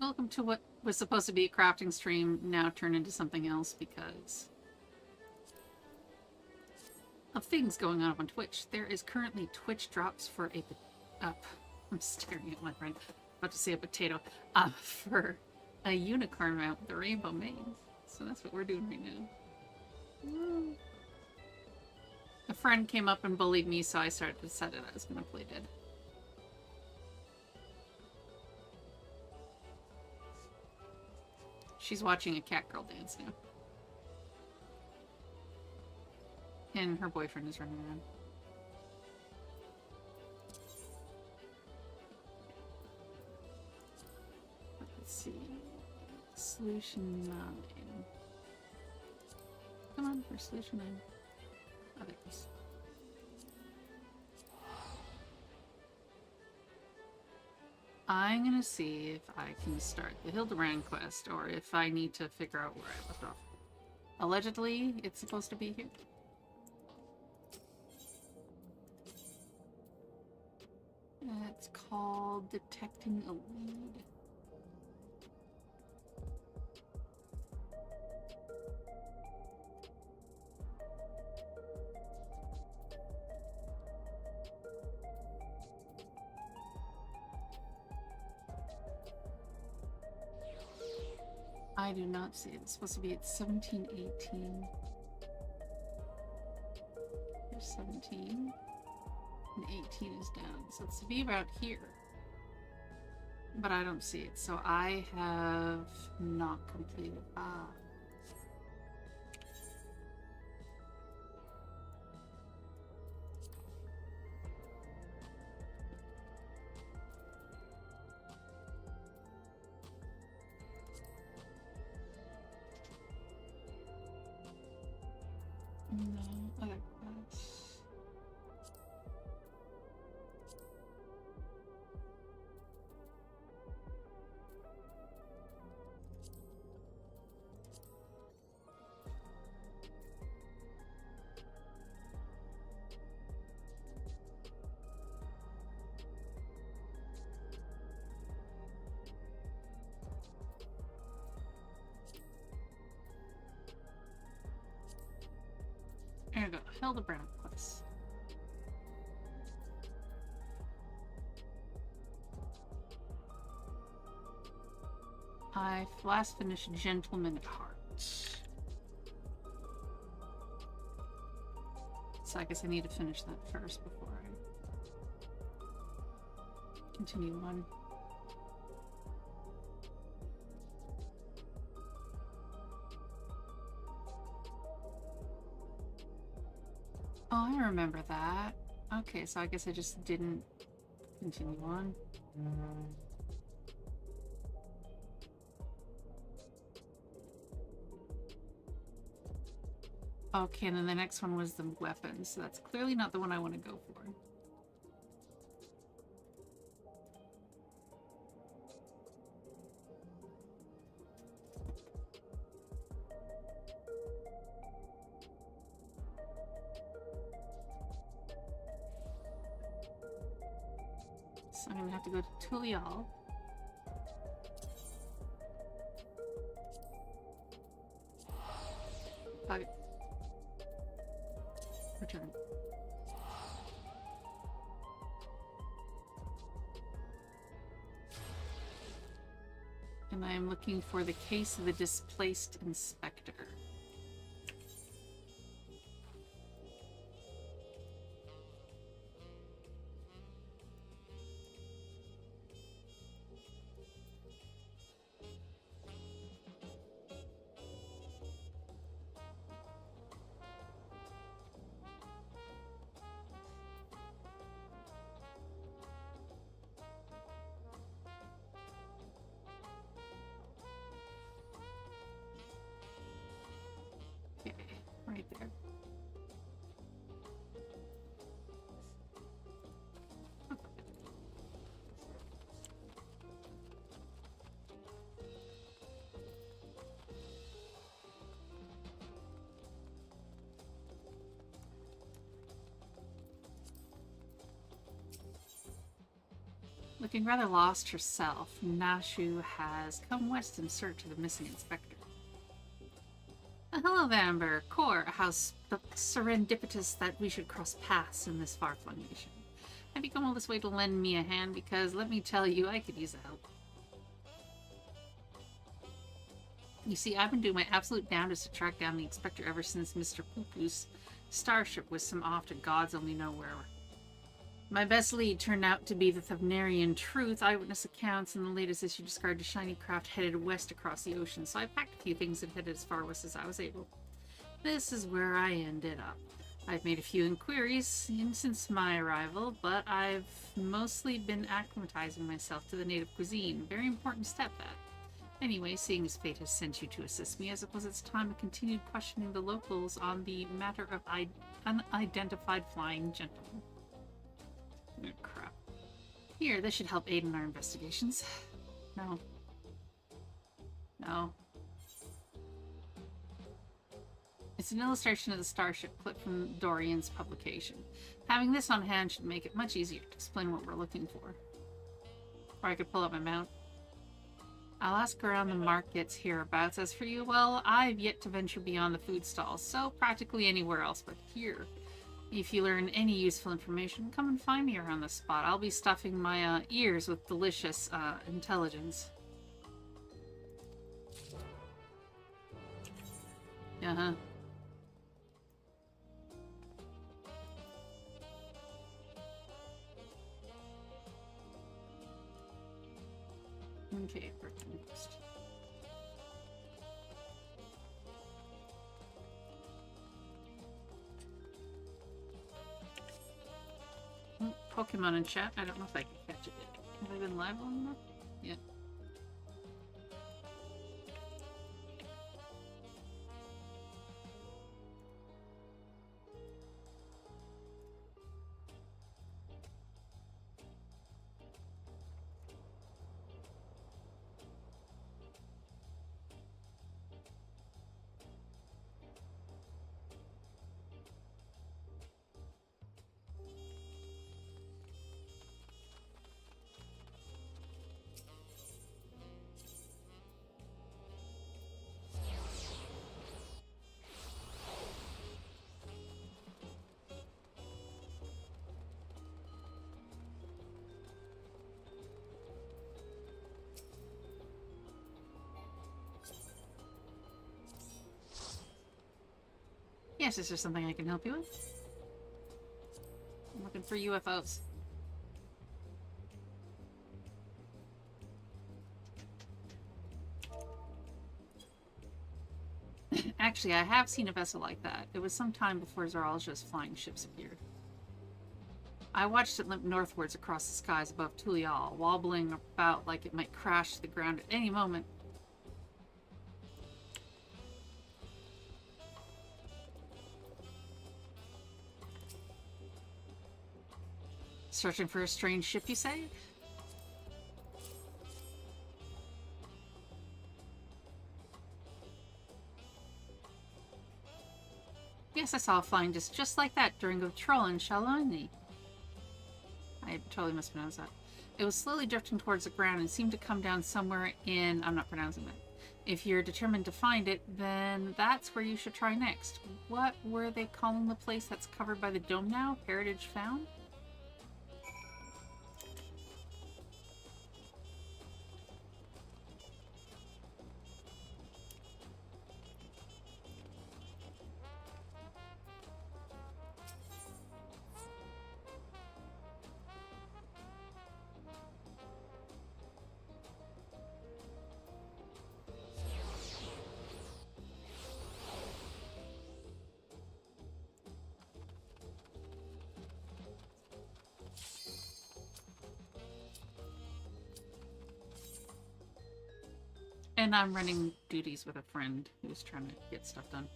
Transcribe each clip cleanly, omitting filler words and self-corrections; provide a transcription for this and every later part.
Welcome to what was supposed to be a crafting stream, now turned into something else because of things going on Twitch. There is currently Twitch drops for a... I'm staring at my friend. About to say a potato. For a unicorn mount with a rainbow mane. So that's what we're doing right now. A friend came up and bullied me, so I decided I was going to play dead. She's watching a cat girl dance now. And her boyfriend is running around. Let's see. Solution 9. Come on, for solution 9. Oh, there it is. I'm gonna see if I can start the Hildabrand quest, or if I need to figure out where I left off. Allegedly, it's supposed to be here. It's called Detecting a Lead. I do not see it. It's supposed to be at 1718. Here's 17. And 18 is down. So it's to be about here. But I don't see it. So I have not completed. No, other quests. There we go. Hildabrand quest. I last finished Gentleman at Heart. So I guess I need to finish that first before I continue on. Oh, I remember that. Okay, so I guess I just didn't continue on. Okay, and then the next one was the weapons, so that's clearly not the one I want to go for. So I'm gonna have to go to Tulial. Okay. Return. And I am looking for the case of the displaced inspector. Looking rather lost herself, Nashu has come west in search of the missing inspector. Hello, Amber. Core, how serendipitous that we should cross paths in this far-flung nation. Have you come all this way to lend me a hand? Because, let me tell you, I could use the help. You see, I've been doing my absolute damnedest to track down the inspector ever since Mr. Poopoo's starship was some off to gods only know where. My best lead turned out to be the Thavnarian Truth. Eyewitness accounts in the latest issue described a shiny craft headed west across the ocean, so I packed a few things and headed as far west as I was able. This is where I ended up. I've made a few inquiries since my arrival, but I've mostly been acclimatizing myself to the native cuisine. Very important step, that. Anyway, seeing as fate has sent you to assist me, I suppose it's time to continue questioning the locals on the matter of unidentified flying gentlemen. Oh, crap. Here, this should help aid in our investigations. No. No. It's an illustration of the starship clip from Dorian's publication. Having this on hand should make it much easier to explain what we're looking for. Or I could pull up my mount. I'll ask around the markets hereabouts. As for you, well, I've yet to venture beyond the food stalls, so practically anywhere else but here. If you learn any useful information, come and find me around the spot. I'll be stuffing my ears with delicious intelligence. Uh-huh. Okay, first. Pokemon in chat. I don't know if I can catch it yet. Have I been live long enough? Yeah. Yes, is there something I can help you with? I'm looking for UFOs. Actually, I have seen a vessel like that. It was some time before Zaralja's flying ships appeared. I watched it limp northwards across the skies above Tulial, wobbling about like it might crash to the ground at any moment. Searching for a strange ship, you say? Yes, I saw a flying disc just like that during a patrol in Shaloni. I totally mispronounced that. It was slowly drifting towards the ground and seemed to come down somewhere in... I'm not pronouncing that. If you're determined to find it, then that's where you should try next. What were they calling the place that's covered by the dome now? Heritage Found? And I'm running duties with a friend who's trying to get stuff done.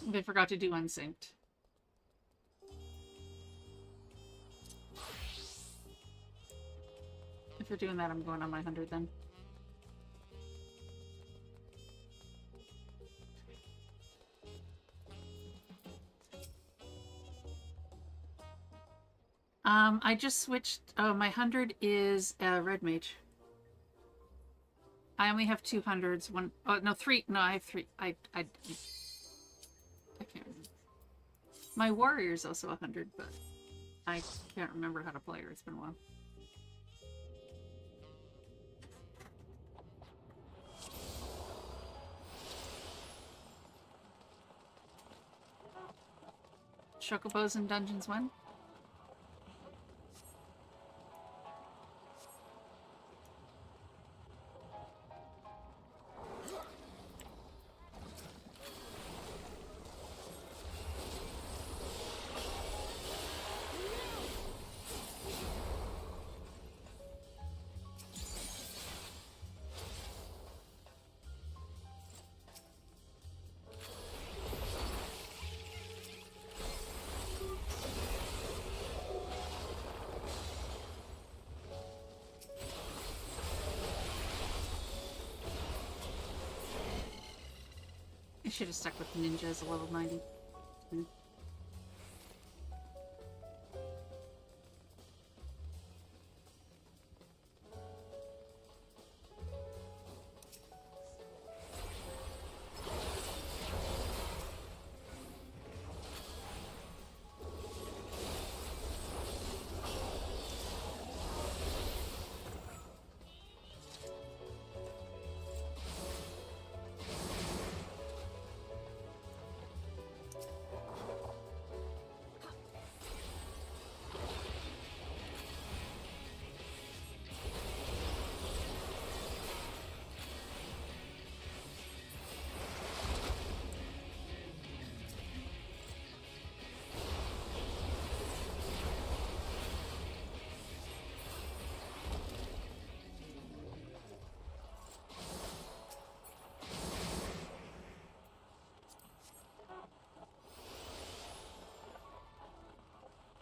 They forgot to do unsynced. If you're doing that, I'm going on my 100 then. I just switched. Oh, my 100 is red mage. I only have 200s. One. Oh no, 3. No, I have 3. I can't remember. My warrior is also 100, but I can't remember how to play her. It's been a while. Chocobos in Dungeons 1? I should have stuck with ninja as a level 90.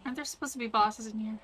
Aren't there supposed to be bosses in here?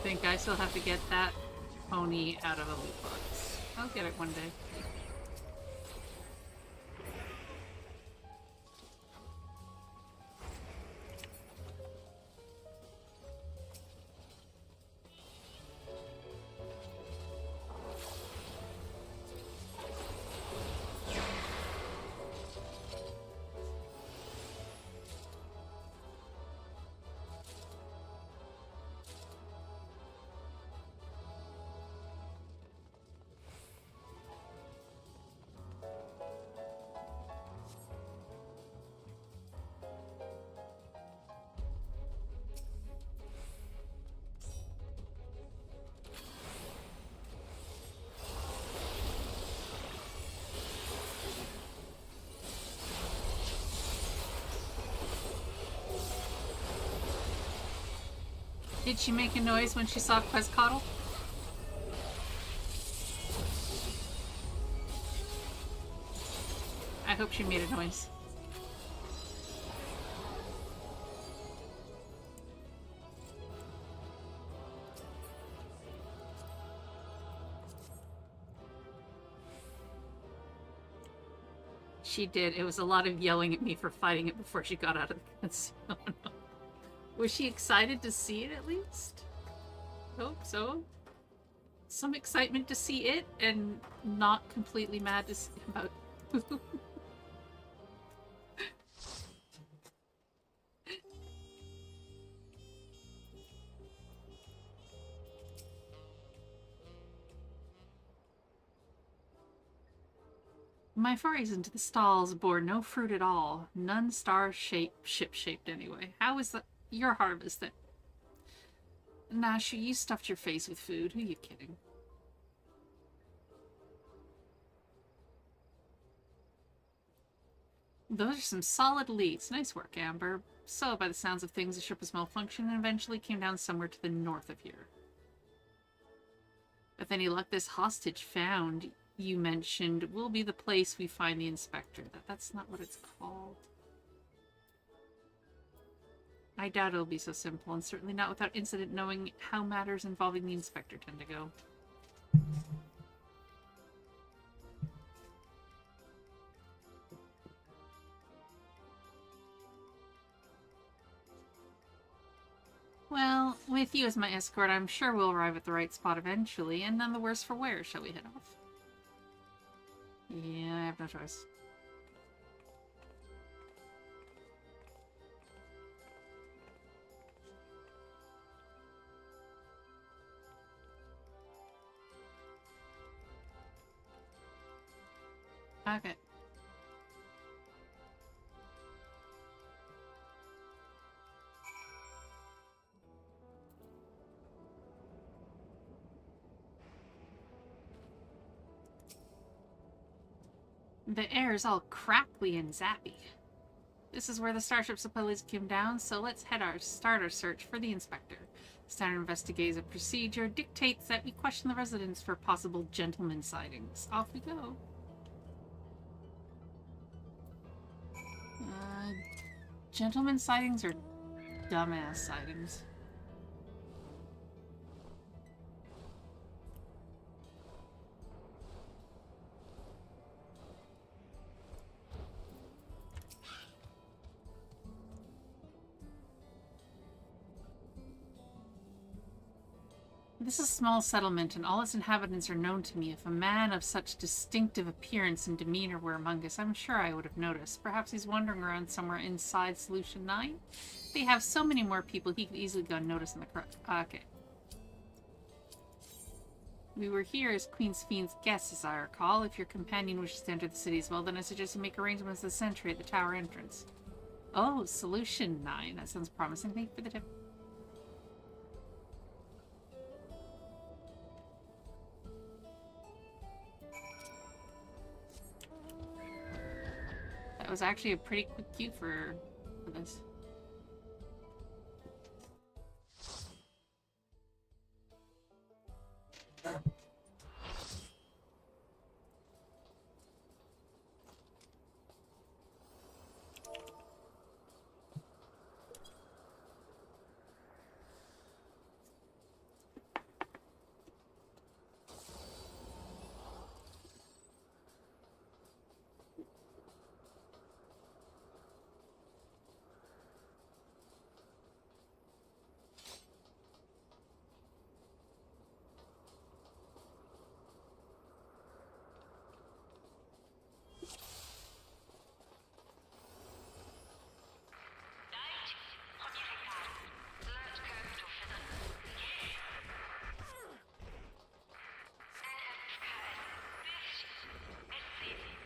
think I still have to get that pony out of a loot box. I'll get it one day. Did she make a noise when she saw Quetzalcoatl? I hope she made a noise. She did. It was a lot of yelling at me for fighting it before she got out of the cutscene. Was she excited to see it at least? Hope so. Some excitement to see it and not completely mad to see about My forays into the stalls bore no fruit at all, none ship-shaped anyway. How is your harvest then? Nasha, you stuffed your face with food. Who are you kidding? Those are some solid leads. Nice work, Amber. So, by the sounds of things, the ship was malfunctioning and eventually came down somewhere to the north of here. With any luck, this hostage found you mentioned will be the place we find the inspector. That's not what it's called. I doubt it'll be so simple, and certainly not without incident, knowing how matters involving the inspector tend to go. Well, with you as my escort, I'm sure we'll arrive at the right spot eventually, and none the worse for wear. Shall we head off? Yeah, I have no choice. Okay. The air is all crackly and zappy. This is where the starship supposedly came down, so let's start our search for the inspector. Standard investigative procedure dictates that we question the residents for possible gentleman sightings. Off we go. Gentleman sightings or dumbass sightings? This is a small settlement, and all its inhabitants are known to me. If a man of such distinctive appearance and demeanor were among us, I'm sure I would have noticed. Perhaps he's wandering around somewhere inside Solution 9? They have so many more people, he could easily go unnoticed in the crowd. Okay. We were here as Queen's Fiend's guests, as I recall. If your companion wishes to enter the city as well, then I suggest you make arrangements with the sentry at the tower entrance. Oh, Solution 9. That sounds promising. Thank you for the tip. That was actually a pretty quick queue for this.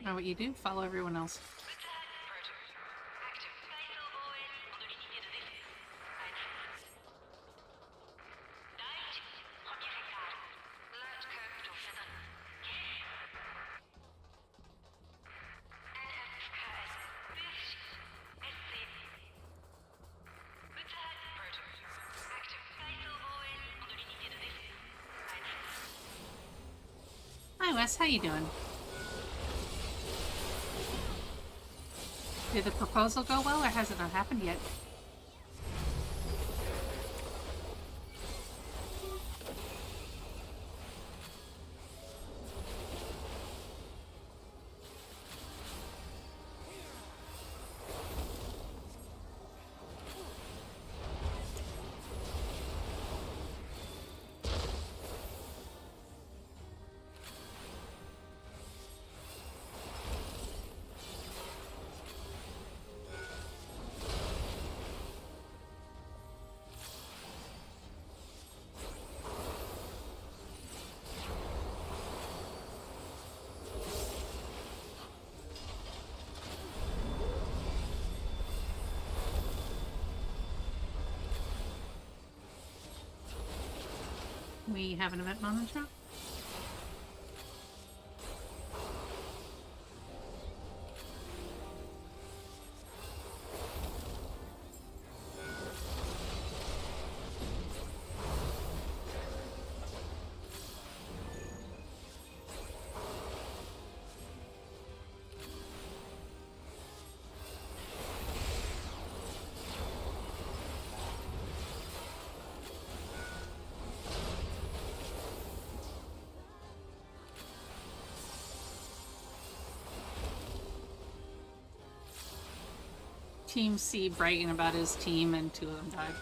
Know what you do? Follow everyone else. Hi Wes, how you doing? Did the proposal go well or has it not happened yet? We have an event monitor. Team C bragging about his team and 2 of them died.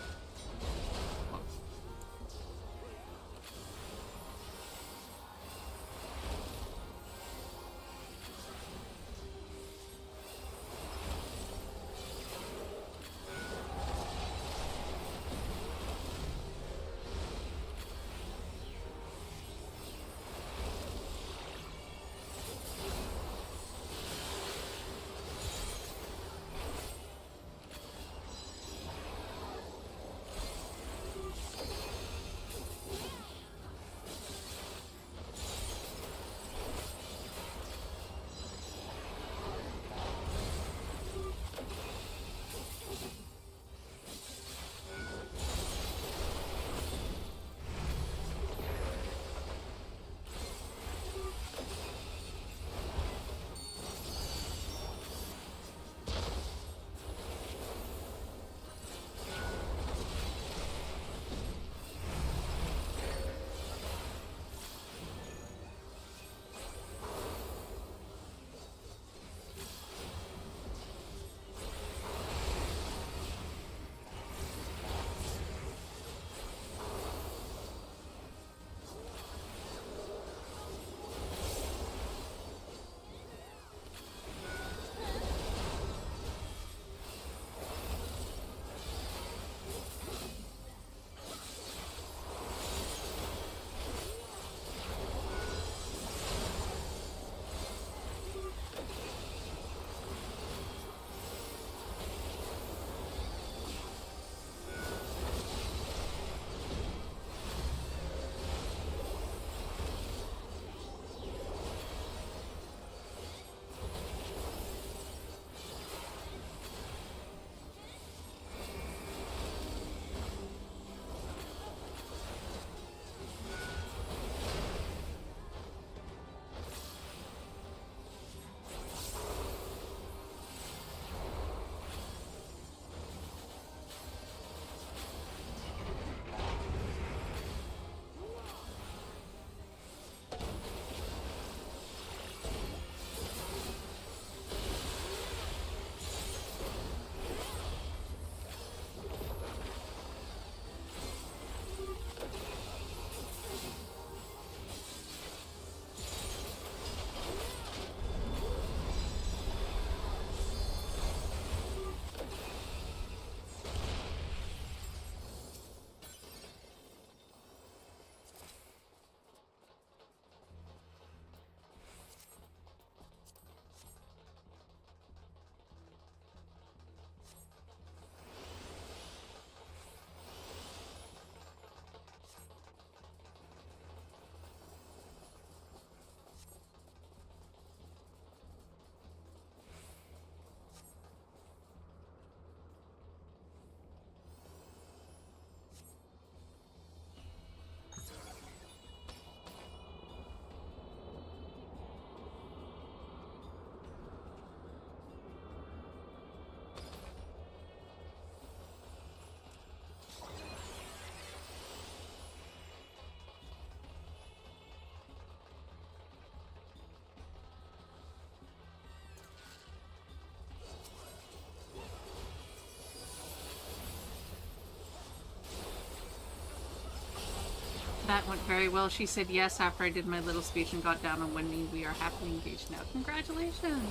That went very well. She said yes after I did my little speech and got down on one knee. We are happily engaged now. Congratulations!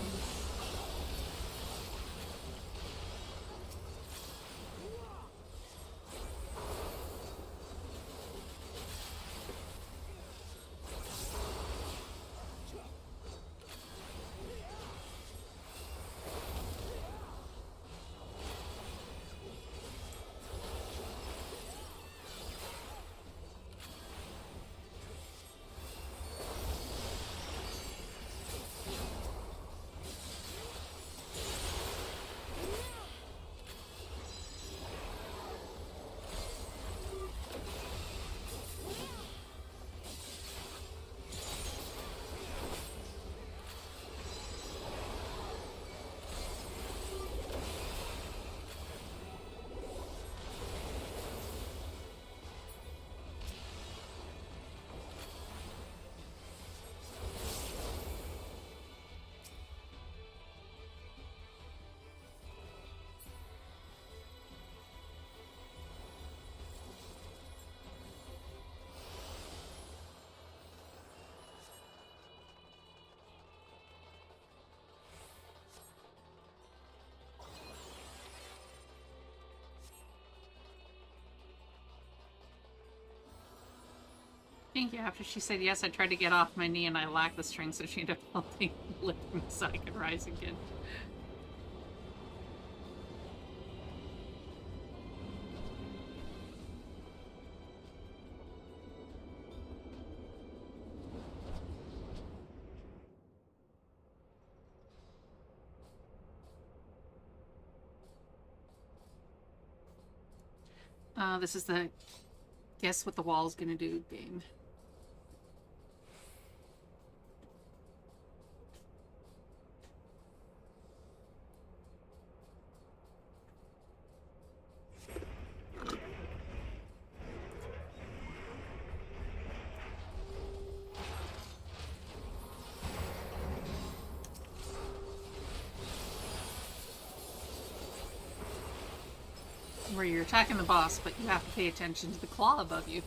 Thank you. After she said yes, I tried to get off my knee and I lacked the strength, so she ended up helping lift me so I could rise again. This is the guess what the wall's gonna do game. Where you're attacking the boss, but you have to pay attention to the claw above you.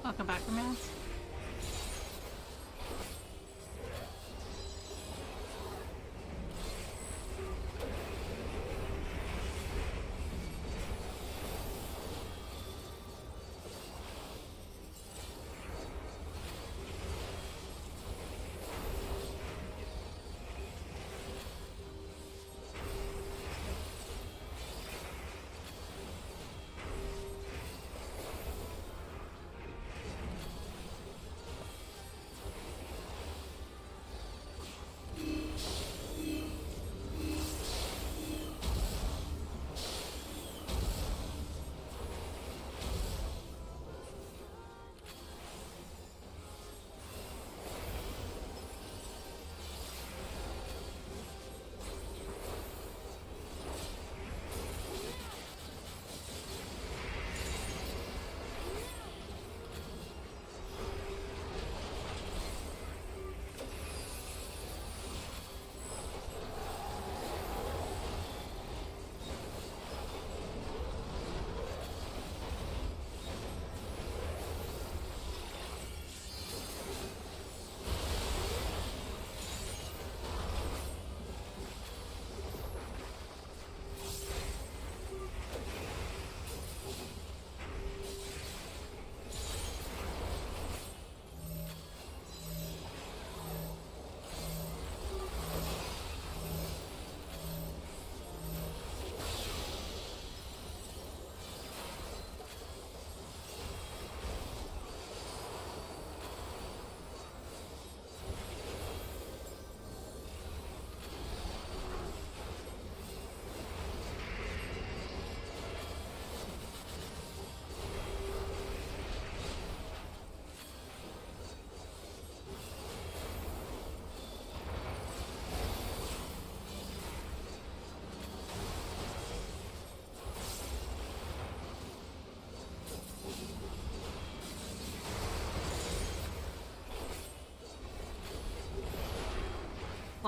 Welcome back, romance.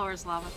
floor is lava.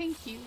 Thank you.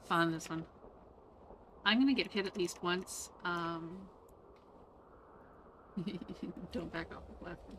fun, this one. I'm gonna get hit at least once. Don't back off the platform.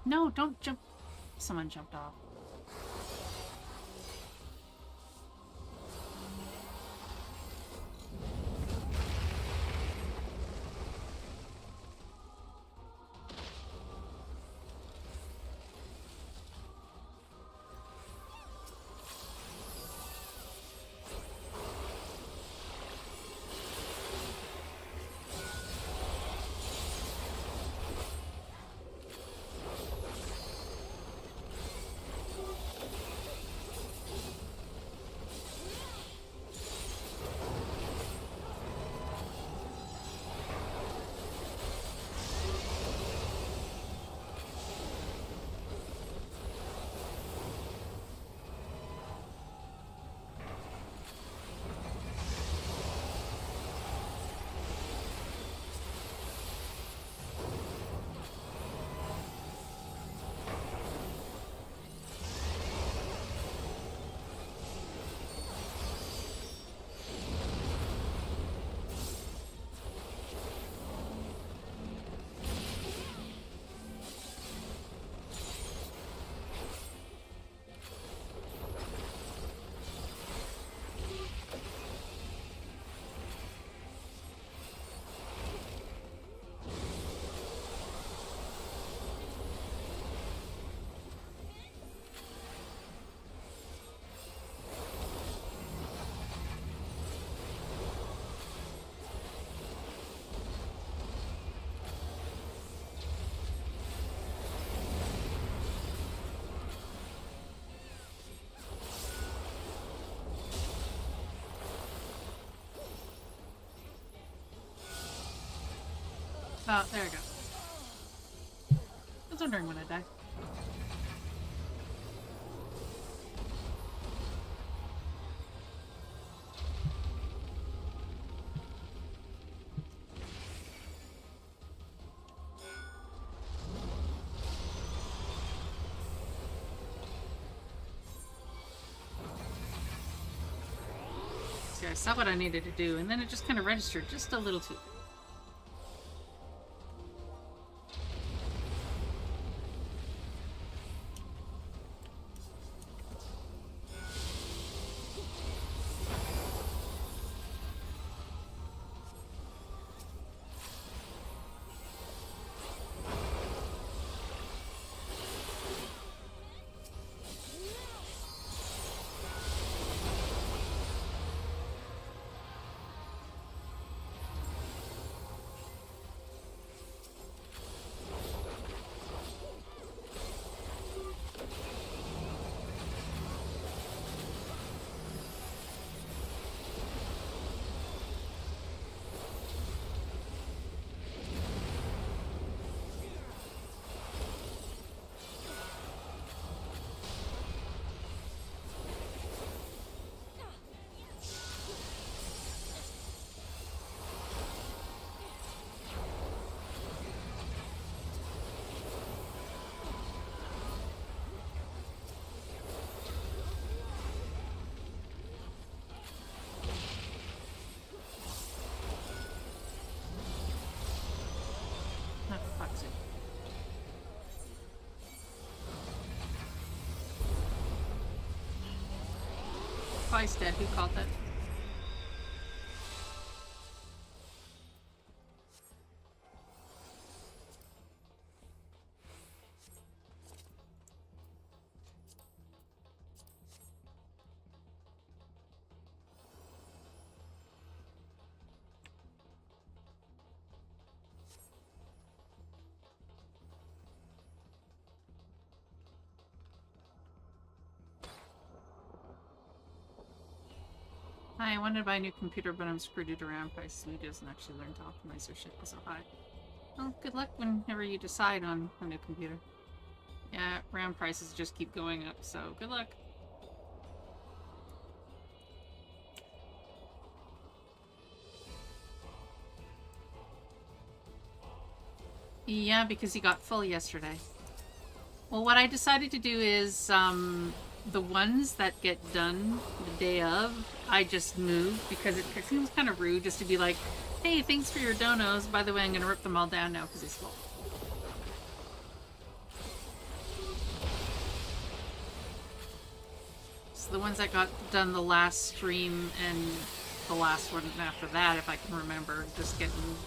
No, don't jump. Someone jumped off. Oh, there we go. I was wondering when I die. See, I saw what I needed to do, and then it just kind of registered just a little too. Twice dead. Who called that? Hi, I wanted to buy a new computer, but I'm screwed due to RAM prices. We doesn't actually learn to optimize their shit so high. Well, good luck whenever you decide on a new computer. Yeah, RAM prices just keep going up, so good luck. Yeah, because he got full yesterday. Well, what I decided to do is, the ones that get done the day of, I just move because it seems kind of rude just to be like, hey, thanks for your donos. By the way, I'm going to rip them all down now because he's full. So the ones that got done the last stream and the last one after that, if I can remember, just get moved.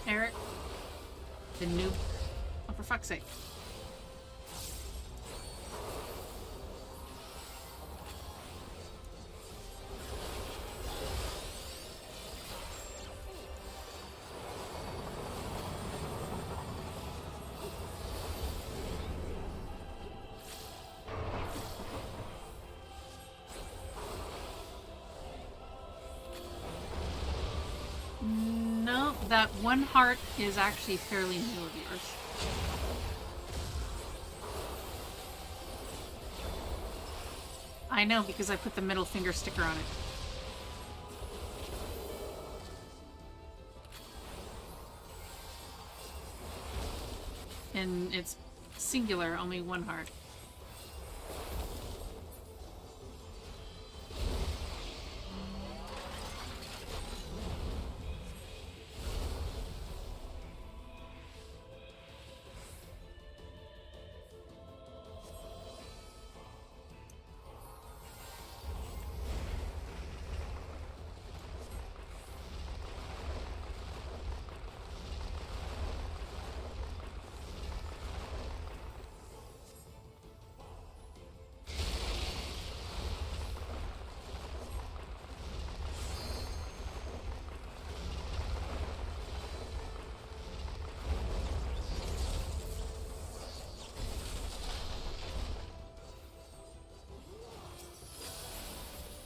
Eric, the noob. Oh, for fuck's sake. No, that one heart is actually fairly new of yours. I know, because I put the middle finger sticker on it. And it's singular, only one heart.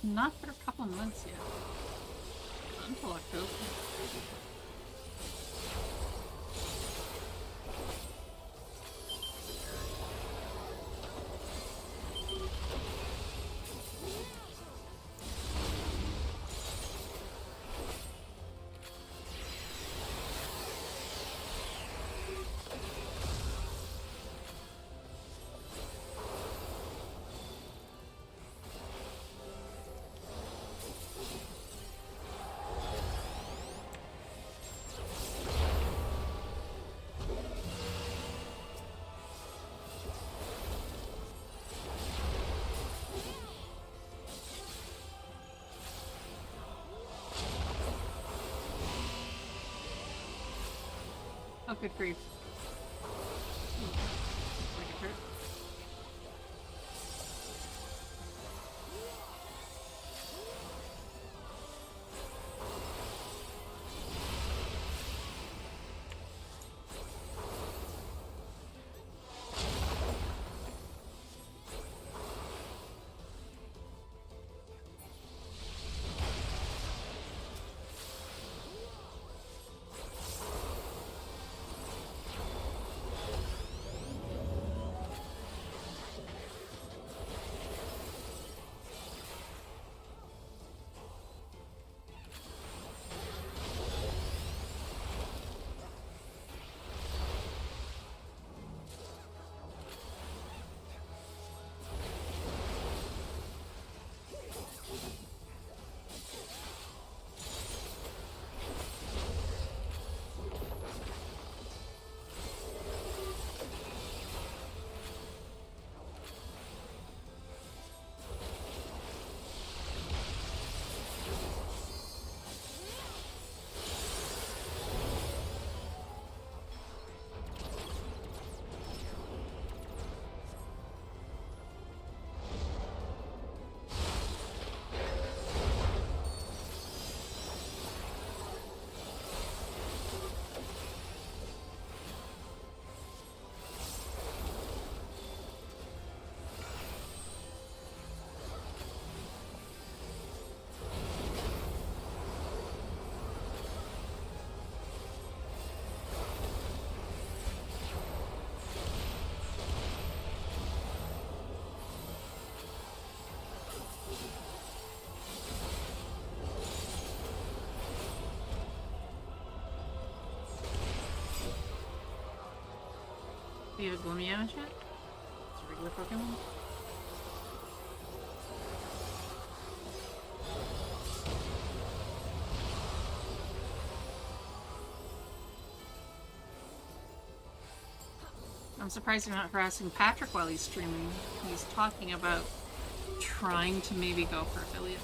Not for a couple months yet. Until October. Oh, good grief. Like it hurt. Do you have a Glimmeow in chat? It's a regular Pokemon? I'm surprised you're not harassing Patrick while he's streaming. He's talking about trying to maybe go for affiliate.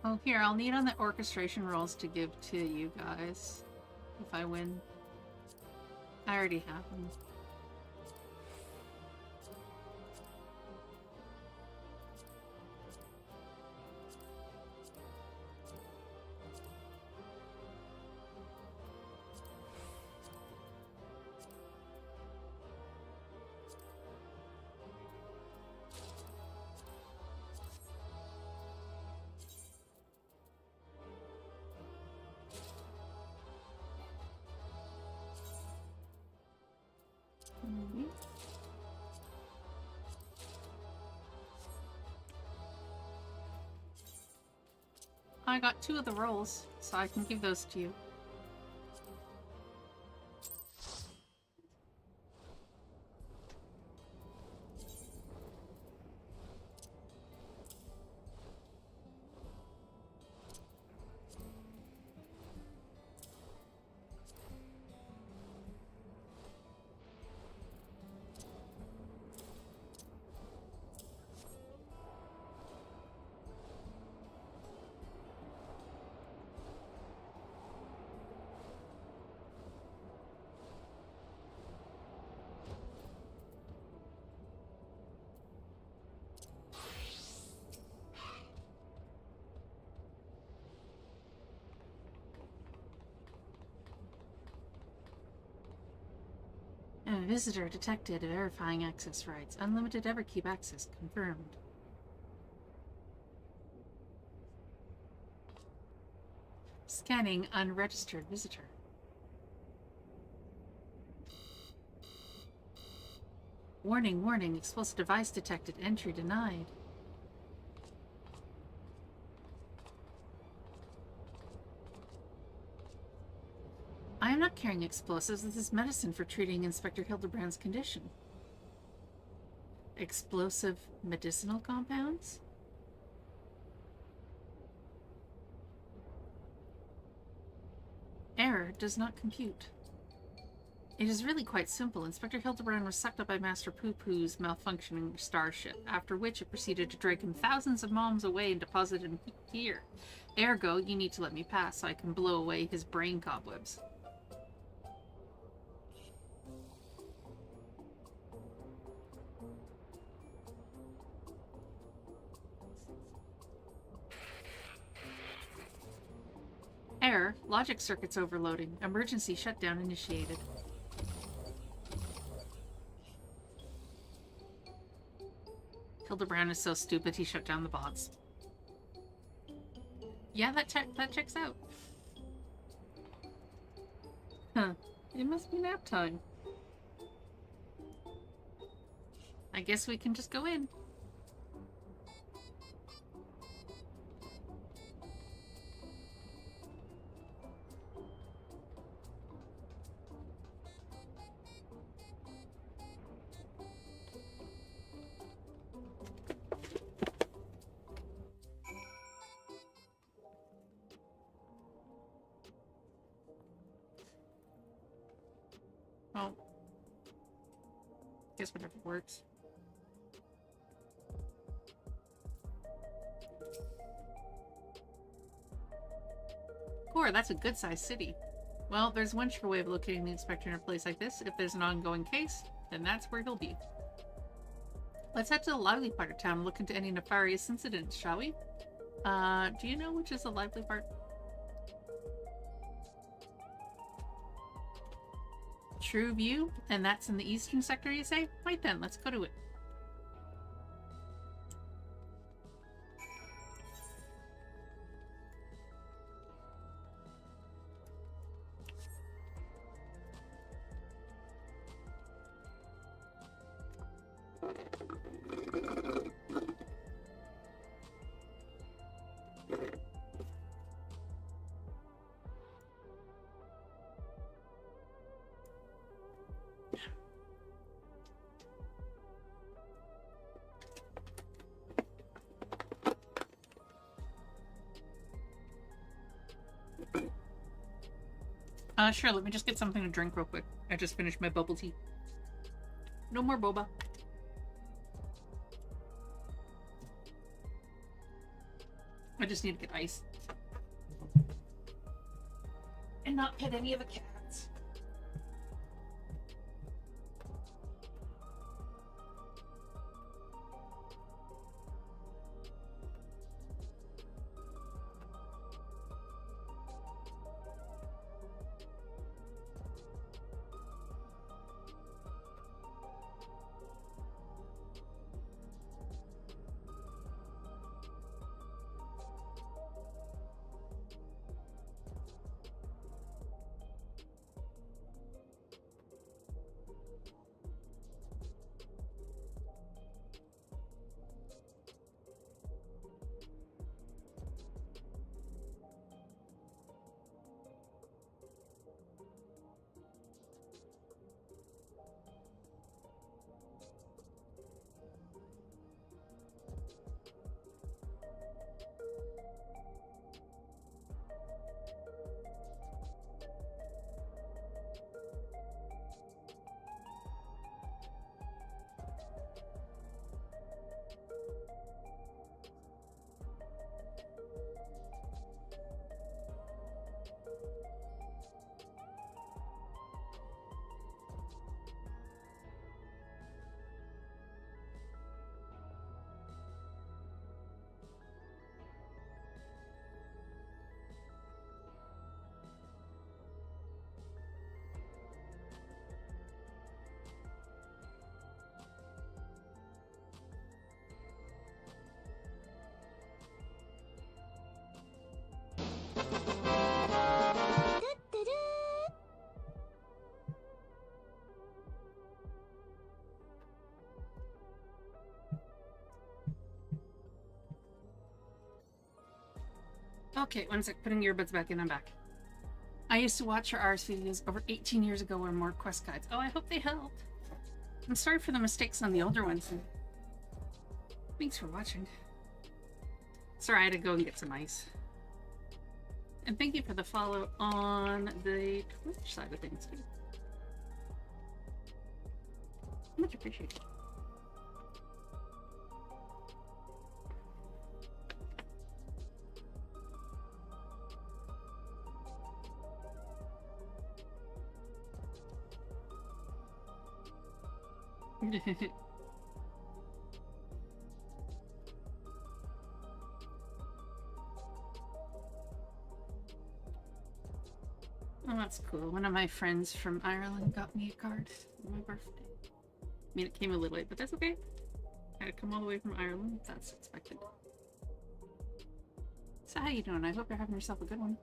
Oh, here, I'll need on the orchestration rolls to give to you guys if I win. I already have them. I got 2 of the rolls, so I can give those to you. Visitor detected. Verifying access rights. Unlimited Everkeep access confirmed. Scanning unregistered visitor. Warning, warning. Explosive device detected. Entry denied. I am not carrying explosives. This is medicine for treating Inspector Hildabrand's condition. Explosive medicinal compounds? Error does not compute. It is really quite simple. Inspector Hildabrand was sucked up by Master Poo-Poo's malfunctioning starship, after which it proceeded to drag him thousands of miles away and deposit him here. Ergo, you need to let me pass so I can blow away his brain cobwebs. Error. Logic circuits overloading. Emergency shutdown initiated. Hildabrand is so stupid he shut down the bots. Yeah, that checks out. Huh. It must be nap time. I guess we can just go in. Oh. Guess whatever works. Core, that's a good-sized city. Well, there's one sure way of locating the inspector in a place like this. If there's an ongoing case, then that's where he'll be. Let's head to the lively part of town and look into any nefarious incidents, shall we? Do you know which is the lively part? True View? And that's in the eastern sector, you say? Right then, let's go to it. Sure, let me just get something to drink real quick. I just finished my bubble tea. No more boba. I just need to get ice. And not pet any of the cats. Okay, one sec. Putting earbuds back in. I'm back. I used to watch your RS videos over 18 years ago or more quest guides. Oh, I hope they helped. I'm sorry for the mistakes on the older ones. Thanks for watching. Sorry, I had to go and get some ice. And thank you for the follow on the Twitch side of things. Much appreciated. Oh, that's cool. One of my friends from Ireland got me a card on my birthday. I mean, it came a little late, but that's okay. I had to come all the way from Ireland. That's expected. So how you doing? I hope you're having yourself a good one.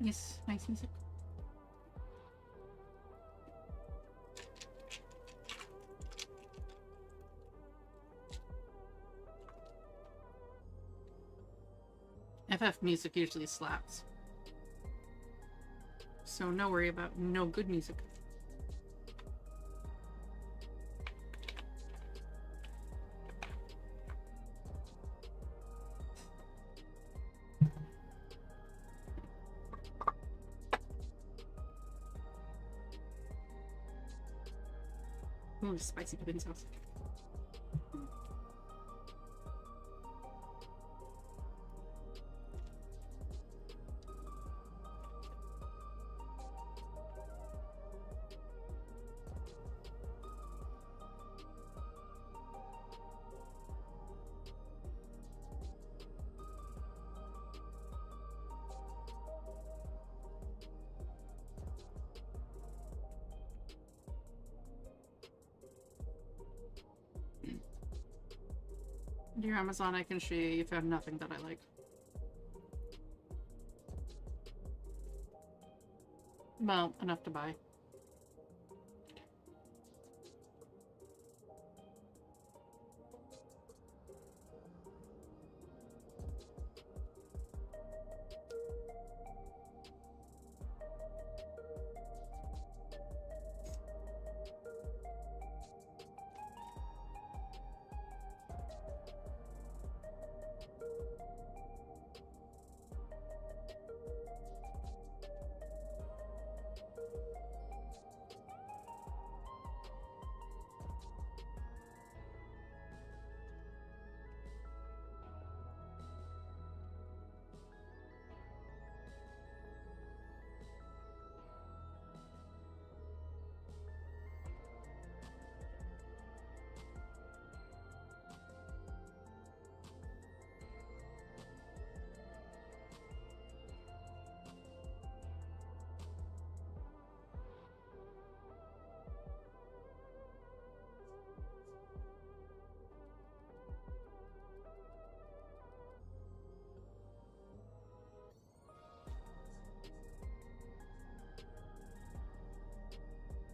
Yes, nice music. FF music usually slaps. So no worry about no good music. Ooh, spicy pudding sauce. Dear Amazon, I can show you found nothing that I like. Well, enough to buy.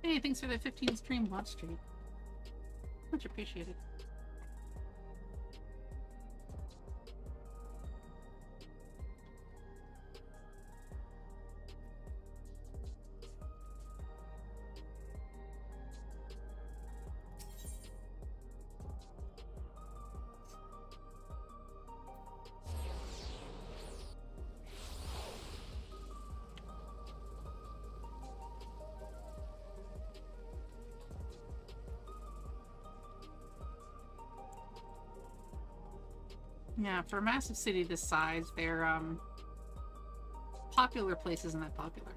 Hey, thanks for the 15 stream watch stream. Much appreciated. Yeah, for a massive city this size, their popular place isn't that popular.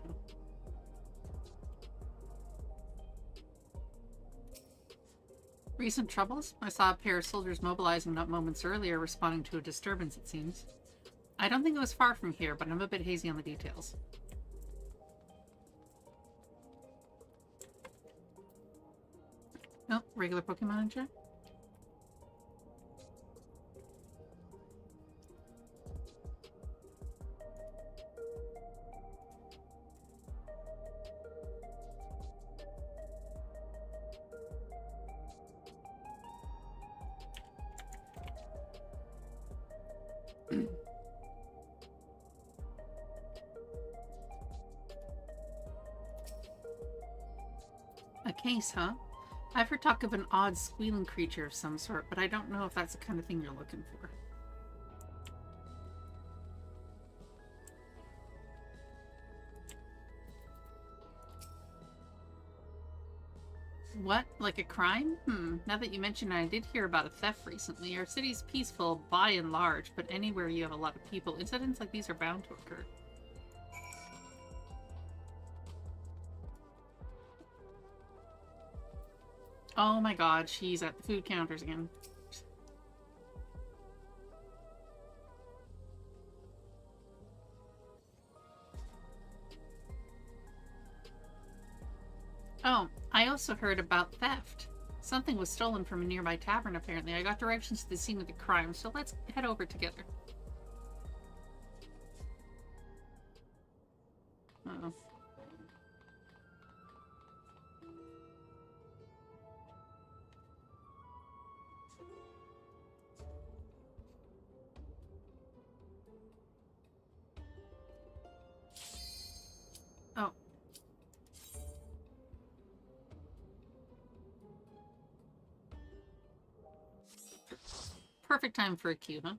Recent troubles? I saw a pair of soldiers mobilizing not moments earlier, responding to a disturbance, it seems. I don't think it was far from here, but I'm a bit hazy on the details. Oh, regular Pokemon manager? A case, huh? I've heard talk of an odd squealing creature of some sort, but I don't know if that's the kind of thing you're looking for. What? Like a crime? Now that you mention it, I did hear about a theft recently. Our city's peaceful by and large, but anywhere you have a lot of people, incidents like these are bound to occur. Oh my god, she's at the food counters again. Oh, I also heard about theft. Something was stolen from a nearby tavern, apparently. I got directions to the scene of the crime, so let's head over together. Uh-oh. Oh. Perfect time for a queue, huh?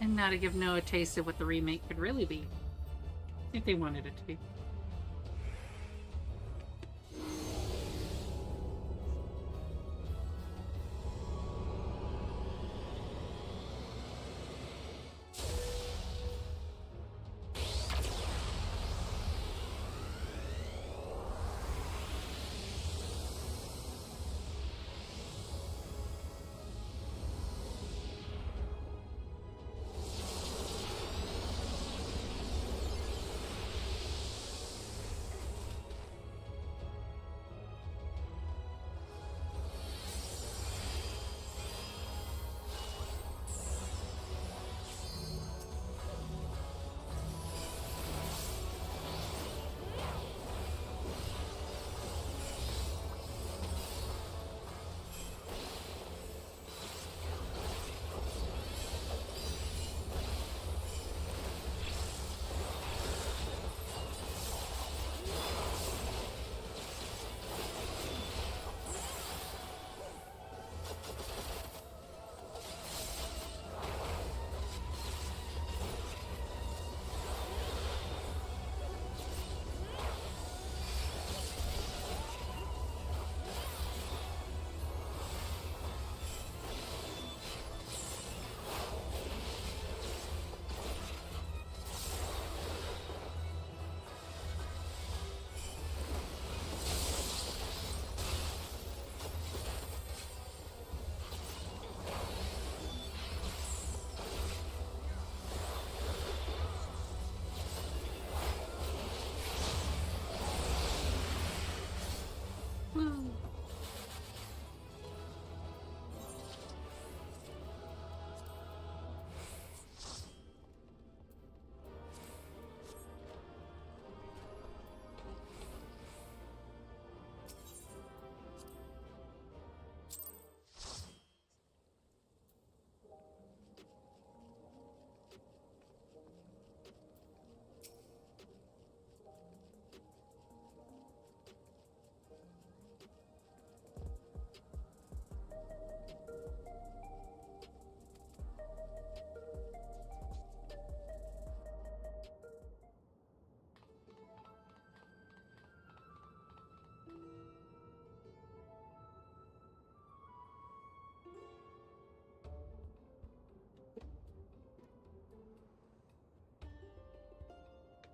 And now to give Noah a taste of what the remake could really be. If they wanted it to be. Woo.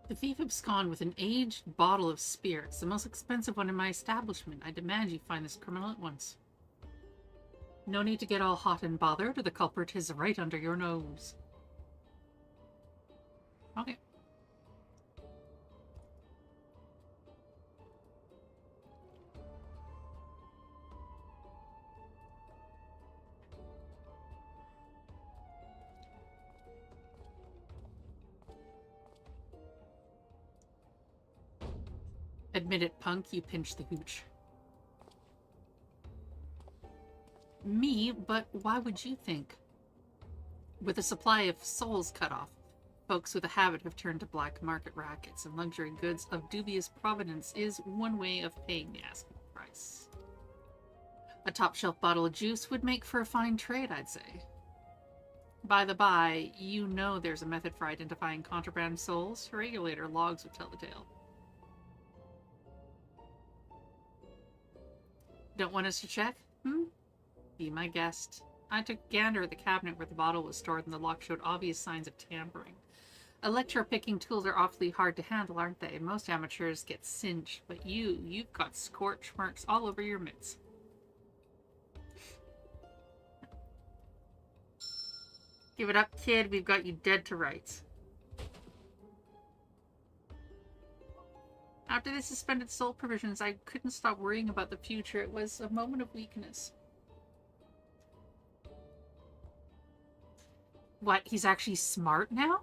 The thief absconded with an aged bottle of spirits, the most expensive one in my establishment. I demand you find this criminal at once. No need to get all hot and bothered, or the culprit is right under your nose. Okay. Admit it, punk, you pinched the hooch. Me? But why would you think? With the supply of souls cut off, folks with a habit have turned to black market rackets, and luxury goods of dubious provenance is one way of paying the asking price. A top-shelf bottle of juice would make for a fine trade, I'd say. By the by, you know there's a method for identifying contraband souls. Regulator logs would tell the tale. Don't want us to check? Be my guest. I took a gander at the cabinet where the bottle was stored, and the lock showed obvious signs of tampering. Electro-picking tools are awfully hard to handle, aren't they? Most amateurs get singed, but you've got scorch marks all over your mitts. Give it up, kid. We've got you dead to rights. After the suspended soul provisions, I couldn't stop worrying about the future. It was a moment of weakness. What? He's actually smart now?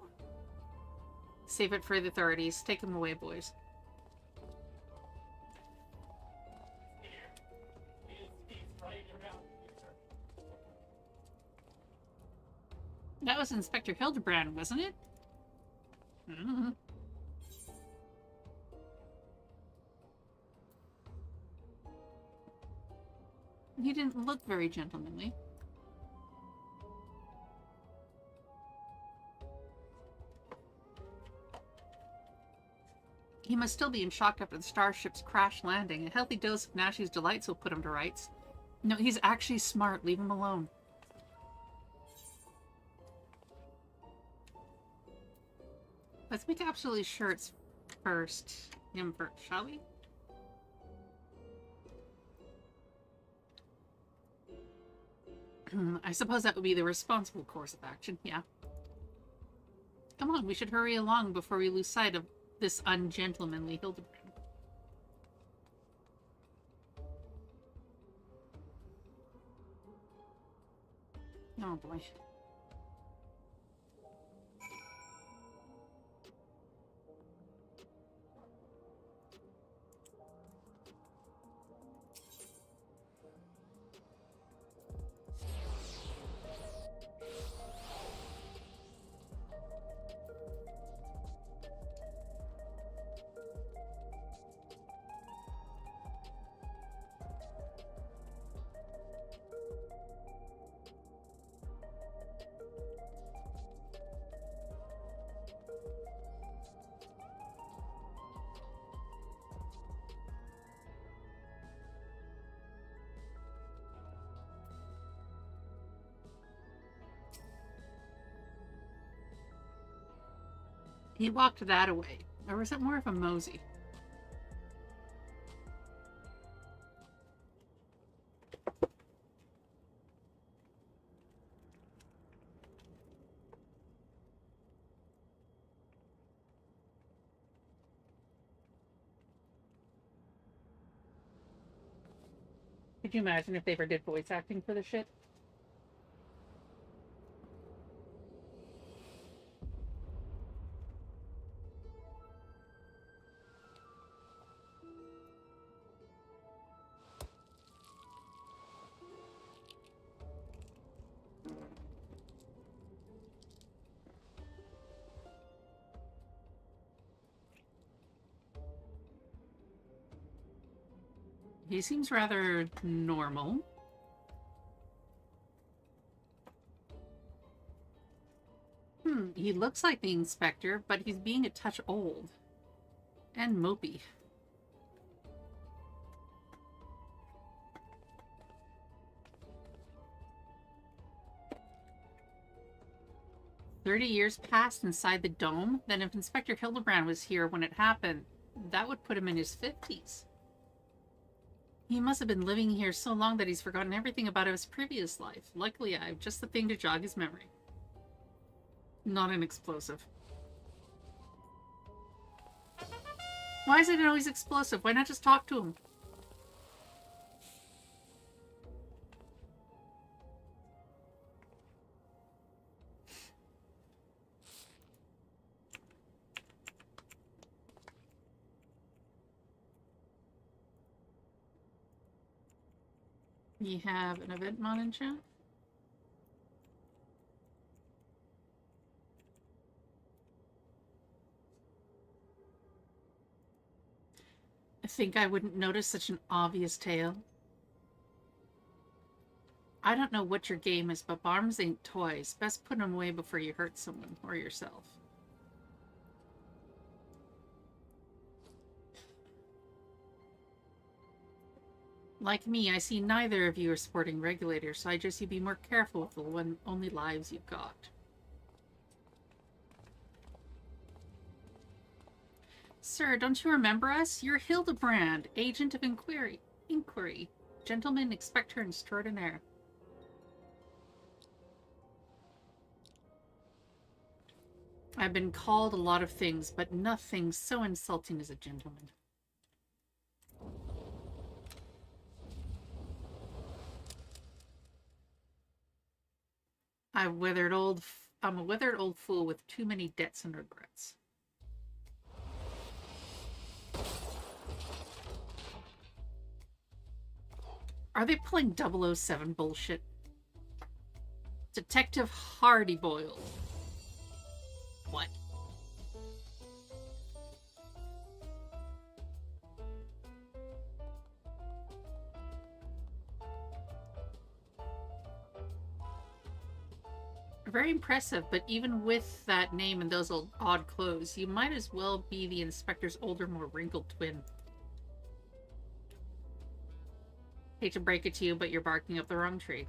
Save it for the authorities. Take him away, boys. That was Inspector Hildabrand, wasn't it? Mm-hmm. He didn't look very gentlemanly. He must still be in shock after the starship's crash landing. A healthy dose of Nashi's delights will put him to rights. No, he's actually smart. Leave him alone. Let's make absolutely sure it's first. Him first, shall we? I suppose that would be the responsible course of action, yeah. Come on, we should hurry along before we lose sight of this ungentlemanly Hildabrand. Oh boy. He walked that away. Or was it more of a mosey? Could you imagine if they ever did voice acting for the shit? He seems rather normal. He looks like the inspector, but he's being a touch old. And mopey. "30 years passed inside the dome? Then if Inspector Hildabrand was here when it happened, that would put him in his 50s. He must have been living here so long that he's forgotten everything about his previous life. Luckily, I have just the thing to jog his memory." Not an explosive. Why is it always explosive? Why not just talk to him? We have an event mod in chat. I think I wouldn't notice such an obvious tale. I don't know what your game is, but bombs ain't toys. Best put them away before you hurt someone or yourself. Like me, I see neither of you are sporting regulators, so I just you be more careful with the only lives you've got. Sir, don't you remember us? You're Hildabrand, agent of inquiry. Gentlemen, inspector extraordinaire. I've been called a lot of things, but nothing so insulting as a gentleman. I'm a withered old fool with too many debts and regrets. Are they pulling 007 bullshit? Detective Hardyboiled. What? Very impressive, but even with that name and those odd clothes, you might as well be the inspector's older, more wrinkled twin. Hate to break it to you, but you're barking up the wrong tree.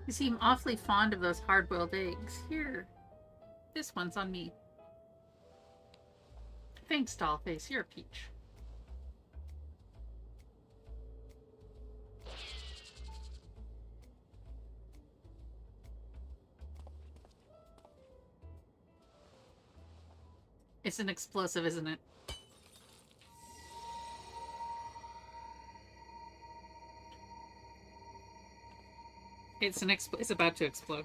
You seem awfully fond of those hard-boiled eggs. Here, this one's on me. Thanks, Dollface. You're a peach. It's an explosive, isn't it? It's about to explode.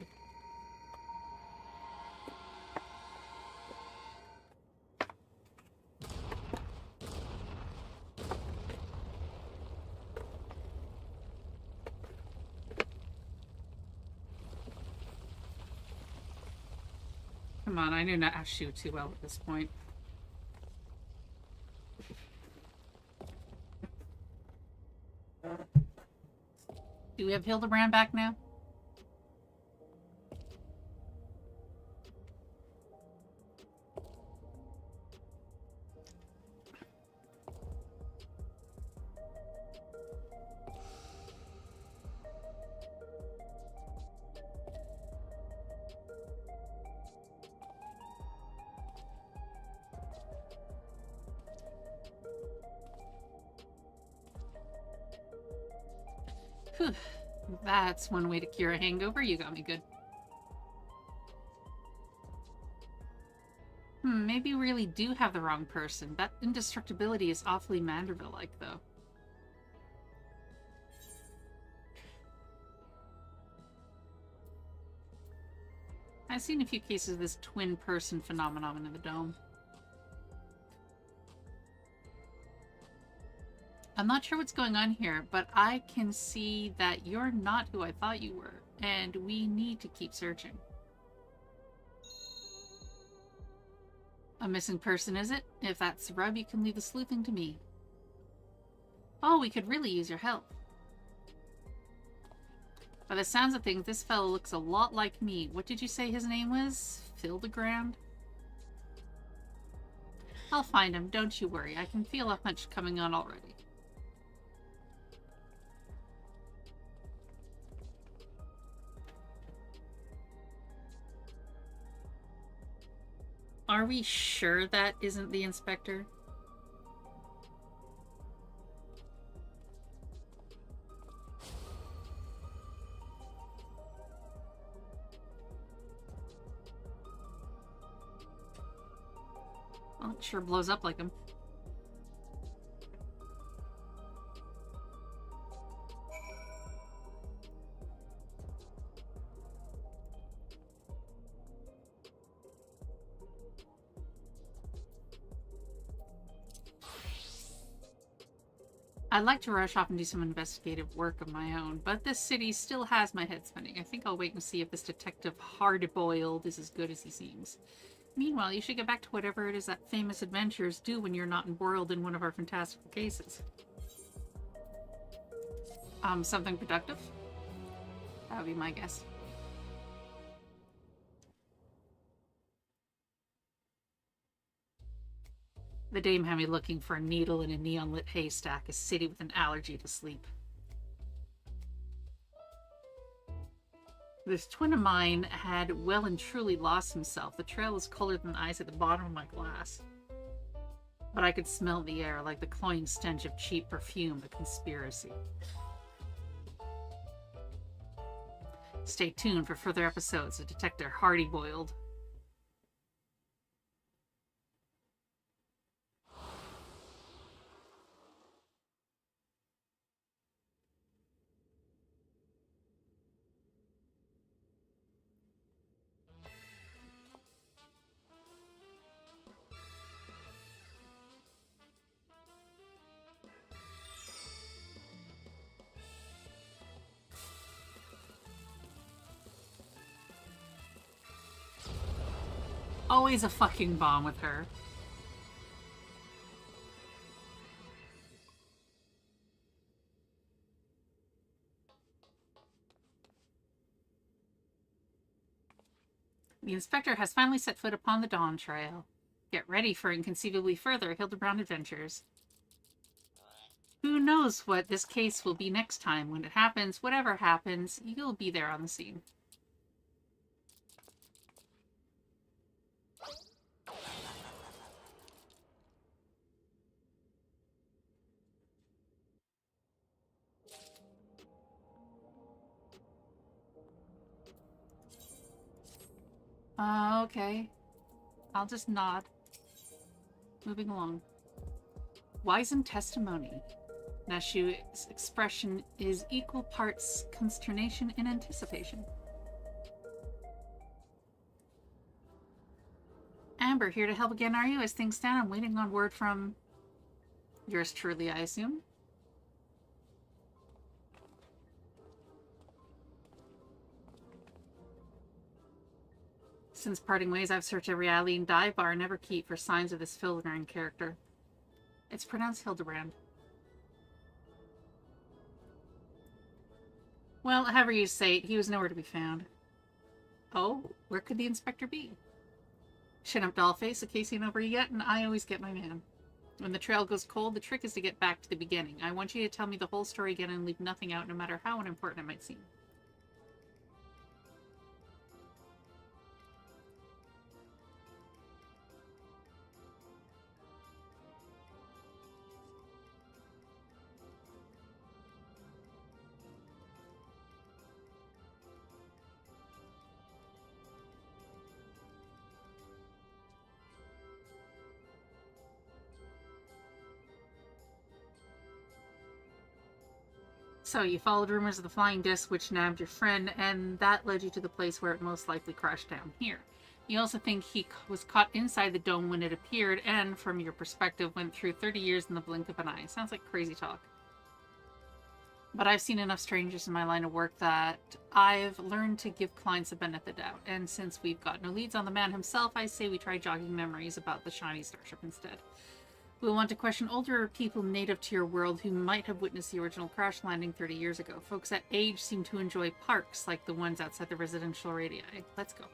Come on, I knew not how to shoot too well at this point. Do we have Hildabrand back now? Whew. That's one way to cure a hangover. You got me good. Maybe we really do have the wrong person. That indestructibility is awfully Manderville-like, though. I've seen a few cases of this twin person phenomenon in the Dome. I'm not sure what's going on here, but I can see that you're not who I thought you were, and we need to keep searching. A missing person, is it? If that's the rub, you can leave the sleuthing to me. Oh, we could really use your help. By the sounds of things, this fellow looks a lot like me. What did you say his name was? Hildabrand? I'll find him, don't you worry. I can feel a hunch coming on already. Are we sure that isn't the inspector? Well, it sure blows up like him. I'd like to rush off and do some investigative work of my own, but this city still has my head spinning. I think I'll wait and see if this detective hard-boiled is as good as he seems. Meanwhile, you should get back to whatever it is that famous adventurers do when you're not embroiled in one of our fantastical cases. Something productive? That would be my guess. The dame had me looking for a needle in a neon-lit haystack, a city with an allergy to sleep. This twin of mine had well and truly lost himself. The trail was colored than the eyes at the bottom of my glass. But I could smell the air, like the cloying stench of cheap perfume, a conspiracy. Stay tuned for further episodes of Detective Hardy-Boiled. Always a fucking bomb with her. The inspector has finally set foot upon the Dawn Trail. Get ready for inconceivably further Hildabrand adventures. Who knows what this case will be next time. When it happens, whatever happens, you'll be there on the scene. Okay. I'll just nod. Moving along. Wizened testimony. Nashu's expression is equal parts consternation and anticipation. Amber, here to help again, are you? As things stand, I'm waiting on word from... yours truly, I assume? Since parting ways, I've searched every alley and dive bar and never keep for signs of this Hildabrand character. It's pronounced Hildabrand. Well, however you say it, he was nowhere to be found. Oh, where could the inspector be? Chin up, dollface. The case ain't over yet, and I always get my man. When the trail goes cold, the trick is to get back to the beginning. I want you to tell me the whole story again and leave nothing out, no matter how unimportant it might seem. So you followed rumors of the flying disc which nabbed your friend, and that led you to the place where it most likely crashed down here. You also think he was caught inside the dome when it appeared, and from your perspective went through 30 years in the blink of an eye. Sounds like crazy talk. But I've seen enough strangers in my line of work that I've learned to give clients the benefit of the doubt. And since we've got no leads on the man himself, I say we try jogging memories about the shiny starship instead. We'll want to question older people native to your world who might have witnessed the original crash landing 30 years ago. Folks that age seem to enjoy parks like the ones outside the residential radii. Let's go.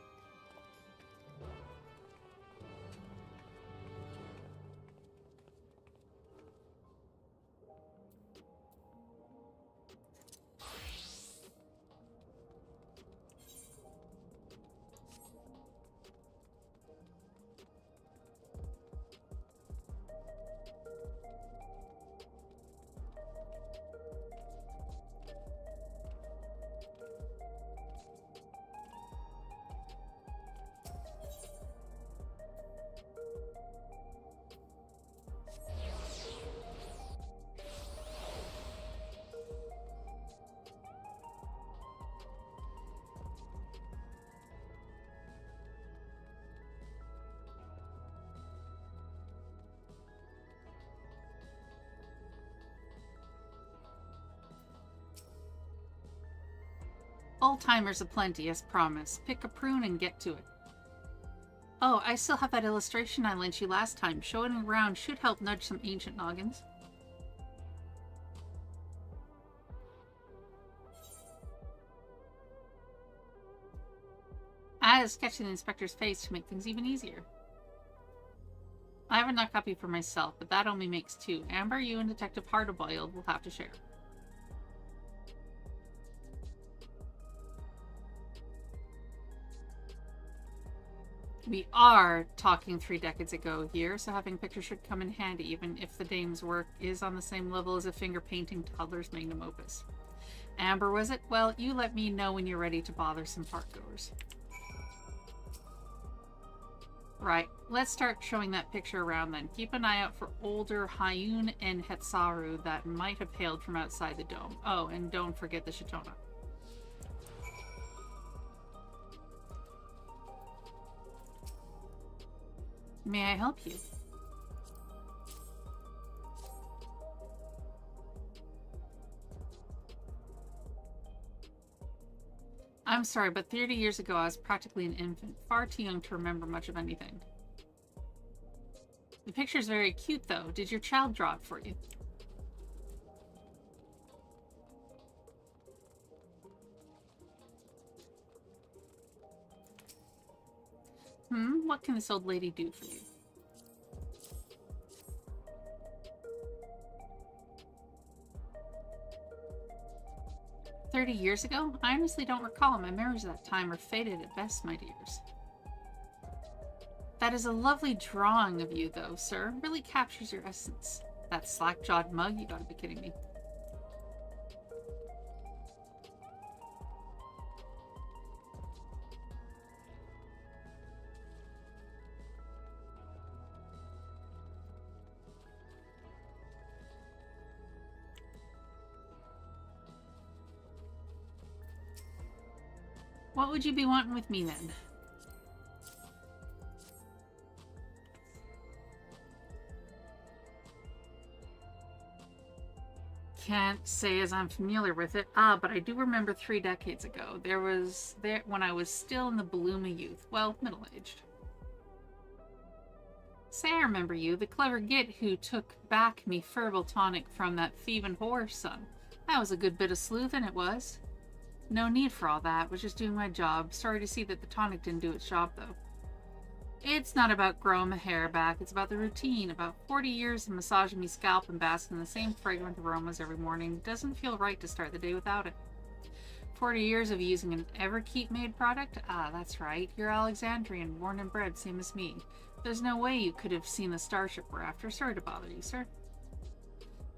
Old-timers aplenty, as promised. Pick a prune and get to it. Oh, I still have that illustration I lent you last time. Showing it around should help nudge some ancient noggins. I had a sketch in the inspector's face to make things even easier. I have a nut copy for myself, but that only makes two. Amber, you and Detective Hardboiled will have to share. We are talking 3 decades ago here, so having pictures should come in handy, even if the dame's work is on the same level as a finger-painting toddler's magnum opus. Amber, was it? Well, you let me know when you're ready to bother some parkgoers. Right, let's start showing that picture around then. Keep an eye out for older Hyun and Hetsaru that might have hailed from outside the dome. Oh, and don't forget the Shitona. May I help you? I'm I'm sorry, but 30 years ago I was practically an infant, far too young to remember much of anything. The picture's very cute, though. Did your child draw it for you? What can this old lady do for you? "30 years ago? I honestly don't recall. My memories of that time are faded at best, my dears." That is a lovely drawing of you, though, sir. Really captures your essence. That slack-jawed mug? You gotta be kidding me. What would you be wanting with me, then? Can't say as I'm familiar with it. But I do remember 3 decades ago. When I was still in the bloom of youth. Well, middle-aged. Say I remember you, the clever git who took back me furball tonic from that thieving whore son. That was a good bit of sleuthing, it was. No need for all that, was just doing my job. Sorry to see that the tonic didn't do its job, though. It's not about growing my hair back, it's about the routine. About 40 years of massaging me scalp and basking in the same fragrant aromas every morning. Doesn't feel right to start the day without it. 40 years of using an Everkeep-made product? Ah, that's right. You're Alexandrian, born and bred, same as me. There's no way you could have seen the starship we're after. Sorry to bother you, sir.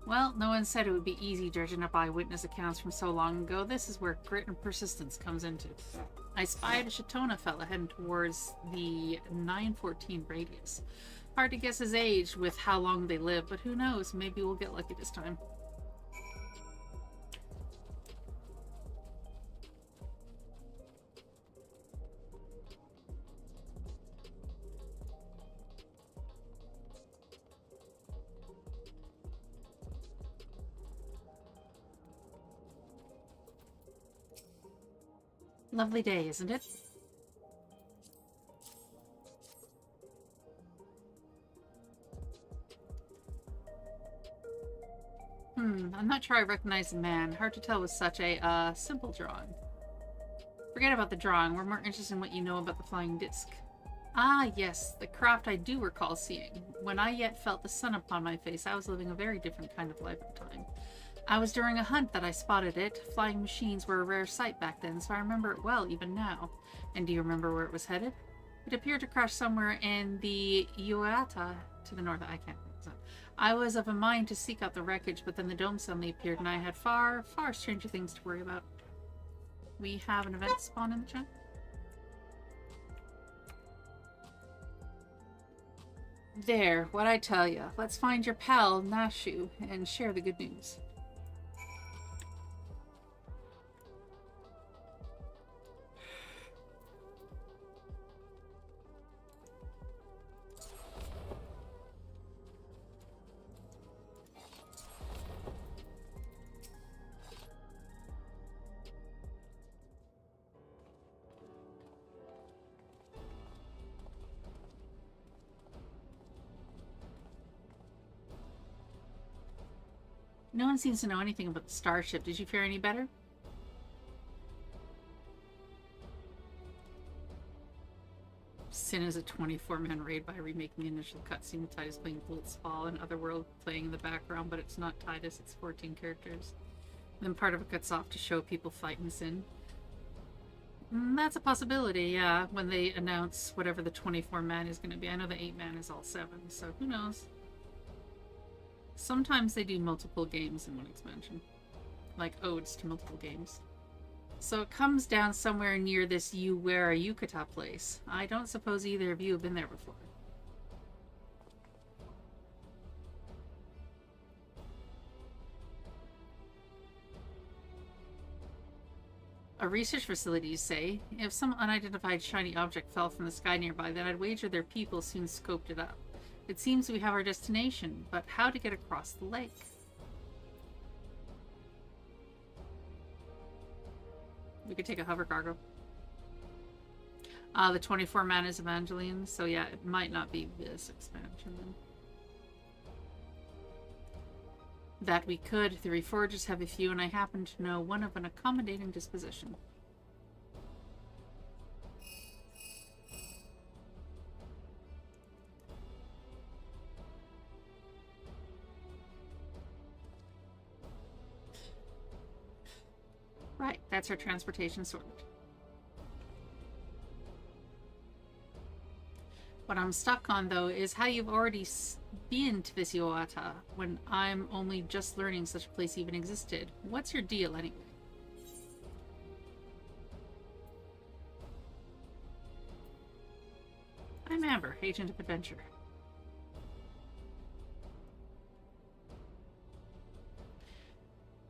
Well, no one said it would be easy dredging up eyewitness accounts from so long ago. This is where grit and persistence comes into. I spied a Shatona fella heading towards the 914 radius. Hard to guess his age with how long they live, but who knows? Maybe we'll get lucky this time. Lovely day, isn't it? I'm not sure I recognize the man. Hard to tell with such a simple drawing. Forget about the drawing. We're more interested in what you know about the flying disc. Ah, yes, the craft I do recall seeing. When I yet felt the sun upon my face, I was living a very different kind of life at the time. I was during a hunt that I spotted it. Flying machines were a rare sight back then, so I remember it well, even now. And do you remember where it was headed? It appeared to crash somewhere in the Uata to the north. I can't remember. I was of a mind to seek out the wreckage, but then the dome suddenly appeared, and I had far, far stranger things to worry about. We have an event spawn in the chat. There, what'd I tell ya? Let's find your pal, Nashu, and share the good news. No one seems to know anything about the starship. Did you fare any better? Sin is a 24-man raid by remaking the initial cutscene with Titus playing Blitzball and Otherworld playing in the background, but it's not Titus, it's 14 characters. Then part of it cuts off to show people fighting Sin. That's a possibility, yeah, when they announce whatever the 24-man is going to be. I know the 8-man is all 7, so who knows? Sometimes they do multiple games in one expansion. Like odes to multiple games. So it comes down somewhere near this Uwera Yukata place. I don't suppose either of you have been there before. A research facility, you say? If some unidentified shiny object fell from the sky nearby, then I'd wager their people soon scoped it up. It seems we have our destination, but how to get across the lake? We could take a hover cargo. The 24 man is Evangeline, so yeah, it might not be this expansion then. That we could. The reforgers have a few, and I happen to know one of an accommodating disposition. Right, that's our transportation sorted. What I'm stuck on, though, is how you've already been to this Iwata when I'm only just learning such a place even existed. What's your deal, anyway? I'm Amber, Agent of Adventure.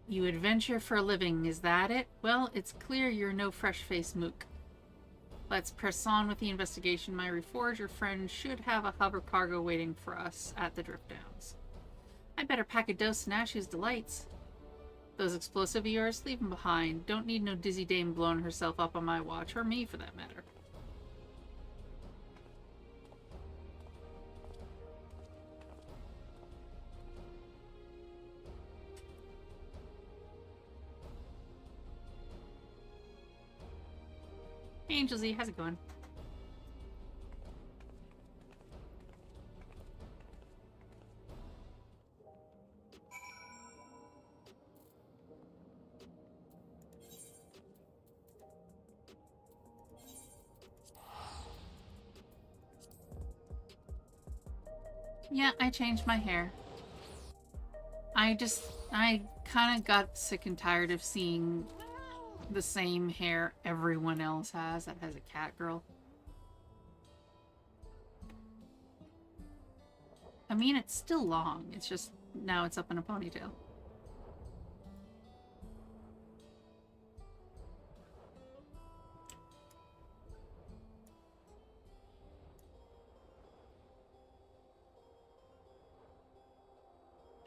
You adventure for a living, is that it? Well, it's clear you're no fresh-faced mook. Let's press on with the investigation. My reforger friend should have a hover cargo waiting for us at the Drift Downs. I better pack a dose and Ashley's delights. Those explosive of yours, leave them behind. Don't need no dizzy dame blowing herself up on my watch, or me for that matter. Hey, Angel Z, how's it going? Yeah, I changed my hair. I kind of got sick and tired of seeing the same hair everyone else has that has a cat girl. I mean, it's still long. It's just now it's up in a ponytail.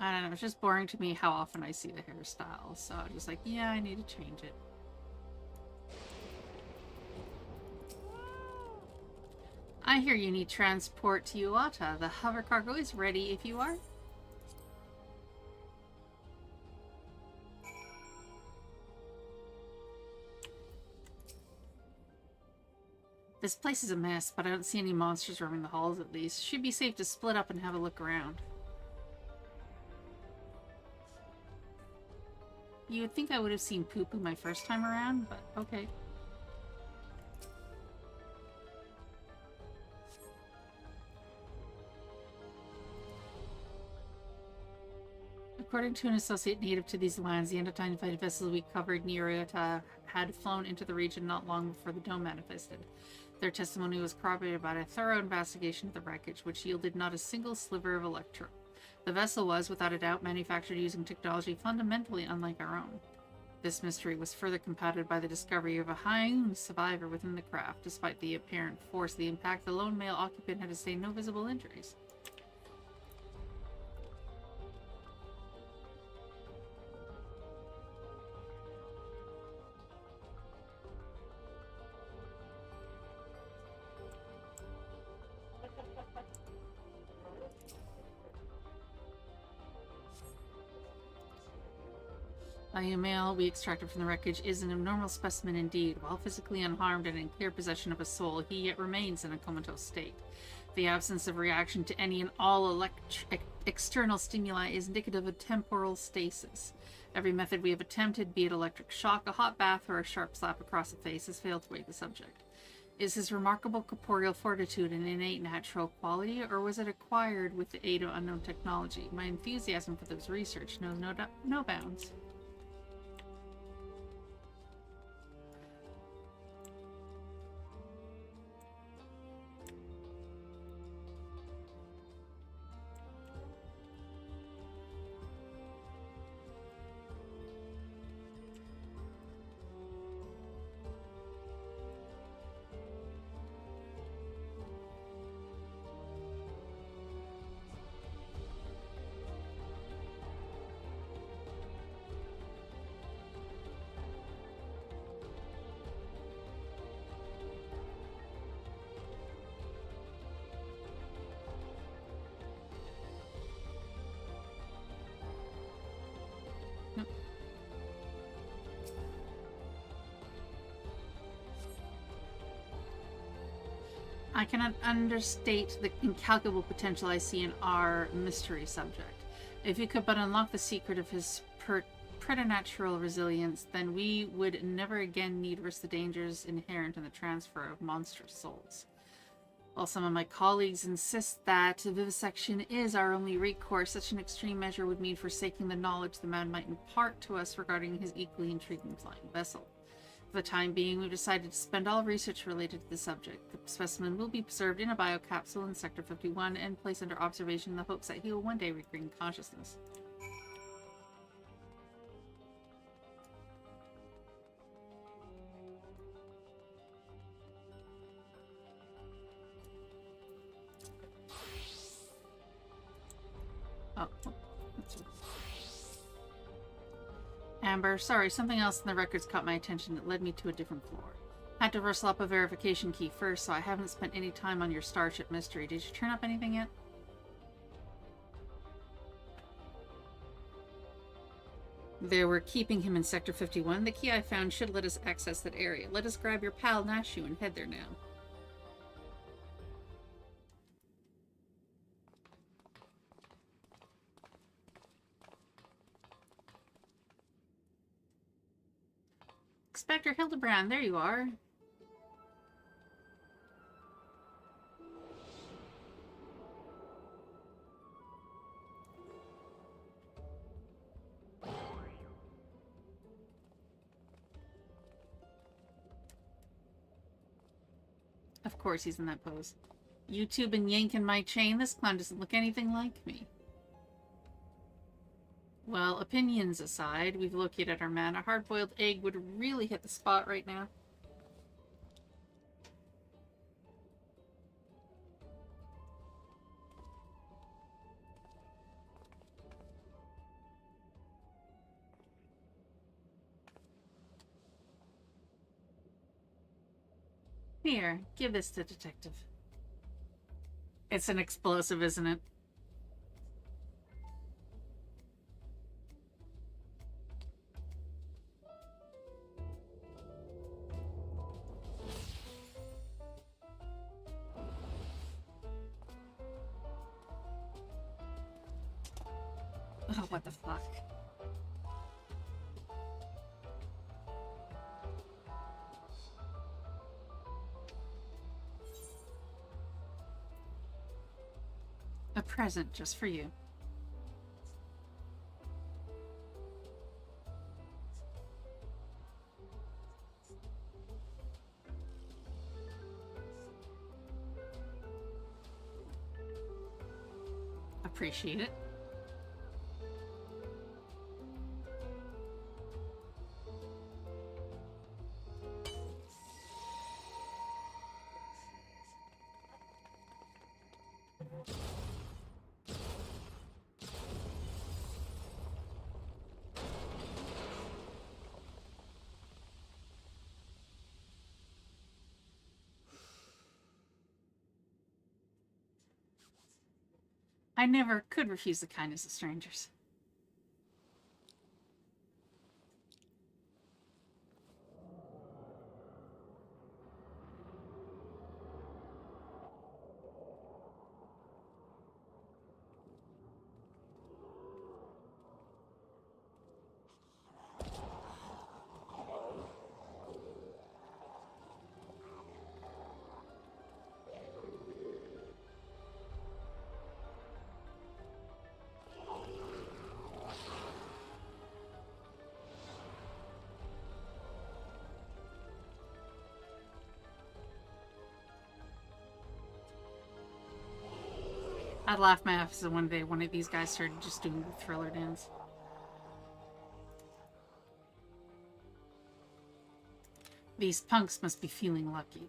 I don't know, it's just boring to me how often I see the hairstyle, so I'm just like, yeah, I need to change it. I hear you need transport to Iwata. The hover cargo is ready if you are. This place is a mess, but I don't see any monsters roaming the halls at least. Should be safe to split up and have a look around. You would think I would have seen poo-poo my first time around, but okay. According to an associate native to these lands, the unidentified vessels we covered near Iota had flown into the region not long before the dome manifested. Their testimony was corroborated by a thorough investigation of the wreckage, which yielded not a single sliver of electro. The vessel was, without a doubt, manufactured using technology fundamentally unlike our own. This mystery was further compounded by the discovery of a Haun survivor within the craft. Despite the apparent force of the impact, the lone male occupant had sustained no visible injuries. The male we extracted from the wreckage is an abnormal specimen indeed. While physically unharmed and in clear possession of a soul, he yet remains in a comatose state. The absence of reaction to any and all external stimuli is indicative of temporal stasis. Every method we have attempted, be it electric shock, a hot bath, or a sharp slap across the face, has failed to wake the subject. Is his remarkable corporeal fortitude an innate natural quality, or was it acquired with the aid of unknown technology? My enthusiasm for this research knows no bounds. I cannot understate the incalculable potential I see in our mystery subject. If you could but unlock the secret of his preternatural resilience, then we would never again need risk the dangers inherent in the transfer of monstrous souls. While some of my colleagues insist that vivisection is our only recourse, such an extreme measure would mean forsaking the knowledge the man might impart to us regarding his equally intriguing flying vessel. For the time being, we've decided to suspend all research related to the subject. The specimen will be preserved in a biocapsule in Sector 51 and placed under observation in the hopes that he will one day regain consciousness. Oh, that's right. Amber, sorry, something else in the records caught my attention that led me to a different floor. Had to rustle up a verification key first, so I haven't spent any time on your Starship mystery. Did you turn up anything yet? They were keeping him in Sector 51. The key I found should let us access that area. Let us grab your pal Nashu and head there now. Inspector Hildabrand, there you are. Of course he's in that pose. YouTube and yanking my chain. This clown doesn't look anything like me. Well, opinions aside, we've located our man. A hard-boiled egg would really hit the spot right now. Here, give this to Detective. It's an explosive, isn't it? Oh, what the fuck? A present just for you. Appreciate it. I never could refuse the kindness of strangers. I'd laugh my ass if one day one of these guys started just doing the thriller dance. These punks must be feeling lucky.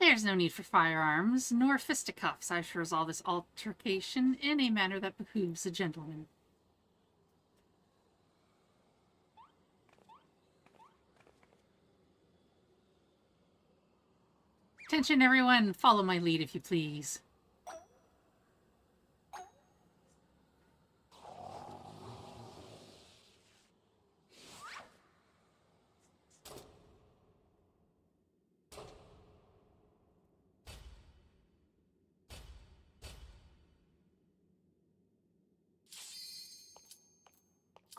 There's no need for firearms, nor fisticuffs. I shall resolve this altercation in a manner that behooves a gentleman. Attention, everyone! Follow my lead, if you please.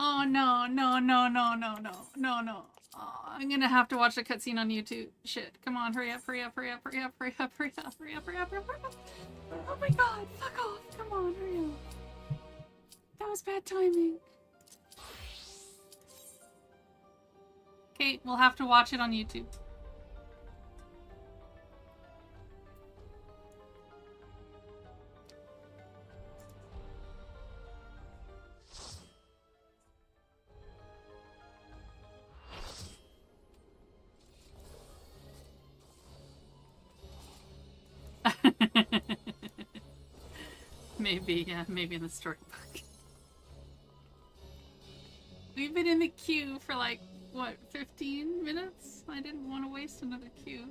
Oh, no, no, no, no, no, no, no, no. Oh, I'm gonna have to watch the cutscene on YouTube. Shit, come on, hurry up, hurry up, hurry up, hurry up, hurry up, hurry up, hurry up, hurry up, hurry up. Oh my god, fuck off, come on, hurry up. That was bad timing. Okay, we'll have to watch it on YouTube. Maybe, yeah, maybe in the storybook. We've been in the queue for like, what, 15 minutes? I didn't want to waste another queue.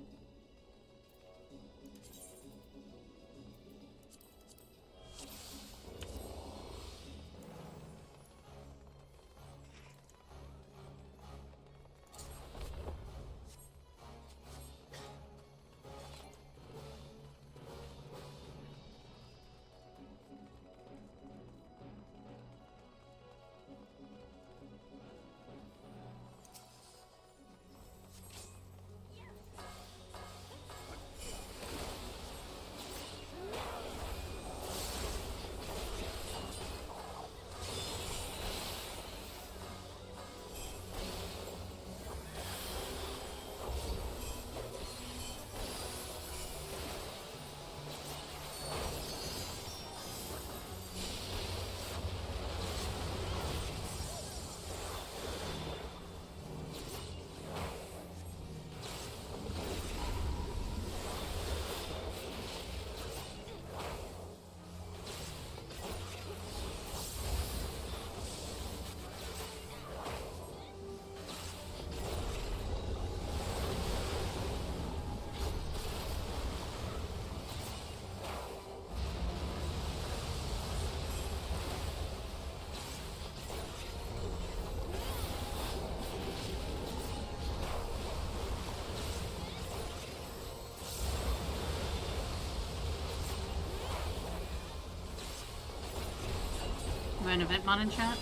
Am I an event mod in chat?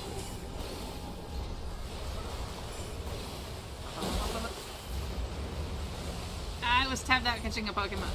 I was tapped out catching a Pokemon.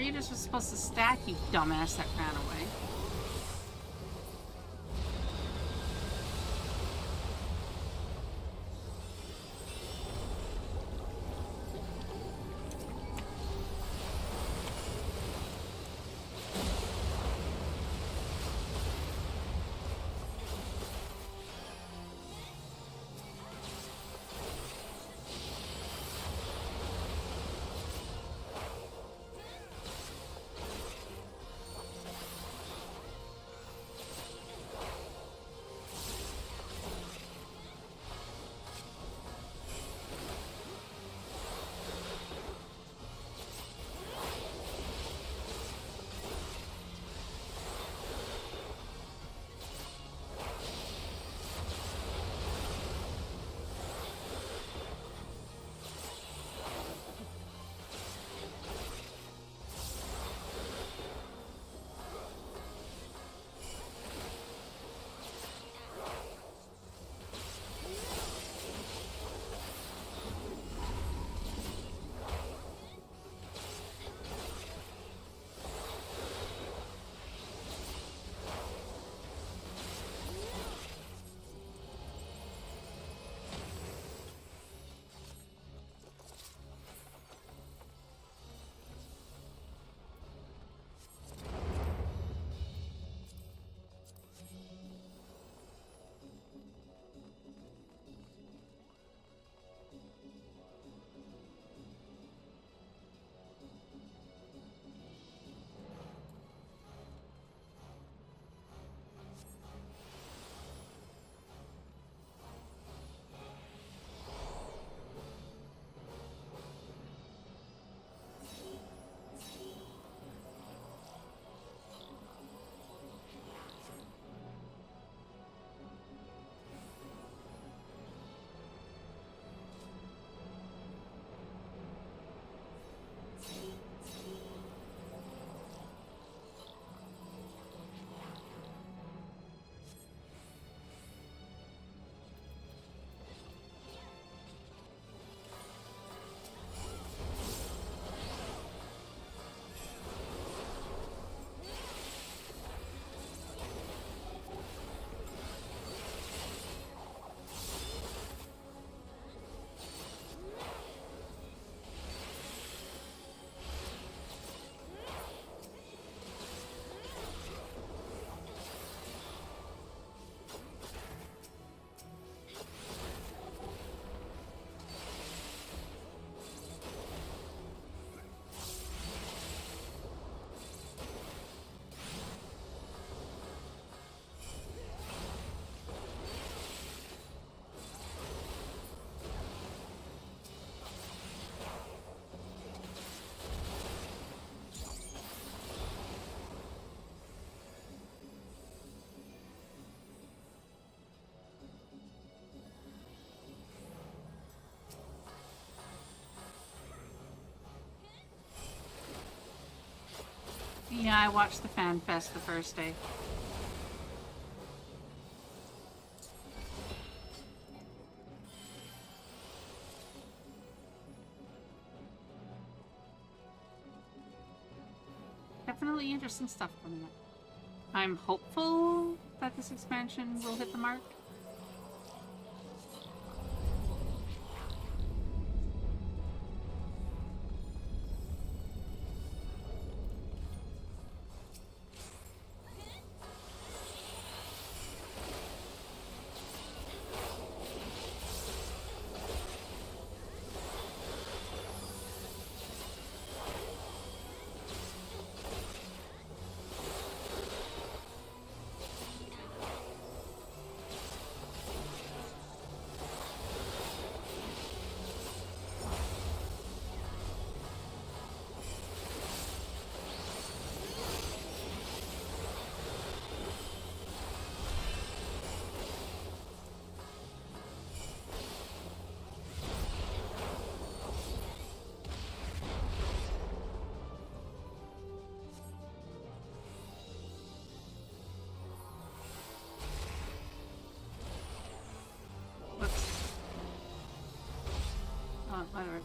Regis was supposed to stack, you dumbass that ran away. Yeah, I watched the Fan Fest the first day. Definitely interesting stuff coming up. I'm hopeful that this expansion will hit the mark. Whatever.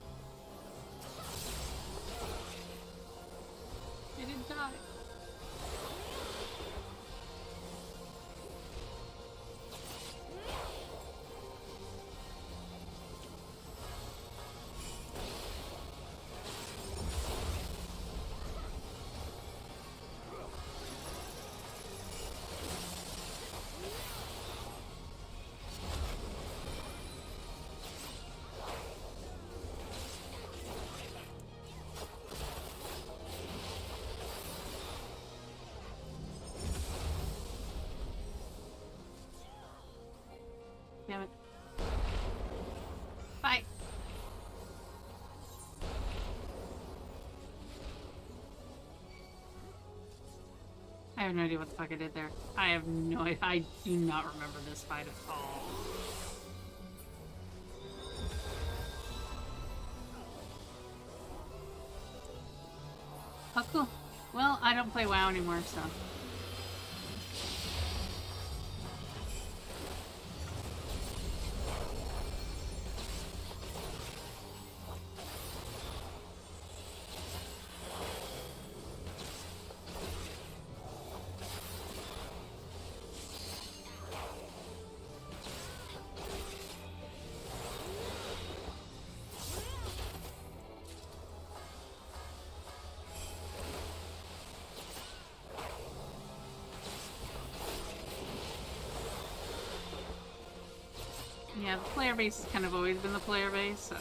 Damn it. Bye. I have no idea what the fuck I did there. I have no idea. I do not remember this fight at all. Oh, cool. Well, I don't play WoW anymore, so... Yeah, the player base has kind of always been the player base, so...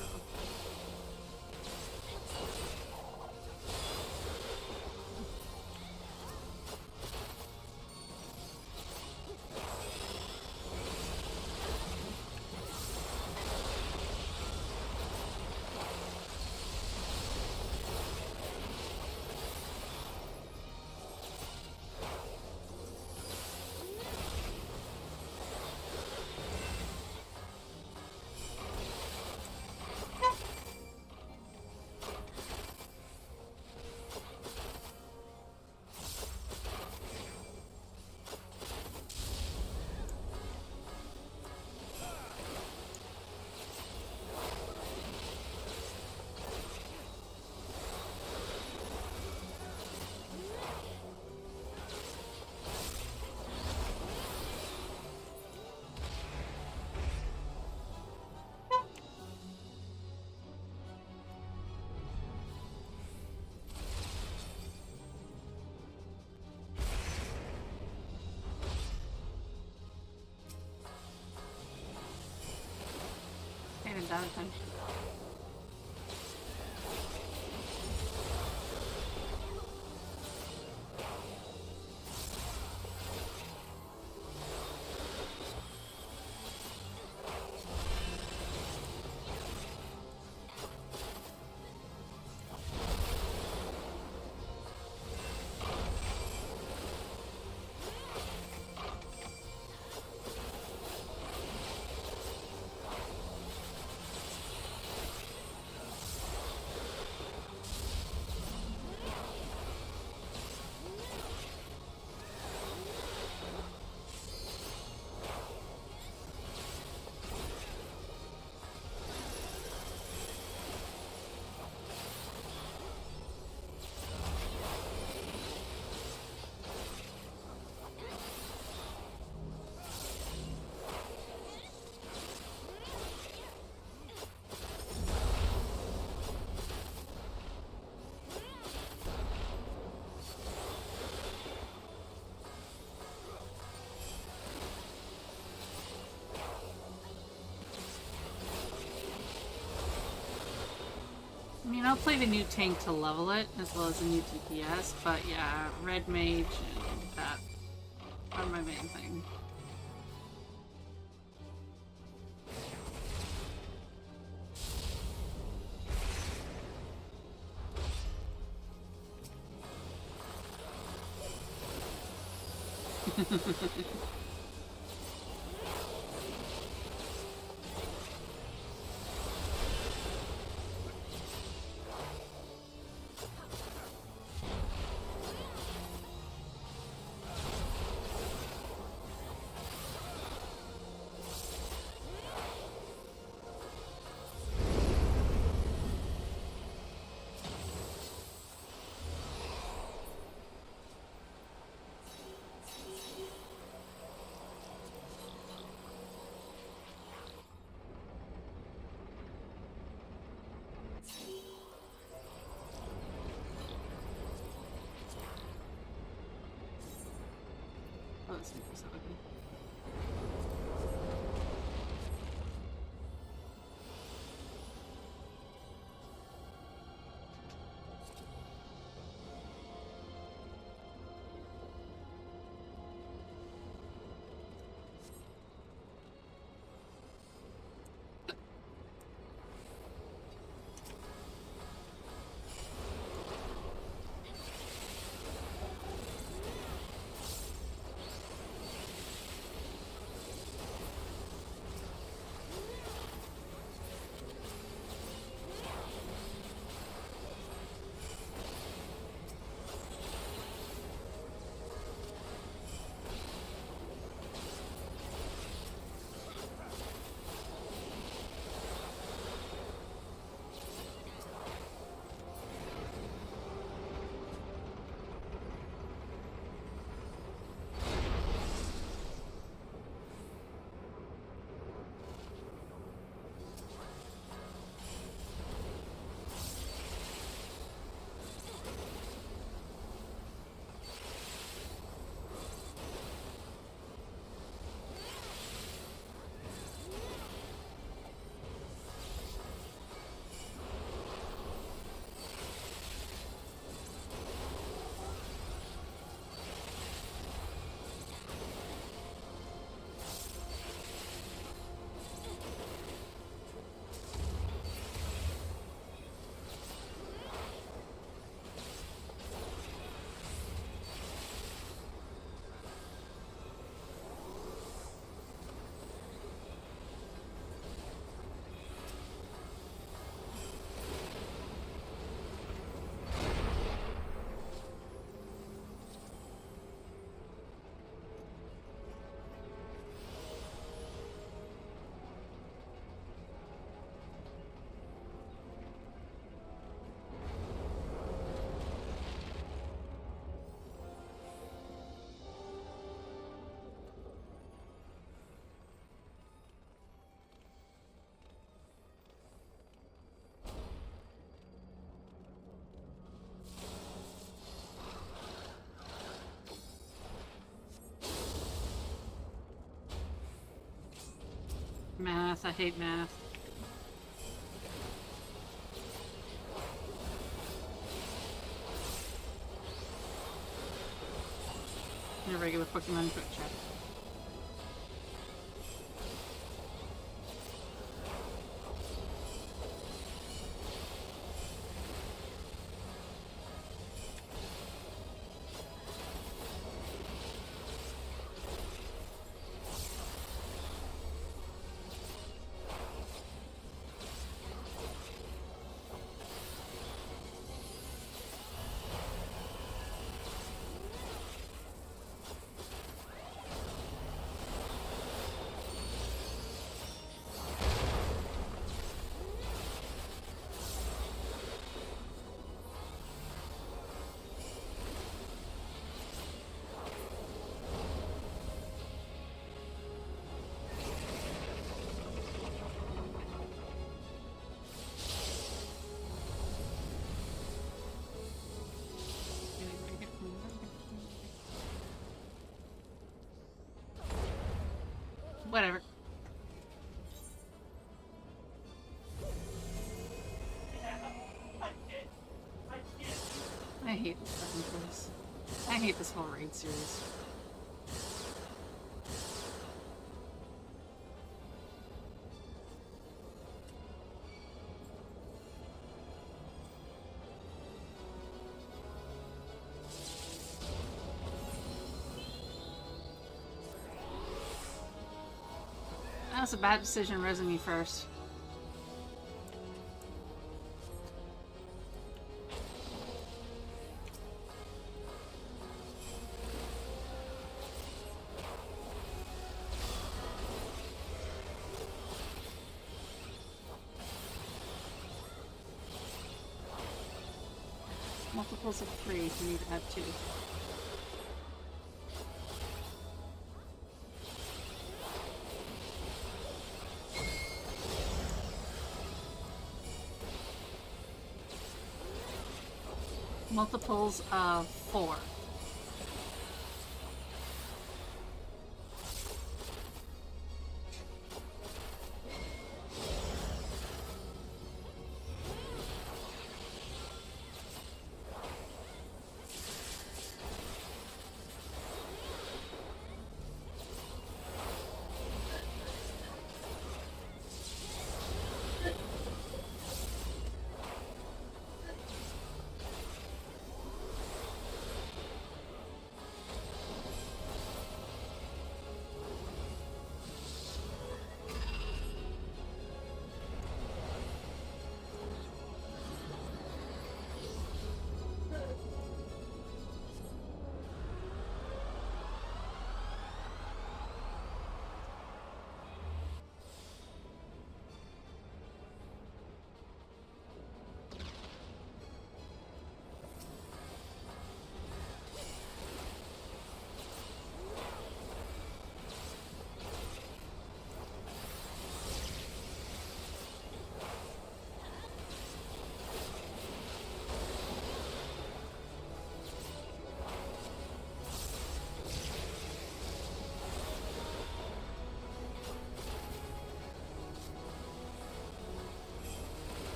Time. I mean, I'll play the new tank to level it, as well as the new DPS, but yeah, Red Mage and that are my main thing. Oh, it's so ugly. Math, I hate math. Your regular Pokemon quick chat. Whatever. I hate this fucking place. I hate this whole raid series. That was a bad decision raising me first. Multiples of 3, you need to have 2. Multiples of 4.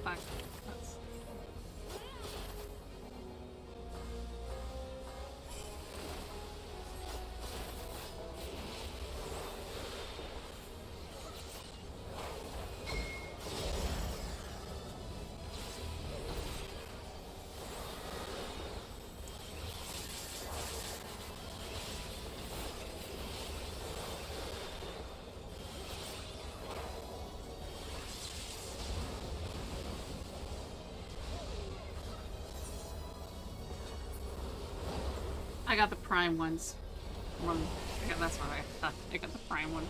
fuck. That's... I got the prime ones. That's what I thought. I got the prime one.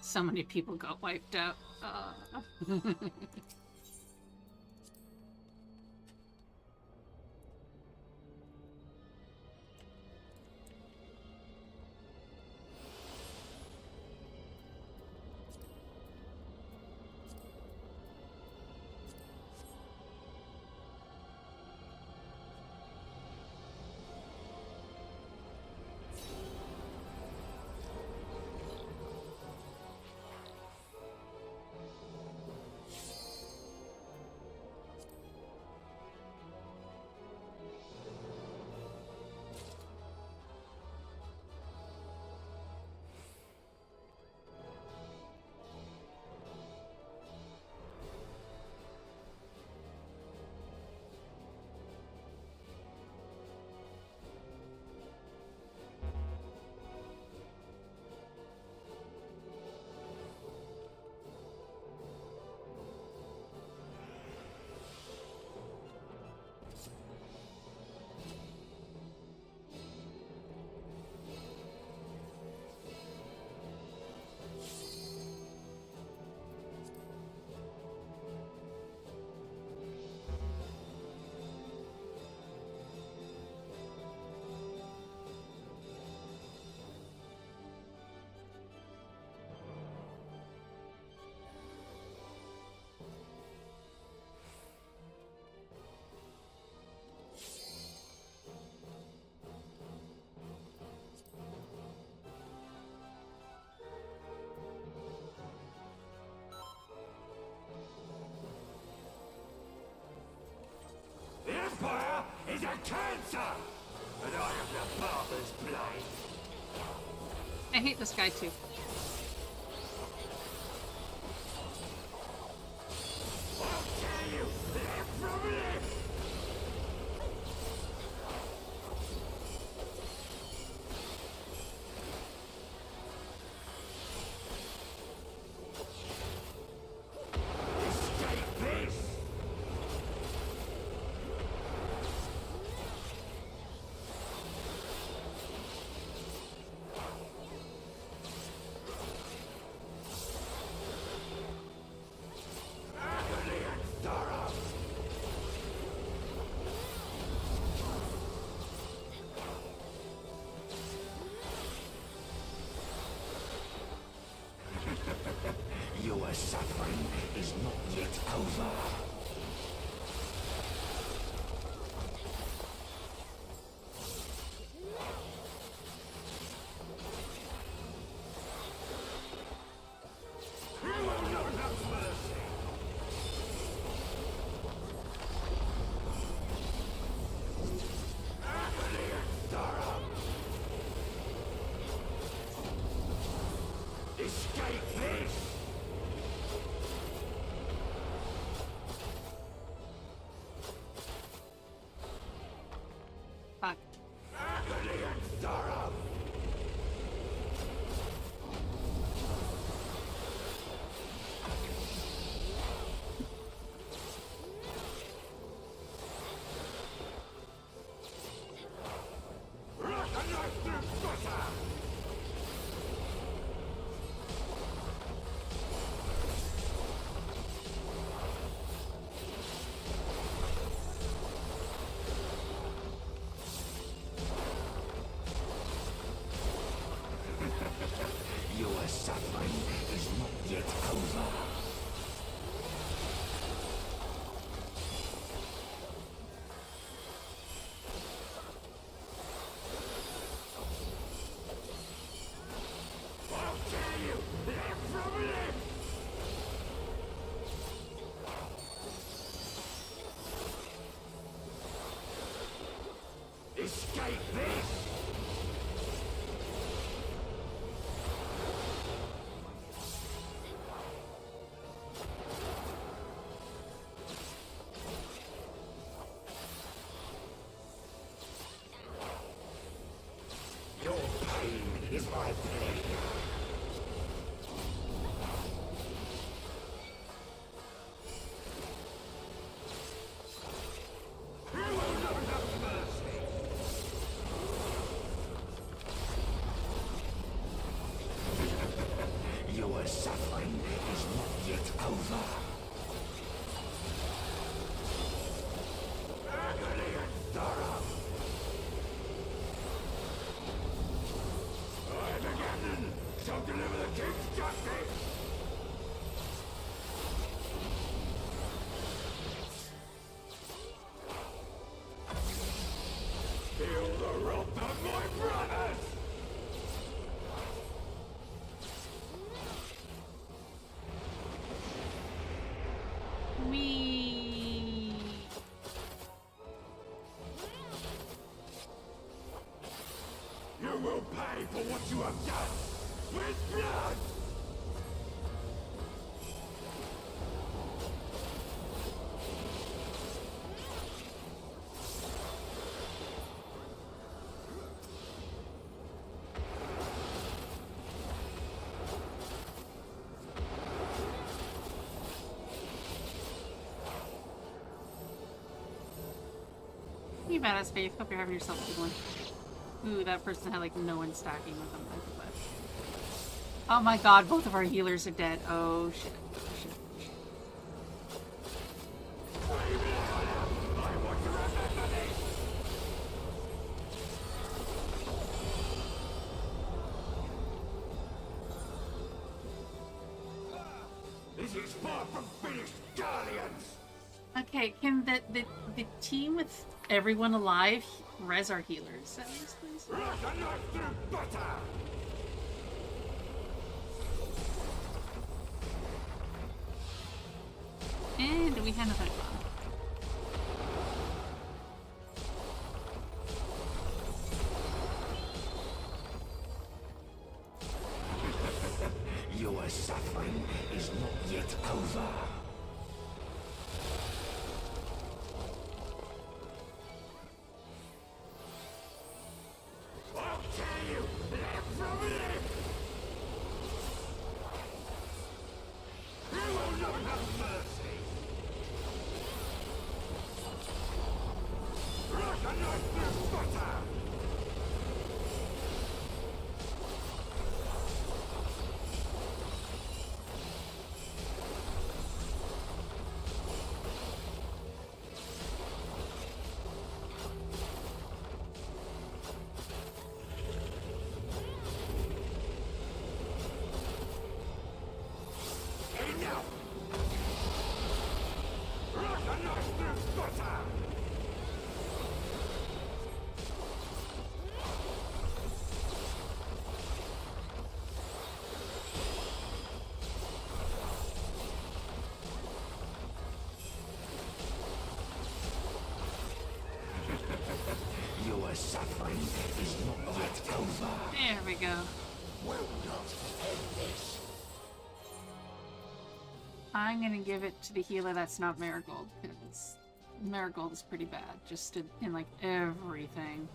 So many people got wiped out. Empire is a cancer! And I am the barber's blade. I hate this guy too. I'll tell you, live from live! Escape this! Your suffering is not yet over. You will not have mercy. Agony and sorrow. Escape this! Your suffering is not yet over. Agony and sorrow. I, the captain, shall deliver the king's justice. Feel the wrath of my brothers! We. You will pay for what you have done with blood! You badass Faith. Hope you're having yourself a good one. Ooh, that person had like no one stacking with them. Oh my god, both of our healers are dead. Oh shit. Oh shit. This is far from finished, Guardians! Okay, can the team with everyone alive res our healers at least, please? Like a knife through butter! And we had another bomb. Your suffering is not yet over. I'll tear you limb from limb! You will not have mercy! Like a knife through butter! Enough! Like a knife through butter! Your suffering is not yet over. There we go. Will not end this. I'm gonna give it to the healer that's not Marigold, because Marigold is pretty bad, just in like everything.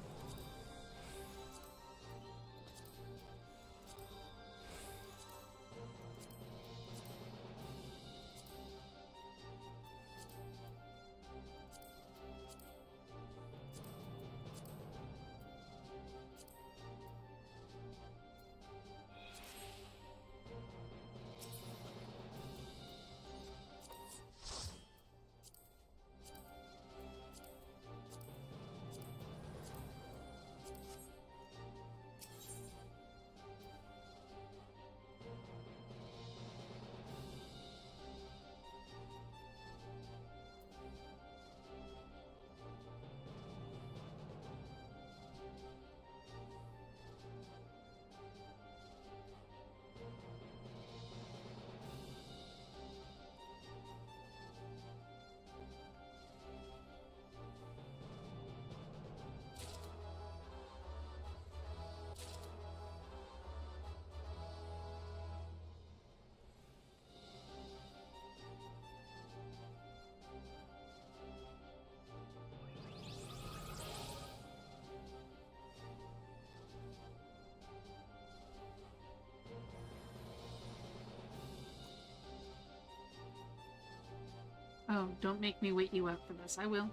Oh, don't make me wait you up for this. I will.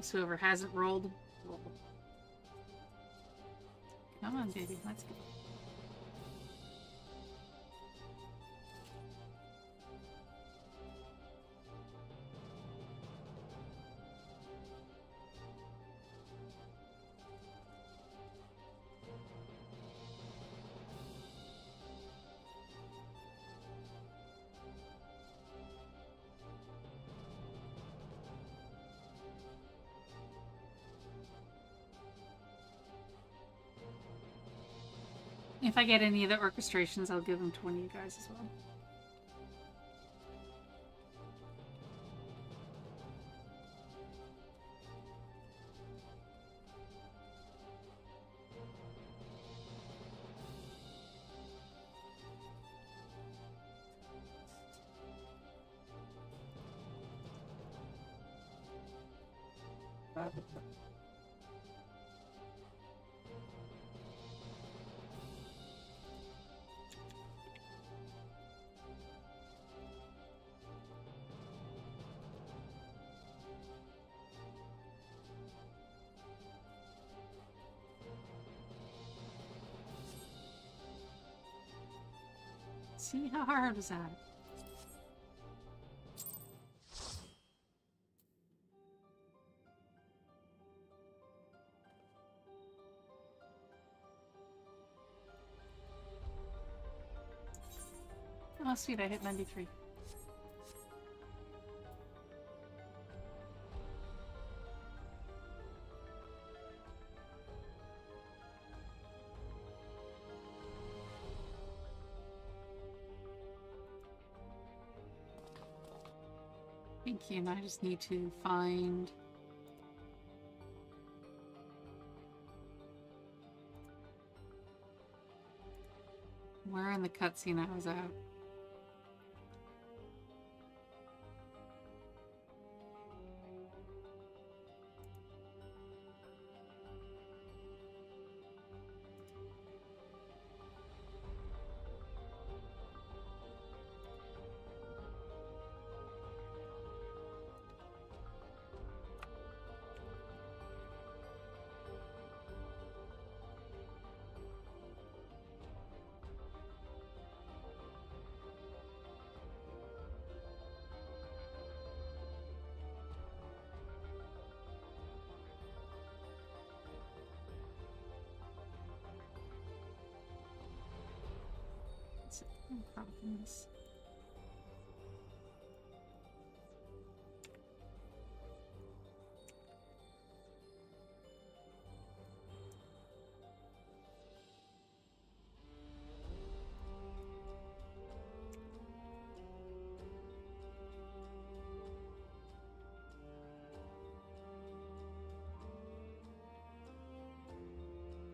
So whoever hasn't rolled, roll. Come on, baby. Let's go. If I get any of the orchestrations, I'll give them to one of you guys as well. See how hard was that? Oh, sweet, I hit 93. Thank you, and I just need to find... where in the cutscene I was at. Problems.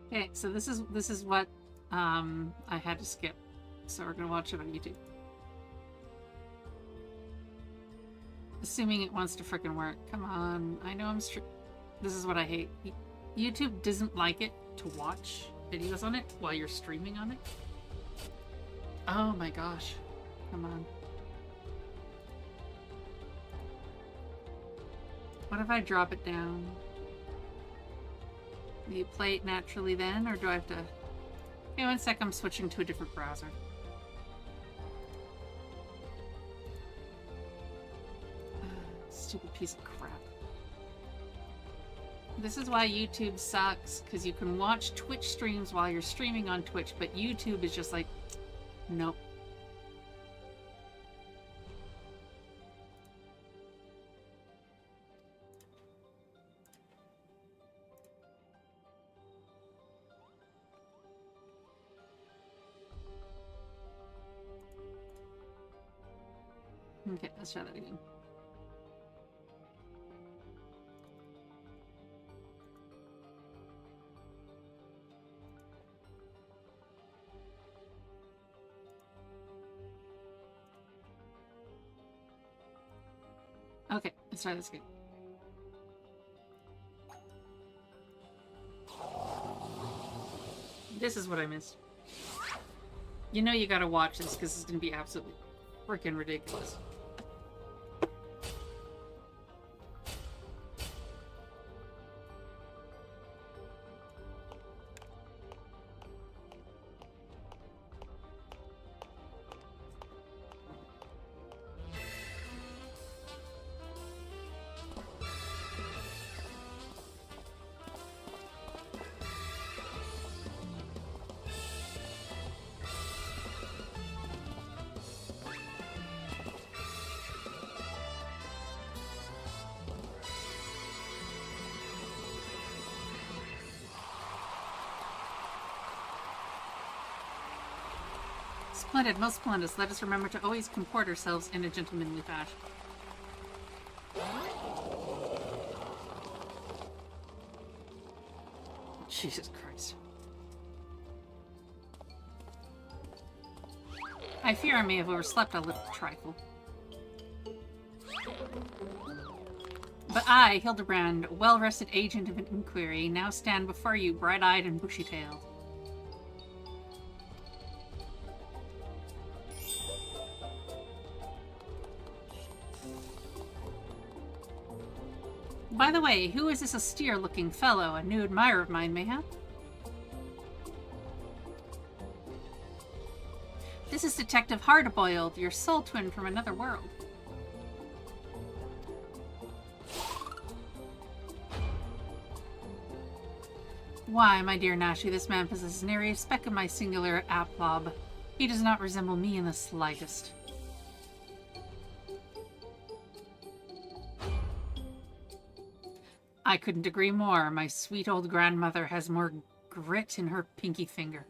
Okay, so this is what I had to skip. So we're gonna watch it on YouTube. Assuming it wants to frickin' work. Come on. I know this is what I hate. YouTube doesn't like it to watch videos on it while you're streaming on it. Oh my gosh. Come on. What if I drop it down? Do you play it naturally then, or do I have to... Okay, one sec, I'm switching to a different browser. Stupid piece of crap. This is why YouTube sucks, because you can watch Twitch streams while you're streaming on Twitch, but YouTube is just like, nope. Okay, let's try that again. Okay, let's try this again. This is what I missed. You know you gotta watch this because it's gonna be absolutely Freaking ridiculous. Splendid, most splendid. Let us remember to always comport ourselves in a gentlemanly fashion. Jesus Christ. I fear I may have overslept a little trifle. But I, Hildabrand, well-rested agent of an inquiry, now stand before you bright-eyed and bushy-tailed. By the way, who is this austere-looking fellow? A new admirer of mine, mayhap? This is Detective Hardboiled, your soul twin from another world. Why, my dear Nashi, this man possesses nary a speck of my singular aplomb. He does not resemble me in the slightest. I couldn't agree more. My sweet old grandmother has more grit in her pinky finger.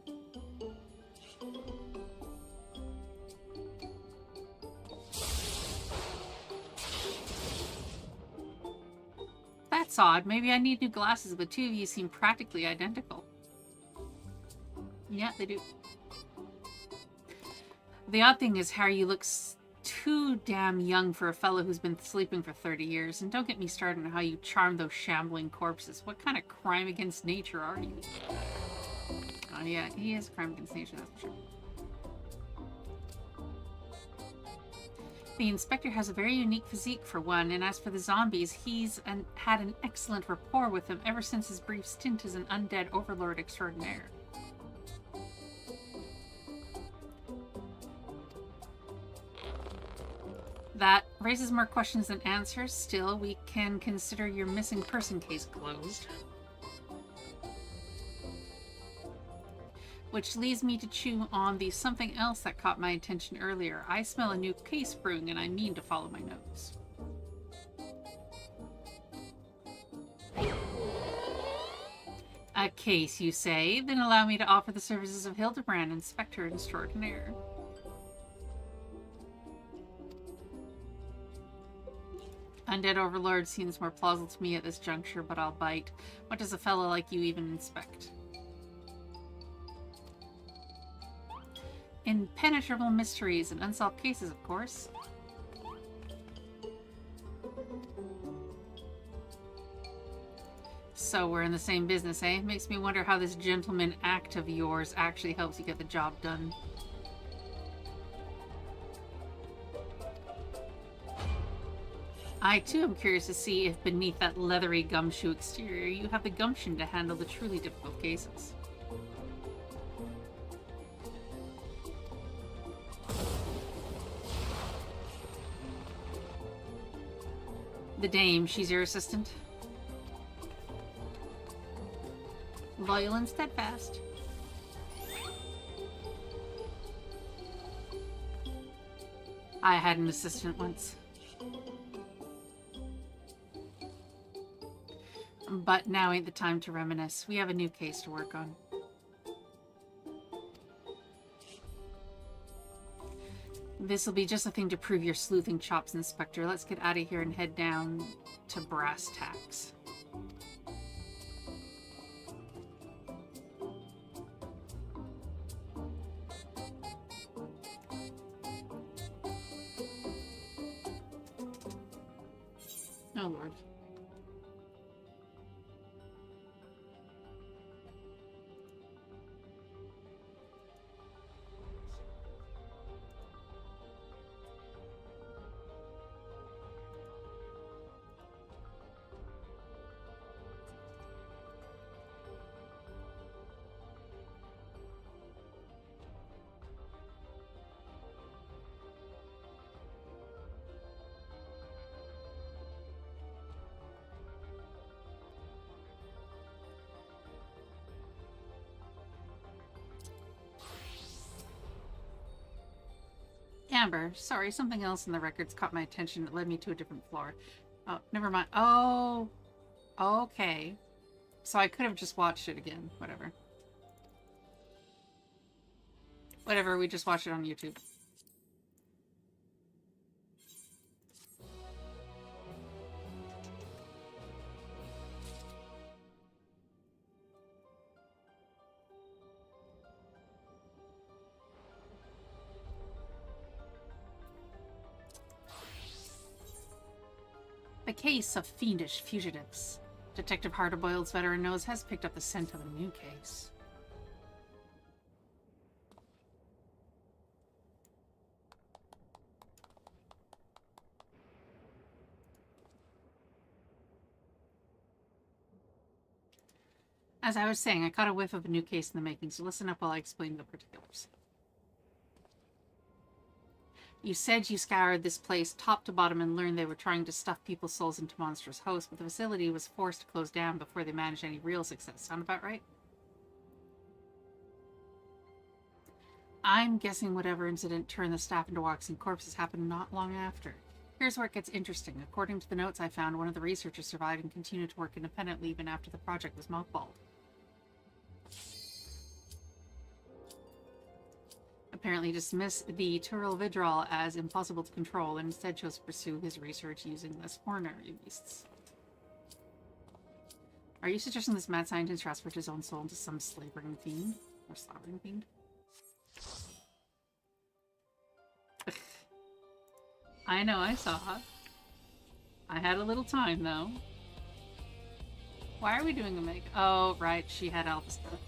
That's odd. Maybe I need new glasses. The two of you seem practically identical. Yeah, they do. The odd thing is how you look too damn young for a fellow who's been sleeping for 30 years. And don't get me started on how you charm those shambling corpses. What kind of crime against nature are you? Oh yeah, he is a crime against nature, that's for sure. The inspector has a very unique physique for one, and as for the zombies, he's had an excellent rapport with them ever since his brief stint as an undead overlord extraordinaire. That raises more questions than answers. Still, we can consider your missing person case closed. Which leads me to chew on the something else that caught my attention earlier. I smell a new case brewing, and I mean to follow my nose. A case, you say? Then allow me to offer the services of Hildabrand, Inspector Extraordinaire. Undead Overlord seems more plausible to me at this juncture, but I'll bite. What does a fellow like you even inspect? Impenetrable mysteries and unsolved cases, of course. So we're in the same business, eh? Makes me wonder how this gentleman act of yours actually helps you get the job done. I, too, am curious to see if beneath that leathery gumshoe exterior you have the gumption to handle the truly difficult cases. The dame, she's your assistant? Loyal and steadfast. I had an assistant once. But now ain't the time to reminisce. We have a new case to work on. This'll be just a thing to prove your sleuthing chops, Inspector. Let's get out of here and head down to brass tacks. Oh, Lord. Amber, sorry, something else in the records caught my attention. It led me to a different floor. Oh, never mind. Oh, okay. So I could have just watched it again. Whatever. Whatever, we just watched it on YouTube. The case of fiendish fugitives. Detective Harderboild's veteran nose has picked up the scent of a new case. As I was saying, I caught a whiff of a new case in the making, so listen up while I explain the particulars. You said you scoured this place top to bottom and learned they were trying to stuff people's souls into monstrous hosts, but the facility was forced to close down before they managed any real success. Sound about right? I'm guessing whatever incident turned the staff into walking corpses happened not long after. Here's where it gets interesting. According to the notes I found, one of the researchers survived and continued to work independently even after the project was mothballed. Apparently dismissed the Turil Vidral as impossible to control and instead chose to pursue his research using less ordinary beasts. Are you suggesting this mad scientist transferred his own soul into some slavering fiend? Or slavering fiend? I know, I saw. I had a little time, though. Why are we doing a make? Oh, right, she had alpha stuff.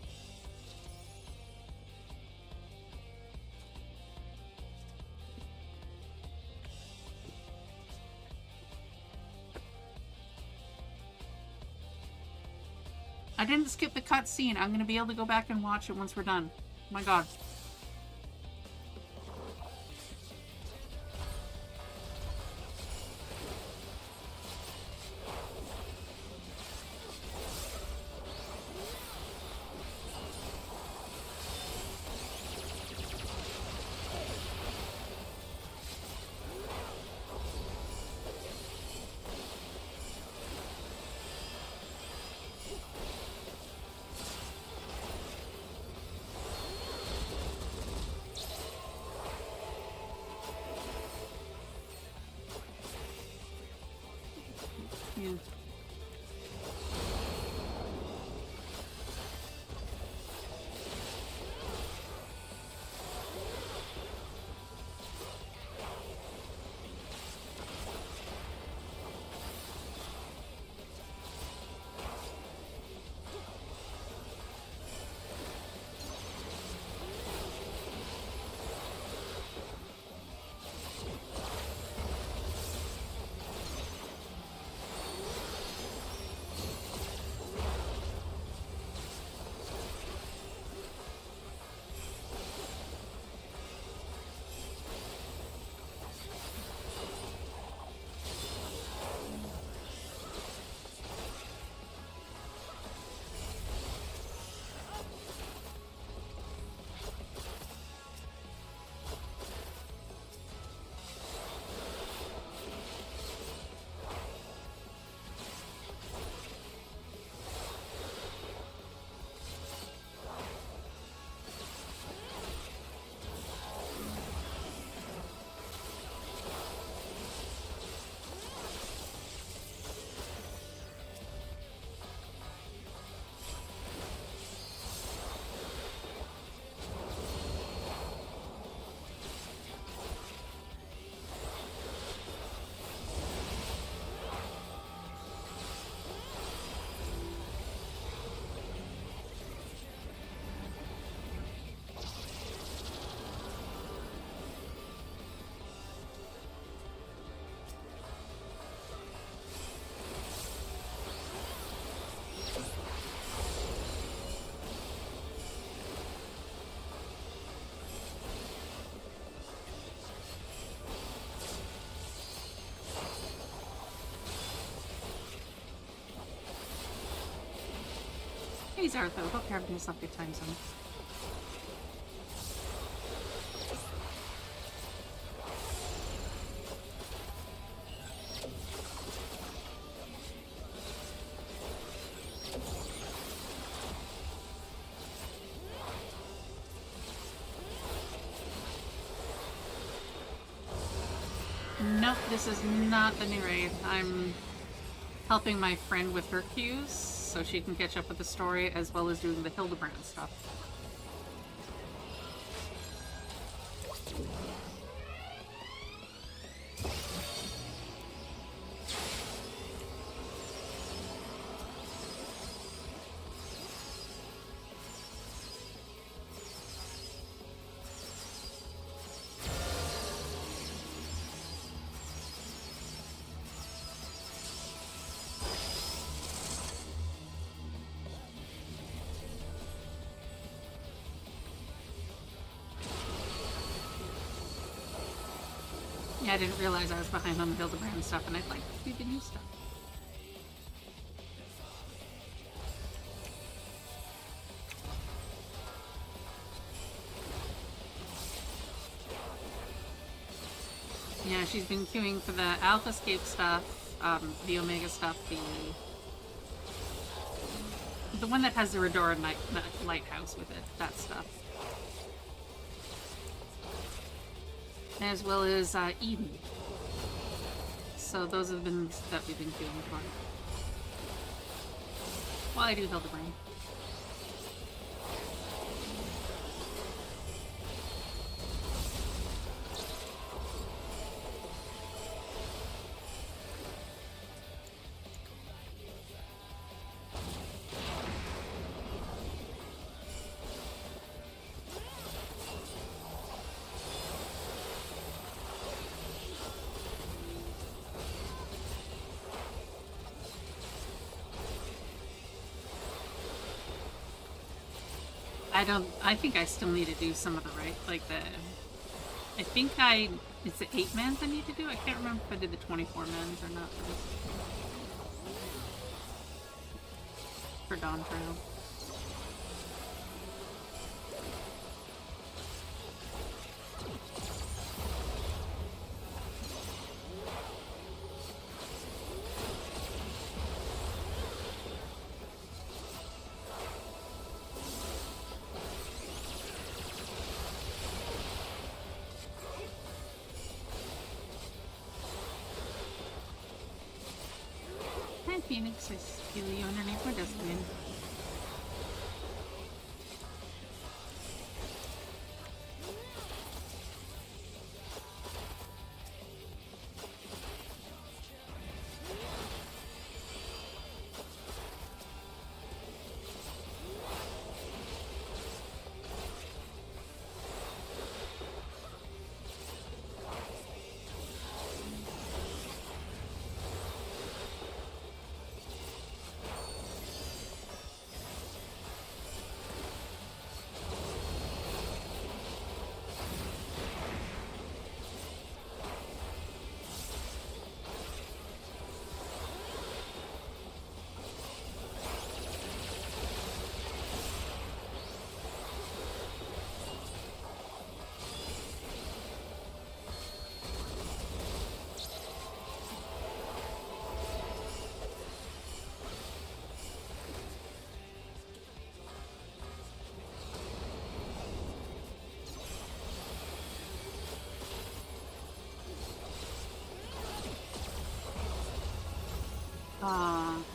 I didn't skip the cutscene. I'm gonna be able to go back and watch it once we're done. Oh my god. Yeah. Hey Zartho, hope you're having yourself a good time, son. Nope, this is not the new raid. I'm helping my friend with her queues so she can catch up with the story as well as doing the Hildabrand stuff. Yeah, I didn't realize I was behind on the Hildabrand stuff, and I'd like to do the new stuff. Yeah, she's been queuing for the Alphascape stuff, the Omega stuff, the one that has the Redora lighthouse with it, that stuff. As well as Eden. So those have been that we've been queuing for. While I do Hildebrand. I think I still need to do some of the it's the 8 mans I need to do? I can't remember if I did the 24 mans or not for this. For Dawn Trail. Phoenix, I feel you underneath my dustbin.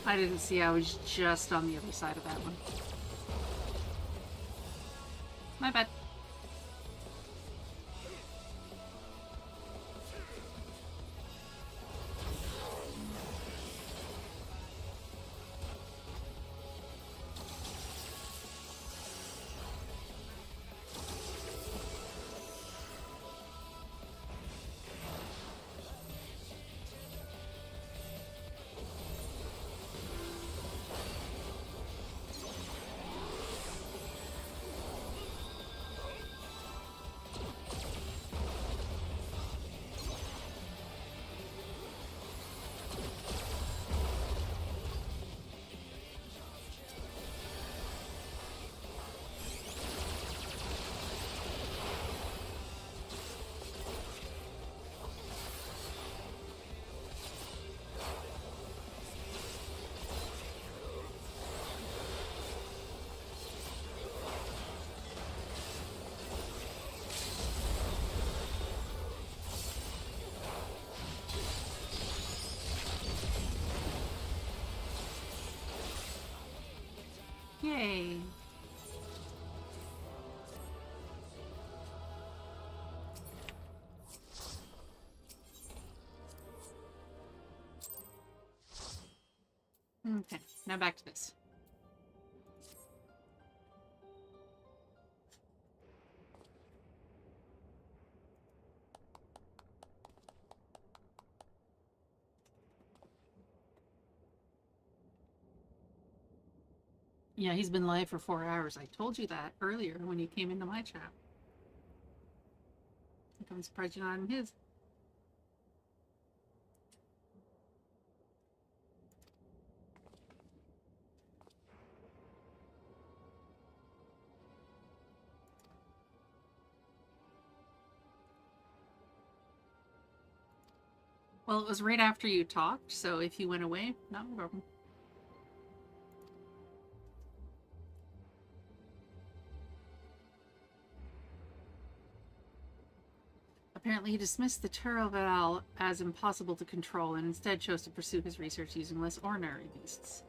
I didn't see I was just on the other side of that one. My bad. Yay! Okay, now back to this. Yeah, he's been live for 4 hours. I told you that earlier when you came into my chat. I'm surprised you're not in his. Well, it was right after you talked, so if you went away, not a problem. Apparently he dismissed the Terraval as impossible to control and instead chose to pursue his research using less ordinary beasts.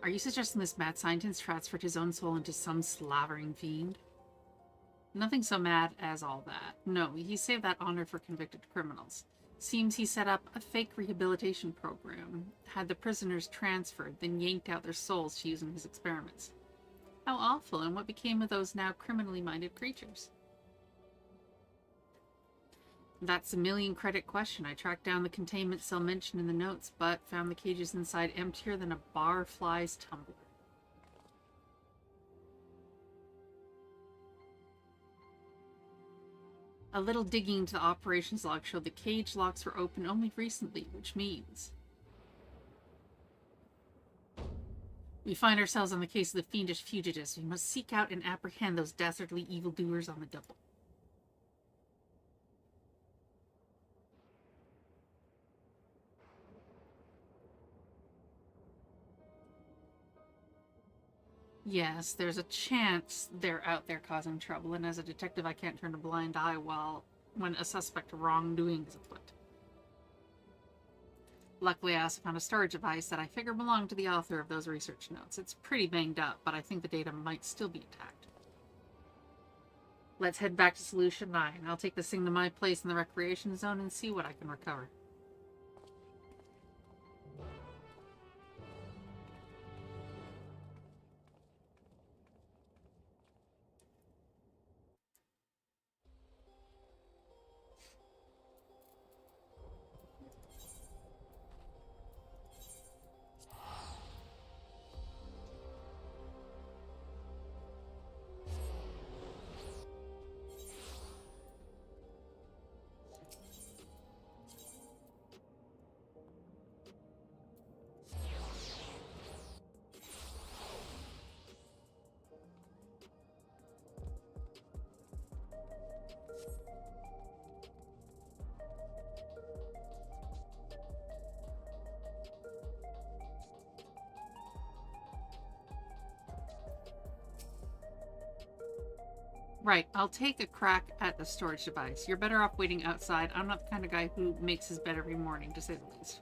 Are you suggesting this mad scientist transferred his own soul into some slavering fiend? Nothing so mad as all that. No, he saved that honor for convicted criminals. Seems he set up a fake rehabilitation program, had the prisoners transferred, then yanked out their souls to use in his experiments. How awful, and what became of those now criminally minded creatures? That's a million credit question. I tracked down the containment cell mentioned in the notes, but found the cages inside emptier than a barfly's tumbler. A little digging into the operations log showed the cage locks were open only recently, which means we find ourselves on the case of the fiendish fugitives. We must seek out and apprehend those dastardly evildoers on the double. Yes, there's a chance they're out there causing trouble, and as a detective I can't turn a blind eye when a suspect wrongdoing is afoot. Luckily I also found a storage device that I figure belonged to the author of those research notes. It's pretty banged up, but I think the data might still be intact. Let's head back to Solution 9. I'll take this thing to my place in the recreation zone and see what I can recover. Right, I'll take a crack at the storage device. You're better off waiting outside. I'm not the kind of guy who makes his bed every morning, to say the least.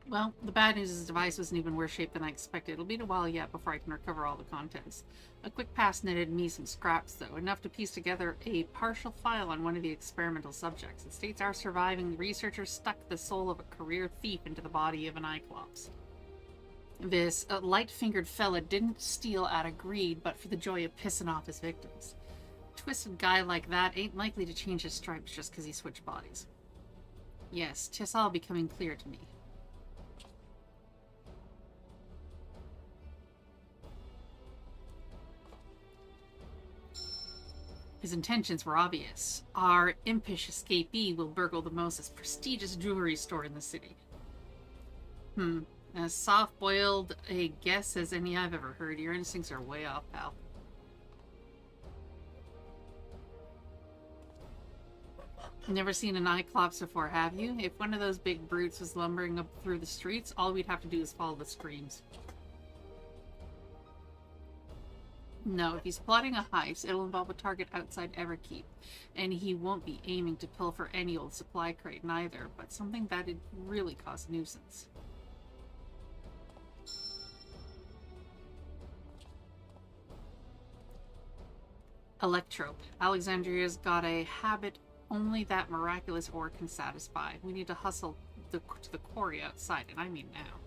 Well, the bad news is the device was in even worse shape than I expected. It'll be a while yet before I can recover all the contents. A quick pass netted me some scraps, though, enough to piece together a partial file on one of the experimental subjects. It states our surviving researcher stuck the soul of a career thief into the body of an Cyclops. This light-fingered fella didn't steal out of greed, but for the joy of pissing off his victims. A twisted guy like that ain't likely to change his stripes just because he switched bodies. Yes, 'tis all becoming clear to me. His intentions were obvious. Our impish escapee will burgle the most prestigious jewelry store in the city. As soft-boiled a guess as any I've ever heard. Your instincts are way off, pal. Never seen an Cyclops before, have you? If one of those big brutes was lumbering up through the streets, all we'd have to do is follow the screams. No, if he's plotting a heist, it'll involve a target outside Everkeep. And he won't be aiming to pilfer any old supply crate neither, but something that'd really cause a nuisance. Electrope. Alexandria's got a habit only that miraculous ore can satisfy. We need to hustle to the quarry outside, and I mean now.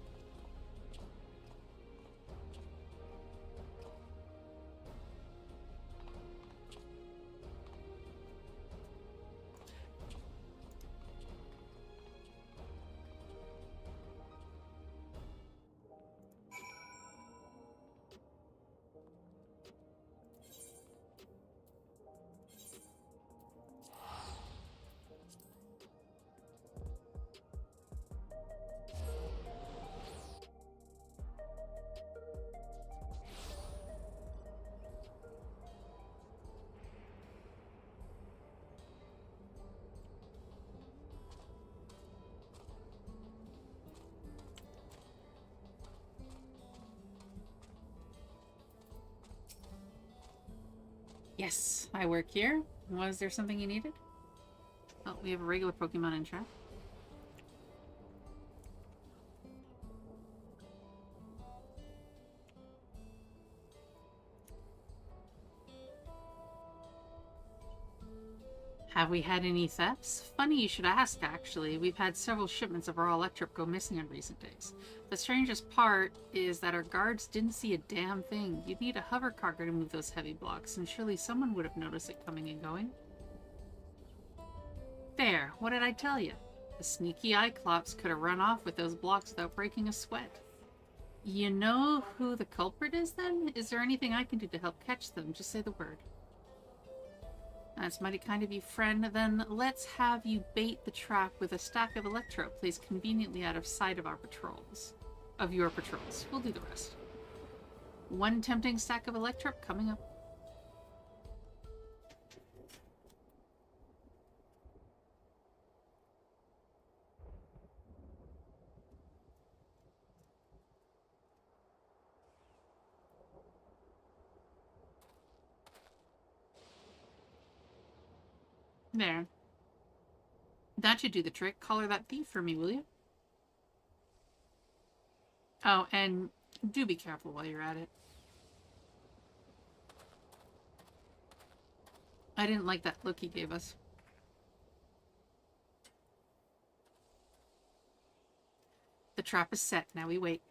Yes, I work here. Was there something you needed? Oh, we have a regular Pokemon in trap. Have we had any thefts? Funny you should ask, actually. We've had several shipments of raw electric go missing in recent days. The strangest part is that our guards didn't see a damn thing. You'd need a hover cargo to move those heavy blocks, and surely someone would have noticed it coming and going. There, what did I tell you? The sneaky Cyclops could have run off with those blocks without breaking a sweat. You know who the culprit is, then? Is there anything I can do to help catch them? Just say the word. That's mighty kind of you, friend. Then let's have you bait the trap with a stack of electro placed conveniently out of sight of our patrols. Of your patrols. We'll do the rest. One tempting stack of electro coming up. There. That should do the trick. Collar that thief for me, will you? Oh, and do be careful while you're at it. I didn't like that look he gave us. The trap is set. Now we wait.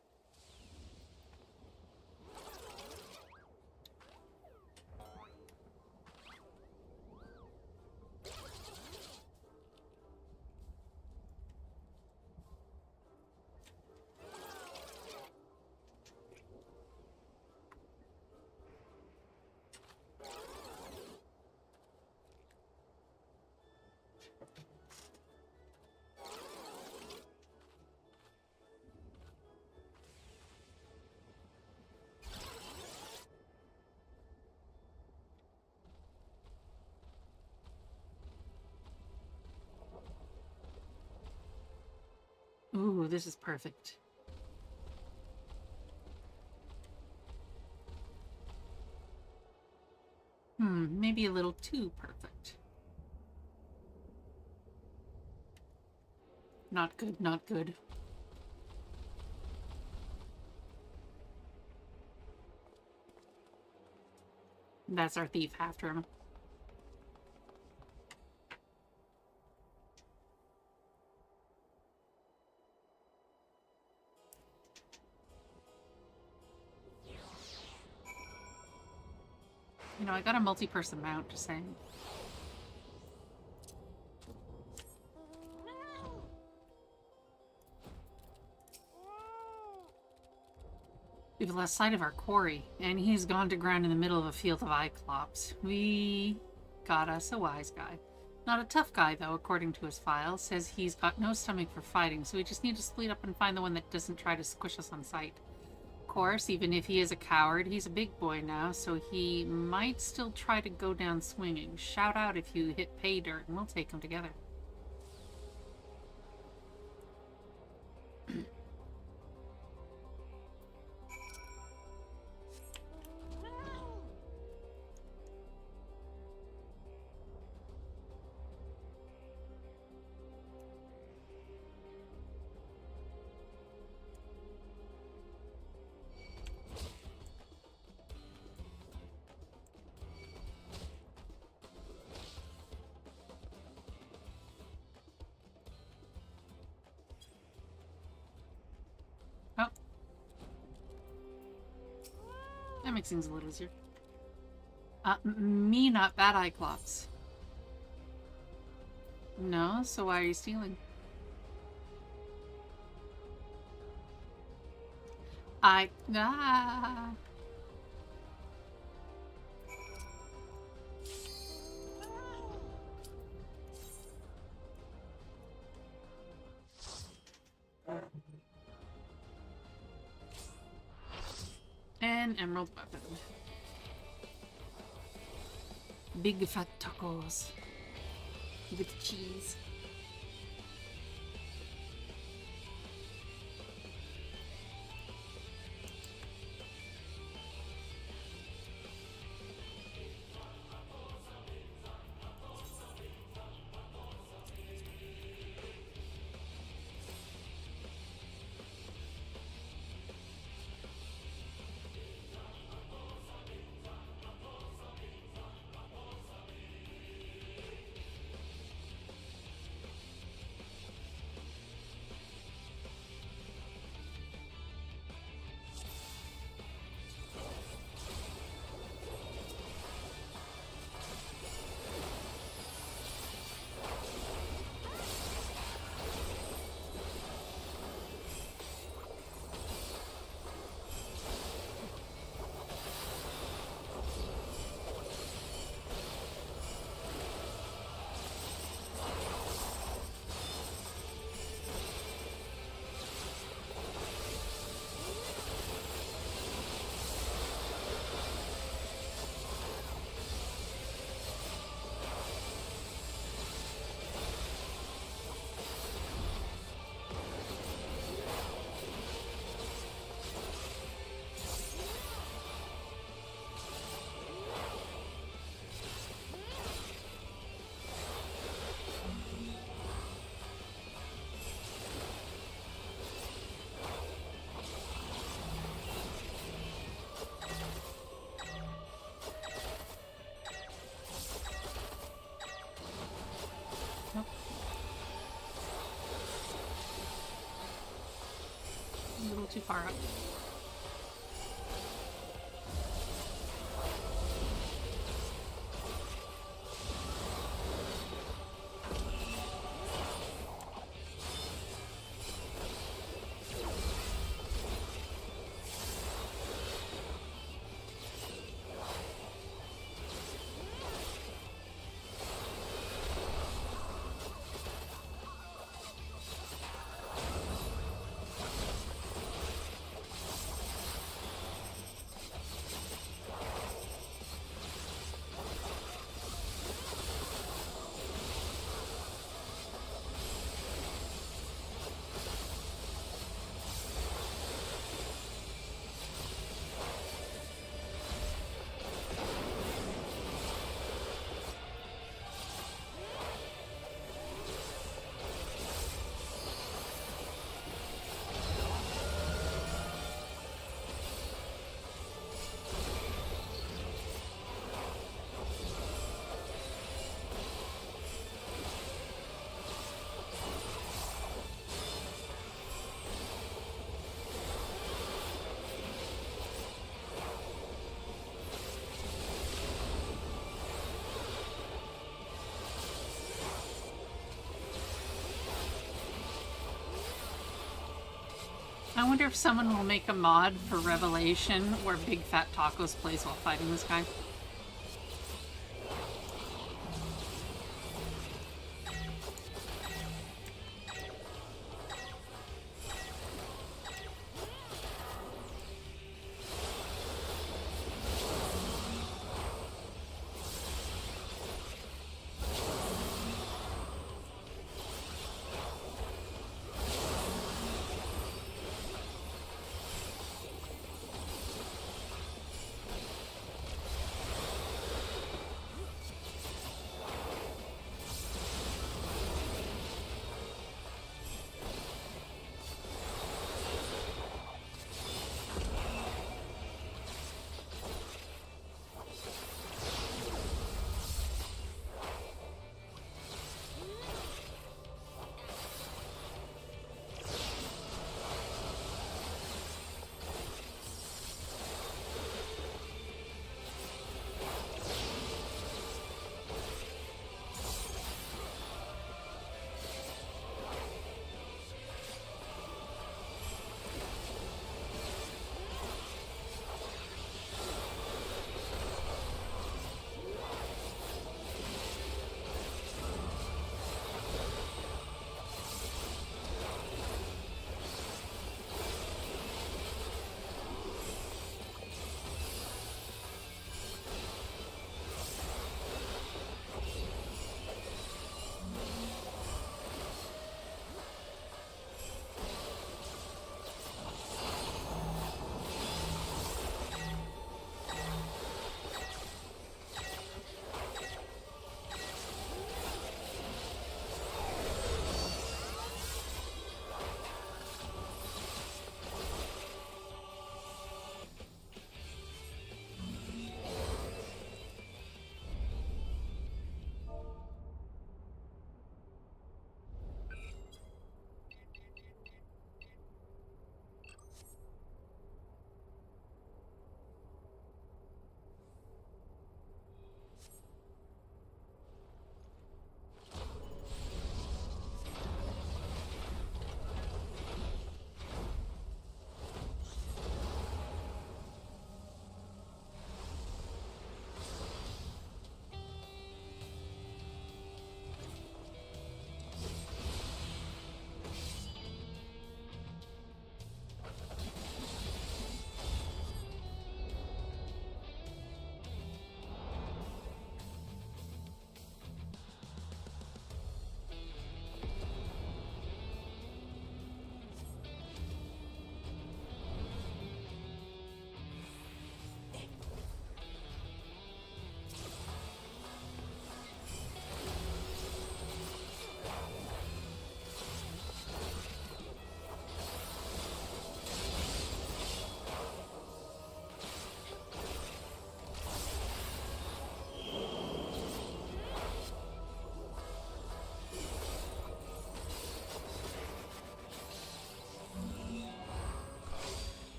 Ooh, this is perfect. Maybe a little too perfect. Not good, not good. That's our thief after him. You know, I got a multi-person mount, just saying. We've lost sight of our quarry, and he's gone to ground in the middle of a field of Cyclops. We got us a wise guy. Not a tough guy, though, according to his file. Says he's got no stomach for fighting, so we just need to split up and find the one that doesn't try to squish us on sight. course, even if he is a coward, he's a big boy now, so he might still try to go down swinging. Shout out if you hit pay dirt, and we'll take him together. Oh. That makes things a little easier. Me, not bad Cyclops. No, so why are you stealing? Ah. An emerald weapon. Big fat tacos. With cheese. A little too far up. I wonder if someone will make a mod for Revelation where Big Fat Tacos plays while fighting this guy.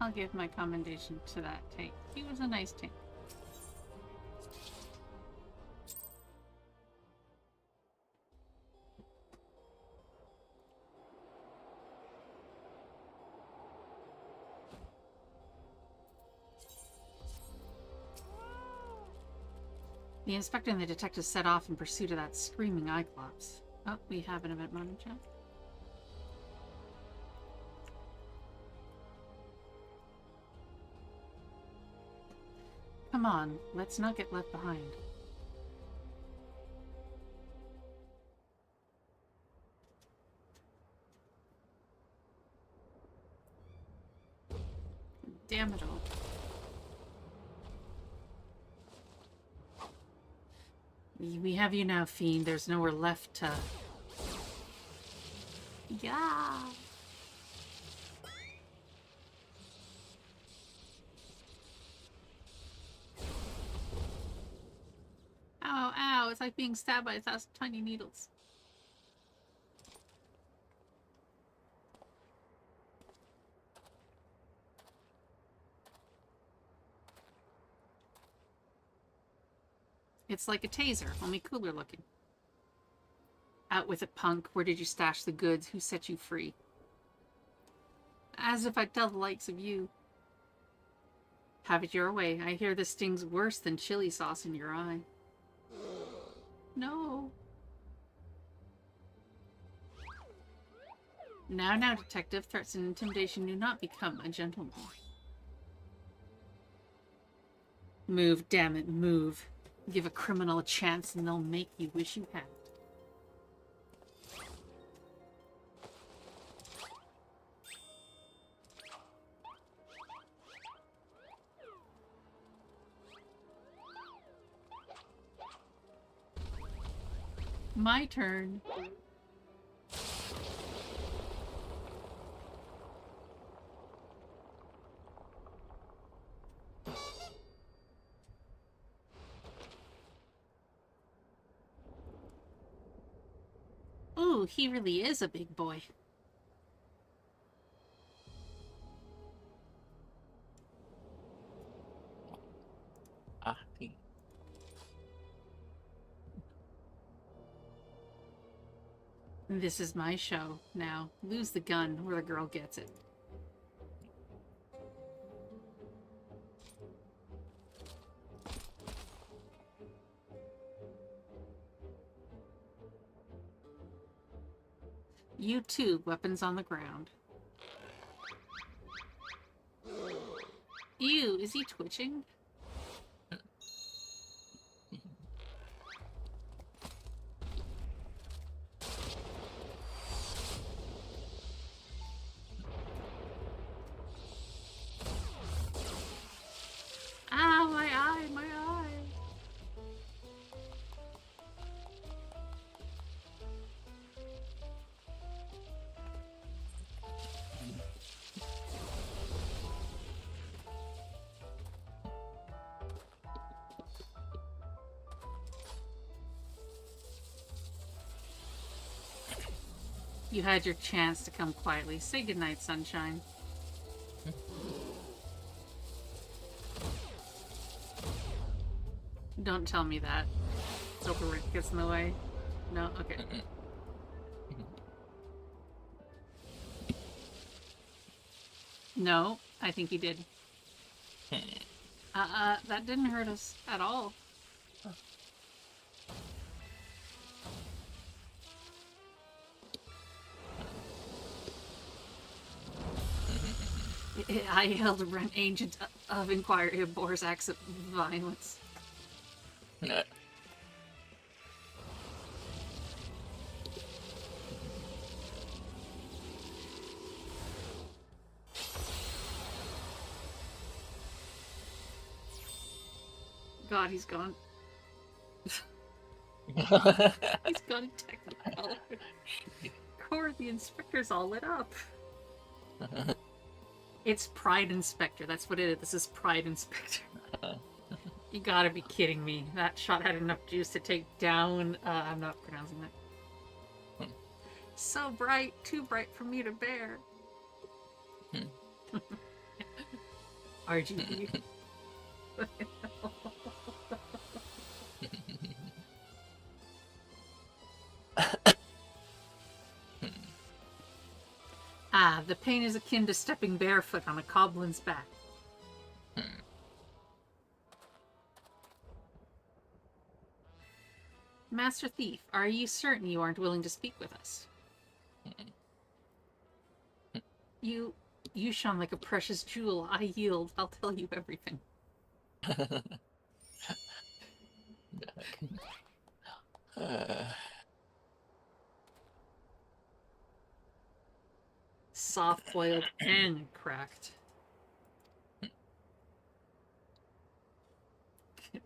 I'll give my commendation to that tank. He was a nice tank. The inspector and the detective set off in pursuit of that screaming Cyclops. Oh, we have an event manager. Come on, let's not get left behind. Damn it all. We have you now, Fiend. There's nowhere left to... Yeah! Ow, ow, it's like being stabbed by 1,000 tiny needles. It's like a taser, only cooler looking. Out with it, punk. Where did you stash the goods? Who set you free? As if I'd tell the likes of you. Have it your way. I hear this sting's worse than chili sauce in your eye. No. Now, detective. Threats and intimidation do not become a gentleman. Move, damn it, move. Give a criminal a chance and they'll make you wish you had. My turn. Ooh, he really is a big boy. This is my show. Now, lose the gun or the girl gets it. You too, weapons on the ground. Ew, is he twitching? Ow, my eye, my eye. You had your chance to come quietly. Say goodnight, sunshine. Don't tell me that. Hildabrand gets in the way. No? Okay. No, I think he did. That didn't hurt us at all. I held a rent agent of inquiry of Boar's acts of violence. No. God, he's gone. He's gone technicolor. Core, the inspector's all lit up. It's Pride Inspector. That's what it is. This is Pride Inspector. You gotta be kidding me. That shot had enough juice to take down... I'm not pronouncing that. So bright. Too bright for me to bear. RGB. Ah, the pain is akin to stepping barefoot on a goblin's back. Master Thief, are you certain you aren't willing to speak with us? You shone like a precious jewel. I yield. I'll tell you everything. Soft-boiled and cracked. Good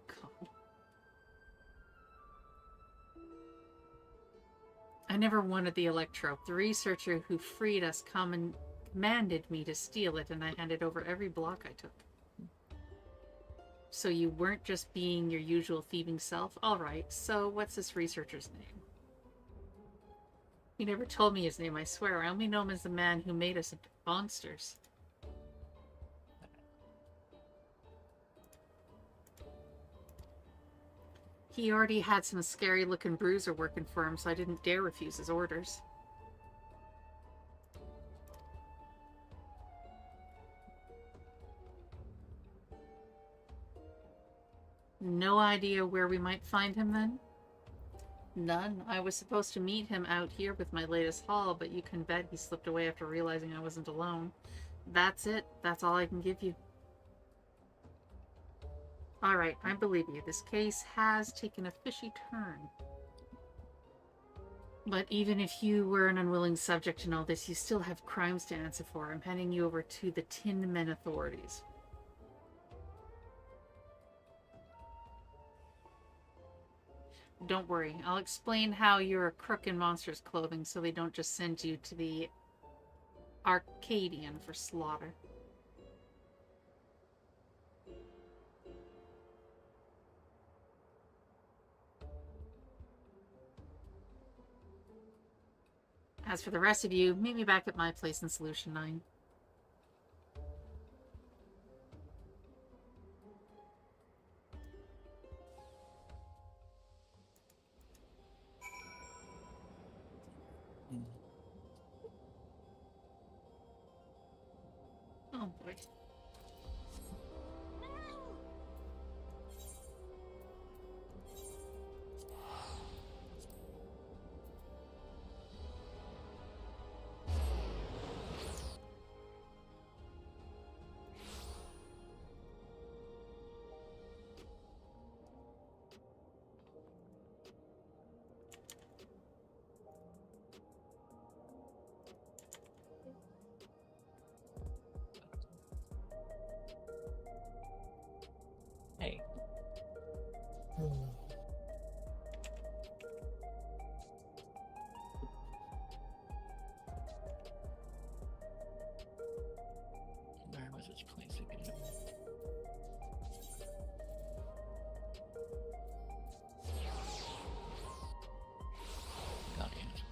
God. I never wanted the Electro. The researcher who freed us commanded me to steal it, and I handed over every block I took. So you weren't just being your usual thieving self? Alright, so what's this researcher's name? He never told me his name, I swear. I only know him as the man who made us into monsters. He already had some scary-looking bruiser working for him, so I didn't dare refuse his orders. No idea where we might find him, then? None. I was supposed to meet him out here with my latest haul, but you can bet he slipped away after realizing I wasn't alone. That's it. That's all I can give you. Alright, I believe you. This case has taken a fishy turn. But even if you were an unwilling subject in all this, you still have crimes to answer for. I'm handing you over to the Tin Men authorities. Don't worry, I'll explain how you're a crook in monsters' clothing so they don't just send you to the Arcadian for slaughter. As for the rest of you, meet me back at my place in Solution 9. Oh boy. Hey. Where was its place again? Got it.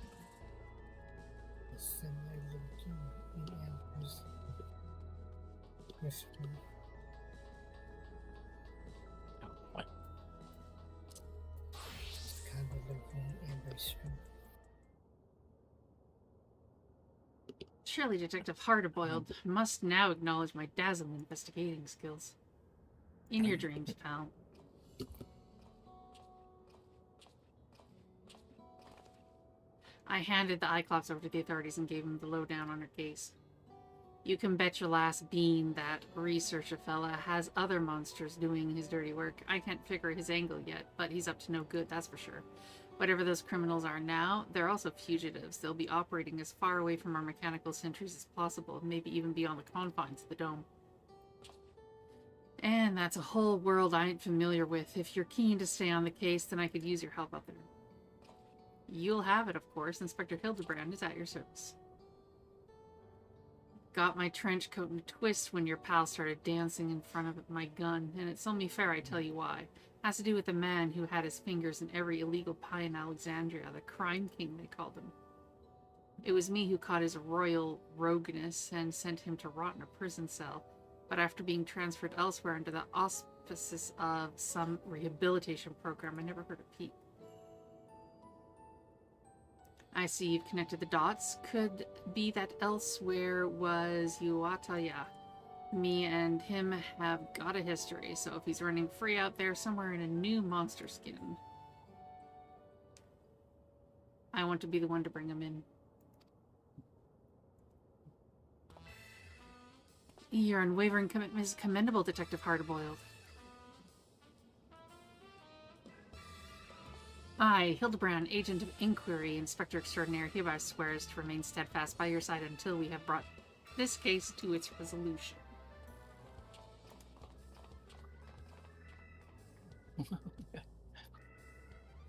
Similar looking in Amber's whisper. Oh, what? Kind of looking in Amber's room. Surely Detective Hardboiled must now acknowledge my dazzling investigating skills. In your dreams, pal. I handed the Cyclops over to the authorities and gave him the lowdown on her case. You can bet your last bean that researcher fella has other monsters doing his dirty work. I can't figure his angle yet, but he's up to no good, that's for sure. Whatever those criminals are now, they're also fugitives. They'll be operating as far away from our mechanical sentries as possible, maybe even beyond the confines of the dome. And that's a whole world I ain't familiar with. If you're keen to stay on the case, then I could use your help out there. You'll have it, of course. Inspector Hildabrand is at your service. Got my trench coat in a twist when your pal started dancing in front of my gun, and it's only fair I tell you why. Has to do with the man who had his fingers in every illegal pie in Alexandria, the crime king they called him. It was me who caught his royal rogueness and sent him to rot in a prison cell. but after being transferred elsewhere under the auspices of some rehabilitation program, I never heard of Pete. I see you've connected the dots. Could be that elsewhere was Uataya. Me and him have got a history, so if he's running free out there somewhere in a new monster skin, I want to be the one to bring him in. Your unwavering commitment is commendable, Detective Hardboiled. I, Hildabrand, Agent of Inquiry, Inspector Extraordinary, hereby swears to remain steadfast by your side until we have brought this case to its resolution.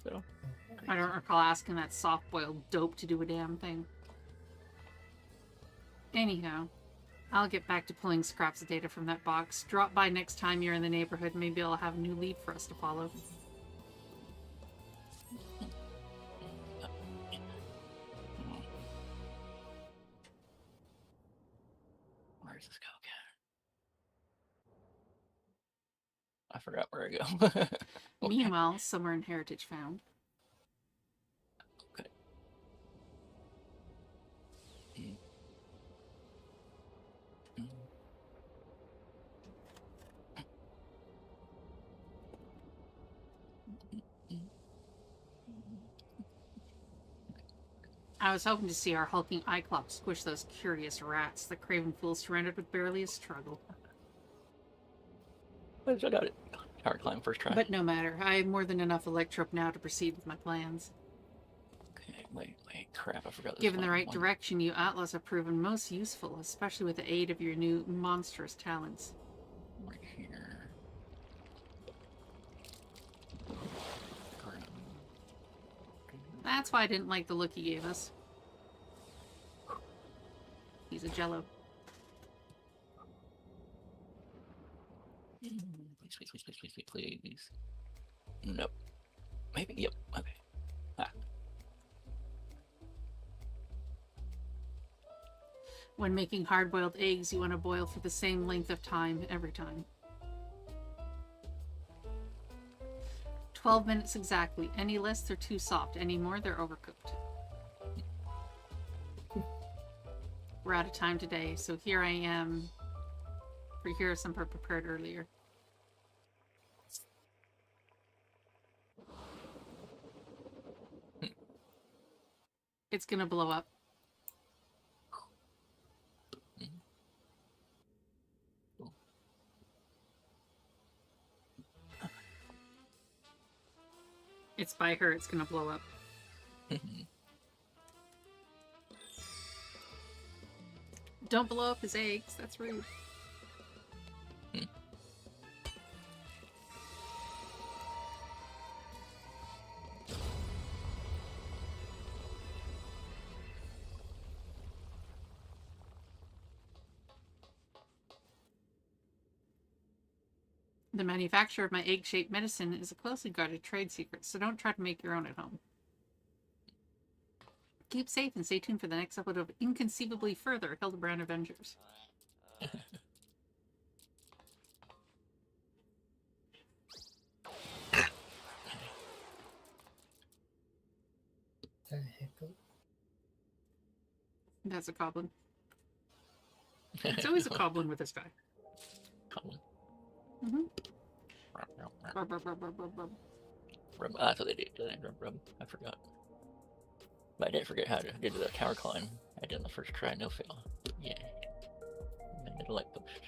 So, I don't recall asking that soft-boiled dope to do a damn thing. Anyhow, I'll get back to pulling scraps of data from that box. Drop by next time you're in the neighborhood. Maybe I'll have a new lead for us to follow. where does this go again? I forgot where I go. Okay. Meanwhile, somewhere in Heritage Found. Okay. Mm. Mm. I was hoping to see our hulking Iclops squish those curious rats. The craven fools surrendered with barely a struggle. I still got it. Tower climb first try. But no matter. I have more than enough electrope now to proceed with my plans. Okay, wait, crap, I forgot this. Given the one. right direction, you outlaws have proven most useful, especially with the aid of your new monstrous talents. Right here. That's why I didn't like the look he gave us. He's a jello. Please. Nope. Maybe, yep, okay. Ah. When making hard-boiled eggs, you want to boil for the same length of time every time. 12 minutes exactly. Any less, they're too soft. Any more, they're overcooked. We're out of time today, so here I am. Here are some prepared earlier. It's gonna blow up. It's by her, it's gonna blow up. Don't blow up his eggs, that's rude. The manufacture of my egg-shaped medicine is a closely guarded trade secret, so don't try to make your own at home. Keep safe and stay tuned for the next episode of Inconceivably Further Hildabrand Avengers. The hiccup. That's a goblin. It's always a goblin with this guy. Goblin. Mm-hmm. Rub. That's what they did. Rub. I forgot. But I didn't forget how to do the tower climb. I did the first try, no fail. Yeah. And then the light post.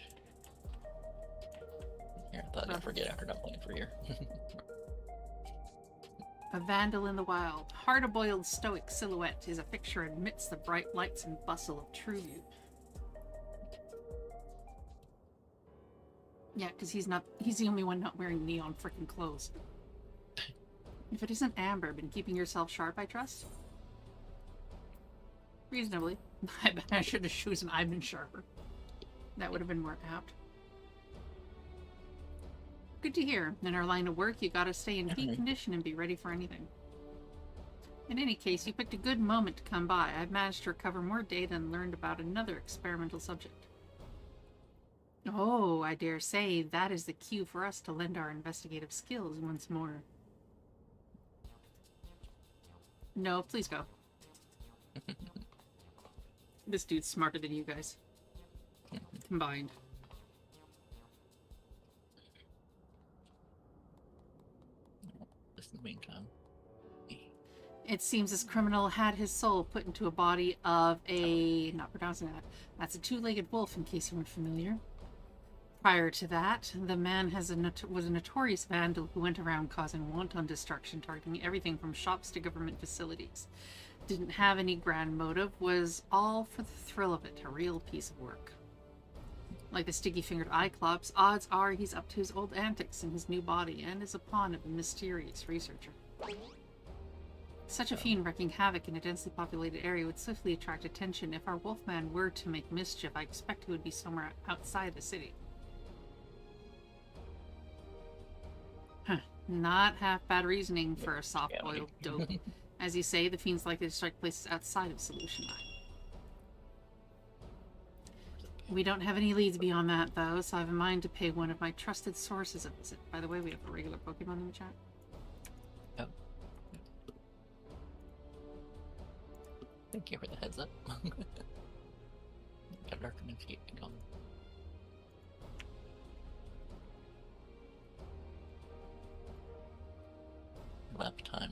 Here, I thought I'd forget after not playing for a year. A vandal in the wild, hard-boiled stoic silhouette is a fixture amidst the bright lights and bustle of true youth. Yeah, because he's the only one not wearing neon freaking clothes. If it isn't Amber, been keeping yourself sharp, I trust? Reasonably. I bet I should have chosen I've been sharper. That would have been more apt. Good to hear. In our line of work, you gotta stay in peak condition and be ready for anything. In any case, you picked a good moment to come by. I've managed to recover more data and learned about another experimental subject. Oh, I dare say that is the cue for us to lend our investigative skills once more. No, please go. This dude's smarter than you guys. Combined. Just in the meantime. It seems this criminal had his soul put into a body of a... not pronouncing that. That's a two-legged wolf, in case you weren't familiar. Prior to that, the man was a notorious vandal who went around causing wanton destruction, targeting everything from shops to government facilities. Didn't have any grand motive, was all for the thrill of it, a real piece of work. Like the sticky-fingered Cyclops, odds are he's up to his old antics in his new body and is a pawn of a mysterious researcher. Such a fiend wreaking havoc in a densely populated area would swiftly attract attention. If our wolfman were to make mischief, I expect he would be somewhere outside the city. Huh. Not half bad reasoning for a soft-boiled dope. As you say, the fiends likely to strike places outside of Solution Eye. We don't have any leads beyond that, though, so I have in mind to pay one of my trusted sources a visit. By the way, we have a regular Pokemon in the chat. Oh. Thank you for the heads up. Got dark and keep going. Lap time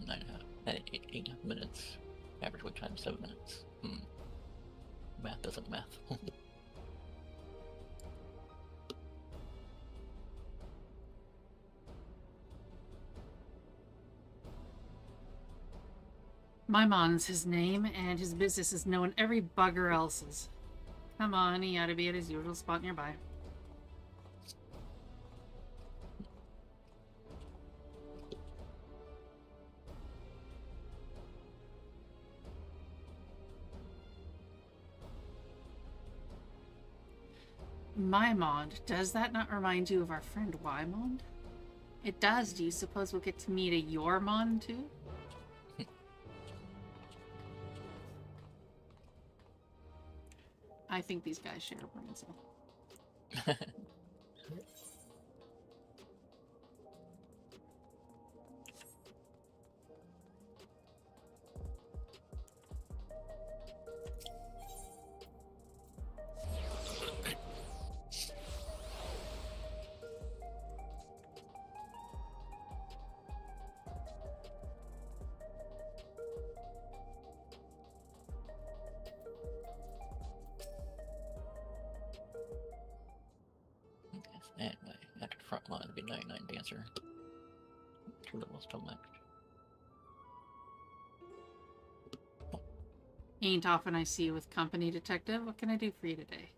8 minutes. Average wait time 7 minutes. Math doesn't math. Maimon's his name, and his business is known every bugger else's. Come on, he ought to be at his usual spot nearby. Maimond, does that not remind you of our friend Wymond? It does. Do you suppose we'll get to meet a Yormond too? I think these guys share a brain cell. Anyway, after the front line, it'd be 99 Dancer. 2 levels till next. Ain't often I see you with company, Detective. What can I do for you today?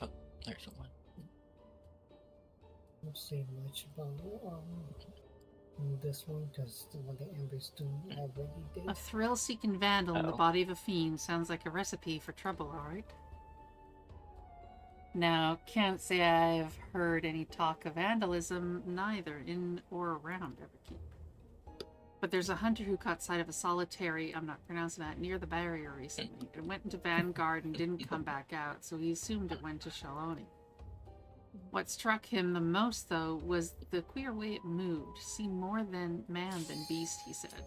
Oh, there's someone. Don't say much about this one because the one that Amber's doing already did. A thrill-seeking vandal in the body of a fiend sounds like a recipe for trouble, alright? Now, can't say I've heard any talk of vandalism, neither in or around Everkeep. But there's a hunter who caught sight of a solitary, I'm not pronouncing that, near the barrier recently. It went into Vanguard and didn't come back out, so he assumed it went to Shaloni. What struck him the most, though, was the queer way it moved. Seemed more than man than beast, he said.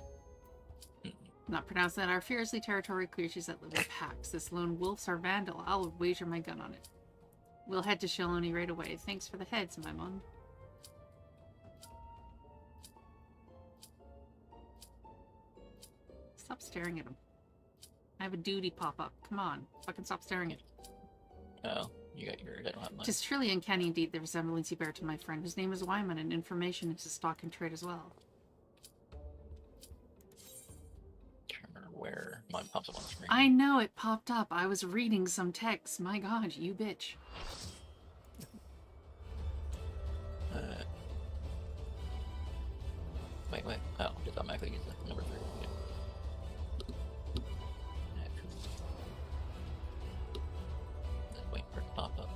Not pronouncing that, are fiercely territorial creatures that live in packs. This lone wolf's our vandal. I'll wager my gun on it. We'll head to Shaloni right away. Thanks for the heads, my mom. Stop staring at him. I have a duty pop up. Come on. Fucking stop staring at him. Oh, you got yours. I don't have mine. Tis truly uncanny indeed the resemblance you bear to my friend, whose name is Wyman, and information is his stock and trade as well. Can't remember where mine pops up on the screen. I know it popped up. I was reading some text. My god, you bitch. Wait. Oh, just automatically use the number 3. Yeah. Just wait for it to pop up.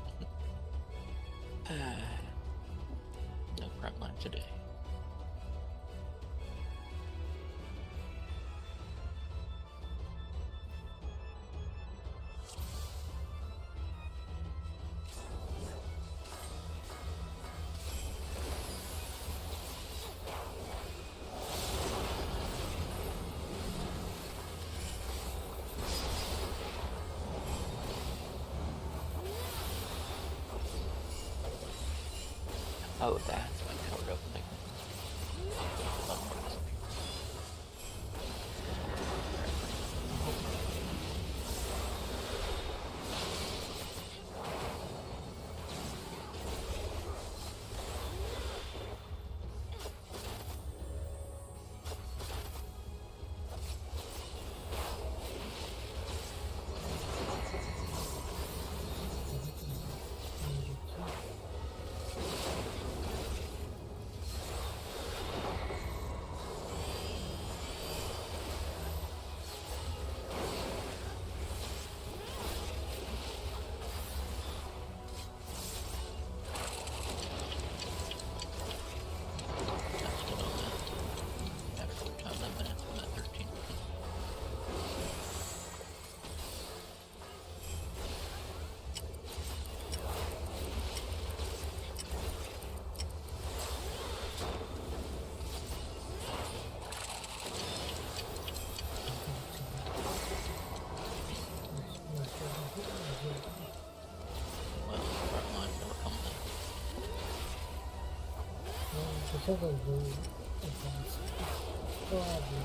Nope. front line today. Oh, that's my powered up thing. Because of the advanced problem.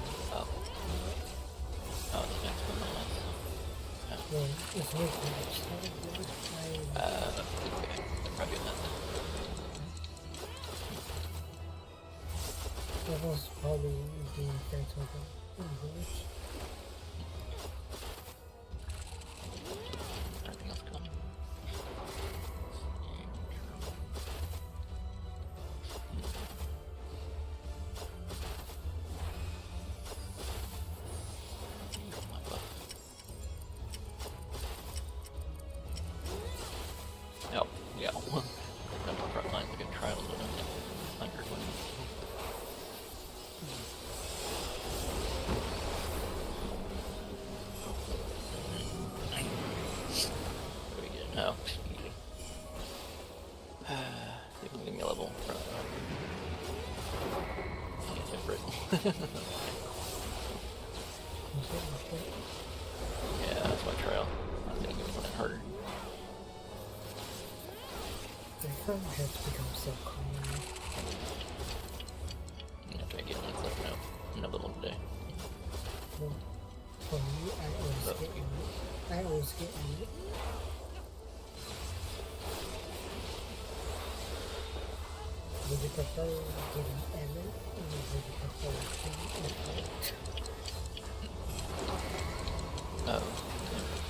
Oh, the next one on. Well, it's not much. Okay. Probably not That was probably the effect of the village. anything else coming. My buff. Oh, yeah. That's the front line. We can try a little bit of 120. What do we get? Oh, easy. See if we can give me a level. Yeah, that's my trail. I was gonna give it something harder. The front has become so common. After I get one, it's like, no level today. Well, for me, I always get it. Would you prefer getting Emmett or would you prefer getting Effect? Oh,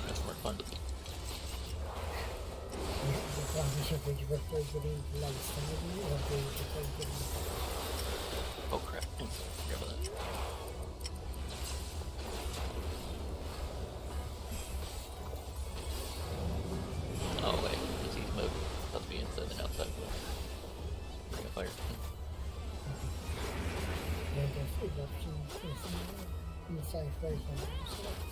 that's more fun. Yeah, the question, would you prefer getting like Sanity or would you prefer getting Oh crap, forgot about that. Oh wait, it's easy mode. Supposed to be inside and outside. Bring a fire. where the eruption is inside first and outside?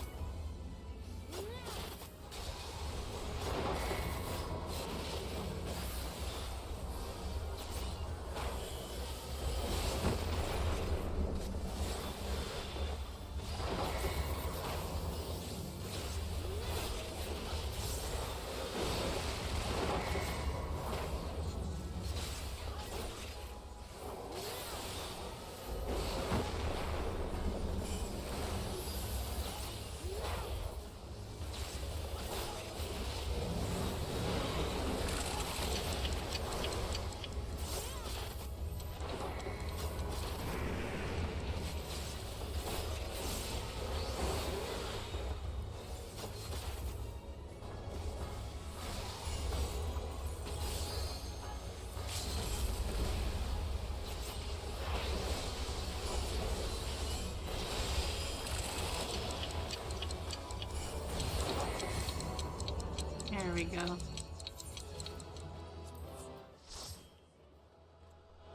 There we go.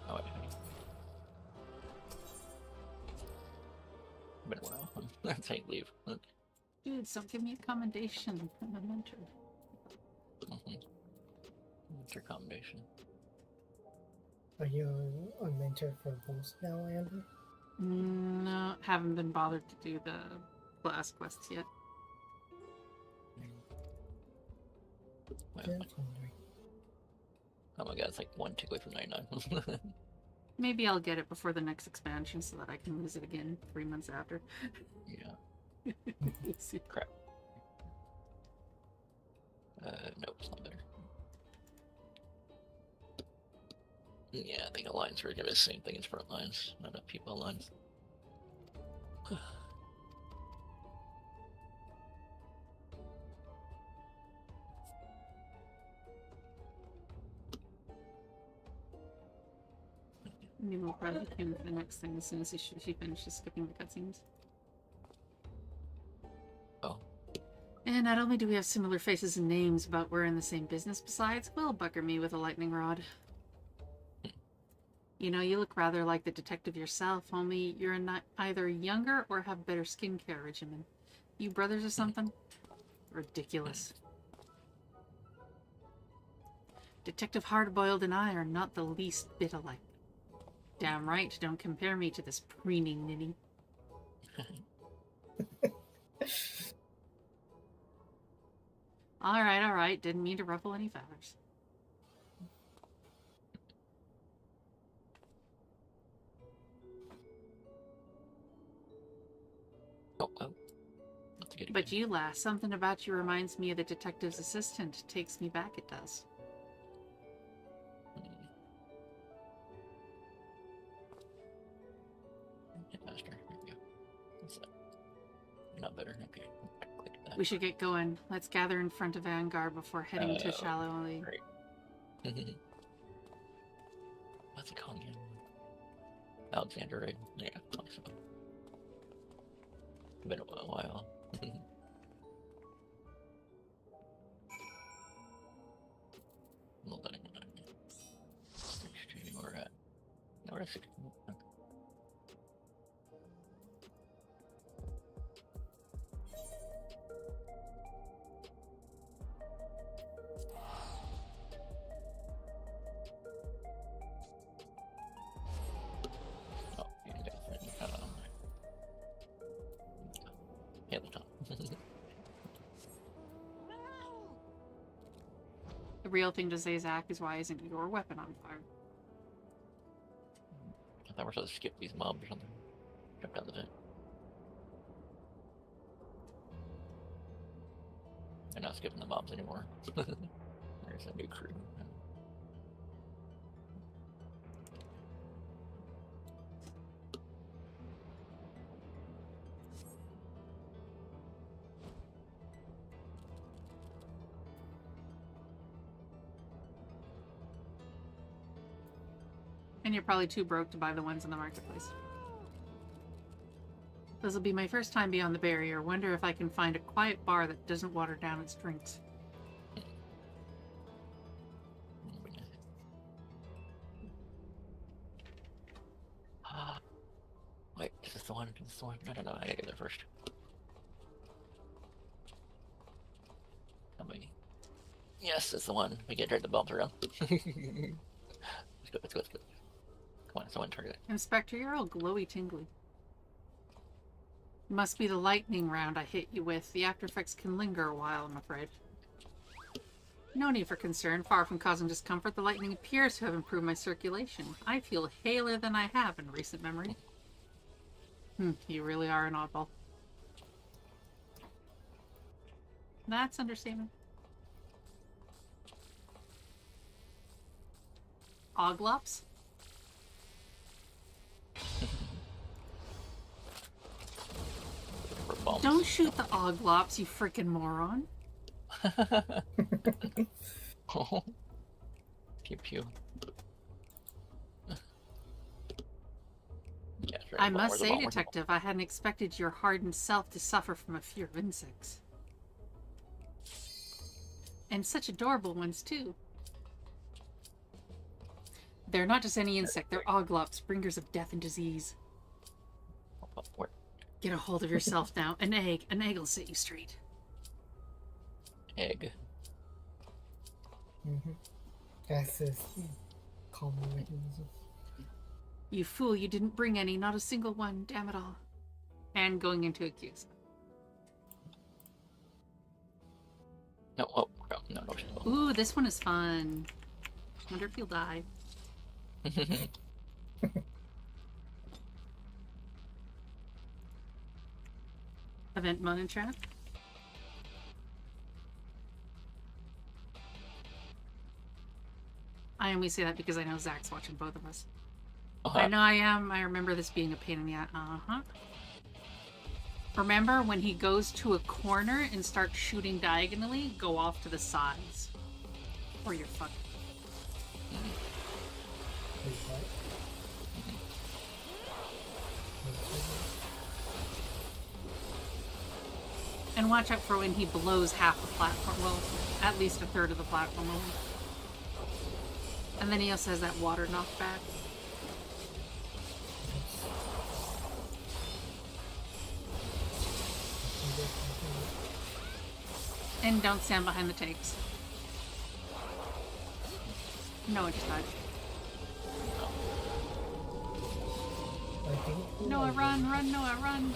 Oh, take leave. Dude, so give me a commendation from a mentor. What's your commendation? Are you a mentor for both now, Amber? No, haven't been bothered to do the class quests yet. Wait, Just wondering. oh my god, it's like 1 tick away from 99. Maybe I'll get it before the next expansion so that I can lose it again 3 months after. Yeah. We'll see. Crap. Nope, it's not better. Yeah, I think Alliance are gonna be the same thing as front lines, not a people lines. Maybe we'll probably him for the next thing as soon as she finishes skipping the cutscenes. Oh. And not only do we have similar faces and names, but we're in the same business besides, will bugger me with a lightning rod. You know, you look rather like the detective yourself, only you're not either younger or have better skincare regimen. You brothers or something? Ridiculous. Detective Hardboiled and I are not the least bit alike. Damn right, don't compare me to this preening ninny. Alright, didn't mean to ruffle any feathers. Oh, oh. That's a good But game. you lass, something about you reminds me of the detective's assistant. Takes me back, it does. Hit master. There we go. What's that? Not better. Okay. Click that. We should get going. Let's gather in front of Vanguard before heading to Shallowly. Great. What's it called again? Alexander, right? Yeah, I think so. Been a while. Well, then, 16, we're at. No, we're at 16. Okay. Oh, you guys yeah, the top. The real thing to say, Zach, is why isn't your weapon on fire? I thought we were supposed to skip these mobs or something. Jump down the vent. They're not skipping the mobs anymore. There's a new crew. And you're probably too broke to buy the ones in the marketplace. This will be my first time beyond the barrier. Wonder if I can find a quiet bar that doesn't water down its drinks. Wait, is this the one? Is this the one? I don't know. I gotta get there first. How many? Yes, it's the one. We get right the bump around. Let's go, let's go, let's go. Come on, someone target it. Inspector, you're all glowy tingly. Must be the lightning round I hit you with. The after effects can linger a while, I'm afraid. No need for concern. Far from causing discomfort, the lightning appears to have improved my circulation. I feel haler than I have in recent memory. You really are an oddball. That's understatement. Oglops? Don't shoot the Oglops, you freaking moron. Oh. Pew pew. Yeah, sure, I must say, Detective, I hadn't expected your hardened self to suffer from a fear of insects. And such adorable ones, too. They're not just any insect, they're Oglops, bringers of death and disease. Where? Get a hold of yourself now. An egg. An egg will set you straight. Egg. That's his common mechanism. You fool, you didn't bring any. Not a single one. Damn it all. And going into accuse. No, oh, no, no, no. Ooh, this one is fun. Wonder if you'll die. Event Mon and Trap. I only say that because I know Zach's watching both of us. I know I am. I remember this being a pain in the ass. Remember when he goes to a corner and starts shooting diagonally, go off to the sides. Or you're fucked. And watch out for when he blows half the platform. Well, at least a third of the platform away. And then he also has that water knockback. And don't stand behind the tanks. No, I just died. Noah, run, run, Noah, run.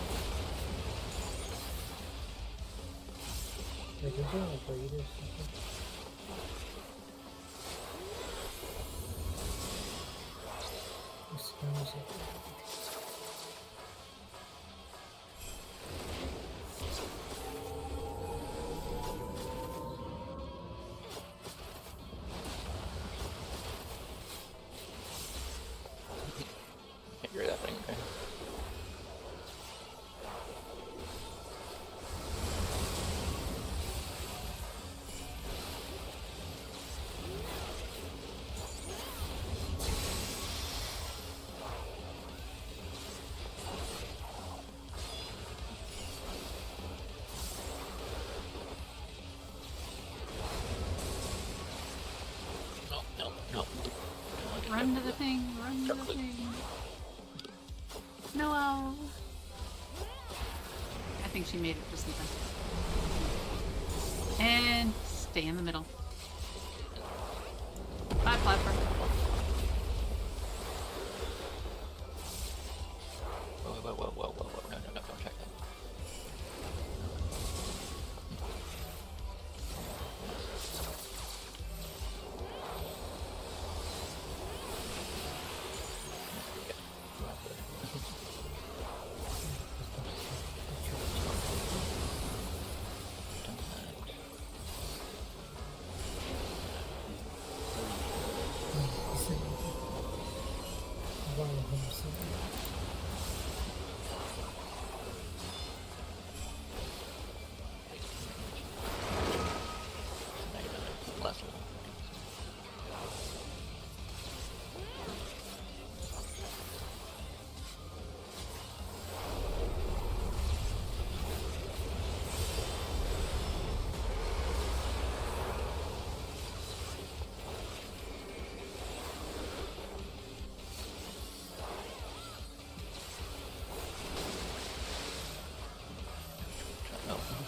Figure that thing, okay. Run to the thing, run to the thing. Noel. I think she made it just in time. And stay in the middle. Bye, platform. Whoa, whoa, whoa, whoa, whoa, whoa. No, no, no, don't check that.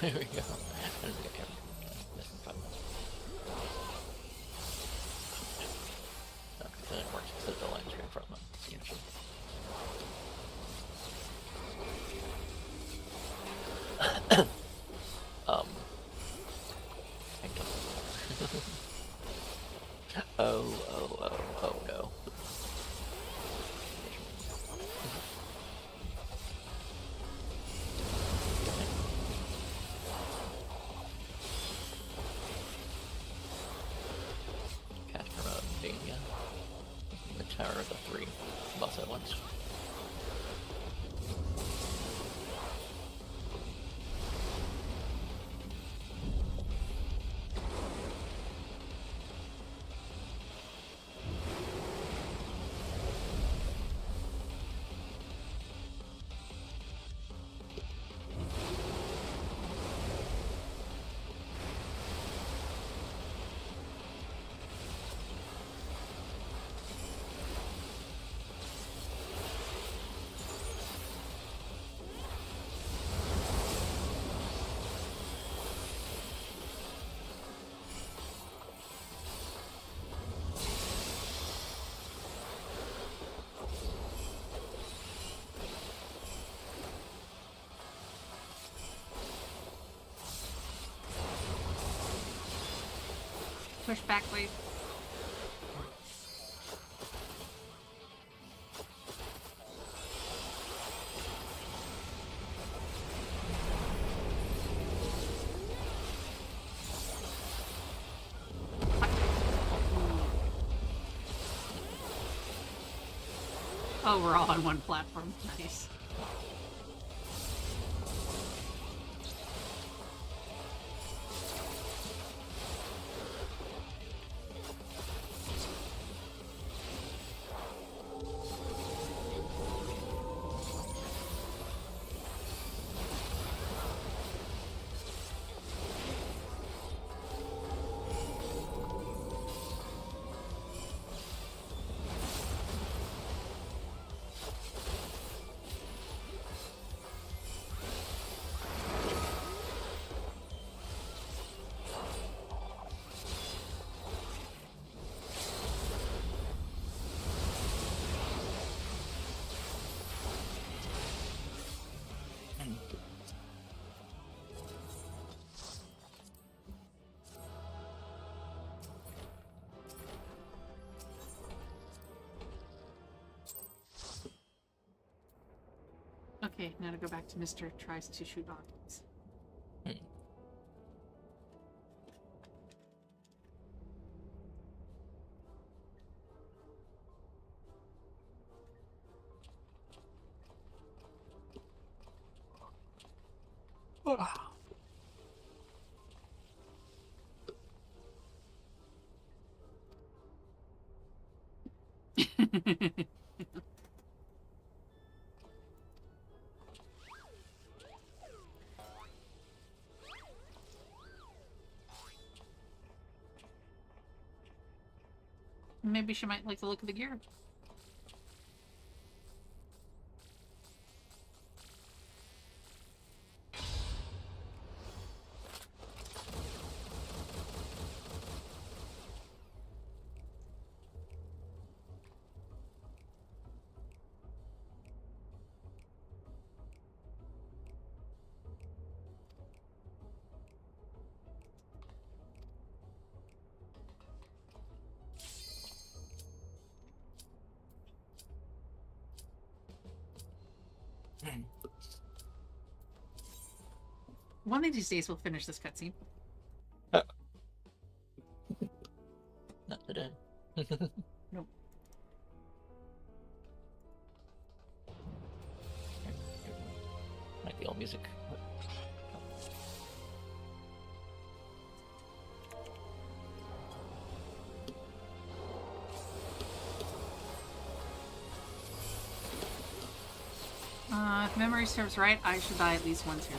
There we go. I didn't think I can. Missing 5 minutes. No, because then it works because the lines are in front of them. Oh no. The Tower of the Three boss at once. push back, wave. Oh, we're all on one platform. Nice. Okay, now to go back to Mr. Tries to Shoot Audience. Maybe she might like the look of the gear. One of these days we'll finish this cutscene. Not today. Nope. Like the old music. If memory serves right, I should die at least once here.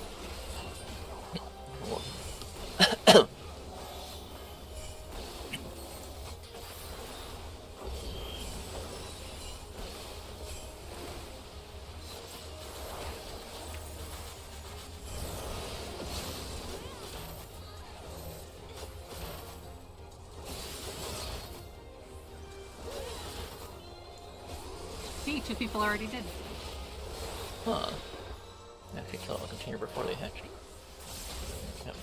See, 2 people already did. Huh. I could kill a container before they hatch. Yep.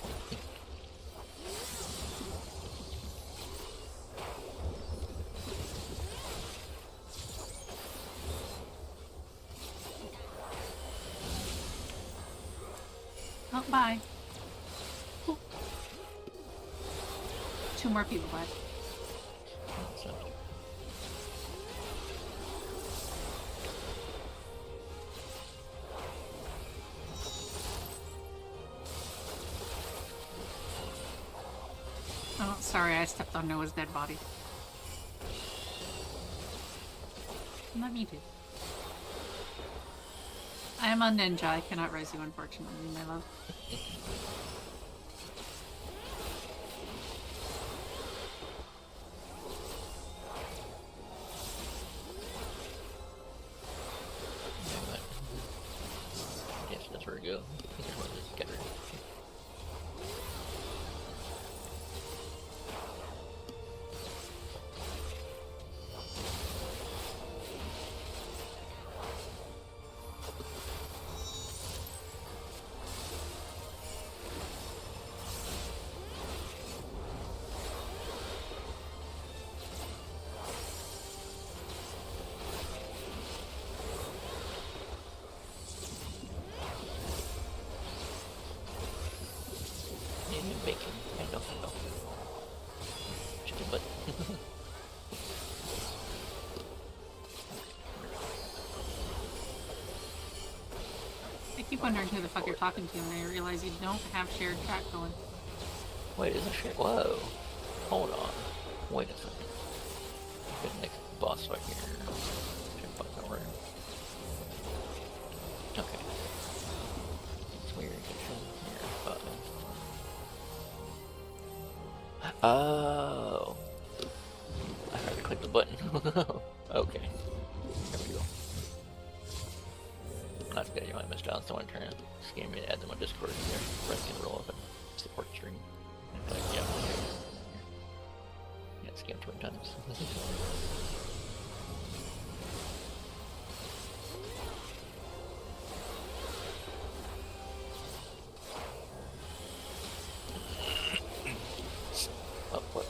Oh, bye. Cool. 2 more people left. So, Oh, sorry, I stepped on Noah's dead body. Let me do. I am a ninja. I cannot raise you, unfortunately, my love. yeah, but I guess that's where we go. Get rid of it. stupid button. I keep wondering who the fuck you're talking to, and I realize you don't have shared chat going. Wait, is it shit? Whoa. Hold on. Wait a second. Good next boss right here. Check box over here. Okay. It's weird. It's here. Oh. I had to click the button. Okay. There we go. That's good. You might miss out. Someone trying to scam me to add them on Discord. There. Friends can roll up and support stream. Yeah. Yeah, scam 20 times. Oh, what?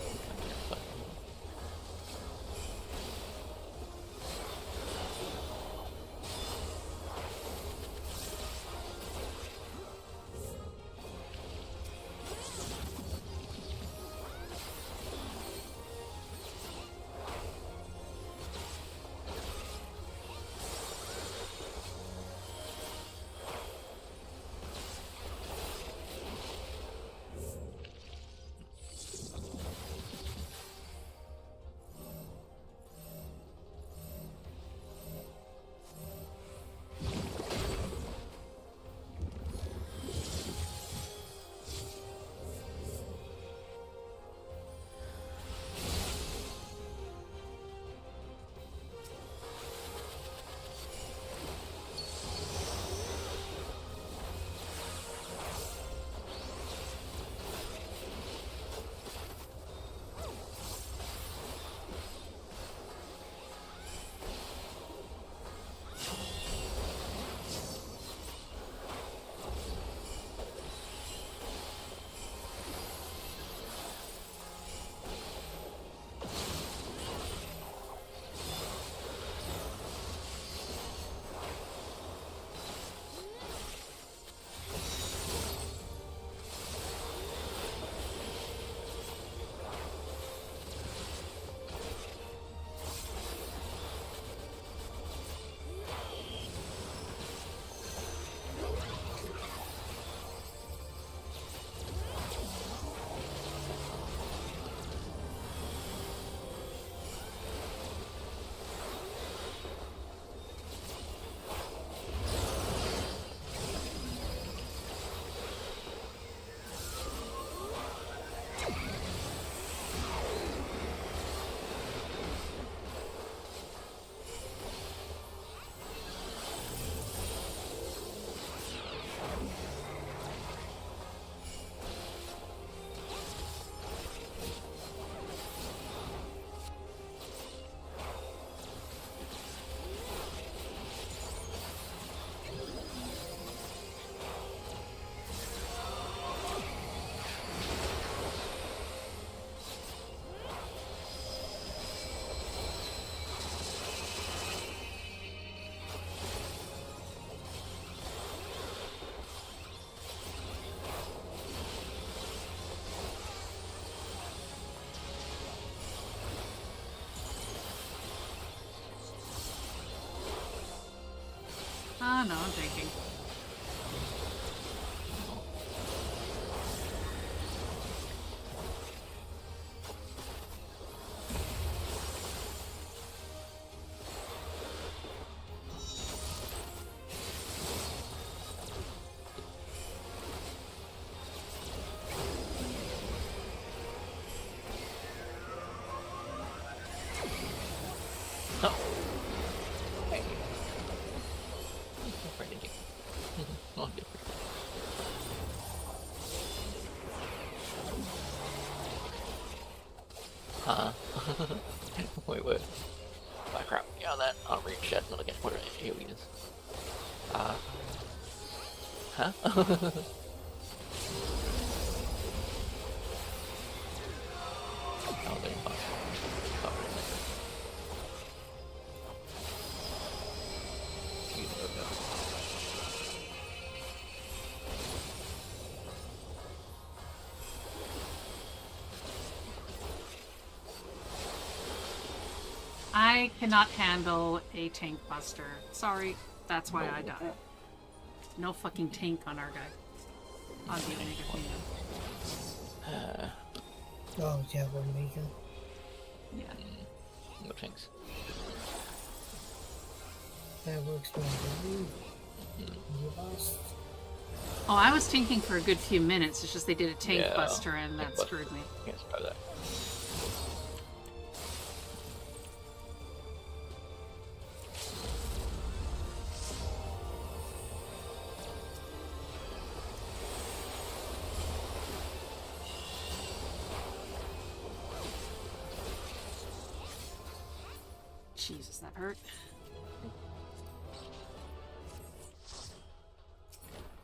Ah, no, I'm drinking. Oh. Hey. Right again. Oh, good. Huh? Wait, what? Oh, crap. Yeah, that. I'll read chat and look at what here we is. Huh? Oh, there you go. Oh, you don't know. I cannot handle a tank buster. Sorry, that's why I died. No fucking tank on our guy. On the Omega Kingdom. Oh, yeah, Omega. Yeah. No thanks. That works well for me. You lost. Oh, I was tanking for a good few minutes. It's just they did a tank Yeah, buster and that tank buster. screwed me. Can't survive that. Jesus, that hurt.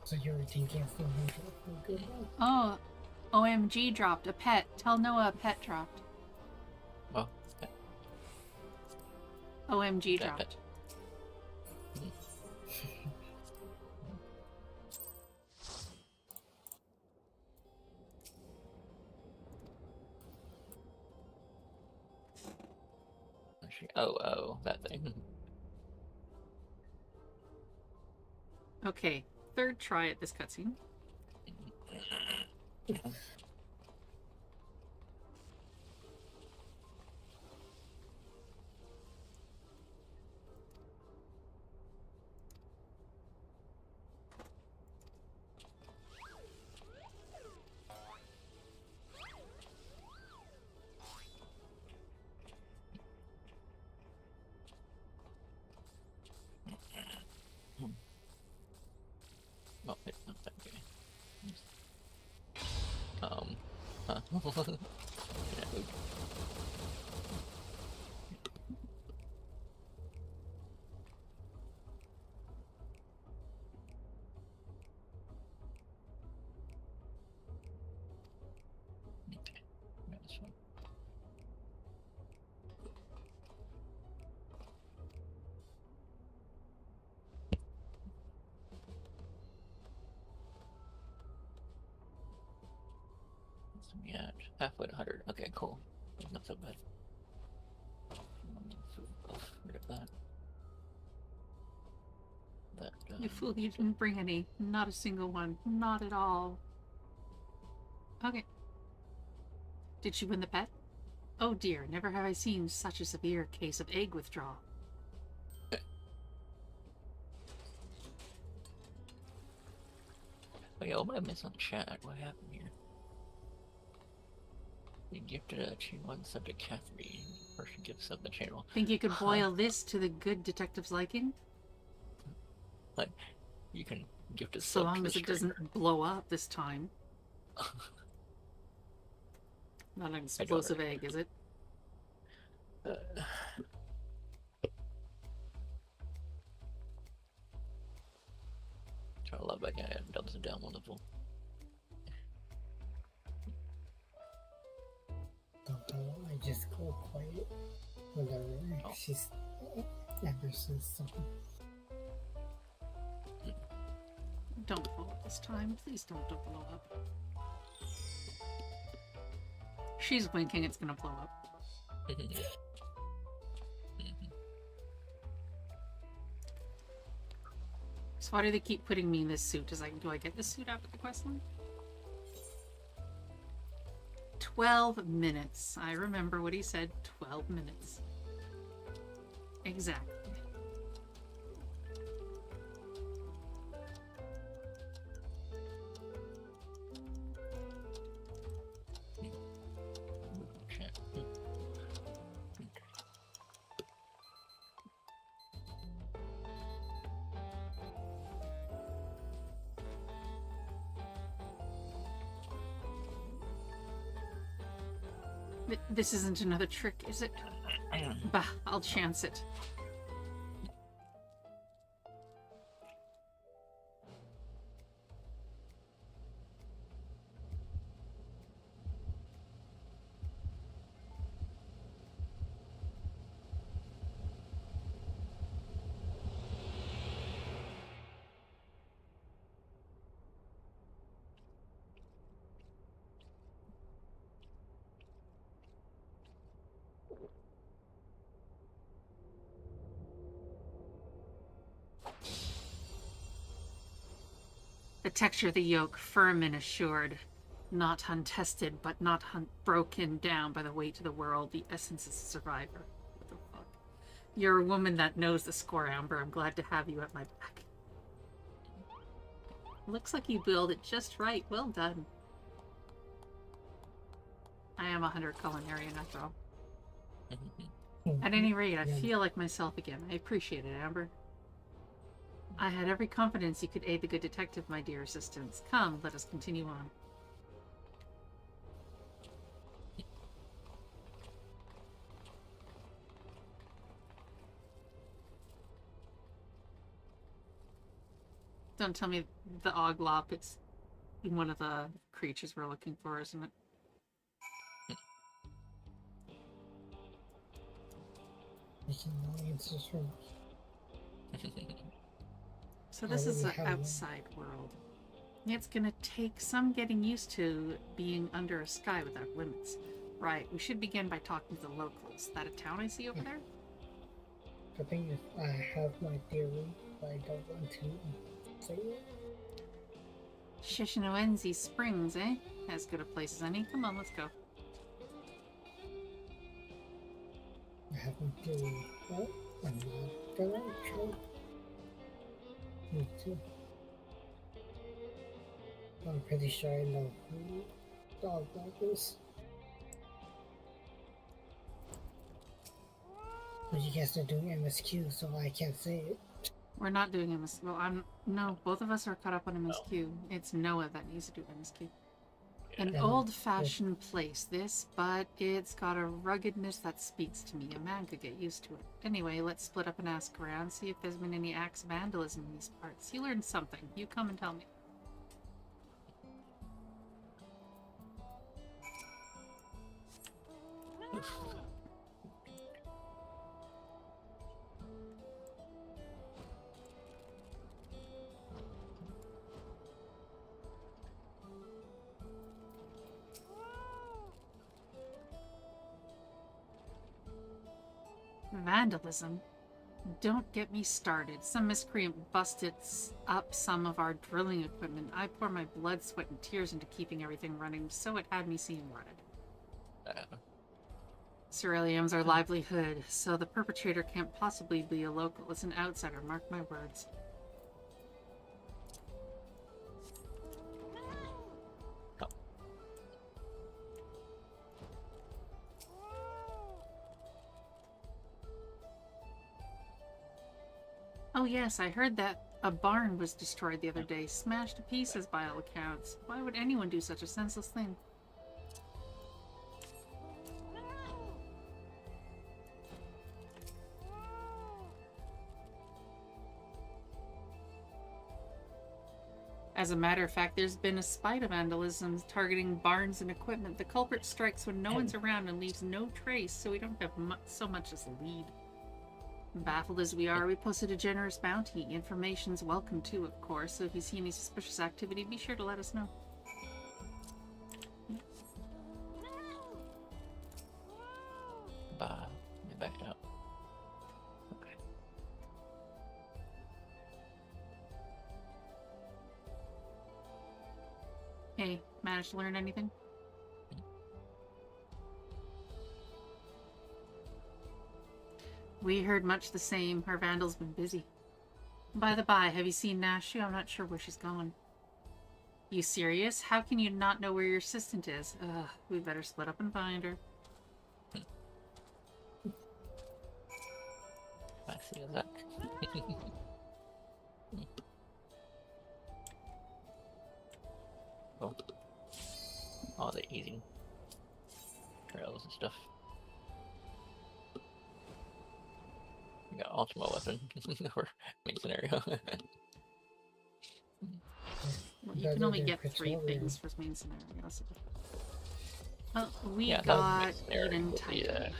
So you're thinking of 400 for good one? Oh, OMG dropped a pet. Tell Noah a pet dropped. Well, OMG that dropped. pet. Oh, that thing. Okay, third try at this cutscene. Oh, it's not that good. Huh? Yeah, okay. Yeah, this one. Yeah, halfway to 100. Okay, cool. Not so bad. Rid of that. You fool, you didn't bring any. Not a single one. Not at all. Okay. Did she win the pet? Oh dear, never have I seen such a severe case of egg withdrawal. Oh yeah, what am I missing on chat? What happened here? You gifted a Q1 sub to Catherine. Person gives sub the channel. Think you could boil this to the good detective's liking? Like, you can gift a So sub to long the as it streamer. doesn't blow up this time. Not an explosive egg, is it? I love that guy. I haven't done this down wonderful. Don't know, I just go quiet whenever she's Anderson's something. Don't blow up this time. Please don't blow up. She's winking, it's gonna blow up. So why do they keep putting me in this suit? Is like, do I get this suit after the quest line? 12 minutes. I remember what he said. 12 minutes. Exactly. This isn't another trick, is it? Bah, I'll chance it. The texture of the yoke, firm and assured. Not untested, but not broken down by the weight of the world. The essence is a survivor. What the fuck? You're a woman that knows the score, Amber. I'm glad to have you at my back. Looks like you build it just right. Well done. I am a hunter culinarian after all. At any rate, I feel like myself again. I appreciate it, Amber. I had every confidence you could aid the good detective, my dear assistants. Come, let us continue on. Don't tell me the Oglop is one of the creatures we're looking for, isn't it? So this is the outside world. It's gonna take some getting used to being under a sky without limits. Right, we should begin by talking to the locals. That a town I see over there? The thing is, I have my theory, but I don't want to say it. Shenanigans Springs, eh? As good a place as any. Come on, let's go. I have my theory, but I'm not gonna try. Me too. I'm pretty sure I know who dog that is. But you guys are doing MSQ, so I can't say it. We're not doing MSQ. Well, no, both of us are caught up on MSQ. It's Noah that needs to do MSQ. An old-fashioned place, this, but it's got a ruggedness that speaks to me. A man could get used to it. Anyway, let's split up and ask around, see if there's been any acts of vandalism in these parts. You learned something. You come and tell me. Vandalism? Don't get me started. Some miscreant busted up some of our drilling equipment. I pour my blood, sweat, and tears into keeping everything running, so it had me seeing red. Cerealium's our livelihood, so the perpetrator can't possibly be a local. It's an outsider, mark my words. Oh yes, I heard that a barn was destroyed the other day, smashed to pieces by all accounts. Why would anyone do such a senseless thing? As a matter of fact, there's been a spate of vandalism targeting barns and equipment. The culprit strikes when no one's around and leaves no trace, so we don't have so much as a lead. Baffled as we are, we posted a generous bounty. Information's welcome too, of course, so if you see any suspicious activity, be sure to let us know. Let me back up. Okay. Hey, managed to learn anything? We heard much the same. Our vandal's been busy. By the by, have you seen Nashu? I'm not sure where she's going. You serious? How can you not know where your assistant is? Ugh, we better split up and find her. I see that. Oh. All the easy trails and stuff. We got ultimate weapon for main scenario. Well, you can only get 3 things for main scenario. Oh, we got Eden Titan.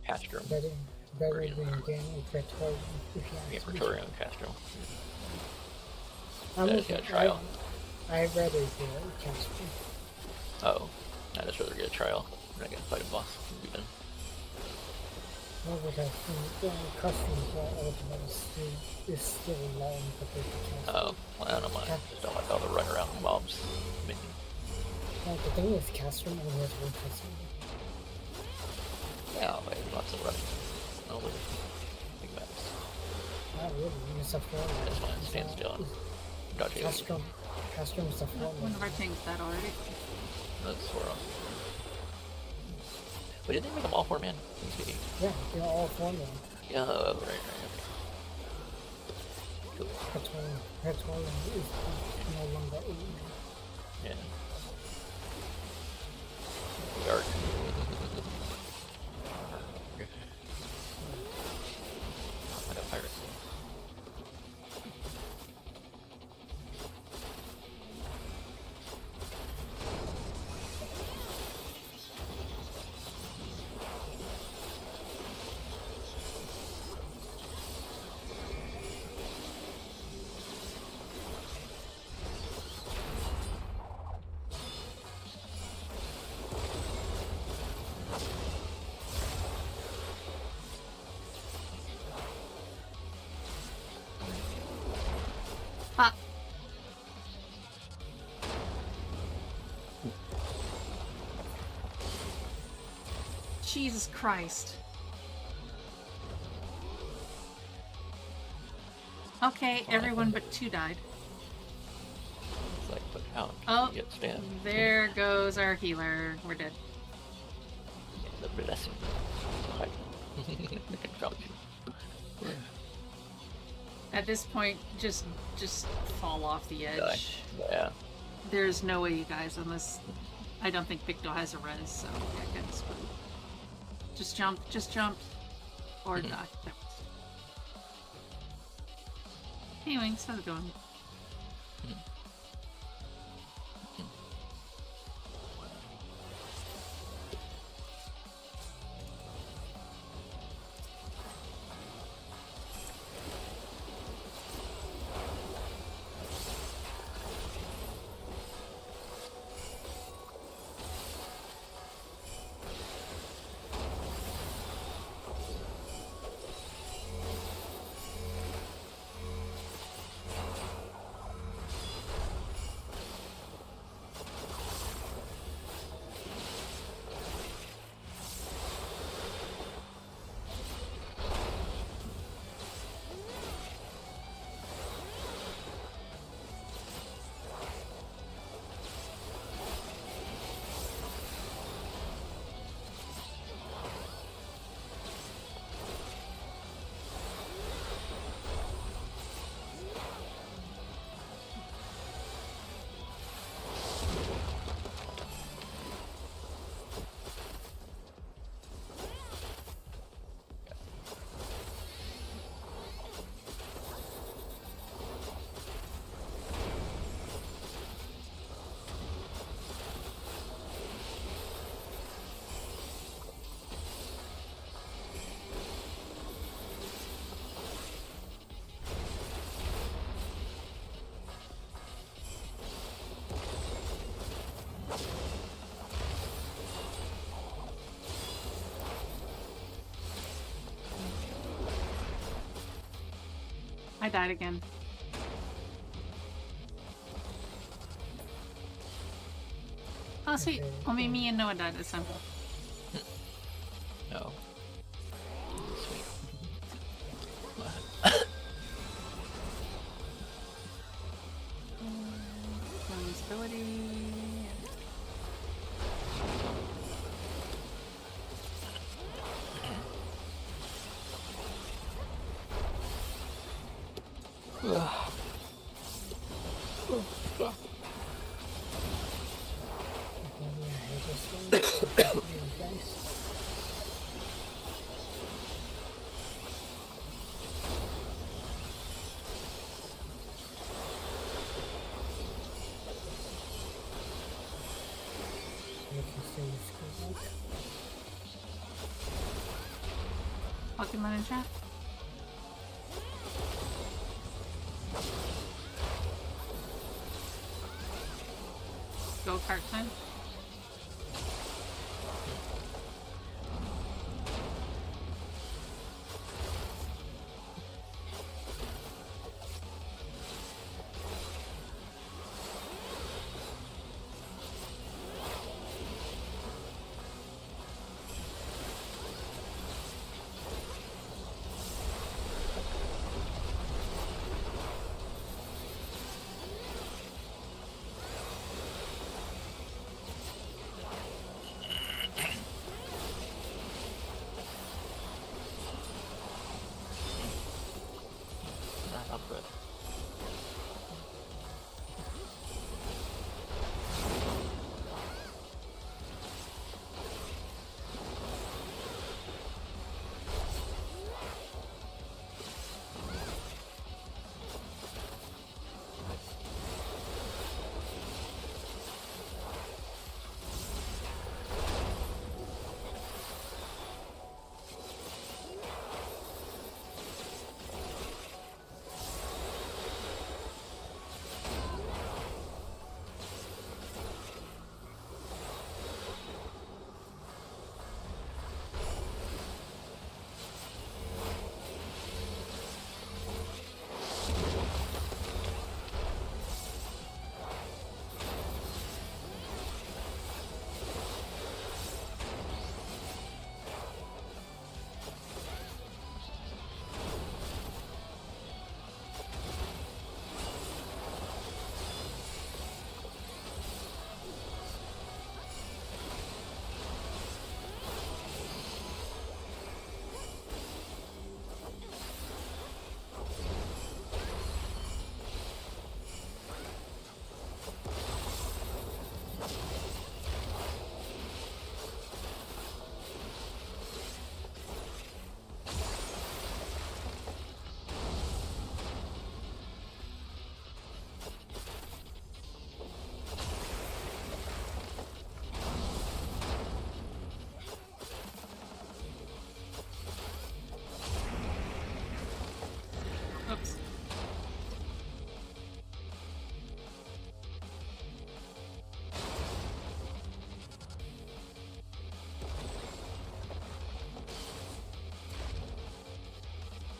Castrum. Better than getting Praetorian, if you Yeah, ask me. Praetorian Castrum. I'm a trial. I'd rather do Castrum. Oh, I'd just rather get a trial. We're not gonna fight a boss. We've been. No, because the custom for ultimate is still long compared to custom. Oh, well, I don't mind. Just don't like all the run around mobs. Minions. Well, the thing is, custom only has one custom. Yeah, wait, lots of running. No little big maps. Not really, it's a form. That's fine. Stand still. Dodge it. Custom is a form. One of our things that already. That's for them. But did they make them all 4 man? Yeah, they're all form now. Yeah, right. Cool. Petrol is no longer 8. Yeah. Dark. I got pirates. Ah! Jesus Christ. Okay, everyone but 2 died. It's like, but how Oh, do you get stand? there goes our healer. We're dead. The blessing. Right. I can drop you. At this point, just fall off the edge. Die. Yeah. There's no way, you guys, unless I don't think Victor has a res, so yeah, good. Just jump, or die. Hey, Wings, how's it going? I died again. Oh, sweet. Okay. Only me and Noah died this time. No. Sweet. Ability. Pokemon in chat. Go kart time.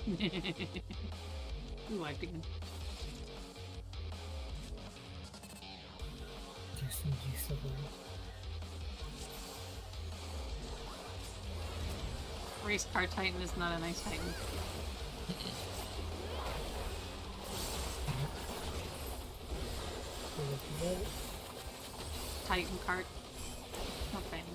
Ooh, I did. Just some use of Race car Titan is not a nice Titan. Titan cart. No Titan.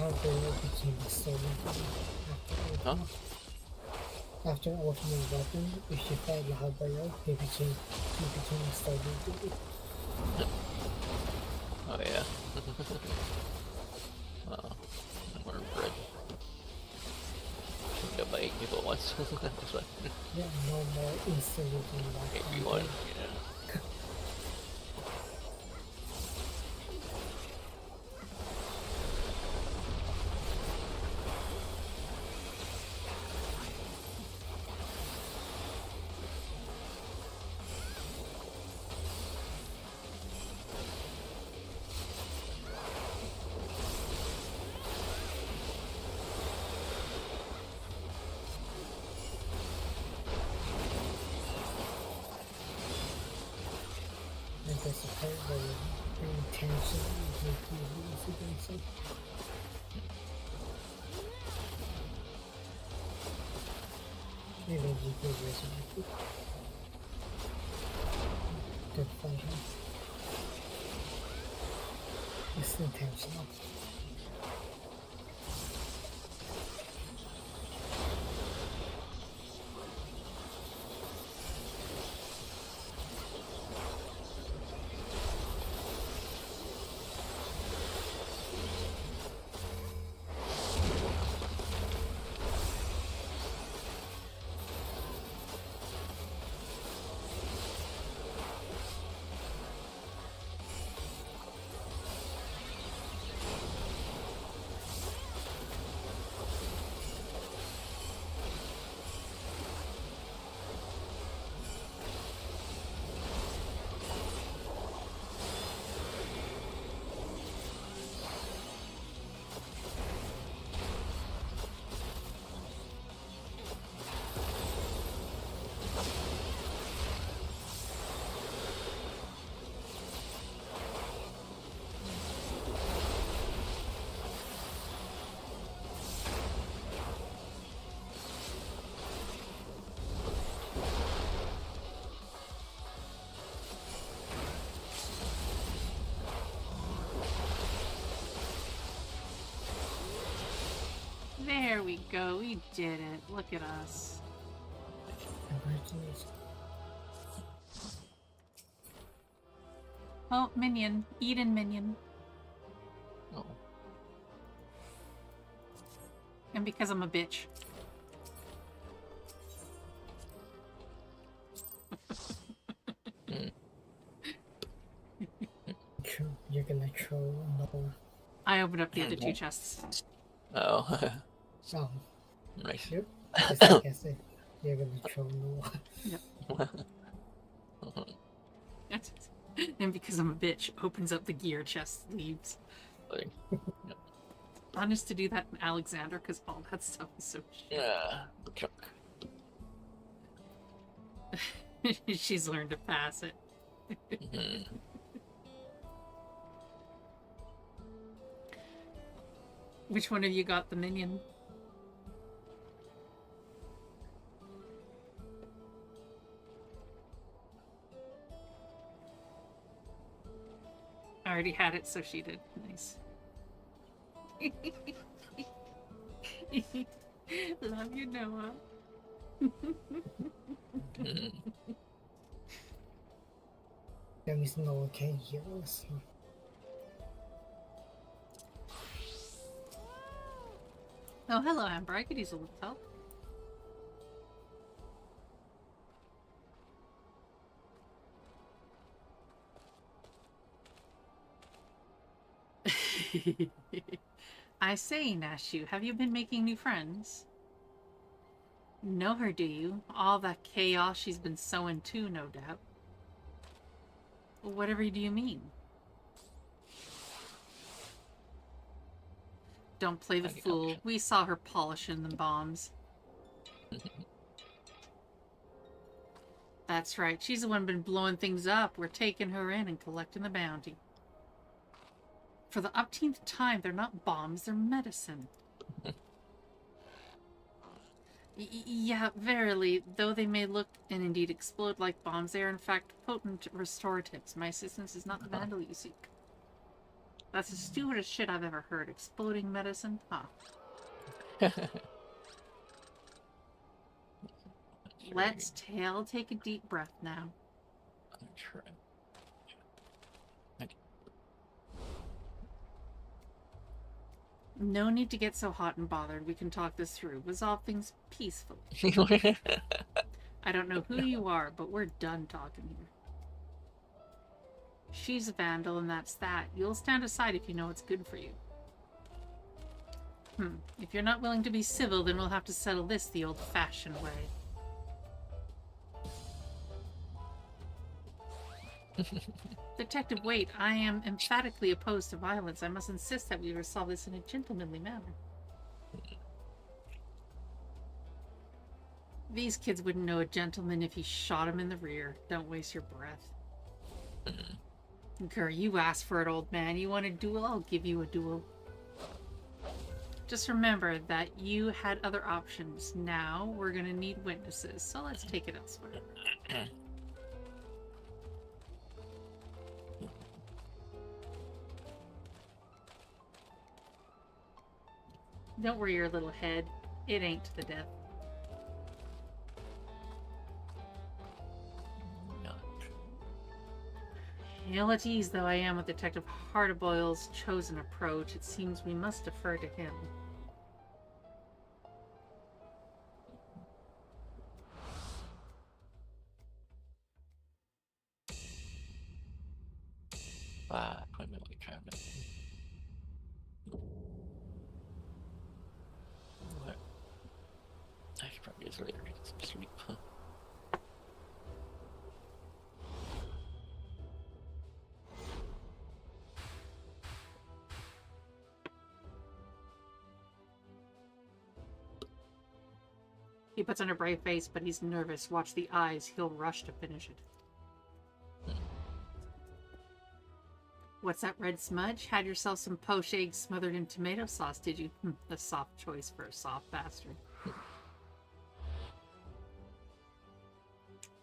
Hildabrand became a stolen Huh? After ultimate weapon, if she fight Hildabrand, he became a stolen dude. Oh yeah. We're bread. Got by 8 people at once. That's fine. Yeah, no more instantly being like Everyone, yeah. And that's the part where you're being tension and making moves against it. Maybe you can resurrect it. Good fight him. It's intentional. There we go. We did it. Look at us. Congratulations. Oh, minion. Eden minion. Oh. And because I'm a bitch. You're gonna throw another. I opened up the other two chests. Oh. Oh, Nice. yep. Just like I said, you're gonna throw another. And because I'm a bitch, opens up the gear chest, leaves. Like, Honest to do that in Alexander, because all that stuff is so shit. yeah. Chuck. She's learned to pass it. Mhm. Which one of you got the minion? I already had it, so she did. Nice. Love you, Noah. Mhm. There is no okay here. So. Oh, hello, Amber. I could use a little help. I say, Nashu, have you been making new friends? Know her, do you? All that chaos she's been sowing too, no doubt. Whatever do you mean? Don't play the fool. We saw her polishing the bombs. That's right. She's the one been blowing things up. We're taking her in and collecting the bounty. For the upteenth time, they're not bombs, they're medicine. Yeah, verily, though they may look and indeed explode like bombs, they are in fact potent restoratives. My assistance is not the vandal you seek. That's the stupidest shit I've ever heard. Exploding medicine? Huh. Let's take a deep breath now. I'm trying. No need to get so hot and bothered. We can talk this through. Resolve things peacefully. I don't know who you are, but we're done talking here. She's a vandal, and that's that. You'll stand aside if you know what's good for you. If you're not willing to be civil, then we'll have to settle this the old-fashioned way. Detective, wait. I am emphatically opposed to violence. I must insist that we resolve this in a gentlemanly manner. These kids wouldn't know a gentleman if he shot him in the rear. Don't waste your breath. Girl, you asked for it, old man. You want a duel? I'll give you a duel. Just remember that you had other options. Now we're gonna need witnesses, so let's take it elsewhere. Don't worry your little head. It ain't to the death. Ill at ease though I am with Detective Hardaboyle's chosen approach, it seems we must defer to him. Appointment with cabinet. What? I should probably just later get some sleep. Huh? He puts on a brave face, but he's nervous. Watch the eyes. He'll rush to finish it. What's that red smudge? Had yourself some poached eggs smothered in tomato sauce, did you? A soft choice for a soft bastard.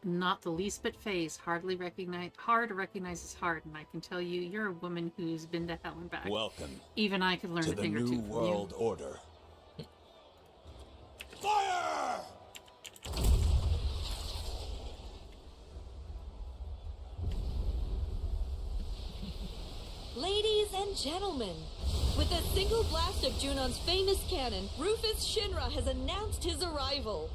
Not the least bit phased. Hard to recognize his heart, and I can tell you, you're a woman who's been to hell and back. Welcome Even I could learn to a the thing or New two from World you. Order. Ladies and gentlemen, with a single blast of Junon's famous cannon, Rufus Shinra has announced his arrival.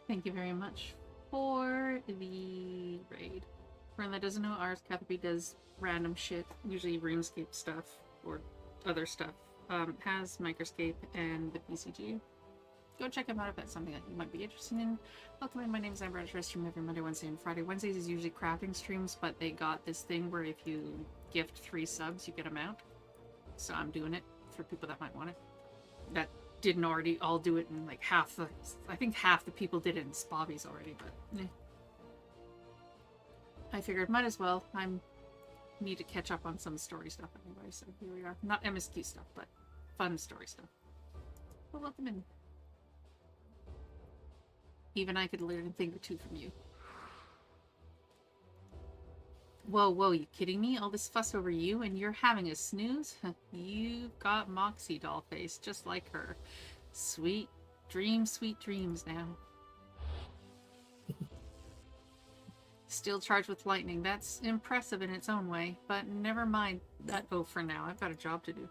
Thank you very much for the raid. For anyone that doesn't know, ours, Catherby does random shit, usually RuneScape stuff or other stuff. Has Microscape and the PCG. Go check them out if that's something that you might be interested in. Welcome in, my name is Amber. I stream every Monday, Wednesday, and Friday. Wednesdays is usually crafting streams, but they got this thing where if you gift 3 subs, you get a mount. So I'm doing it for people that might want it. That didn't already all do it, and like I think half the people did it in Spobbies already, but I figured might as well. Need to catch up on some story stuff anyway, so here we are. Not MSQ stuff, but fun story stuff. Well, welcome in. Even I could learn a thing or two from you. Whoa, you kidding me? All this fuss over you and you're having a snooze? You've got Moxie doll face, just like her. Sweet dreams now. Still charged with lightning. That's impressive in its own way, but never mind that for now. I've got a job to do.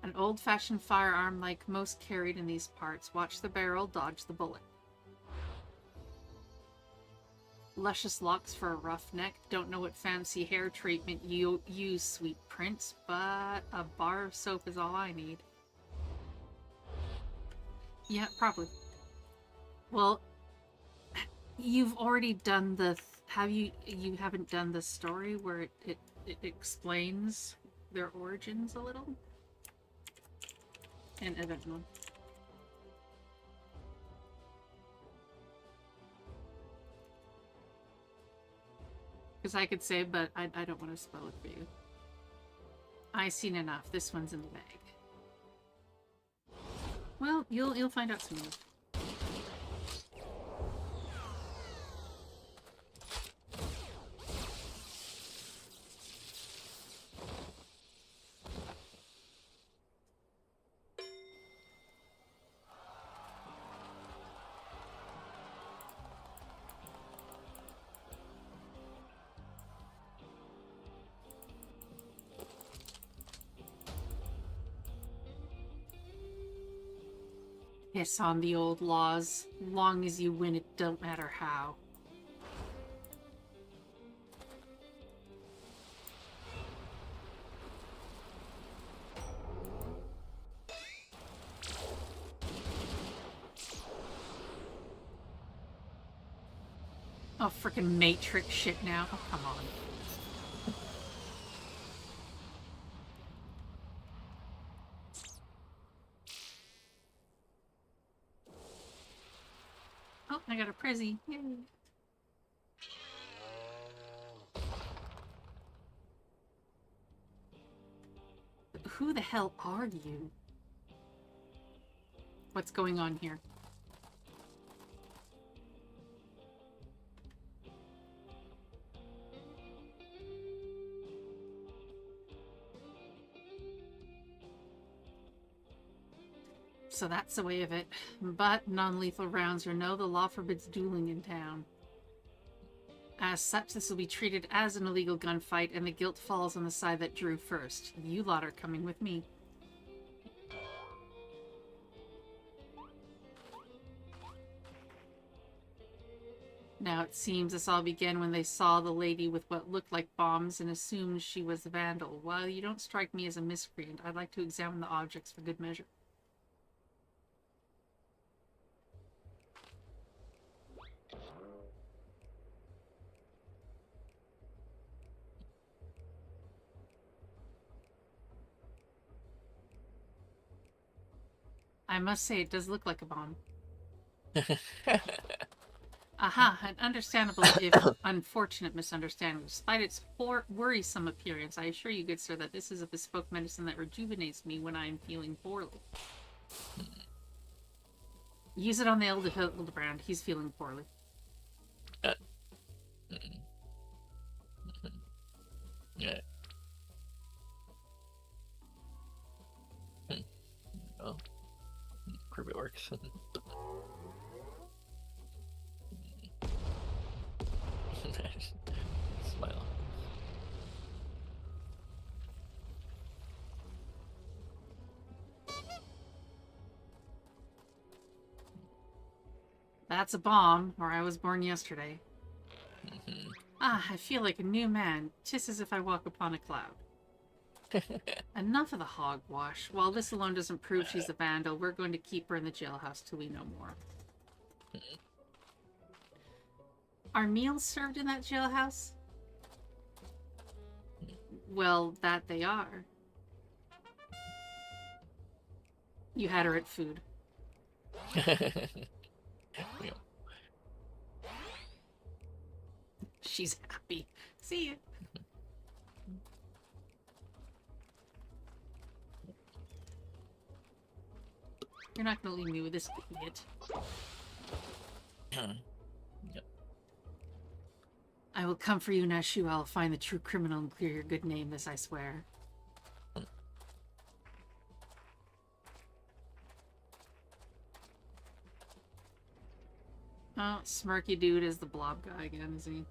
An old-fashioned firearm like most carried in these parts. Watch the barrel, dodge the bullet. Luscious locks for a rough neck. Don't know what fancy hair treatment you use, sweet prince, but a bar of soap is all I need. Yeah, probably. Well, you've already done the... You haven't done the story where it explains their origins a little? And event mode. Because I could say, but I don't want to spoil it for you. I've seen enough. This one's in the bag. Well, you'll find out soon enough. Piss on the old laws. Long as you win, it don't matter how. Oh, frickin' Matrix shit now. Oh, come on. Oh, I got a Prezi. Yay. Who the hell are you? What's going on here? So that's the way of it. But non-lethal rounds or no, the law forbids dueling in town. As such, this will be treated as an illegal gunfight, and the guilt falls on the side that drew first. You lot are coming with me. Now it seems this all began when they saw the lady with what looked like bombs and assumed she was the vandal. While you don't strike me as a miscreant, I'd like to examine the objects for good measure. I must say, it does look like a bomb. Aha, an understandable, if unfortunate misunderstanding. Despite its worrisome appearance, I assure you, good sir, that this is a bespoke medicine that rejuvenates me when I am feeling poorly. Use it on the Hildabrand. He's feeling poorly. Yeah. Oh. Prove it works. That's a bomb, or I was born yesterday. Mhm. Ah, I feel like a new man, just as if I walk upon a cloud. Enough of the hogwash. While this alone doesn't prove she's a vandal, we're going to keep her in the jailhouse till we know more. Are meals served in that jailhouse? Well, that they are. You had her at food. Yeah. She's happy. See ya. You're not gonna leave me with this idiot. Yep. I will come for you, Nashu. I'll find the true criminal and clear your good name, this I swear. Oh, smirky dude is the blob guy again, is he?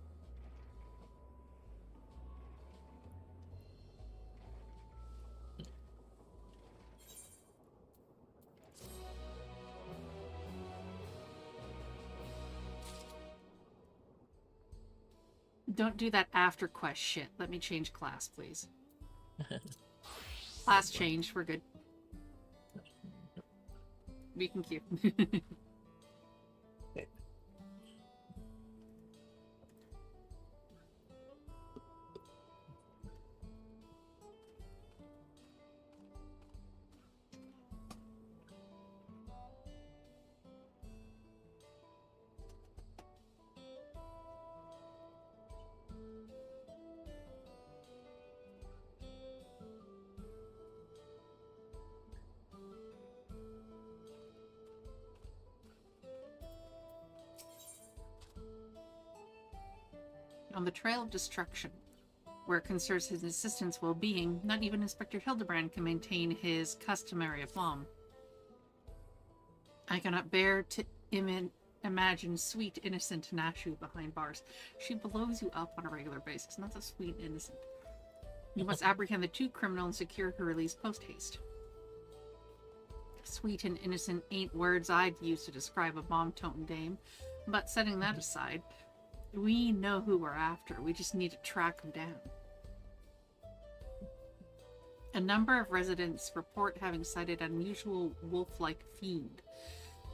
Don't do that after quest shit. Let me change class, please. Class changed. We're good. We can keep. On the trail of destruction, where it concerns his assistant's well-being, not even Inspector Hildabrand can maintain his customary aplomb. I cannot bear to imagine sweet, innocent Nashu behind bars. She blows you up on a regular basis, not so sweet and innocent. You must apprehend the two criminals and secure her release post-haste. Sweet and innocent ain't words I'd use to describe a bomb-toting dame, but setting that aside, we know who we're after. We just need to track them down. A number of residents report having sighted an unusual wolf-like fiend,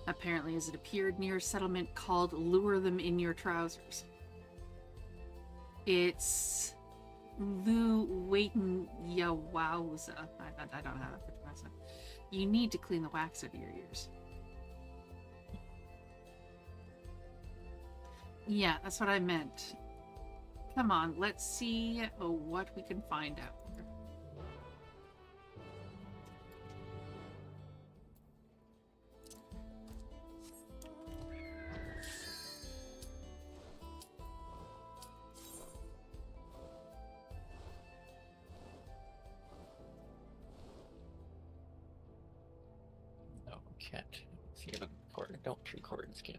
apparently as it appeared near a settlement called Lure Them in Your Trousers. It's Lu Waitin Yawauza. I don't have that for myself. You need to clean the wax out of your ears. Yeah, that's what I meant. Come on, let's see what we can find out. No, cat. See if I can record it. Don't record and skip.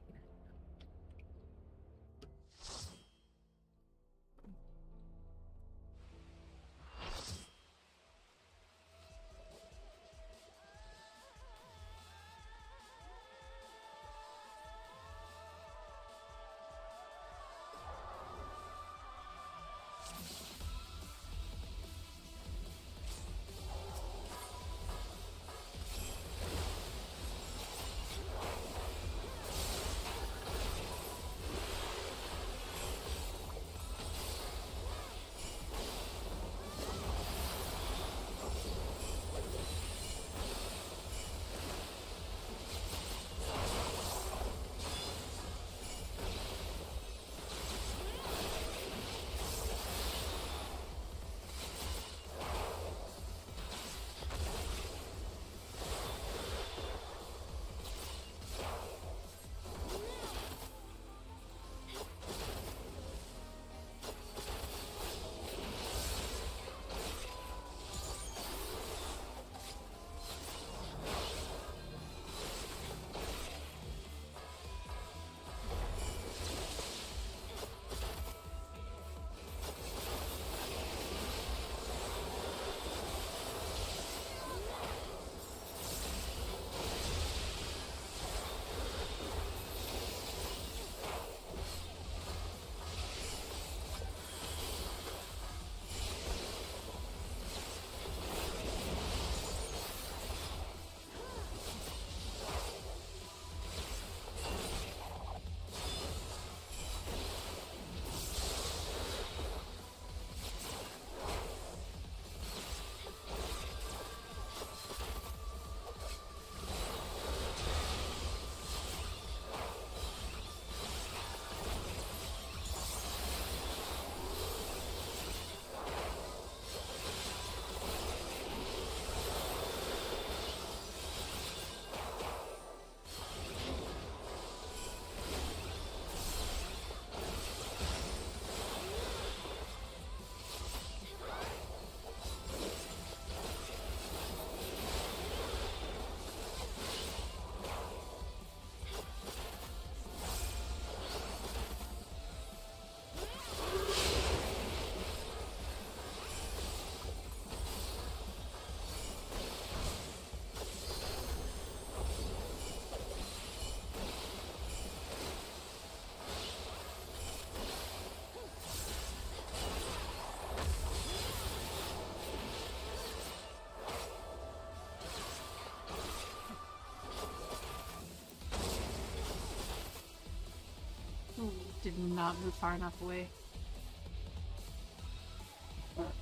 did not move far enough away.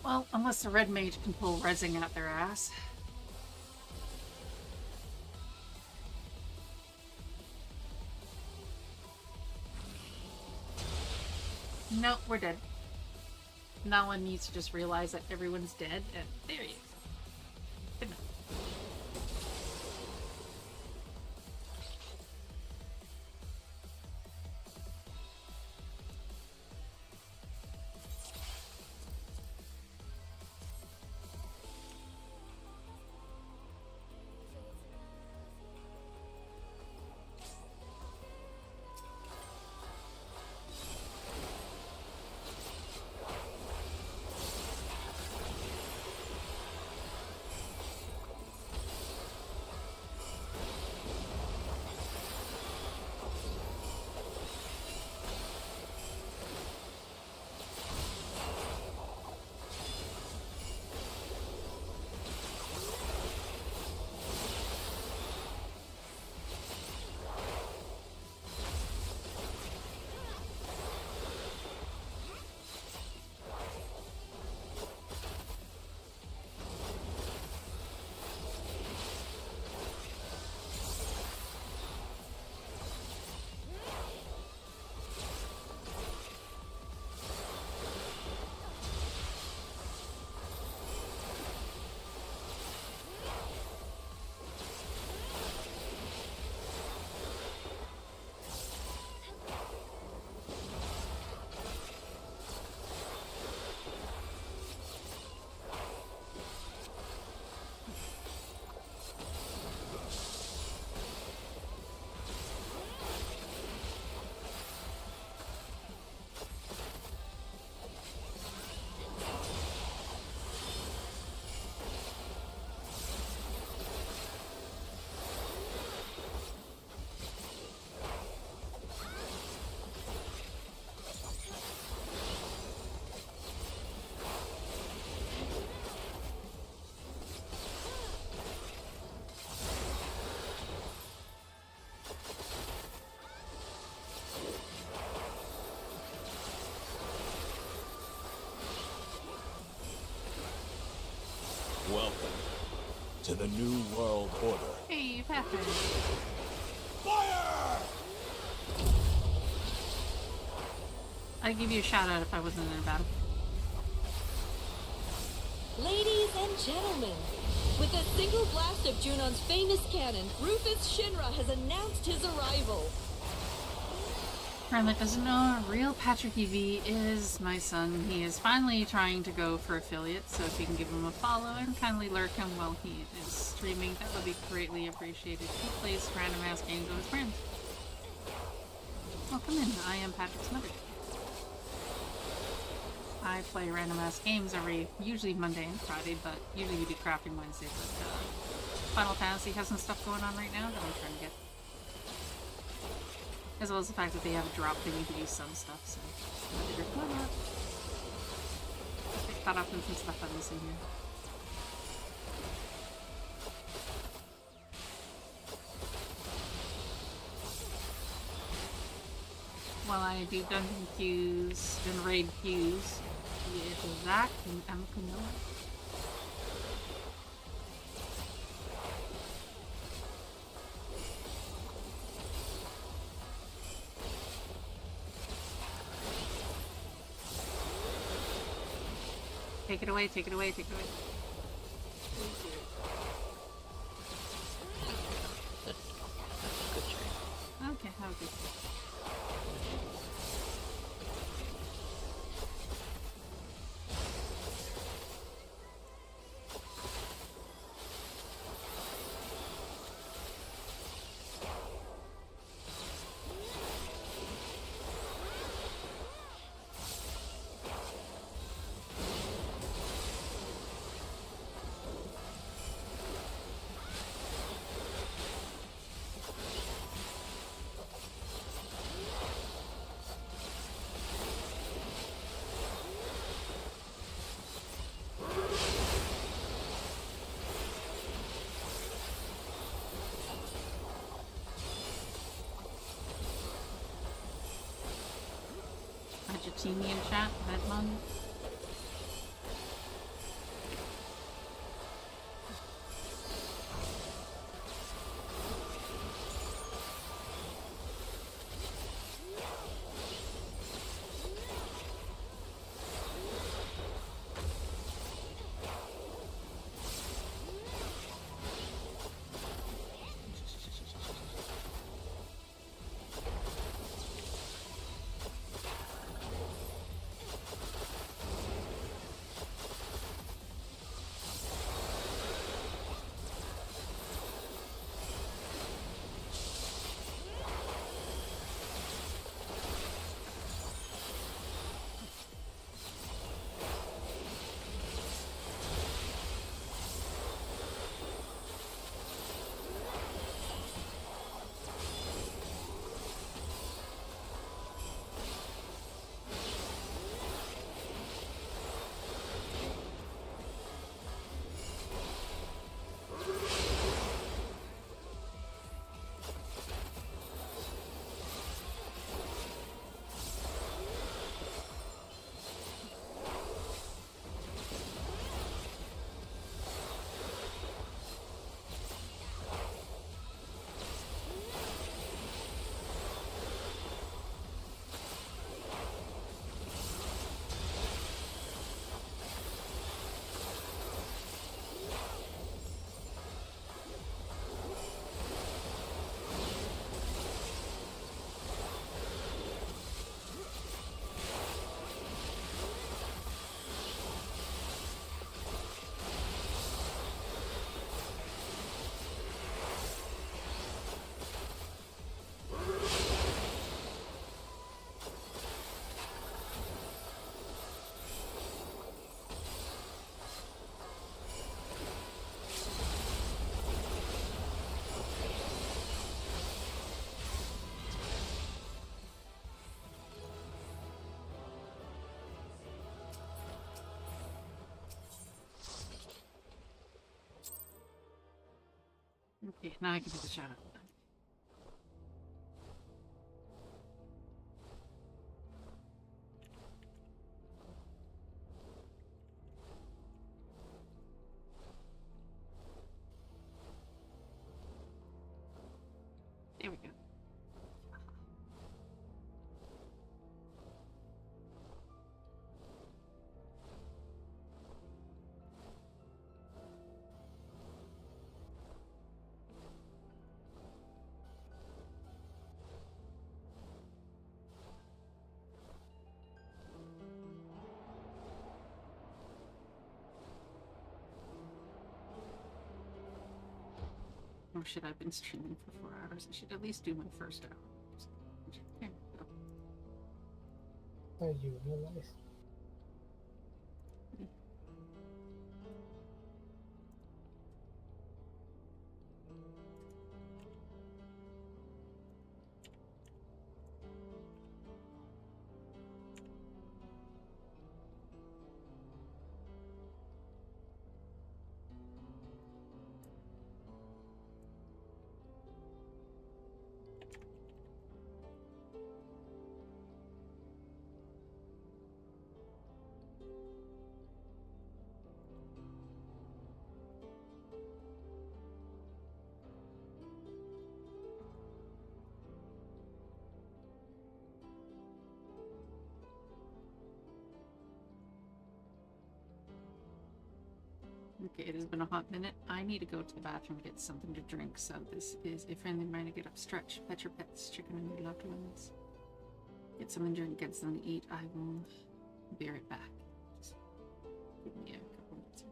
Well, unless the red mage can pull rezzing out their ass. Nope, we're dead. Now one needs to just realize that everyone's dead, and there he is. Good enough. Welcome to the New World Order. Hey, Patrick. Fire! I'd give you a shout out if I wasn't in a battle. Ladies and gentlemen, with a single blast of Junon's famous cannon, Rufus Shinra has announced his arrival. Friend that doesn't know, real Patrick EV is my son. He is finally trying to go for affiliate, so if you can give him a follow and kindly lurk him while he is streaming, that would be greatly appreciated. He plays random ass games with his friends. Welcome in, I am Patrick's mother. I play random ass games usually Monday and Friday, but usually we do crafting Wednesday, but Final Fantasy has some stuff going on right now that I'm trying to get. As well as the fact that they have a drop thing you can do some stuff, so I figured, why not? Get caught up in some stuff I'm missing here. While I do dungeon queues and raid queues with Zach and Amaka Miller. Take it away, take it away, take it away. Good stream. Okay, have a good day. Teeny in chat, Vedmon. Okay, now I can do the shout out. There we go. Oh shit, I've been streaming for 4 hours. I should at least do my first hour. There we go. You realize? Okay, it has been a hot minute. I need to go to the bathroom and get something to drink. So this is a friendly reminder: get up, stretch, pet your pets, chicken and your loved ones. Get something to drink, get something to eat. I will be right back. Just give me a couple minutes.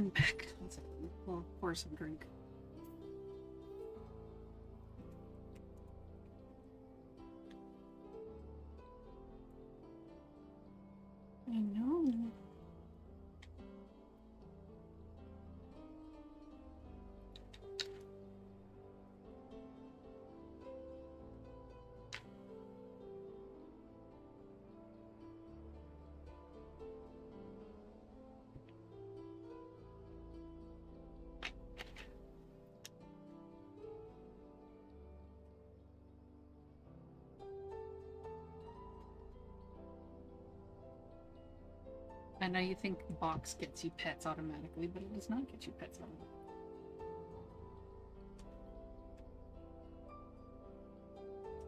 I'm back. One second. We'll pour some drink. I know. I know you think box gets you pets automatically, but it does not get you pets automatically.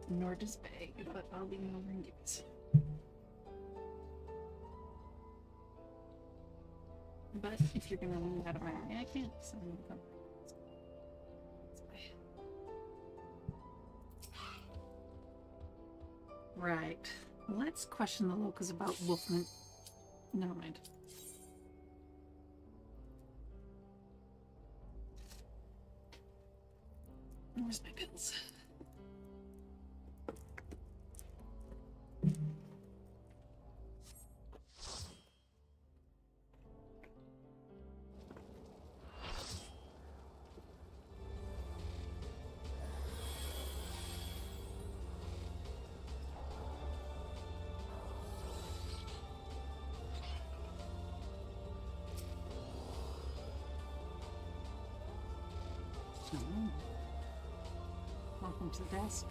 Nor does bag, but I'll leave them over and give it. But if you're gonna leave out of my way, I can't. So I'm gonna come. Right. Let's question the locals about Wolfman. Never mind. Where's my pills? Welcome to the desk.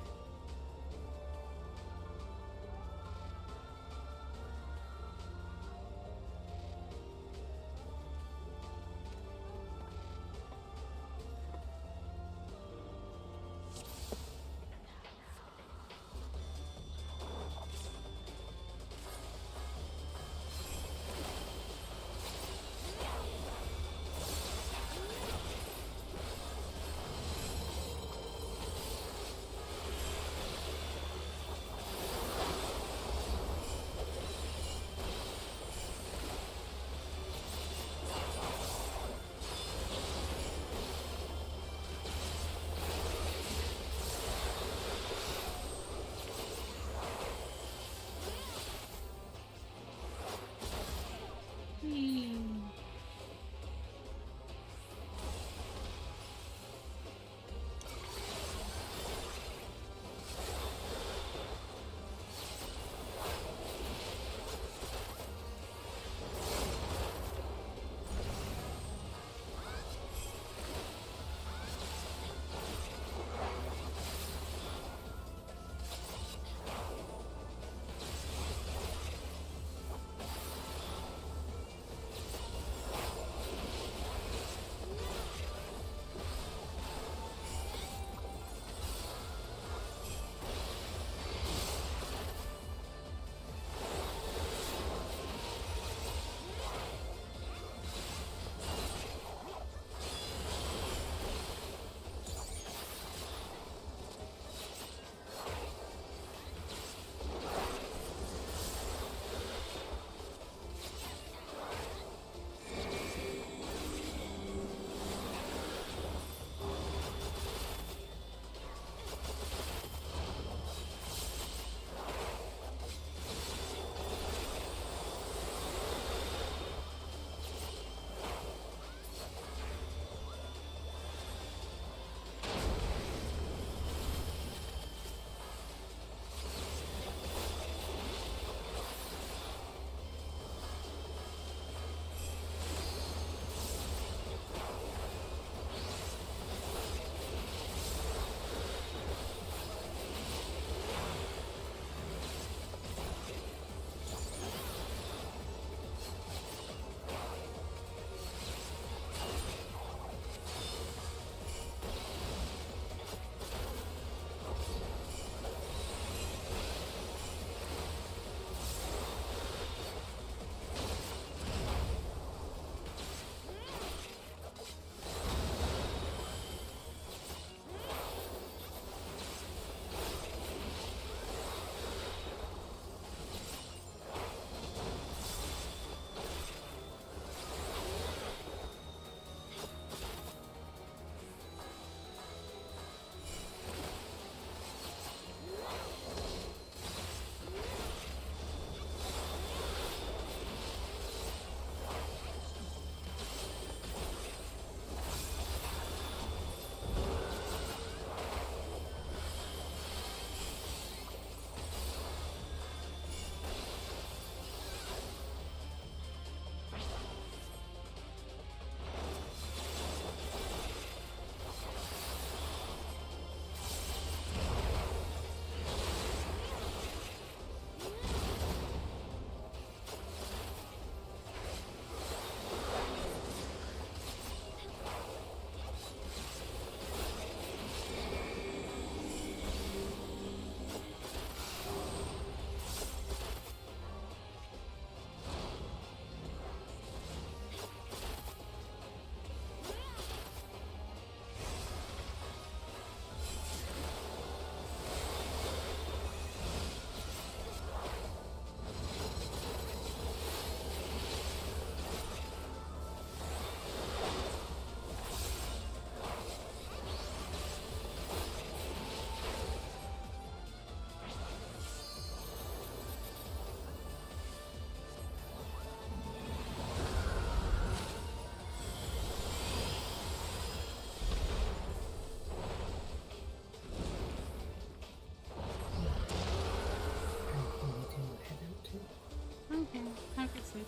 Get sleep.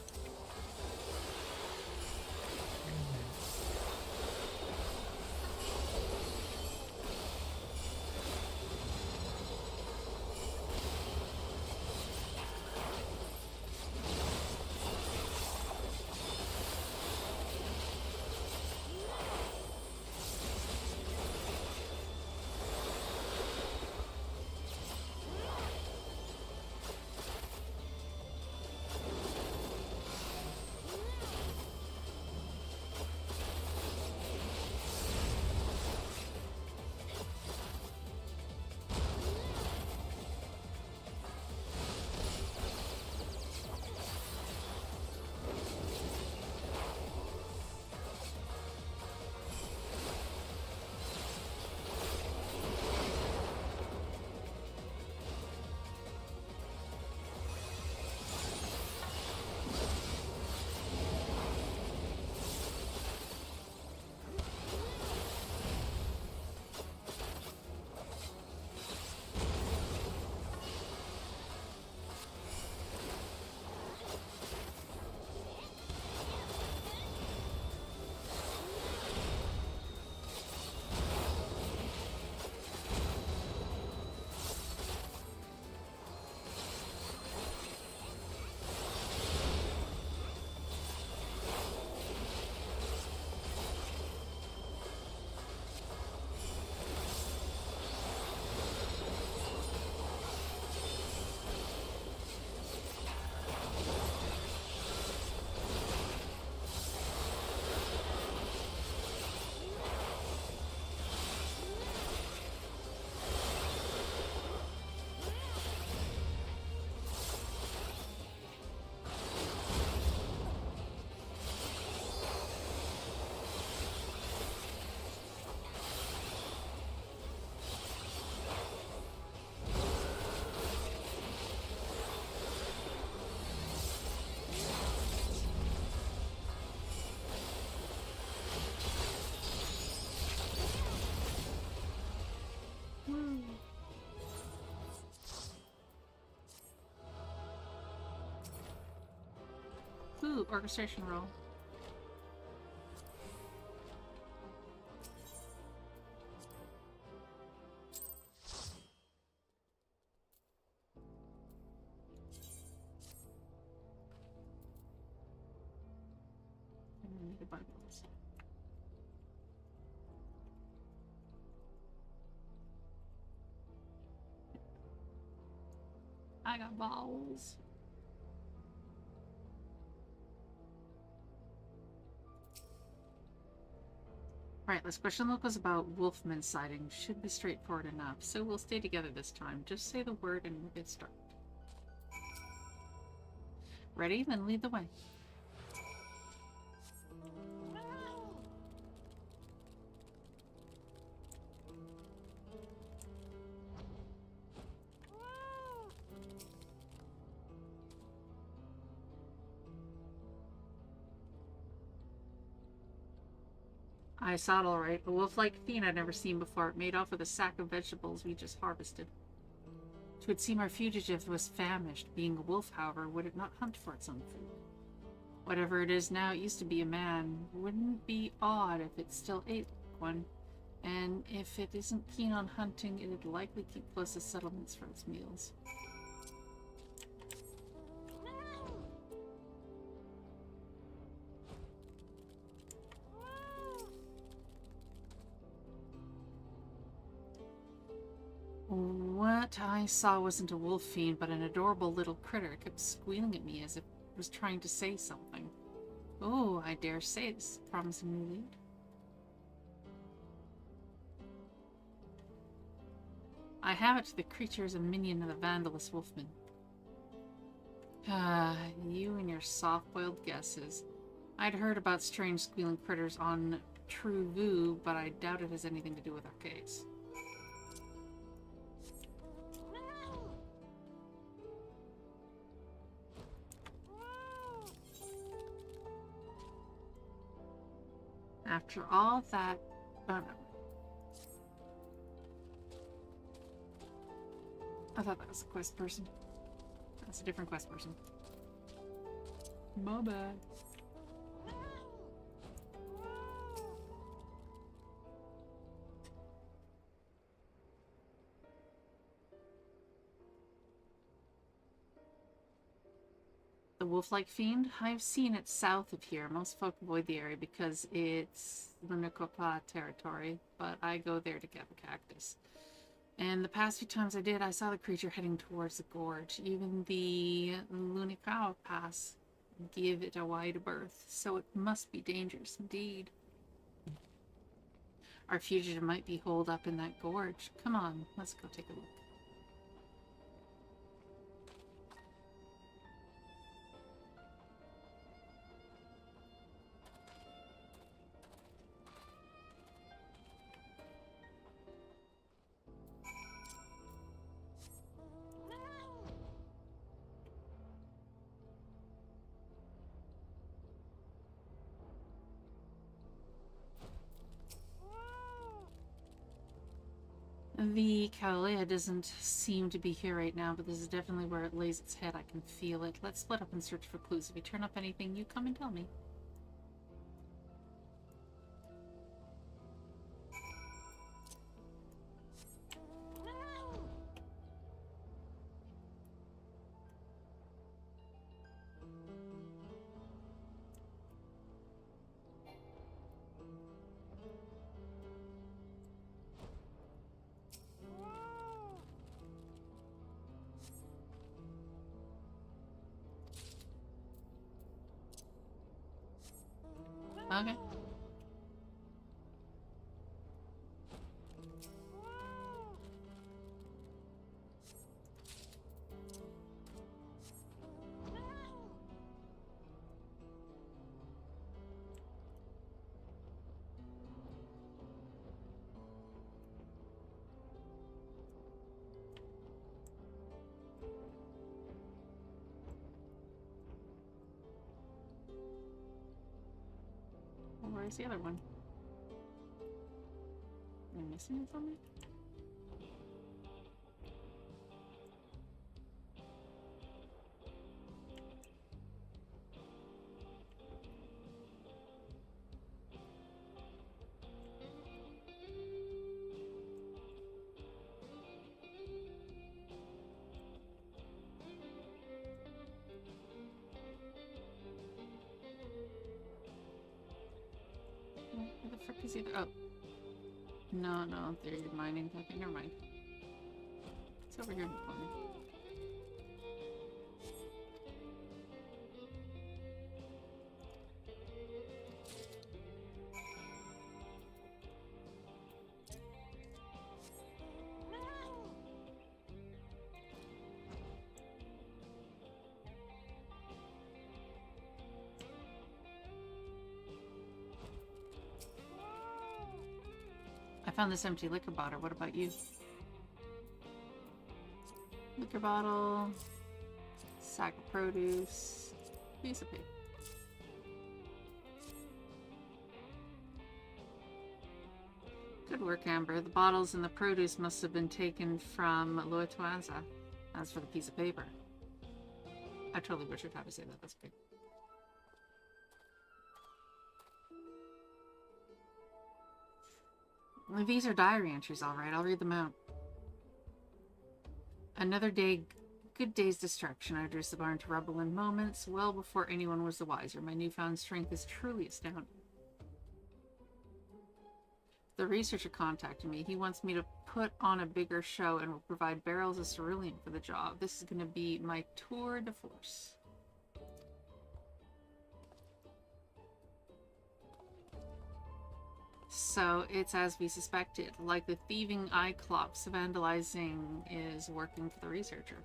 Ooh, orchestration roll. I need to buy those. I got balls. Right, this question look was about Wolfman sighting. Should be straightforward enough, so we'll stay together this time. Just say the word and we'll get started. Ready? Then lead the way. I saw it all right. A wolf-like fiend I'd never seen before. It made off with a sack of vegetables we just harvested. 'Twould seem our fugitive was famished. Being a wolf, however, would it not hunt for its own food? Whatever it is now, it used to be a man. Wouldn't be odd if it still ate like one. And if it isn't keen on hunting, it'd likely keep close to settlements for its meals. What I saw wasn't a wolf fiend, but an adorable little critter. It kept squealing at me as if it was trying to say something. Oh, I dare say it's a promising new lead. I have it. The creature is a minion of the Vandalous Wolfman. You and your soft-boiled guesses. I'd heard about strange squealing critters on True Vu, but I doubt it has anything to do with our case. After all that... Oh no. I thought that was a quest person. That's a different quest person. My bad. The wolf-like fiend? I've seen it south of here. Most folk avoid the area because it's Lunacopa territory, but I go there to get the cactus. And the past few times I did, I saw the creature heading towards the gorge. Even the Lunicao pass give it a wide berth, so it must be dangerous indeed. Our fugitive might be holed up in that gorge. Come on, let's go take a look. The Kaolea doesn't seem to be here right now, but this is definitely where it lays its head. I can feel it. Let's split up and search for clues. If you turn up anything, you come and tell me. Okay. Where's the other one? Am I missing something? Where the frick is the other? Oh. No, they're mining. Okay, never mind. It's over here in the corner. I found this empty liquor bottle. What about you? Liquor bottle, sack of produce, piece of paper. Good work, Amber. The bottles and the produce must have been taken from Loetoanza. As for the piece of paper, I totally butchered how to say that. That's good. These are diary entries, all right. I'll read them out. Another day, good day's destruction. I reduced the barn to rubble in moments, well before anyone was the wiser. My newfound strength is truly astounding. The researcher contacted me. He wants me to put on a bigger show and will provide barrels of cerulean for the job. This is going to be my tour de force. So it's as we suspected. Like the thieving Cyclops, vandalizing is working for the researcher.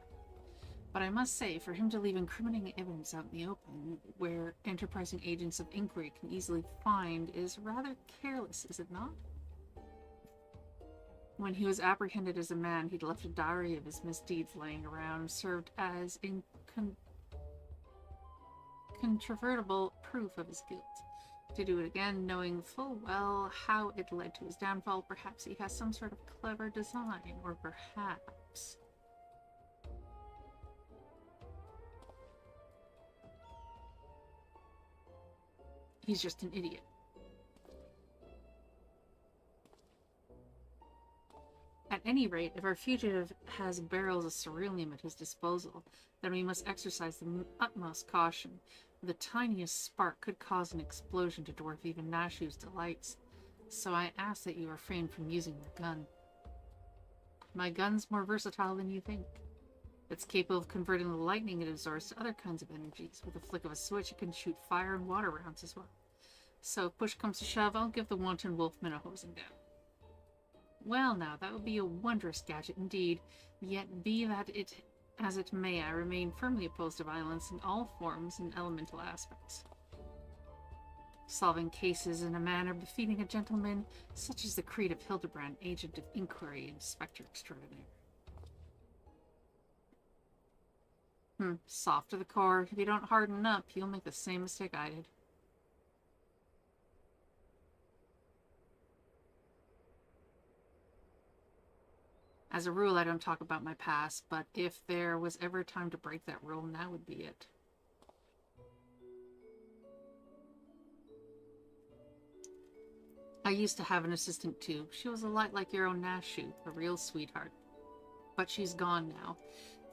But I must say, for him to leave incriminating evidence out in the open, where enterprising agents of inquiry can easily find, is rather careless, is it not? When he was apprehended as a man, he'd left a diary of his misdeeds laying around, served as incontrovertible proof of his guilt. To do it again, knowing full well how it led to his downfall, perhaps he has some sort of clever design, or perhaps... He's just an idiot. At any rate, if our fugitive has barrels of ceruleum at his disposal, then we must exercise the utmost caution. The tiniest spark could cause an explosion to dwarf even Nashu's delights, so I ask that you refrain from using your gun. My gun's more versatile than you think. It's capable of converting the lightning it absorbs to other kinds of energies. With a flick of a switch, it can shoot fire and water rounds as well. So if push comes to shove, I'll give the wanton wolfman a hosing down. Well now, that would be a wondrous gadget indeed, yet be that it as it may, I remain firmly opposed to violence in all forms and elemental aspects. Solving cases in a manner befitting a gentleman, such as the creed of Hildabrand, agent of inquiry and inspector extraordinaire. Soft to the core. If you don't harden up, you'll make the same mistake I did. As a rule, I don't talk about my past, but if there was ever a time to break that rule, now would be it. I used to have an assistant too. She was a lot like your own Nashu, a real sweetheart. But she's gone now.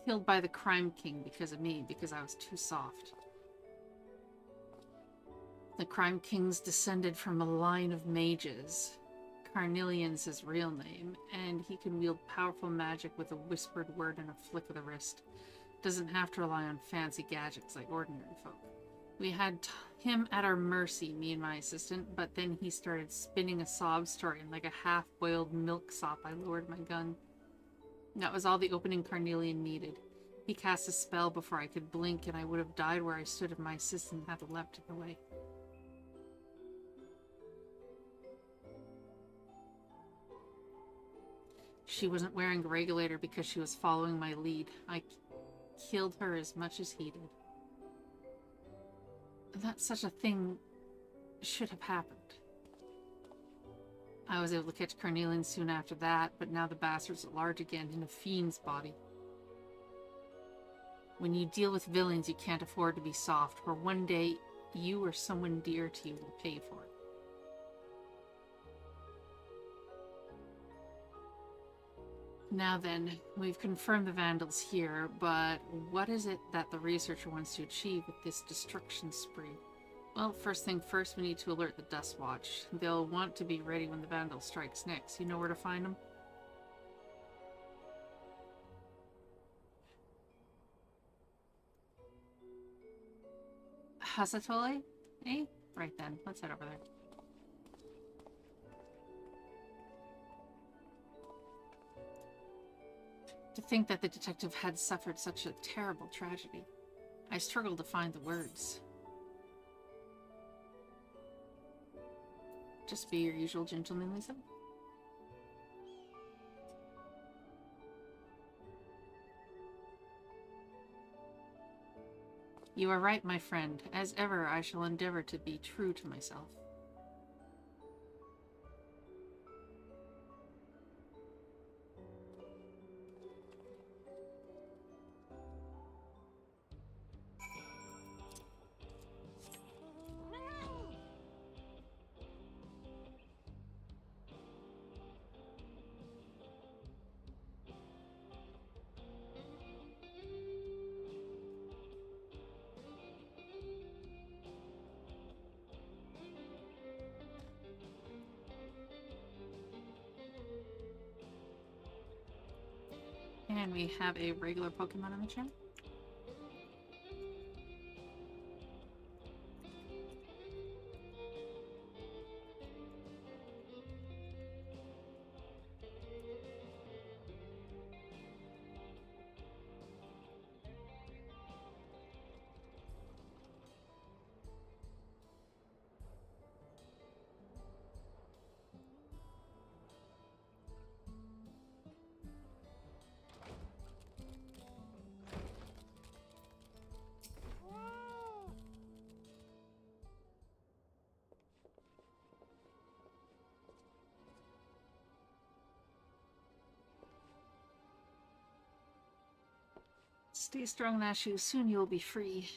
Killed by the crime king because of me, because I was too soft. The crime king's descended from a line of mages. Carnelian's his real name, and he can wield powerful magic with a whispered word and a flick of the wrist. Doesn't have to rely on fancy gadgets like ordinary folk. We had him at our mercy, me and my assistant, but then he started spinning a sob story, and like a half-boiled milksop, I lowered my gun. That was all the opening Carnelian needed. He cast a spell before I could blink, and I would have died where I stood if my assistant had leapt in the way. She wasn't wearing a regulator because she was following my lead. I killed her as much as he did. That such a thing should have happened. I was able to catch Carnelian soon after that, but now the bastard's at large again in a fiend's body. When you deal with villains, you can't afford to be soft, or one day you or someone dear to you will pay for it. Now then, we've confirmed the Vandals here, but what is it that the researcher wants to achieve with this destruction spree? Well, first thing first, we need to alert the Dust Watch. They'll want to be ready when the Vandal strikes next. You know where to find them? Hasatole? Eh? Right then, let's head over there. To think that the detective had suffered such a terrible tragedy. I struggled to find the words. Just be your usual gentlemanlism. You are right, my friend. As ever, I shall endeavor to be true to myself. And we have a regular Pokemon in the chat. Stay strong, Nashu. Soon you'll be free.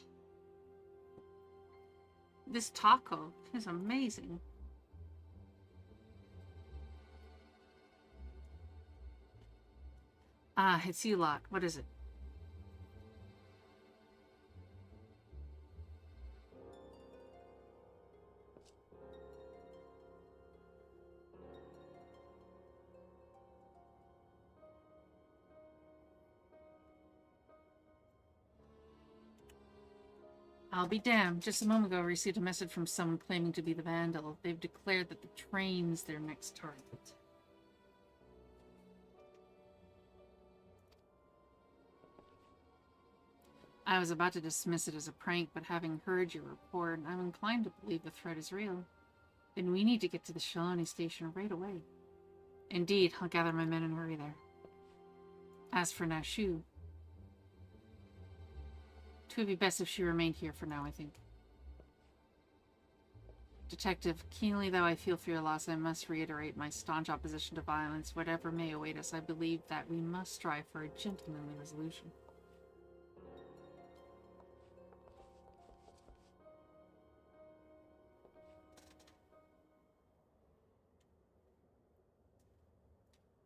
This taco is amazing. Ah, it's you lot. What is it? I'll be damned. Just a moment ago, I received a message from someone claiming to be the vandal. They've declared that the train's their next target. I was about to dismiss it as a prank, but having heard your report, I'm inclined to believe the threat is real. Then we need to get to the Shalani station right away. Indeed, I'll gather my men and hurry there. As for Nashu, it would be best if she remained here for now, I think. Detective, keenly though I feel for your loss, I must reiterate my staunch opposition to violence. Whatever may await us, I believe that we must strive for a gentlemanly resolution.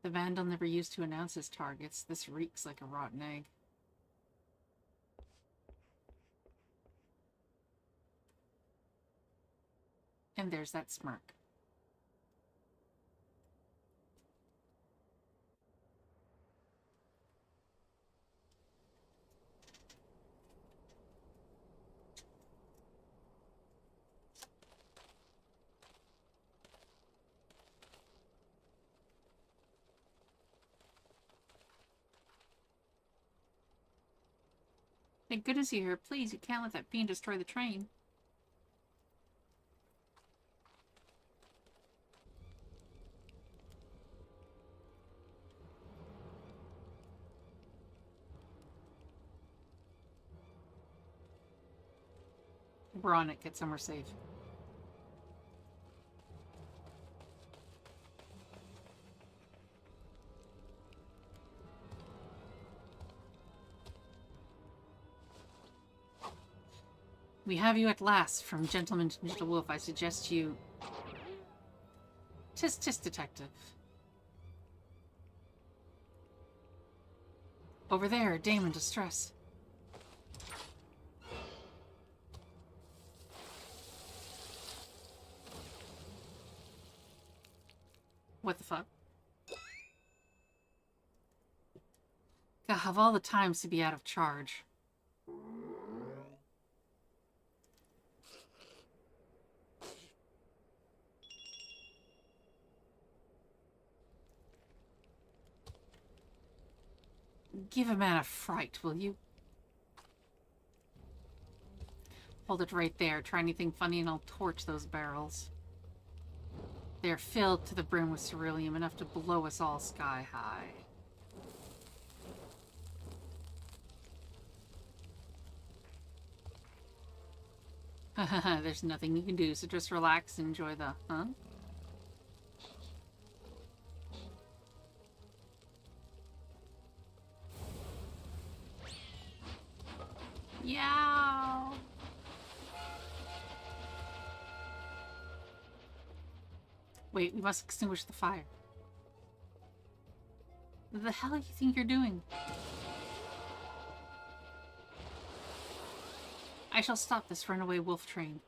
The Vandal never used to announce his targets. This reeks like a rotten egg. And there's that smirk. Thank goodness you're here. Please, you can't let that fiend destroy the train. We're on it. Get somewhere safe. We have you at last. From gentleman to gentle wolf, I suggest you... Tis detective. Over there, a dame in distress. What the fuck? God, have all the times to be out of charge. Give a man a fright, will you? Hold it right there. Try anything funny and I'll torch those barrels. They're filled to the brim with ceruleum, enough to blow us all sky high. Haha, there's nothing you can do, so just relax and enjoy the, huh? Yow! Wait, we must extinguish the fire. What the hell do you think you're doing? I shall stop this runaway wolf train.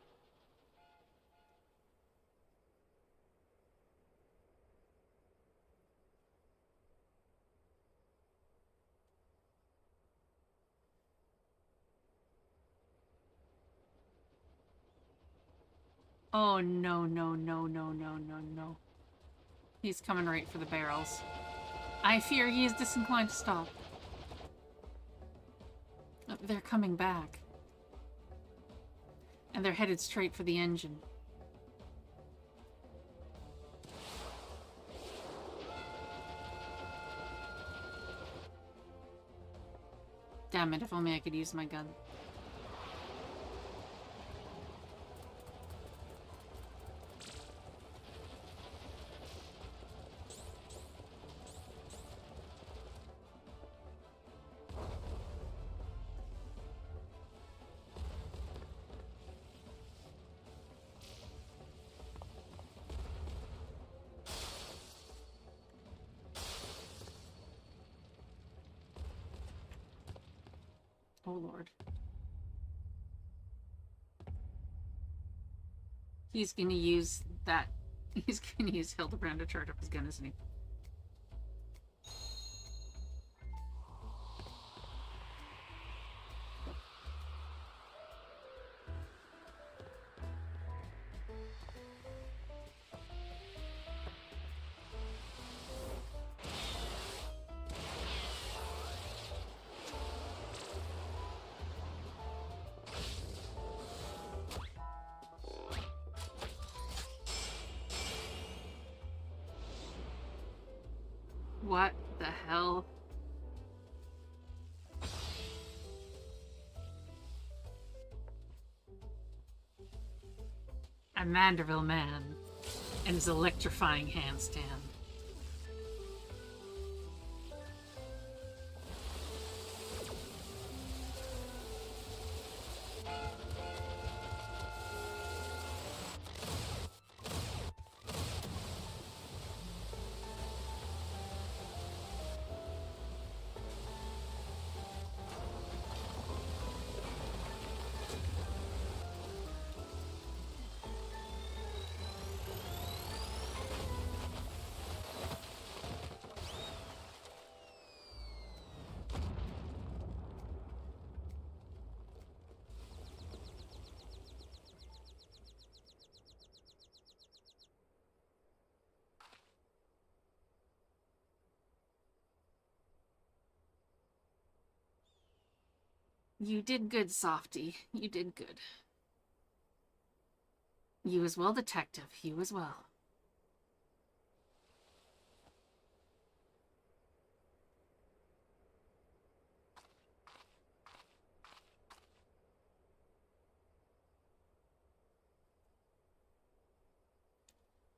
Oh, no, no, no, no, no, no, no. He's coming right for the barrels. I fear he is disinclined to stop. They're coming back. And they're headed straight for the engine. Damn it, if only I could use my gun. Oh, Lord. He's going to use that. He's going to use Hildabrand to charge up his gun, isn't he? What the hell? A Manderville man and his electrifying handstand. You did good, Softy. You did good. You as well, Detective. You as well.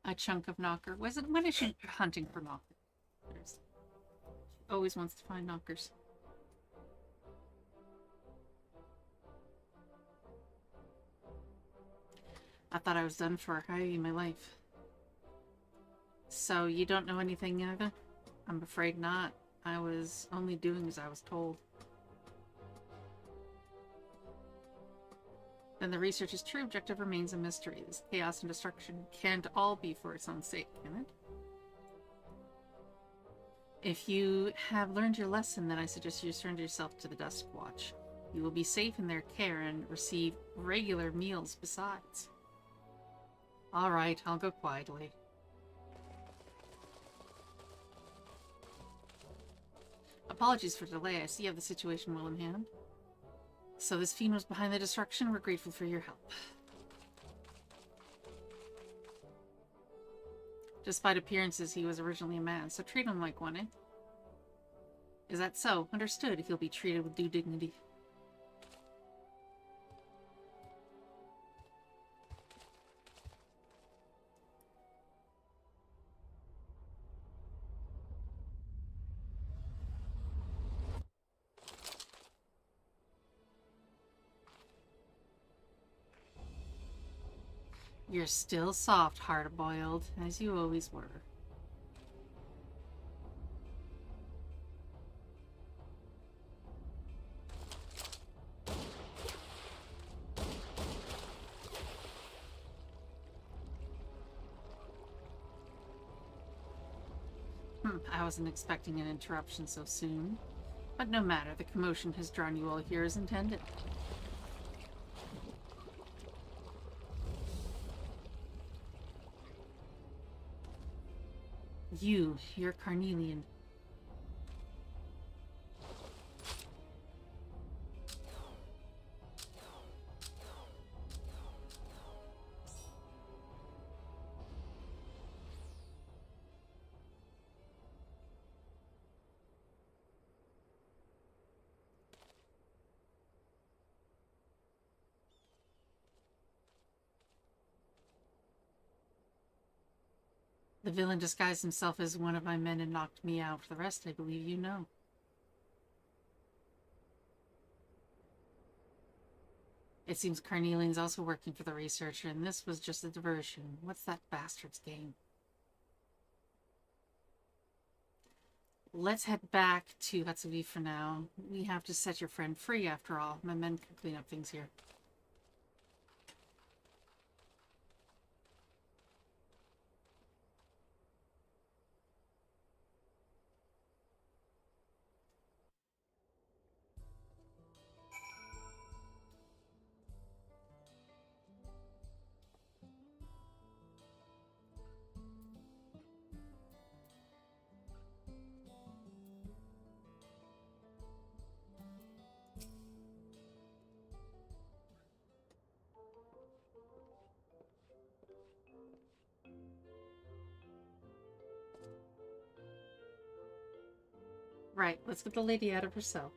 A chunk of knocker. When is she hunting for knockers? She always wants to find knockers. I thought I was done for in my life. So you don't know anything either? I'm afraid not. I was only doing as I was told. Then the research is true. Objective remains a mystery. This chaos and destruction can't all be for its own sake, can it? If you have learned your lesson, then I suggest you surrender yourself to the Dusk Watch. You will be safe in their care and receive regular meals besides. All right, I'll go quietly. Apologies for delay. I see you have the situation well in hand. So this fiend was behind the destruction. We're grateful for your help. Despite appearances, he was originally a man, so treat him like one, eh? Is that so? Understood. He'll be treated with due dignity. You're still soft, hard-boiled, as you always were. I wasn't expecting an interruption so soon. But no matter, the commotion has drawn you all here as intended. You're Carnelian. The villain disguised himself as one of my men and knocked me out. For the rest, I believe you know. It seems Carnelian's also working for the researcher, and this was just a diversion. What's that bastard's game? Let's head back to VII for now. We have to set your friend free after all. My men can clean up things here. Right, let's get the lady out of her cell.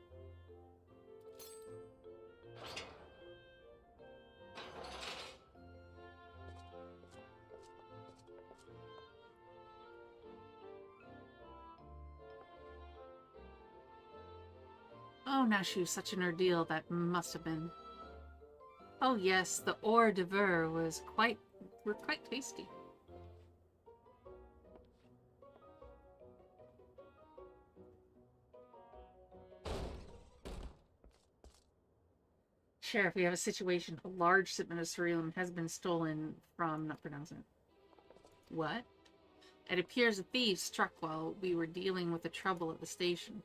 Oh, now she was such an ordeal, that must have been. Oh yes, the hors d'oeuvre were quite tasty. Sheriff, we have a situation. A large shipment of cereal has been stolen from, not pronouncing it. What? It appears a thief struck while we were dealing with the trouble at the station.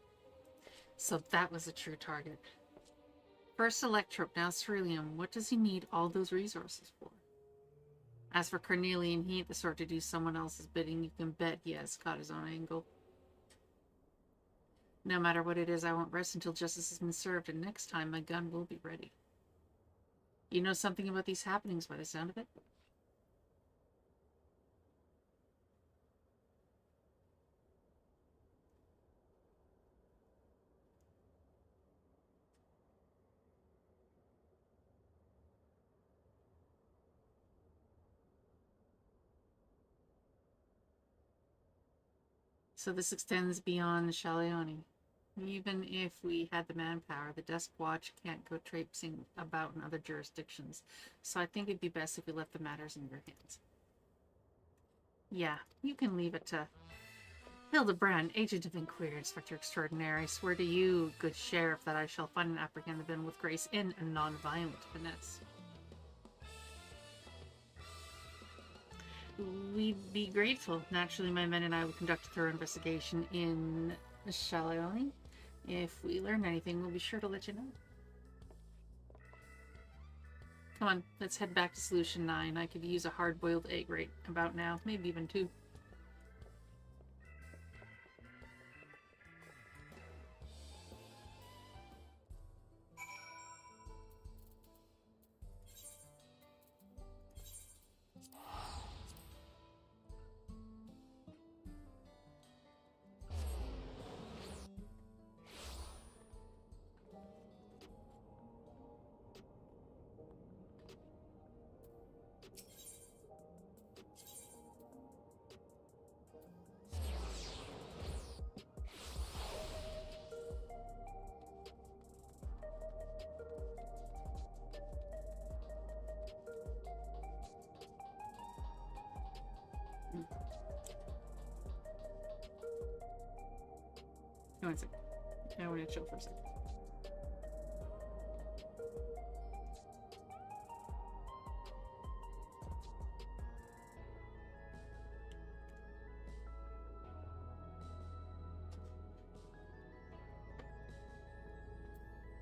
So that was a true target. First electrope, now ceruleum. What does he need all those resources for? As for Carnelian, he ain't the sort to do someone else's bidding. You can bet he has got his own angle. No matter what it is, I won't rest until justice has been served, and next time my gun will be ready. You know something about these happenings by the sound of it? So this extends beyond Shalioni. Even if we had the manpower, the desk watch can't go traipsing about in other jurisdictions. So I think it'd be best if we left the matters in your hands. Yeah, you can leave it to Hildabrand, Agent of Inquiry, Inspector Extraordinary. I swear to you, good sheriff, that I shall find and apprehend the villain with grace in a non-violent finesse. We'd be grateful. Naturally, my men and I would conduct a thorough investigation in Shalioni. If we learn anything, we'll be sure to let you know. Come on, let's head back to Solution 9. I could use a hard-boiled egg right about now, maybe even 2. One second. I want to chill for a second.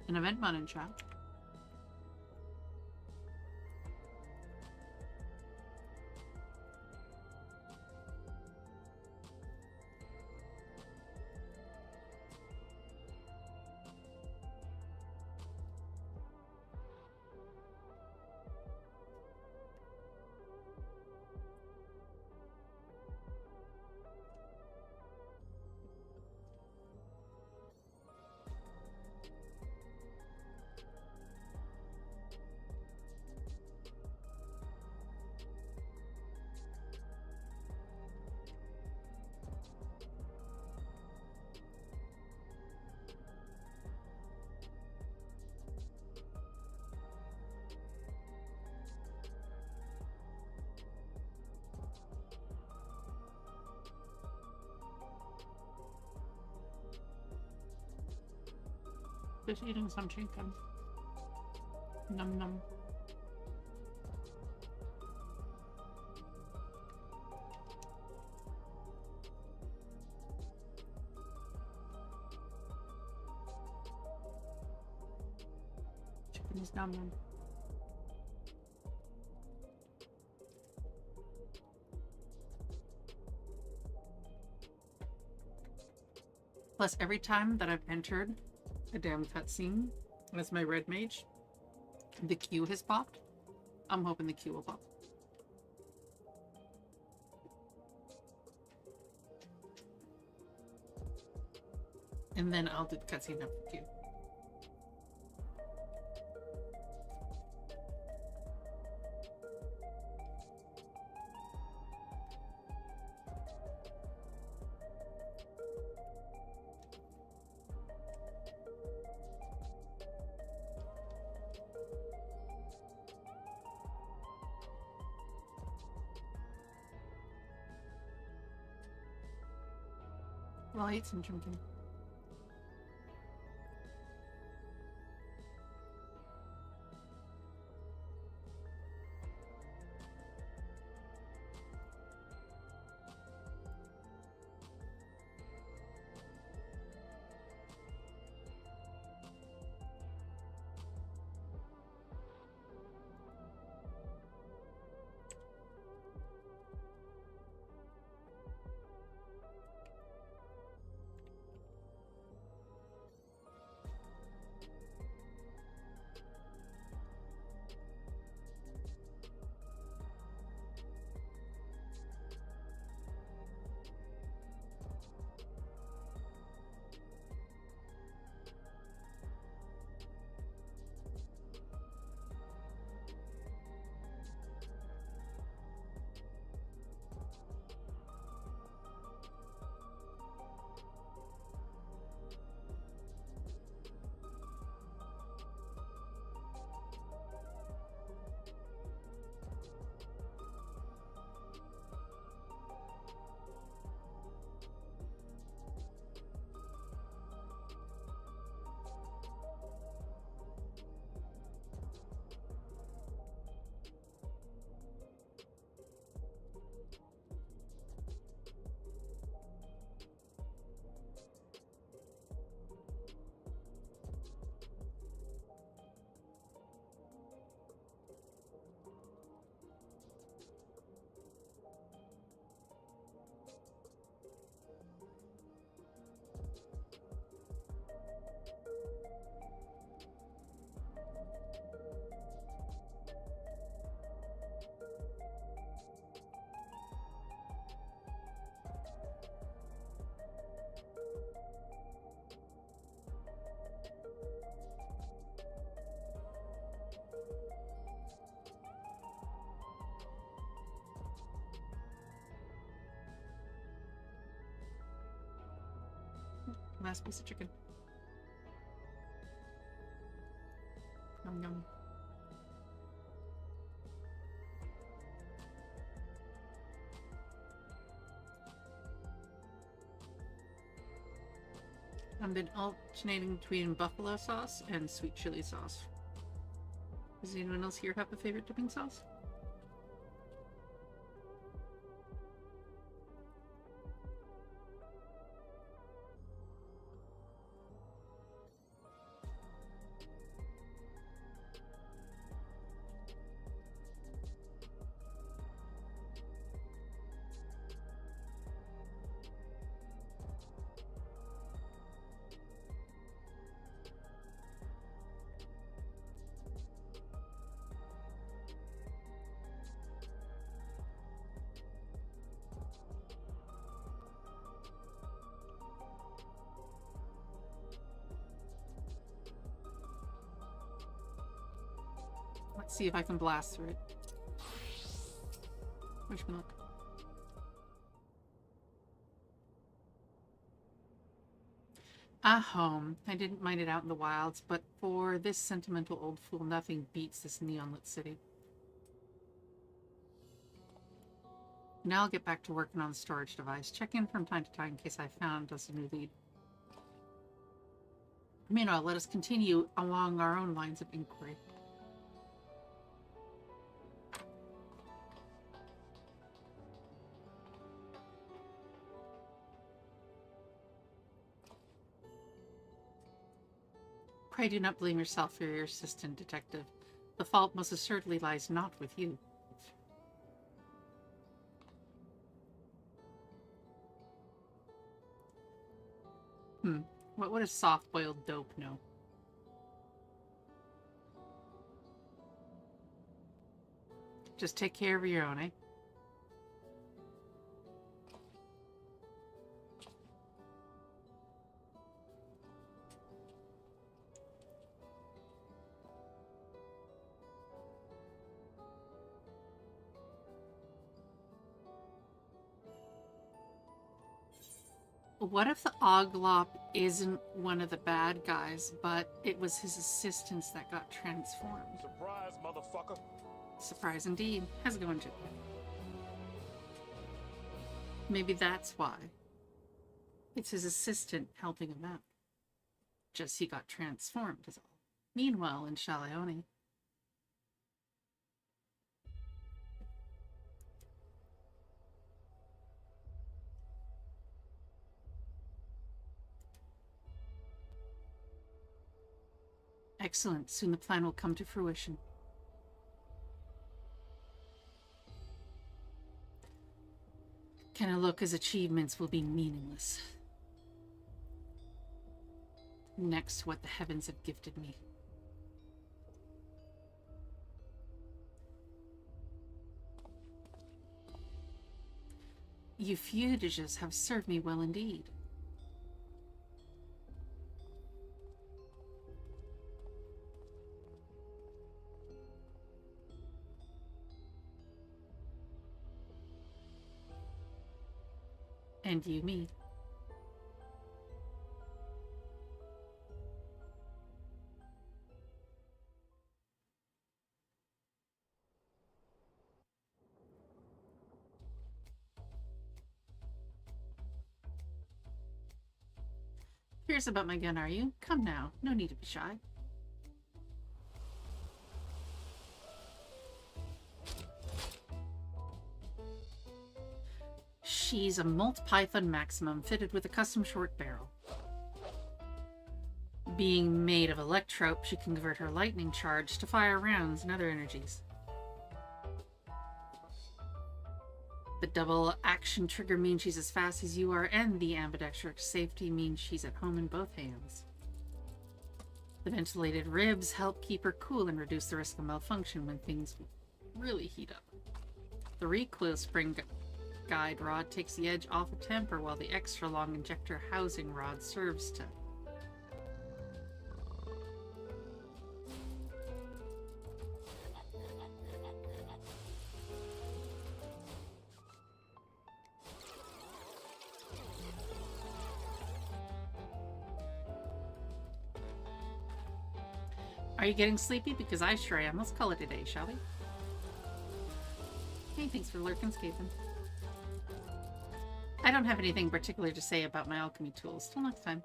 An event man in chat. Just eating some chicken. Num num. Chicken is num num. Plus, every time that I've entered a damn cutscene as my red mage, the queue has popped. I'm hoping the queue will pop. And then I'll do the cutscene after the queue. Well, I ate some chicken. Last piece of chicken. Yum yum. I've been alternating between buffalo sauce and sweet chili sauce. Does anyone else here have a favorite dipping sauce? Let's see if I can blast through it. Wish me luck. Home. I didn't mind it out in the wilds, but for this sentimental old fool, nothing beats this neon-lit city. Now I'll get back to working on the storage device. Check in from time to time in case I found us a new lead. Meanwhile, let us continue along our own lines of inquiry. Pray do not blame yourself for your assistant, detective. The fault most assuredly lies not with you. What would a soft-boiled dope know? Just take care of your own, eh? What if the Oglop isn't one of the bad guys, but it was his assistants that got transformed? Surprise, motherfucker. Surprise indeed. How's it going, Chip? Maybe that's why. It's his assistant helping him out. Just he got transformed is all. Meanwhile, in Shalaone, excellent. Soon the plan will come to fruition. Kenaloka's achievements will be meaningless. Next to what the heavens have gifted me. You fugitives have served me well indeed. And you me. Curious about my gun, are you? Come now, no need to be shy. She's a Molt Python Maximum fitted with a custom short barrel. Being made of electrope, she can convert her lightning charge to fire rounds and other energies. The double action trigger means she's as fast as you are, and the ambidextrous safety means she's at home in both hands. The ventilated ribs help keep her cool and reduce the risk of malfunction when things really heat up. The recoil spring guide rod takes the edge off a temper, while the extra long injector housing rod serves to Are you getting sleepy? Because I sure am. Let's call it a day, shall we? Hey, thanks for lurking, Scathan. I don't have anything particular to say about my alchemy tools. Till next time.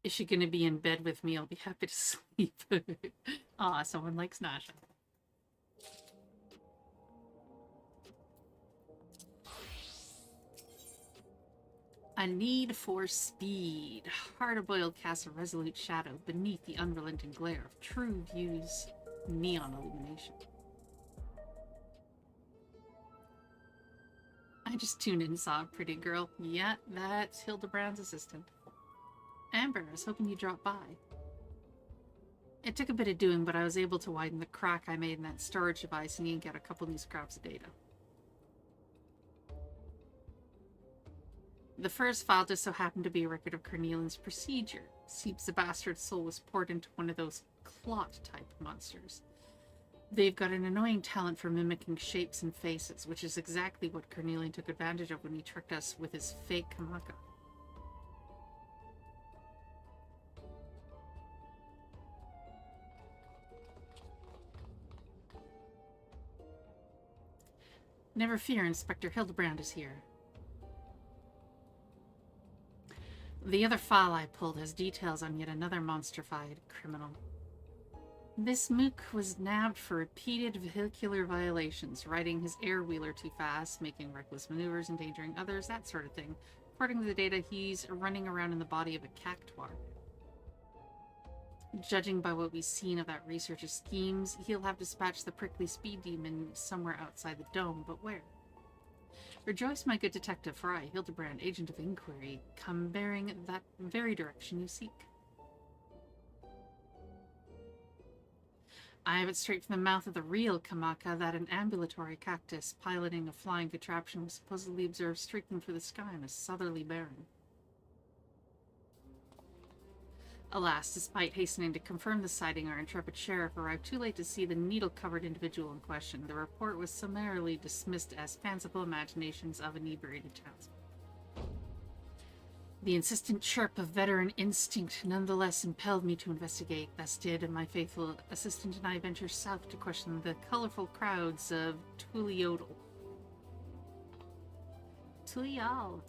Is she going to be in bed with me? I'll be happy to sleep. Aw, someone likes Nasha. A need for speed. Hard-boiled casts a resolute shadow beneath the unrelenting glare of True View's neon illumination. I just tuned in and saw a pretty girl. Yeah, that's Hildabrand's assistant. Amber, I was hoping you'd drop by. It took a bit of doing, but I was able to widen the crack I made in that storage device and yank out a couple new scraps of data. The first file just so happened to be a record of Cornelian's procedure. Seems the bastard's soul was poured into one of those clot-type monsters. They've got an annoying talent for mimicking shapes and faces, which is exactly what Cornelian took advantage of when he tricked us with his fake Kamaka. Never fear, Inspector Hildabrand is here. The other file I pulled has details on yet another monstrified criminal. This mook was nabbed for repeated vehicular violations, riding his air-wheeler too fast, making reckless maneuvers, endangering others, that sort of thing. According to the data, he's running around in the body of a cactuar. Judging by what we've seen of that researcher's schemes, he'll have dispatched the prickly speed demon somewhere outside the dome, but where? Rejoice, my good detective, for I, Hildabrand, agent of inquiry, come bearing that very direction you seek. I have it straight from the mouth of the real Kamaka that an ambulatory cactus piloting a flying contraption was supposedly observed streaking through the sky on a southerly barren. Alas, despite hastening to confirm the sighting, our intrepid sheriff arrived too late to see the needle-covered individual in question. The report was summarily dismissed as fanciful imaginations of inebriated townsmen. The insistent chirp of veteran instinct nonetheless impelled me to investigate, as did my faithful assistant and I ventured south to question the colorful crowds of Tuliodal. Tulial.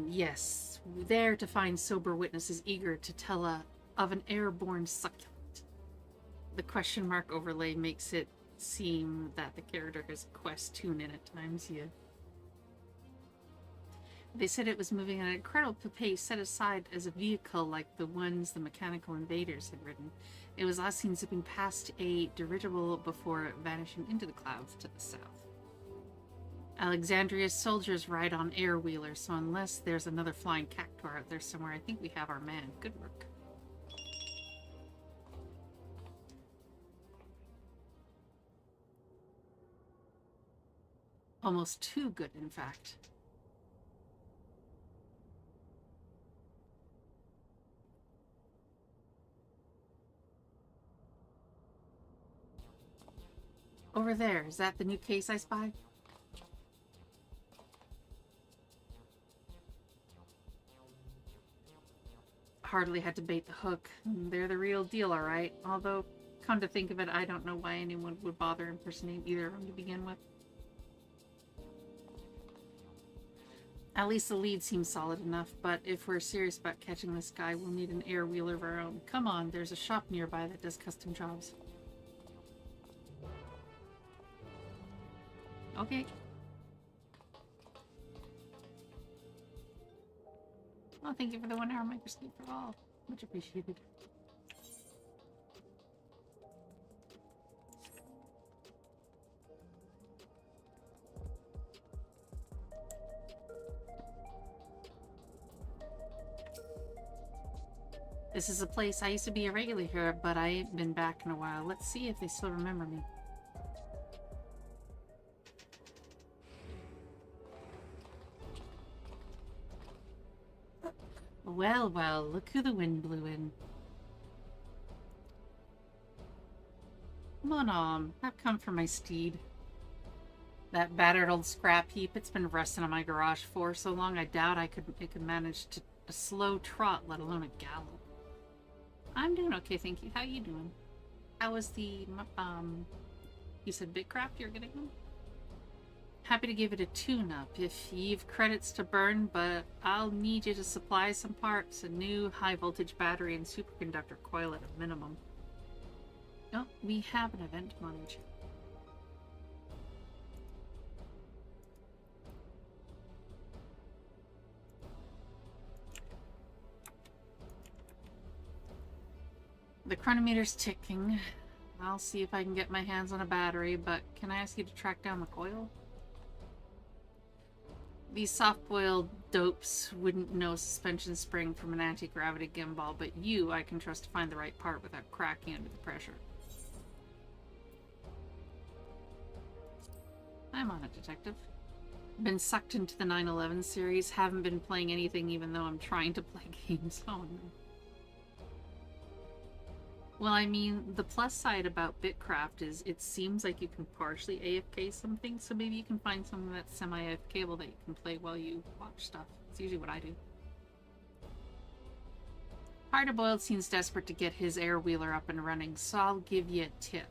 Yes, there to find sober witnesses eager to tell of an airborne succulent. The question mark overlay makes it seem that the character has quest tune in at times, yeah. They said it was moving at an incredible pace set aside as a vehicle like the ones the mechanical invaders had ridden. It was last seen zipping past a dirigible before vanishing into the clouds to the south. Alexandria's soldiers ride on air-wheelers, so unless there's another flying cactuar out there somewhere, I think we have our man. Good work. Almost too good, in fact. Over there, is that the new case I spied? Hardly had to bait the hook. They're the real deal, all right. Although, come to think of it, I don't know why anyone would bother impersonating either of them to begin with. At least the lead seems solid enough, but if we're serious about catching this guy, we'll need an air-wheeler of our own. Come on, there's a shop nearby that does custom jobs. Okay. Well, thank you for the 1 hour microscope for all. Much appreciated. This is a place I used to be a regular here, but I ain't been back in a while. Let's see if they still remember me. Well, well, look who the wind blew in. Come on, I've come for my steed. That battered old scrap heap, it's been resting on my garage for so long I doubt it could manage to a slow trot, let alone a gallop. I'm doing okay, thank you. How you doing? How was the, you said Bitcraft you're getting them? Happy to give it a tune-up if you've credits to burn, but I'll need you to supply some parts, a new high-voltage battery and superconductor coil at a minimum. Oh, we have an event monitor. The chronometer's ticking. I'll see if I can get my hands on a battery, but can I ask you to track down the coil? These soft-boiled dopes wouldn't know suspension spring from an anti-gravity gimbal, but you, I can trust to find the right part without cracking under the pressure. I'm on it, detective. Been sucked into the 9/11 series, haven't been playing anything even though I'm trying to play games. Oh no. Well, I mean, the plus side about Bitcraft is it seems like you can partially AFK something, so maybe you can find something that's semi-AFKable that you can play while you watch stuff. It's usually what I do. Hard-boiled seems desperate to get his air wheeler up and running, so I'll give you a tip.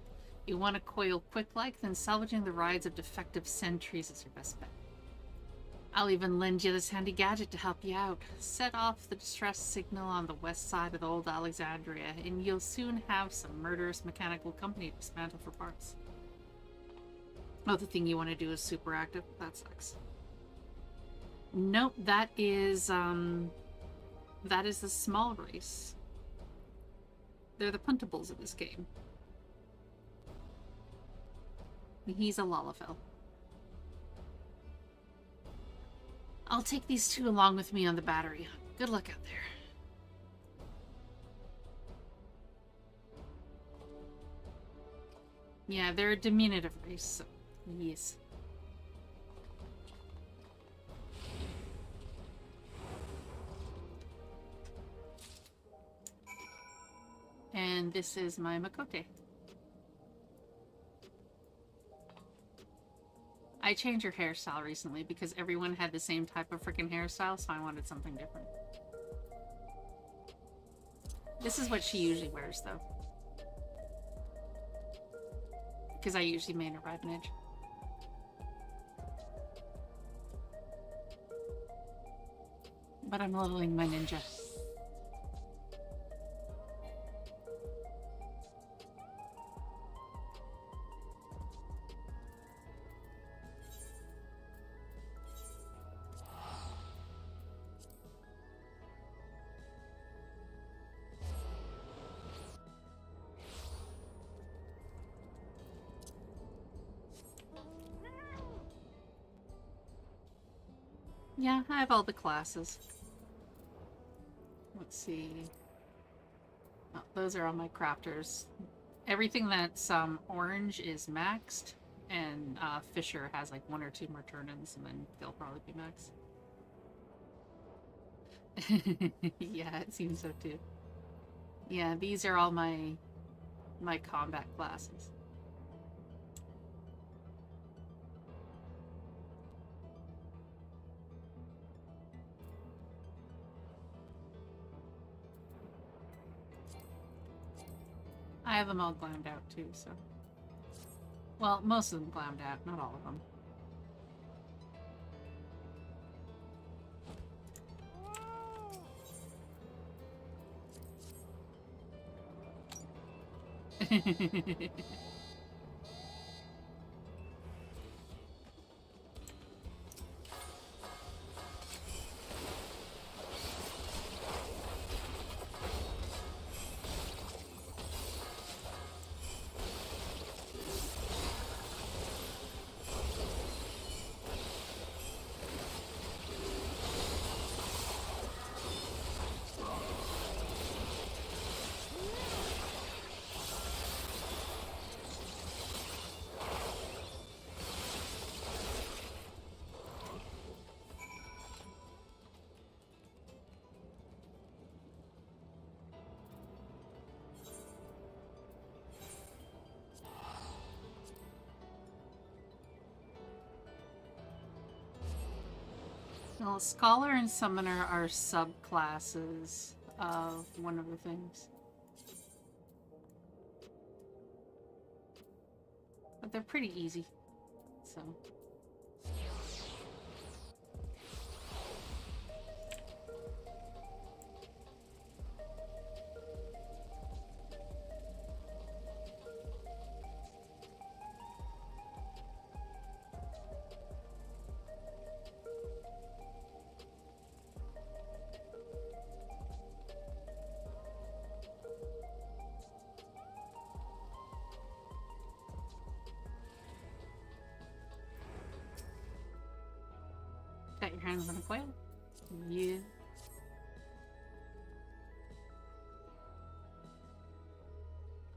You want to coil quick-like, then salvaging the rides of defective sentries is your best bet. I'll even lend you this handy gadget to help you out. Set off the distress signal on the west side of old Alexandria, and you'll soon have some murderous mechanical company to dismantle for parts. Oh, the thing you want to do is super active? That sucks. Nope, that is the small race. They're the puntables of this game. He's a Lalafell. I'll take these two along with me on the battery. Good luck out there. Yeah, they're a diminutive race, so yes. And this is my Makote. I changed her hairstyle recently because everyone had the same type of freaking hairstyle, so I wanted something different. This is what she usually wears, though. Because I usually made a red edge. But I'm leveling my ninja. Yeah, I have all the classes. Let's see. Oh, those are all my crafters. Everything that's orange is maxed, and Fisher has like 1 or 2 more turn-ins, and then they'll probably be maxed. Yeah, it seems so too. Yeah, these are all my combat classes. I have them all glammed out too, so. Well, most of them glammed out, not all of them. Well, Scholar and Summoner are subclasses of one of the things. But they're pretty easy, so. Got your hands on a quail? Yeah.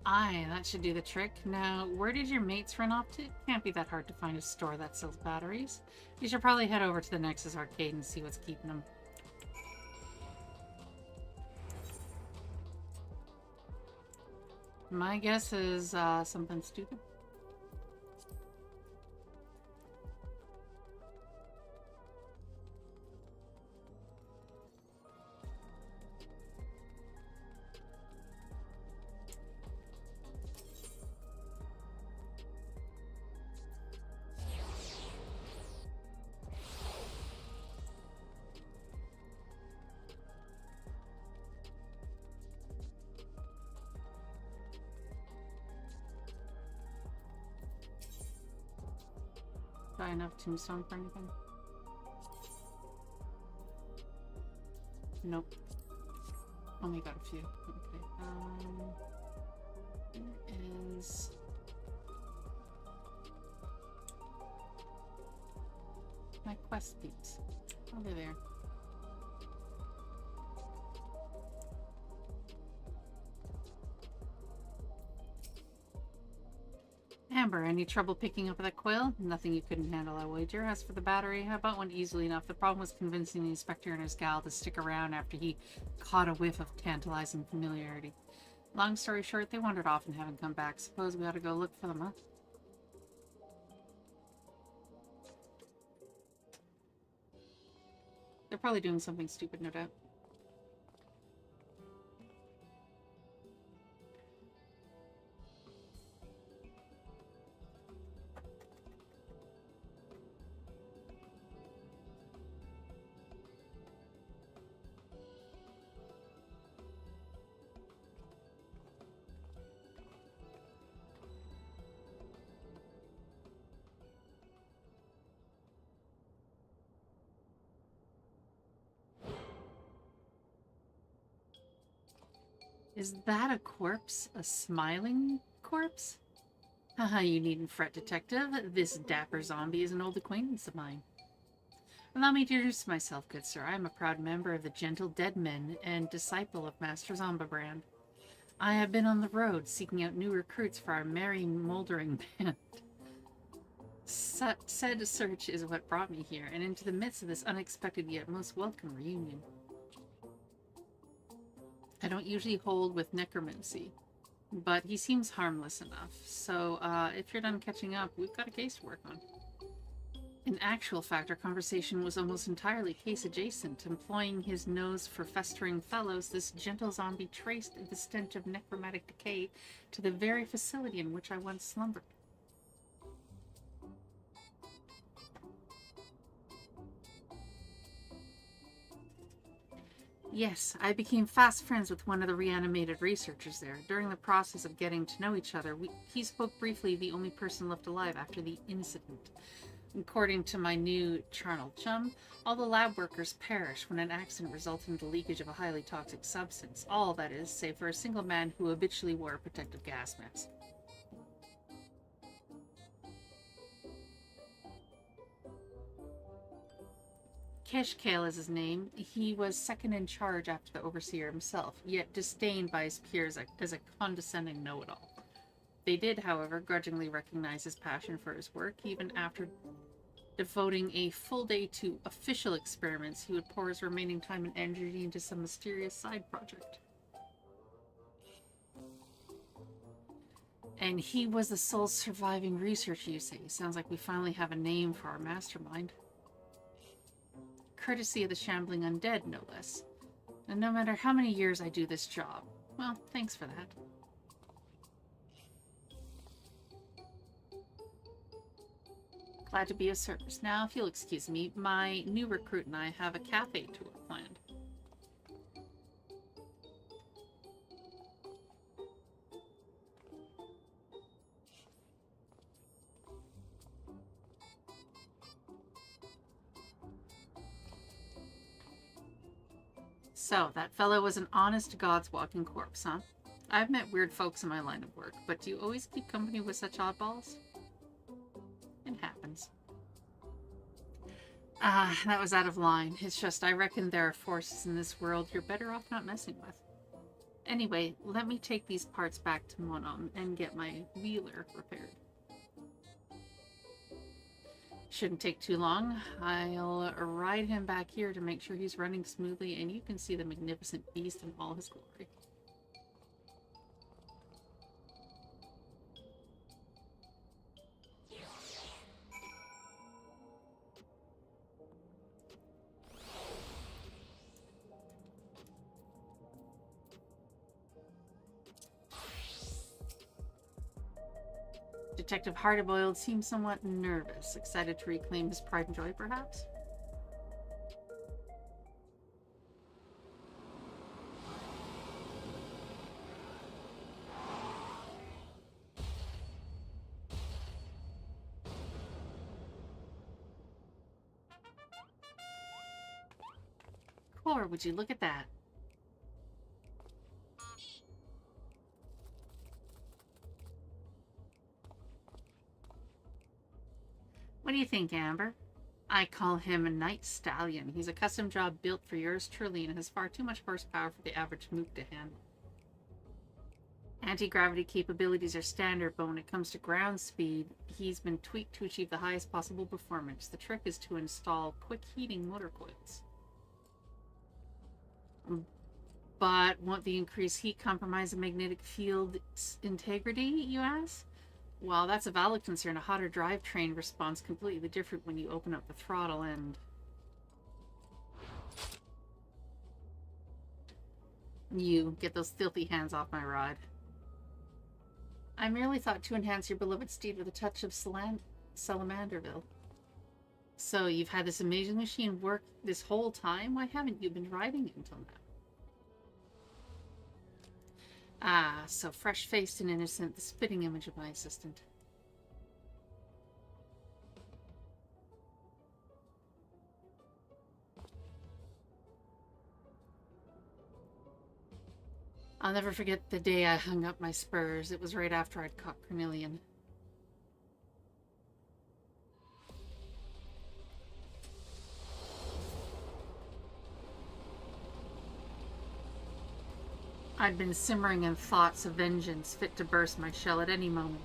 Aye, that should do the trick. Now, where did your mates run off to? Can't be that hard to find a store that sells batteries. You should probably head over to the Nexus arcade and see what's keeping them. My guess is something stupid. Got enough tombstone for anything? Nope. Only got a few. Okay. Where is... my quest peeps? Oh, they're there. Amber, any trouble picking up that coil? Nothing you couldn't handle, I wager. As for the battery, I bought one easily enough. The problem was convincing the inspector and his gal to stick around after he caught a whiff of tantalizing familiarity. Long story short, they wandered off and haven't come back. Suppose we ought to go look for them, huh? They're probably doing something stupid, no doubt. Is that a corpse? A smiling corpse? Haha, you needn't fret, detective. This dapper zombie is an old acquaintance of mine. Allow me to introduce myself, good sir. I am a proud member of the Gentle Dead Men and disciple of Master Hildabrand. I have been on the road seeking out new recruits for our merry, moldering band. Said search is what brought me here, and into the midst of this unexpected yet most welcome reunion. I don't usually hold with necromancy, but he seems harmless enough. So, if you're done catching up, we've got a case to work on. In actual fact, our conversation was almost entirely case-adjacent. Employing his nose for festering fellows, this gentle zombie traced the stench of necromantic decay to the very facility in which I once slumbered. Yes, I became fast friends with one of the reanimated researchers there. During the process of getting to know each other, he spoke briefly, the only person left alive after the incident. According to my new charnel chum, all the lab workers perished when an accident resulted in the leakage of a highly toxic substance. All, that is, save for a single man who habitually wore a protective gas mask. Keshkale is his name. He was second in charge after the overseer himself, yet disdained by his peers as a condescending know-it-all. They did, however, grudgingly recognize his passion for his work. Even after devoting a full day to official experiments, he would pour his remaining time and energy into some mysterious side project. And he was the sole surviving researcher, you say? Sounds like we finally have a name for our mastermind. Courtesy of the shambling undead, no less. And no matter how many years I do this job, well, thanks for that. Glad to be of service. Now, if you'll excuse me, my new recruit and I have a cafe tour planned. So, that fellow was an honest-to-God's walking corpse, huh? I've met weird folks in my line of work, but do you always keep company with such oddballs? It happens. That was out of line. It's just, I reckon there are forces in this world you're better off not messing with. Anyway, let me take these parts back to Monom and get my wheeler repaired. Shouldn't take too long. I'll ride him back here to make sure he's running smoothly, and you can see the magnificent beast in all his glory. Detective Hardboiled seems somewhat nervous, excited to reclaim his pride and joy, perhaps? hardcore, would you look at that? What do you think, Amber? I call him a night stallion. He's a custom job built for yours truly and has far too much horsepower for the average mook to handle. Anti-gravity capabilities are standard, but when it comes to ground speed, he's been tweaked to achieve the highest possible performance. The trick is to install quick heating motor coils. But won't the increased heat compromise the magnetic field's integrity, you ask? Well, that's a valid concern. A hotter drivetrain responds completely different when you open up the throttle and... You, get those filthy hands off my rod. I merely thought to enhance your beloved steed with a touch of Salamanderville. So you've had this amazing machine work this whole time? Why haven't you been driving it until now? Ah, so fresh-faced and innocent, the spitting image of my assistant. I'll never forget the day I hung up my spurs. It was right after I'd caught Cornelian. I'd been simmering in thoughts of vengeance, fit to burst my shell at any moment.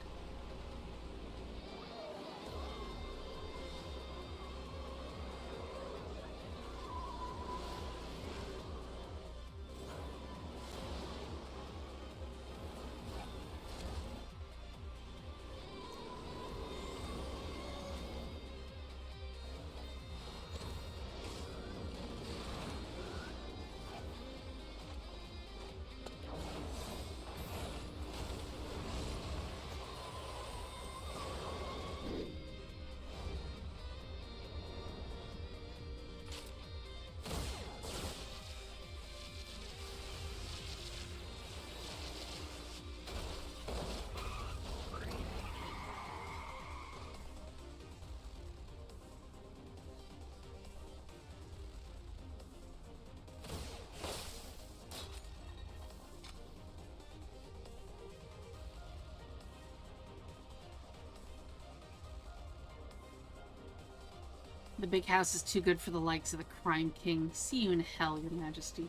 The big house is too good for the likes of the Crime King. See you in hell, Your Majesty.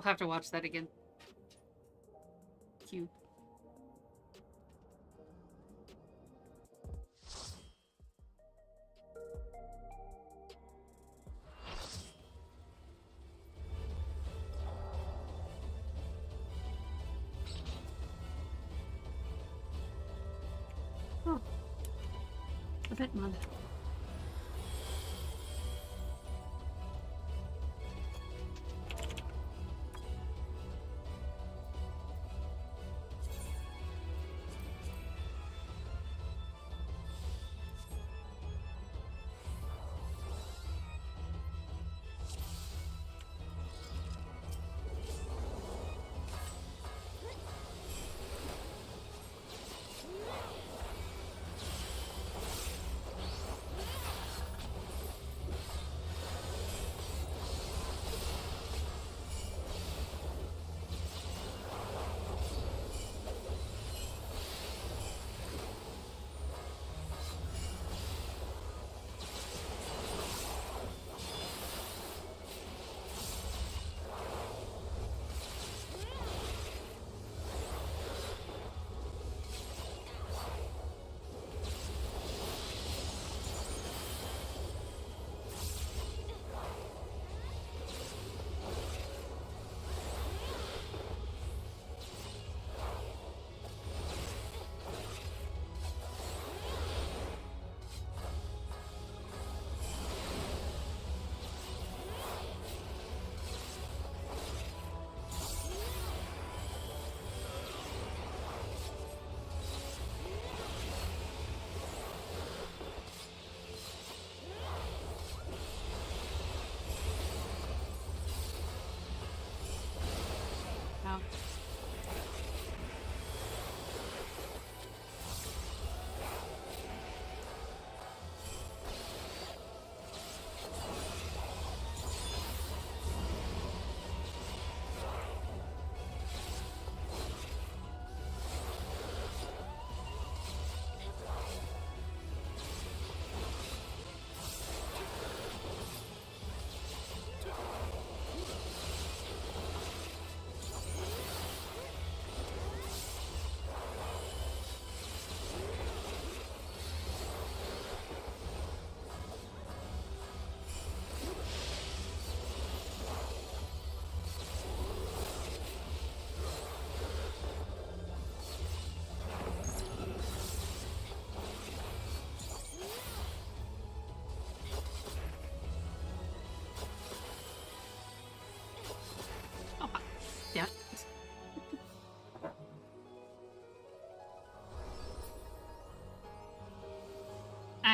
We'll have to watch that again. Cute. Oh. A bit mud.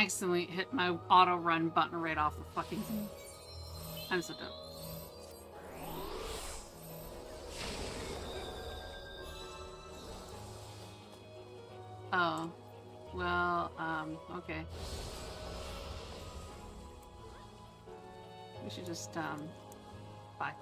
accidentally hit my auto run button right off the fucking thing. I'm so dumb. Oh. Well, okay. We should just, bye.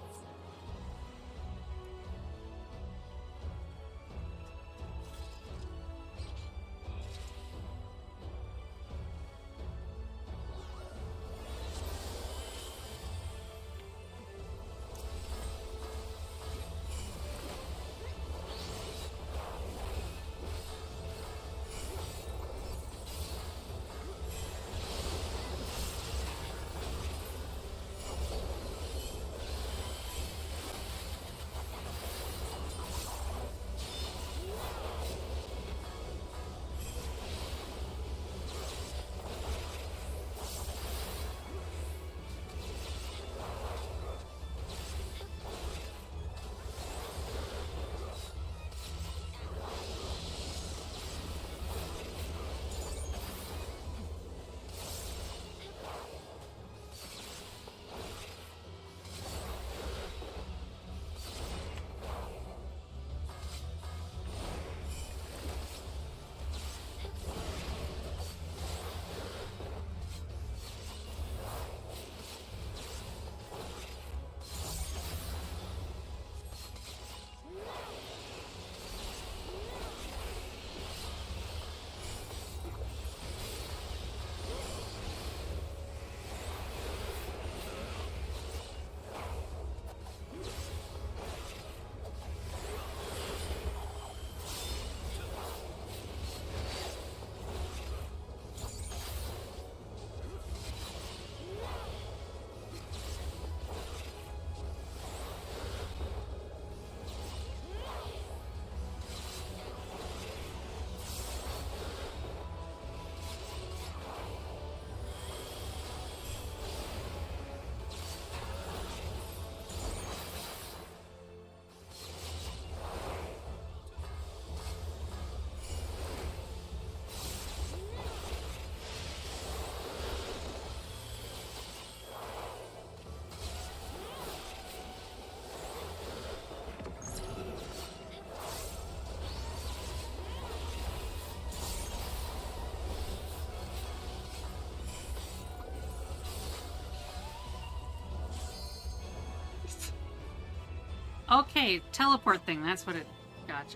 Okay, teleport thing, that's what it... Gotcha.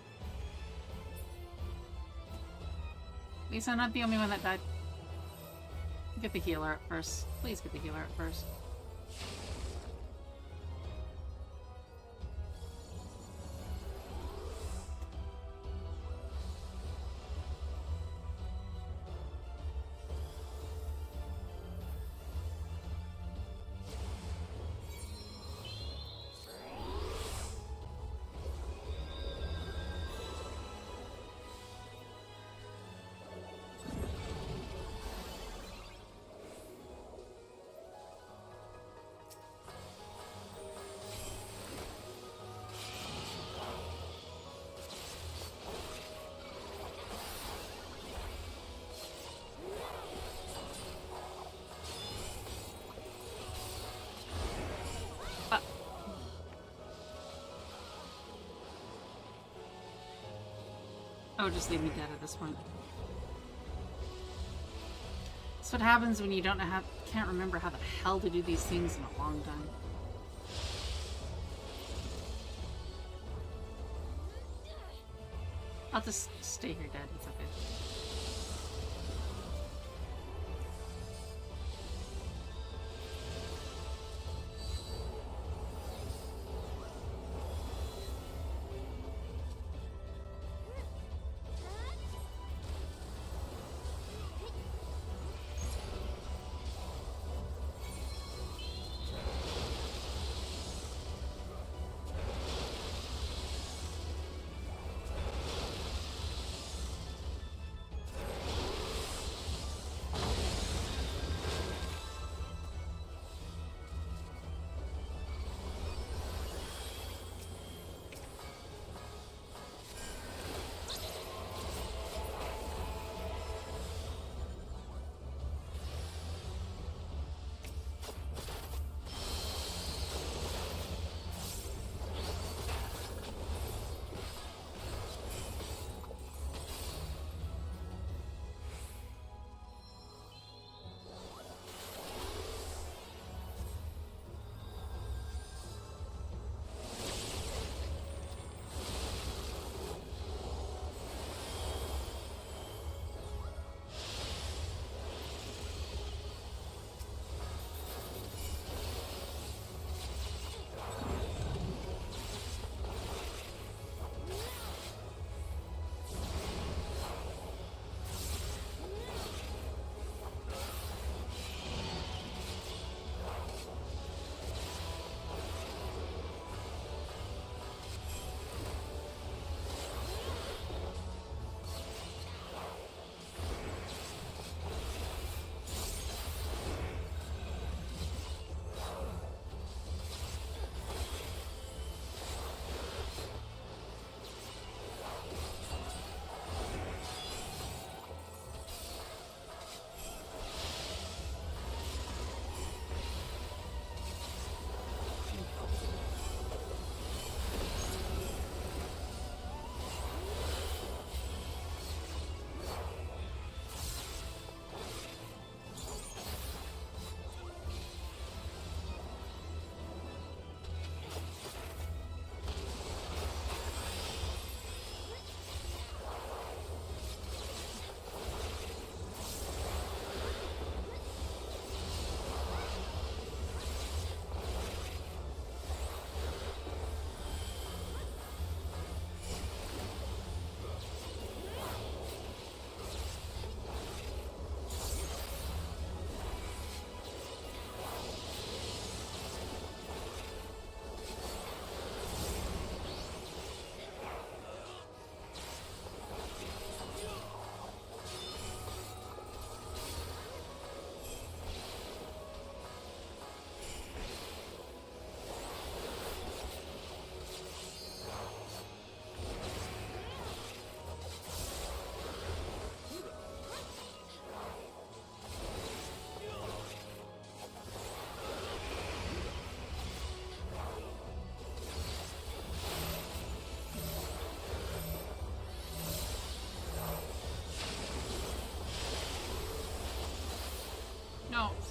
At least I'm not the only one that died. Get the healer up first. Please get the healer up first. Oh, just leave me dead at this point. That's what happens when you can't remember how the hell to do these things in a long time. I'll just stay here dead, it's okay.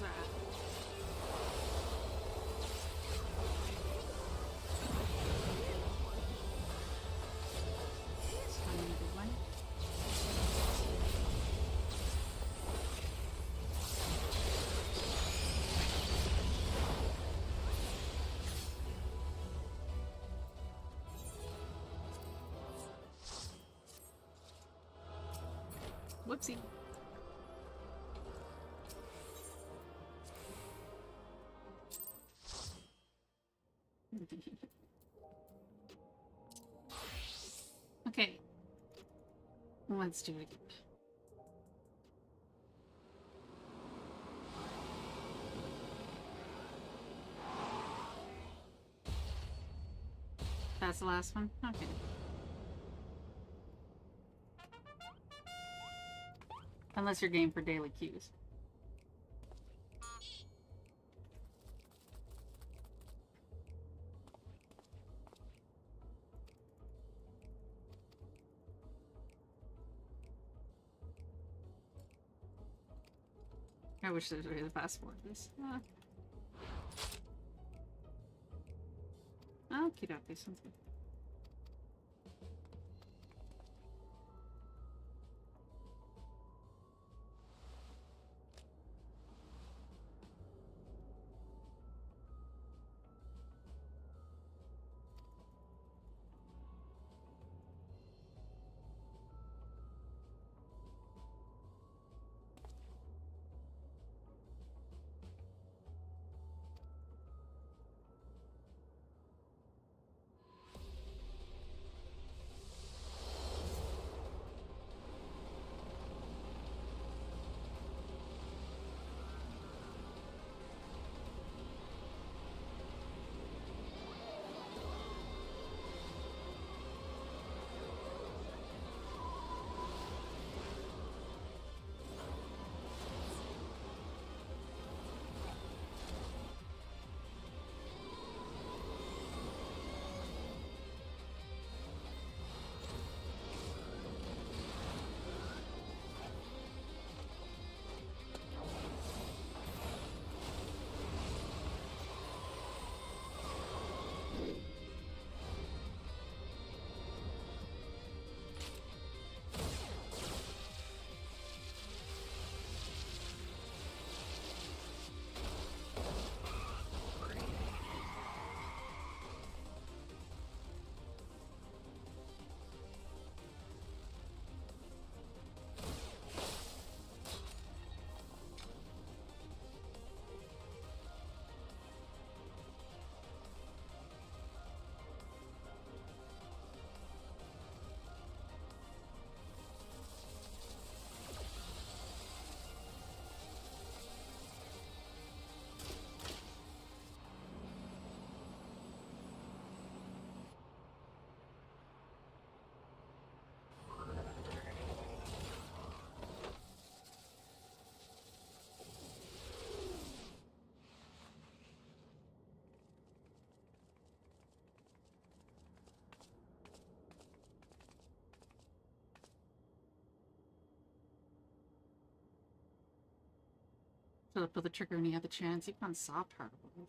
are at. It's finding a good one. Whoopsie. Okay. Let's do it again. That's the last one? Okay. Unless you're game for daily cues. I wish there was a way to fast forward this. Okie dokie, sounds good. So pull the trigger when you have the chance. You've gone soft hard world.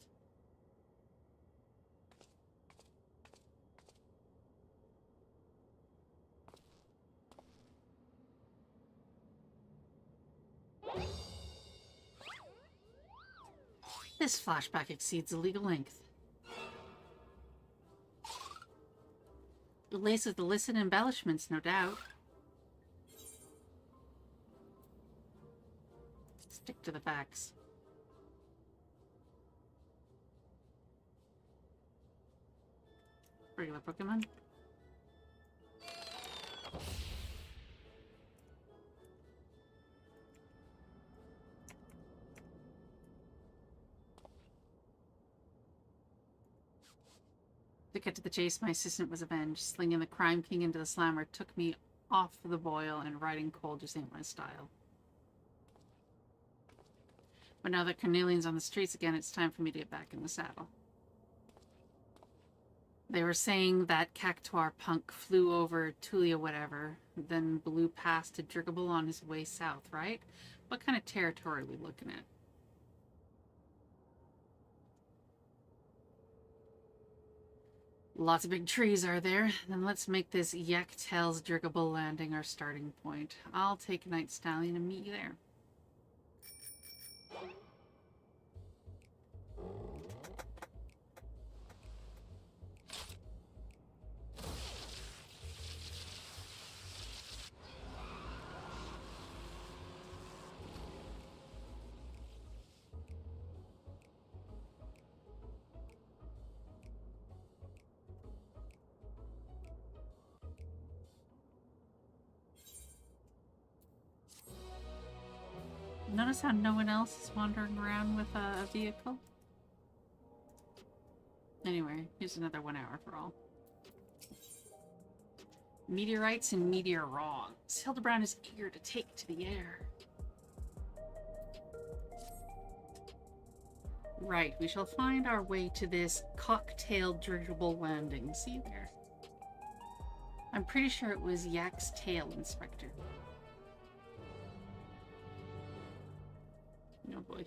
This flashback exceeds the legal length. Laced with illicit embellishments, no doubt. Stick to the facts. Regular Pokemon. To get to the chase, my assistant was avenged. Slinging the Crime King into the slammer took me off the boil, and riding cold just ain't my style. But now that Cornelian's on the streets again, it's time for me to get back in the saddle. They were saying that Cactuar punk flew over Tulia whatever, then blew past to Drigable on his way south, right? What kind of territory are we looking at? Lots of big trees are there. Then let's make this Yak-Tail's Driggable Landing our starting point. I'll take Night Stallion and meet you there. Notice how no one else is wandering around with a vehicle? Anyway, here's another 1 hour for all. Meteorites and meteor wrongs. Hildabrand is eager to take to the air. Right, we shall find our way to this cocktail dirigible landing. See you there. I'm pretty sure it was Yak's Tail Inspector. Oh boy.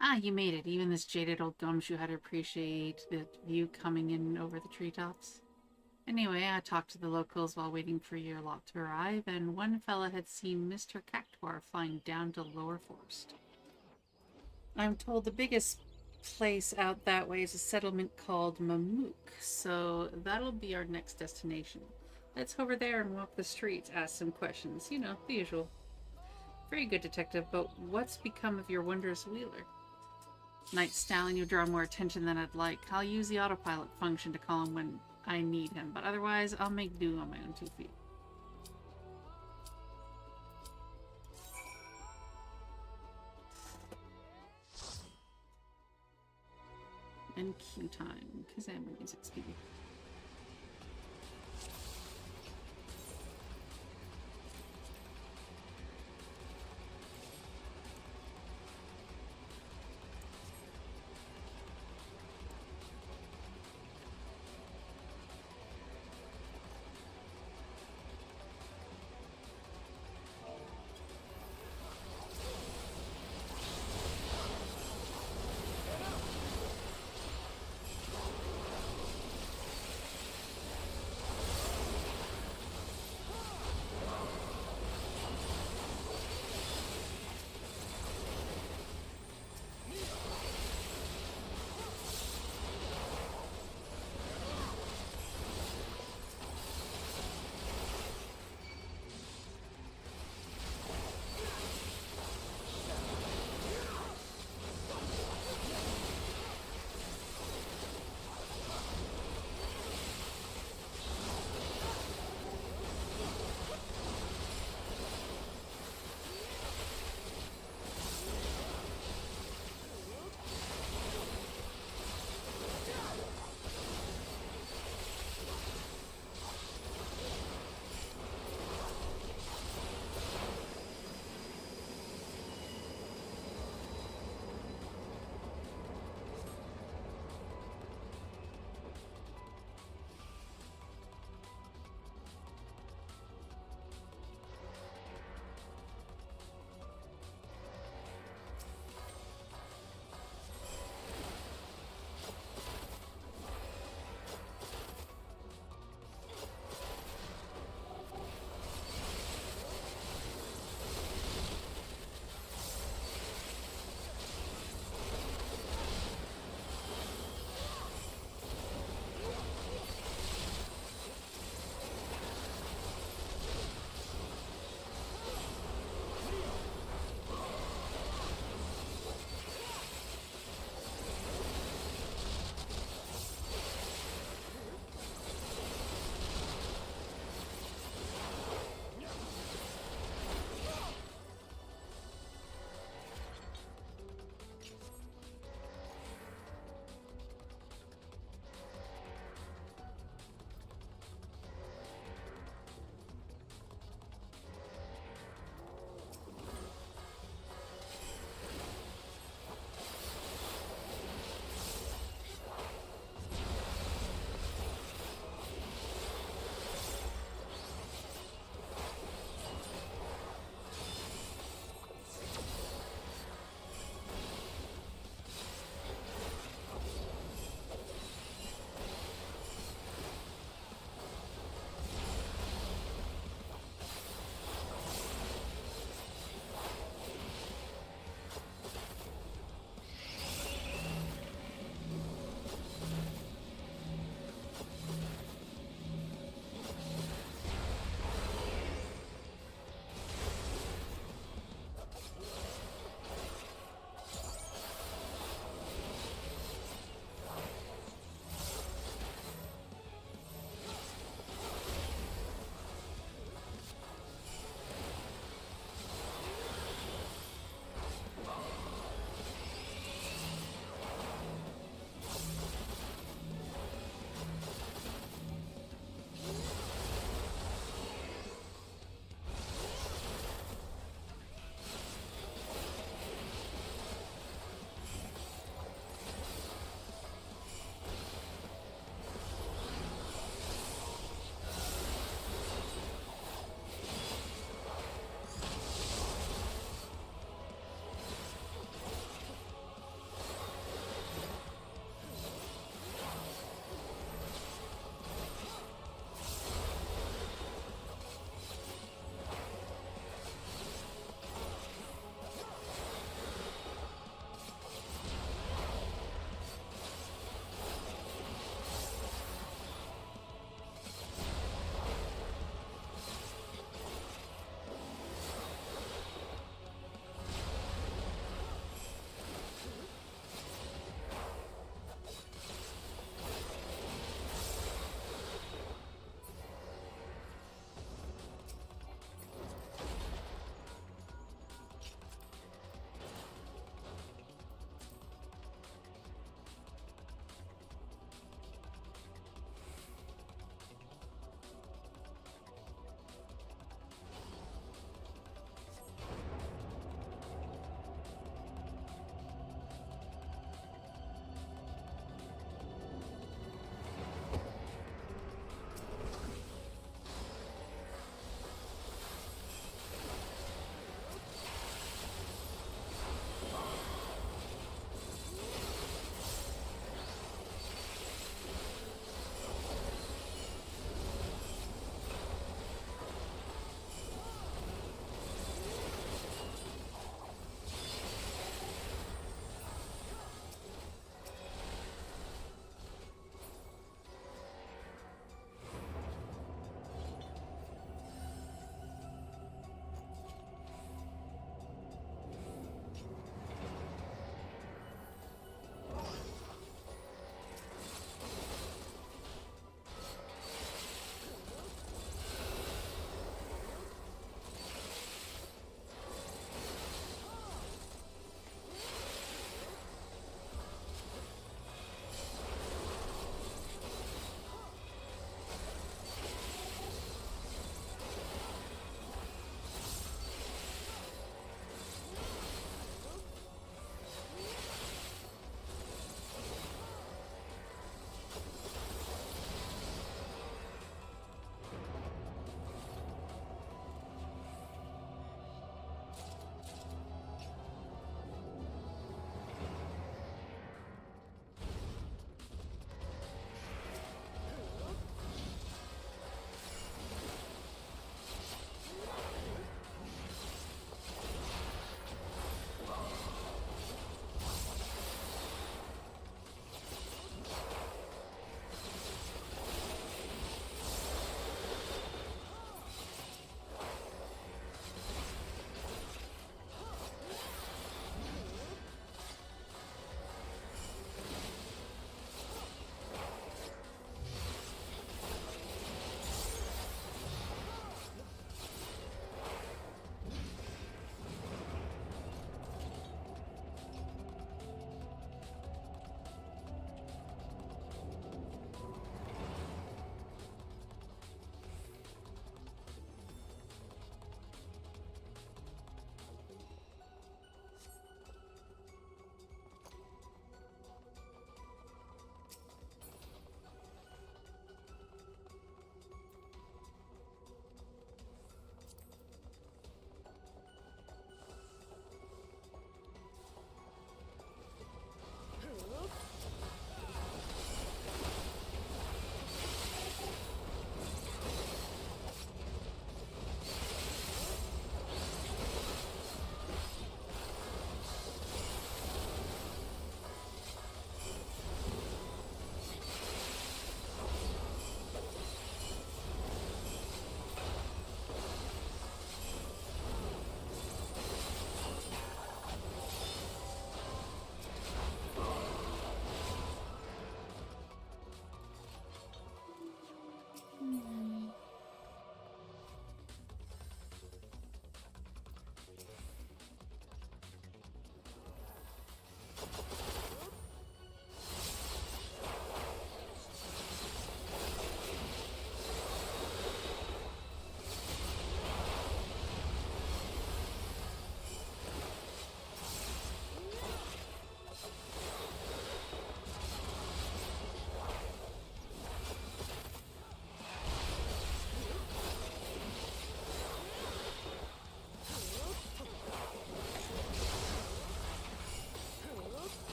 Ah, you made it. Even this jaded old gumshoe had to appreciate the view coming in over the treetops. Anyway, I talked to the locals while waiting for your lot to arrive, and one fella had seen Mr. Cactuar flying down to Lower Forest. I'm told the biggest place out that way is a settlement called Mamook, so that'll be our next destination. Let's over there and walk the streets, ask some questions. You know, the usual. Very good, detective, but what's become of your wondrous wheeler? Night Stallion, you've drawn more attention than I'd like. I'll use the autopilot function to call him when I need him, but otherwise I'll make do on my own 2 feet. And cue time, Kazama music speed.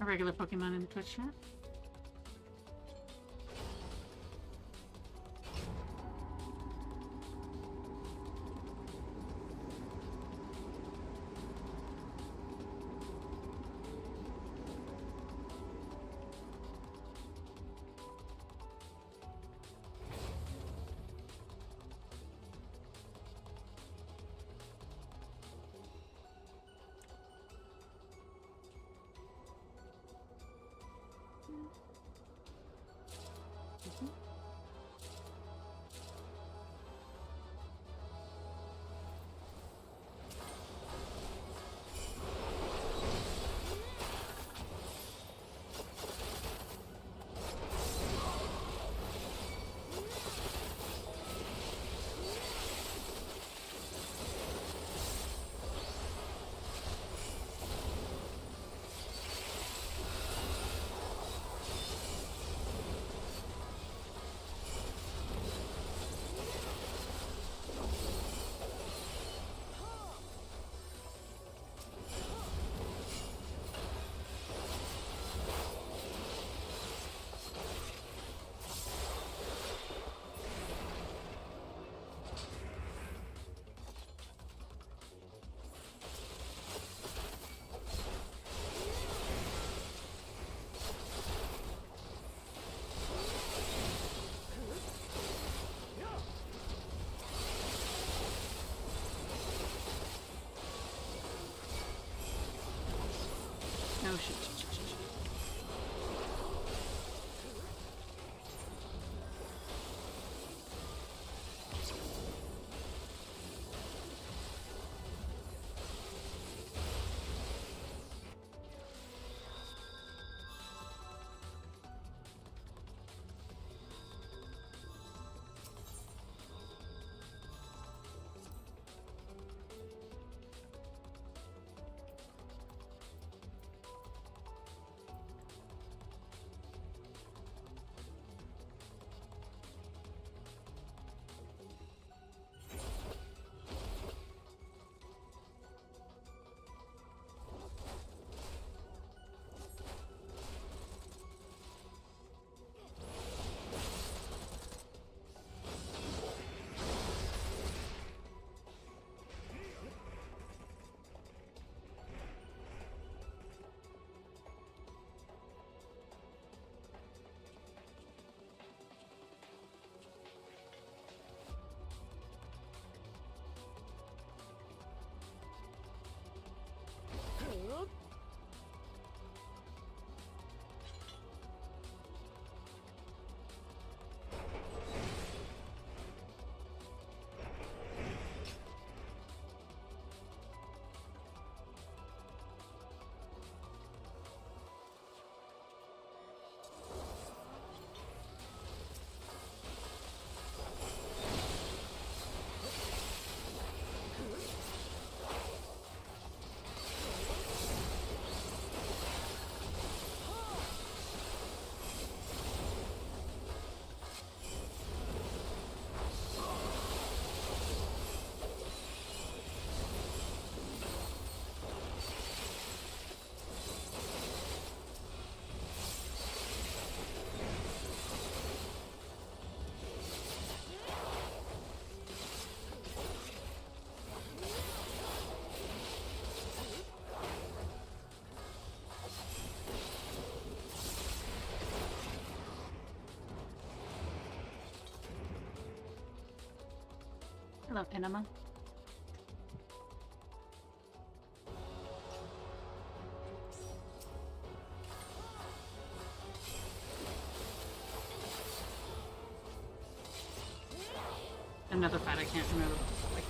A regular Pokemon in the Twitch chat. Oh shit, shit, shit, shit, shit. Hello, Enema. Another fight I can't remember. Like,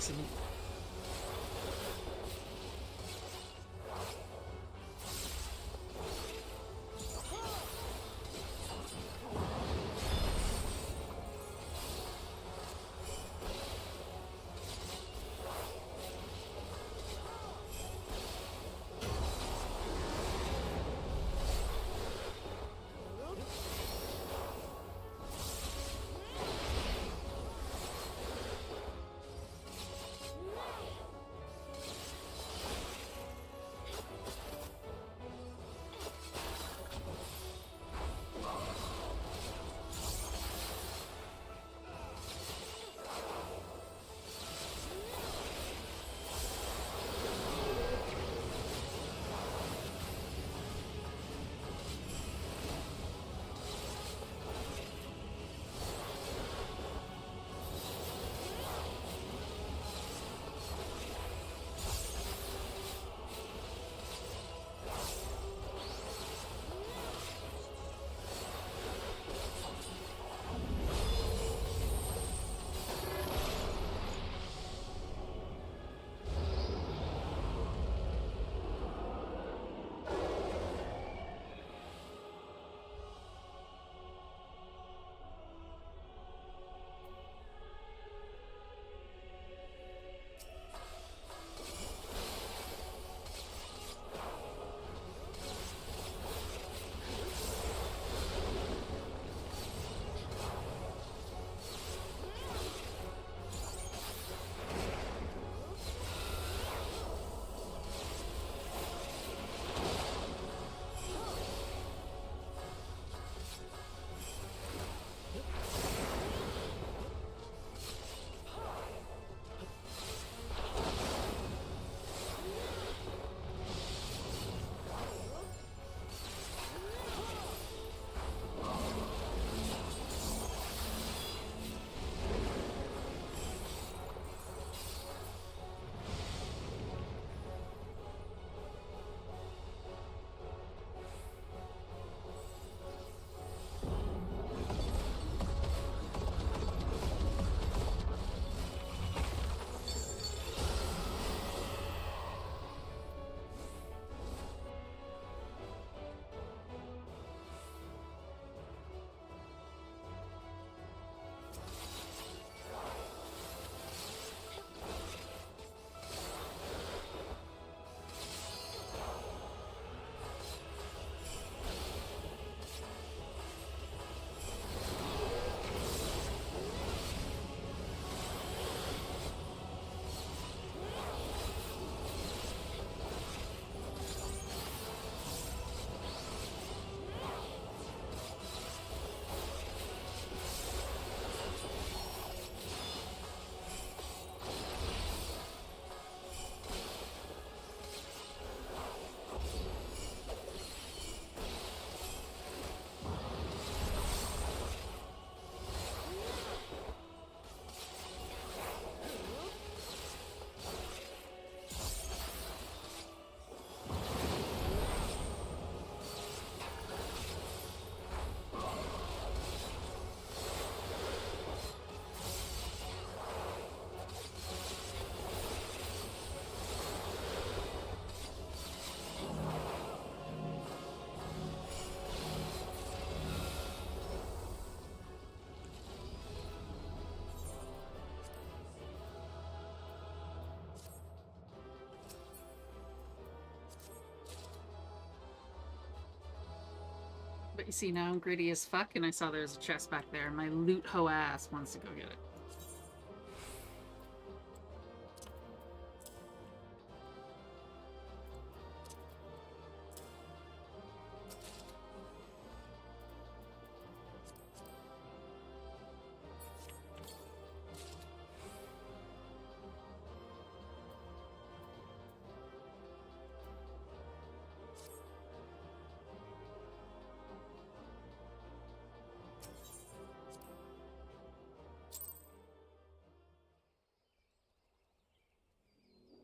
But you see, now I'm greedy as fuck, and I saw there's a chest back there, and my loot hoe ass wants to go get it.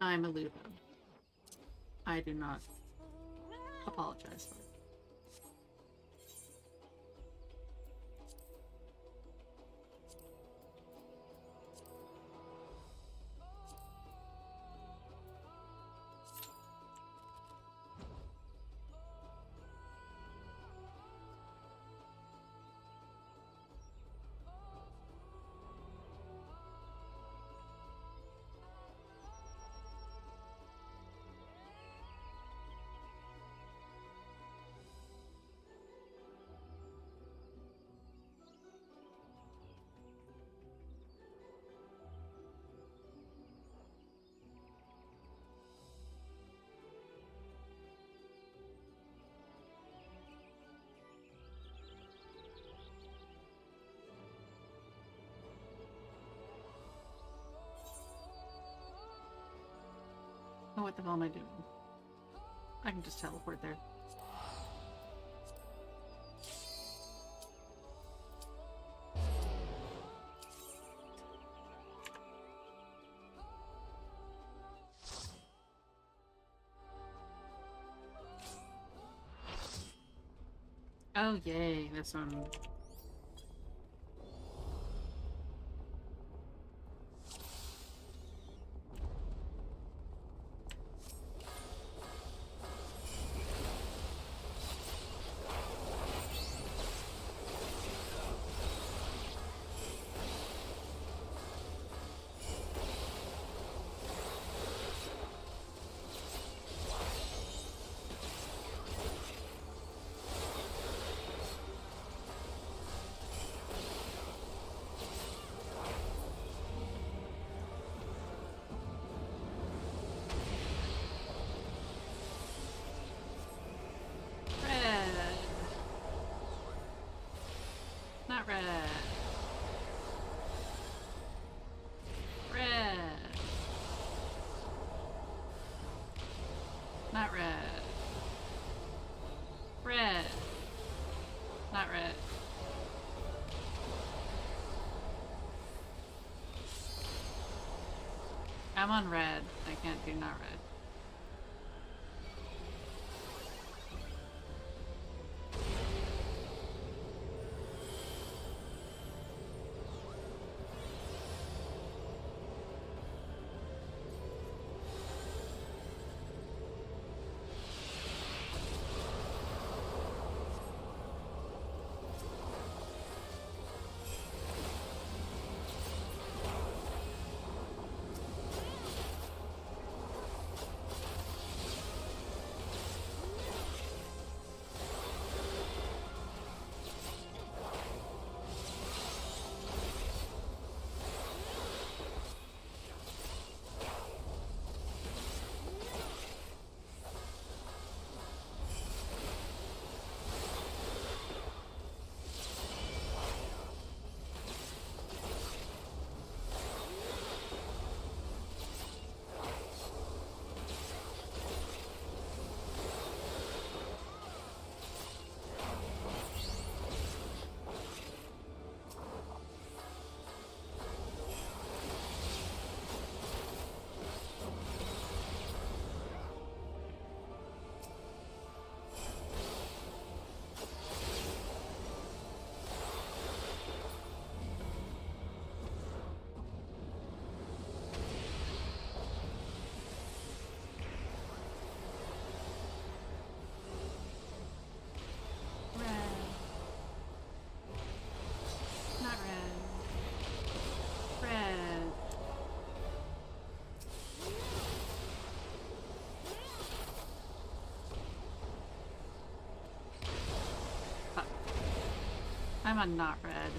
I'm a loot hoe. I do not apologize for it. Oh, what the hell am I doing? I can just teleport there. Oh, yay, this one. Not red. Red. Not red. Red. Not red. I'm on red. I can't do not red. on not red.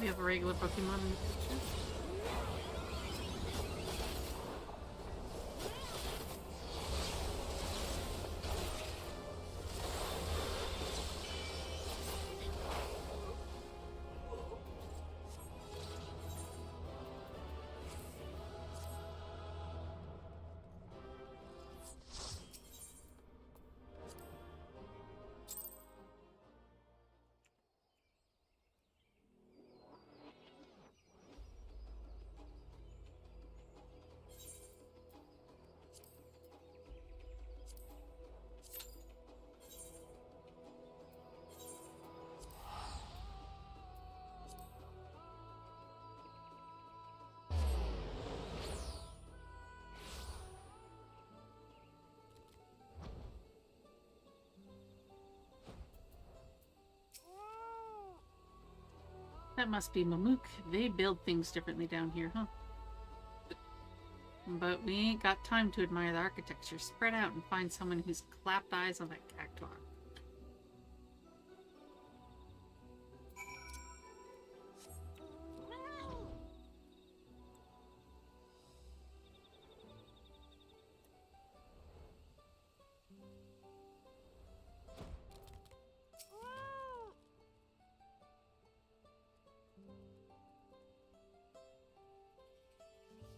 We have a regular Pokemon in the picture. That must be Mamook. They build things differently down here, huh? But we ain't got time to admire the architecture. Spread out and find someone who's clapped eyes on that cactuar.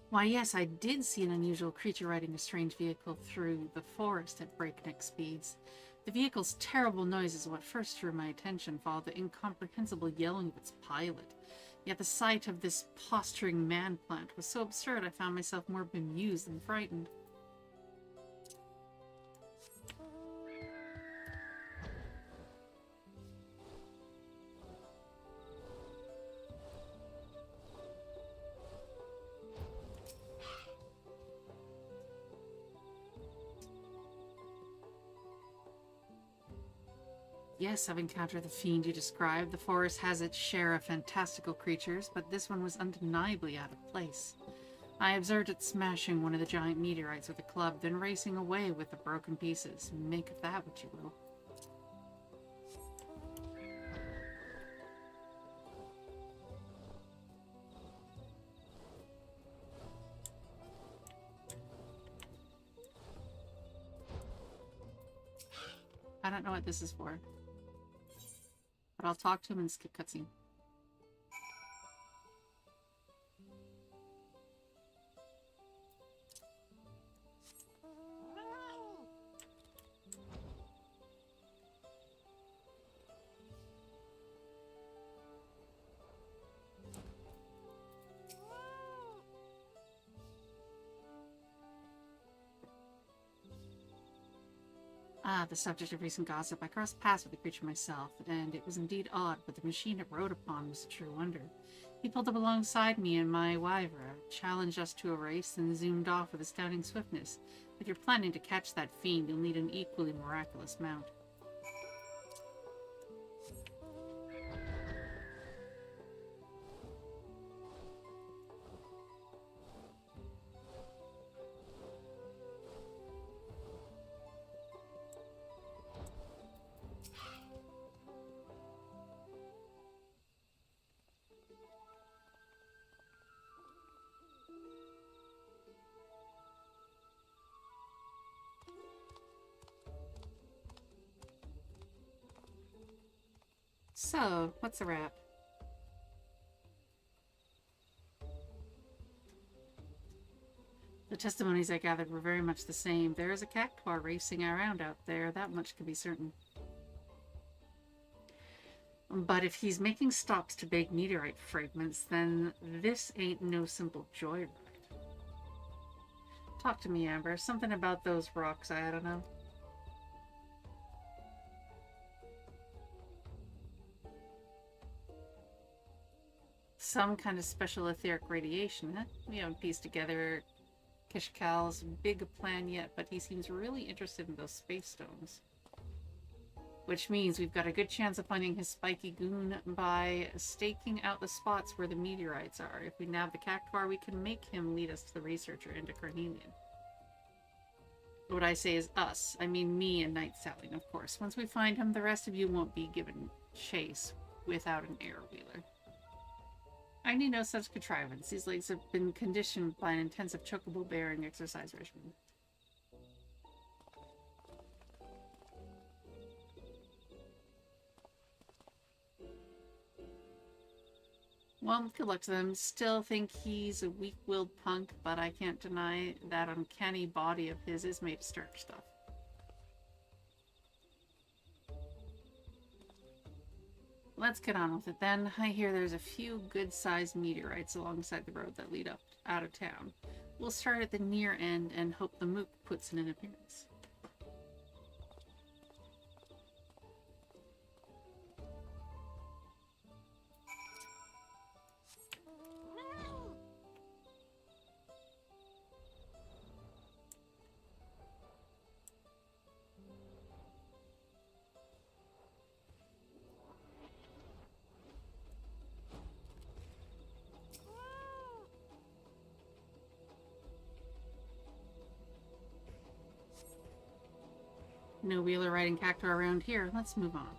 Why, yes, I did see an unusual creature riding a strange vehicle through the forest at breakneck speeds. The vehicle's terrible noise is what first drew my attention, followed the incomprehensible yelling of its pilot. Yet the sight of this posturing man-plant was so absurd I found myself more bemused than frightened. Yes, I've encountered the fiend you described. The forest has its share of fantastical creatures, but this one was undeniably out of place. I observed it smashing one of the giant meteorites with a club, then racing away with the broken pieces. Make of that what you will. I don't know what this is for. But I'll talk to him and skip cutscene. Ah, the subject of recent gossip. I crossed paths with the creature myself, and it was indeed odd, but the machine it rode upon was a true wonder. He pulled up alongside me and my wyvera, challenged us to a race, and zoomed off with astounding swiftness. If you're planning to catch that fiend, you'll need an equally miraculous mount. So, what's the wrap? The testimonies I gathered were very much the same. There is a cactuar racing around out there, that much can be certain. But if he's making stops to beg meteorite fragments, then this ain't no simple joyride. Talk to me, Amber. Something about those rocks, I don't know. Some kind of special etheric radiation, huh? We haven't pieced together Kishkal's big plan yet, but he seems really interested in those space stones. Which means we've got a good chance of finding his spiky goon by staking out the spots where the meteorites are. If we nab the cactuar, we can make him lead us to the researcher into Carnelian. What I say is us. I mean me and Night Stallion, of course. Once we find him, the rest of you won't be given chase without an air wheeler. I need no such contrivance. These legs have been conditioned by an intensive chocobo bearing exercise regimen. Well, good luck to them. Still think he's a weak-willed punk, but I can't deny that uncanny body of his is made of stark stuff. Let's get on with it then. I hear there's a few good-sized meteorites alongside the road that lead up out of town. We'll start at the near end and hope the mook puts in an appearance. No wheeler riding cactuar around here. Let's move on.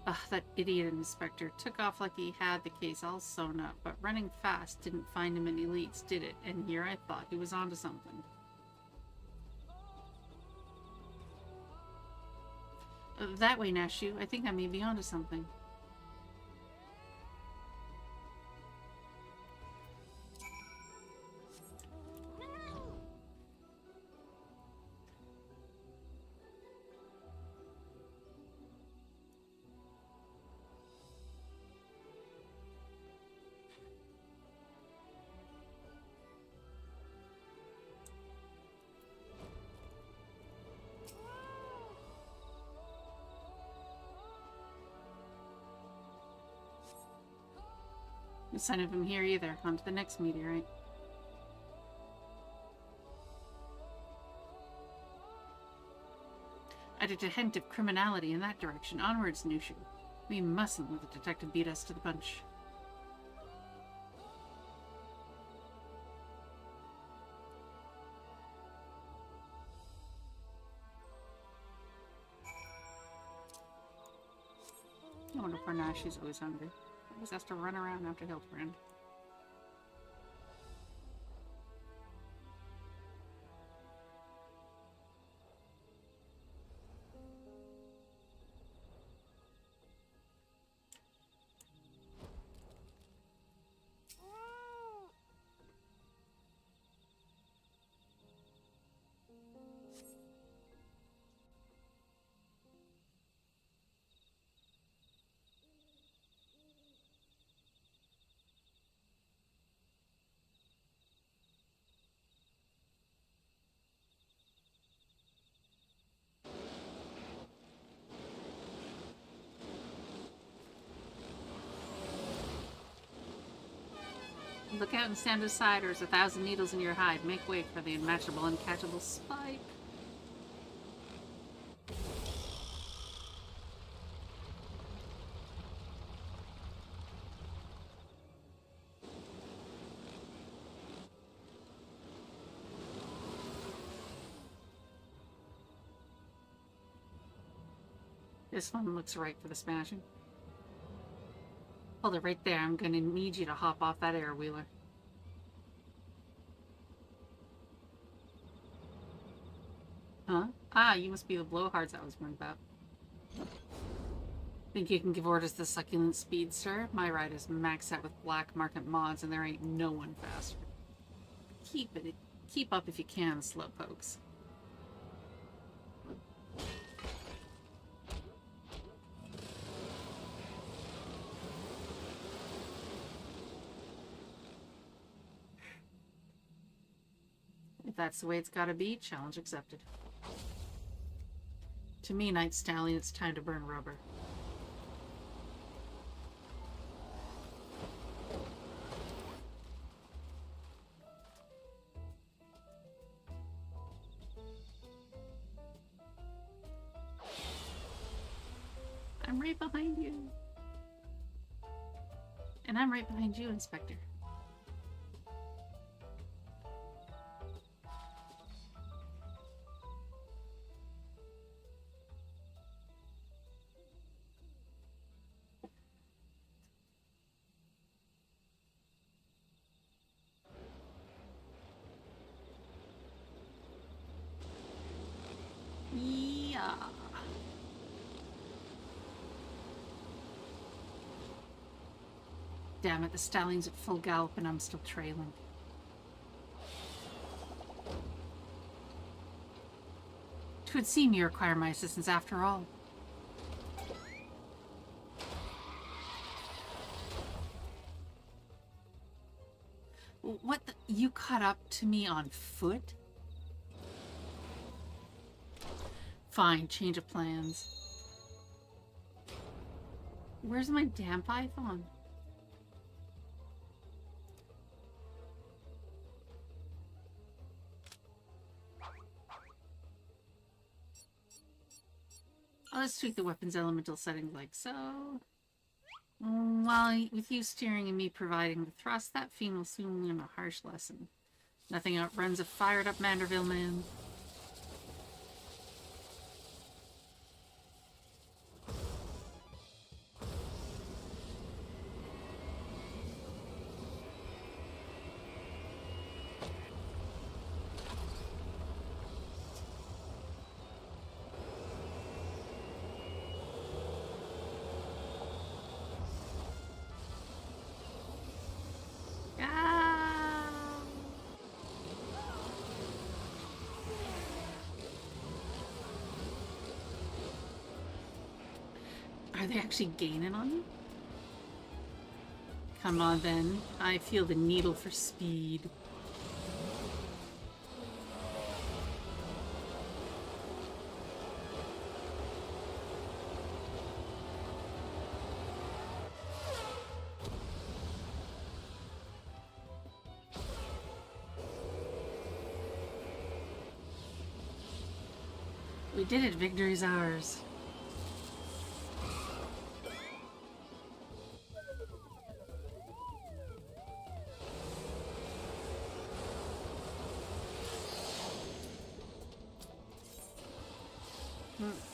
Ugh, that idiot inspector took off like he had the case all sewn up, but running fast didn't find him any leads, did it? And here I thought he was onto something. That way, Nashu. I think I may be onto something. No sign of him here either. On to the next meteorite. I detect a hint of criminality in that direction. Onwards, Nushu. We mustn't let the detective beat us to the punch. I wonder if Nashu's always hungry. Always has to run around after Hildabrand. look out and stand aside, or there's 1,000 needles in your hide. Make way for the unmatchable, uncatchable spike. This one looks right for the smashing. Hold it right there. I'm gonna need you to hop off that air wheeler. Huh? Ah, you must be the blowhards I was worried about. Think you can give orders to the succulent speedster? My ride is maxed out with black market mods, and there ain't no one faster. Keep up if you can, slowpokes. If that's the way it's gotta be, challenge accepted. To me, Night Stallion, it's time to burn rubber. I'm right behind you. And I'm right behind you, Inspector. Yeah. Damn it, the stallion's at full gallop and I'm still trailing. Twould seem you require my assistance after all. What the? You caught up to me on foot? Fine, change of plans. Where's my damn python? Let's tweak the weapon's elemental settings like so. While with you steering and me providing the thrust, that fiend will soon learn a harsh lesson. Nothing outruns a fired up Manderville man. Are they actually gaining on you? Come on then. I feel the needle for speed. We did it. Victory's ours.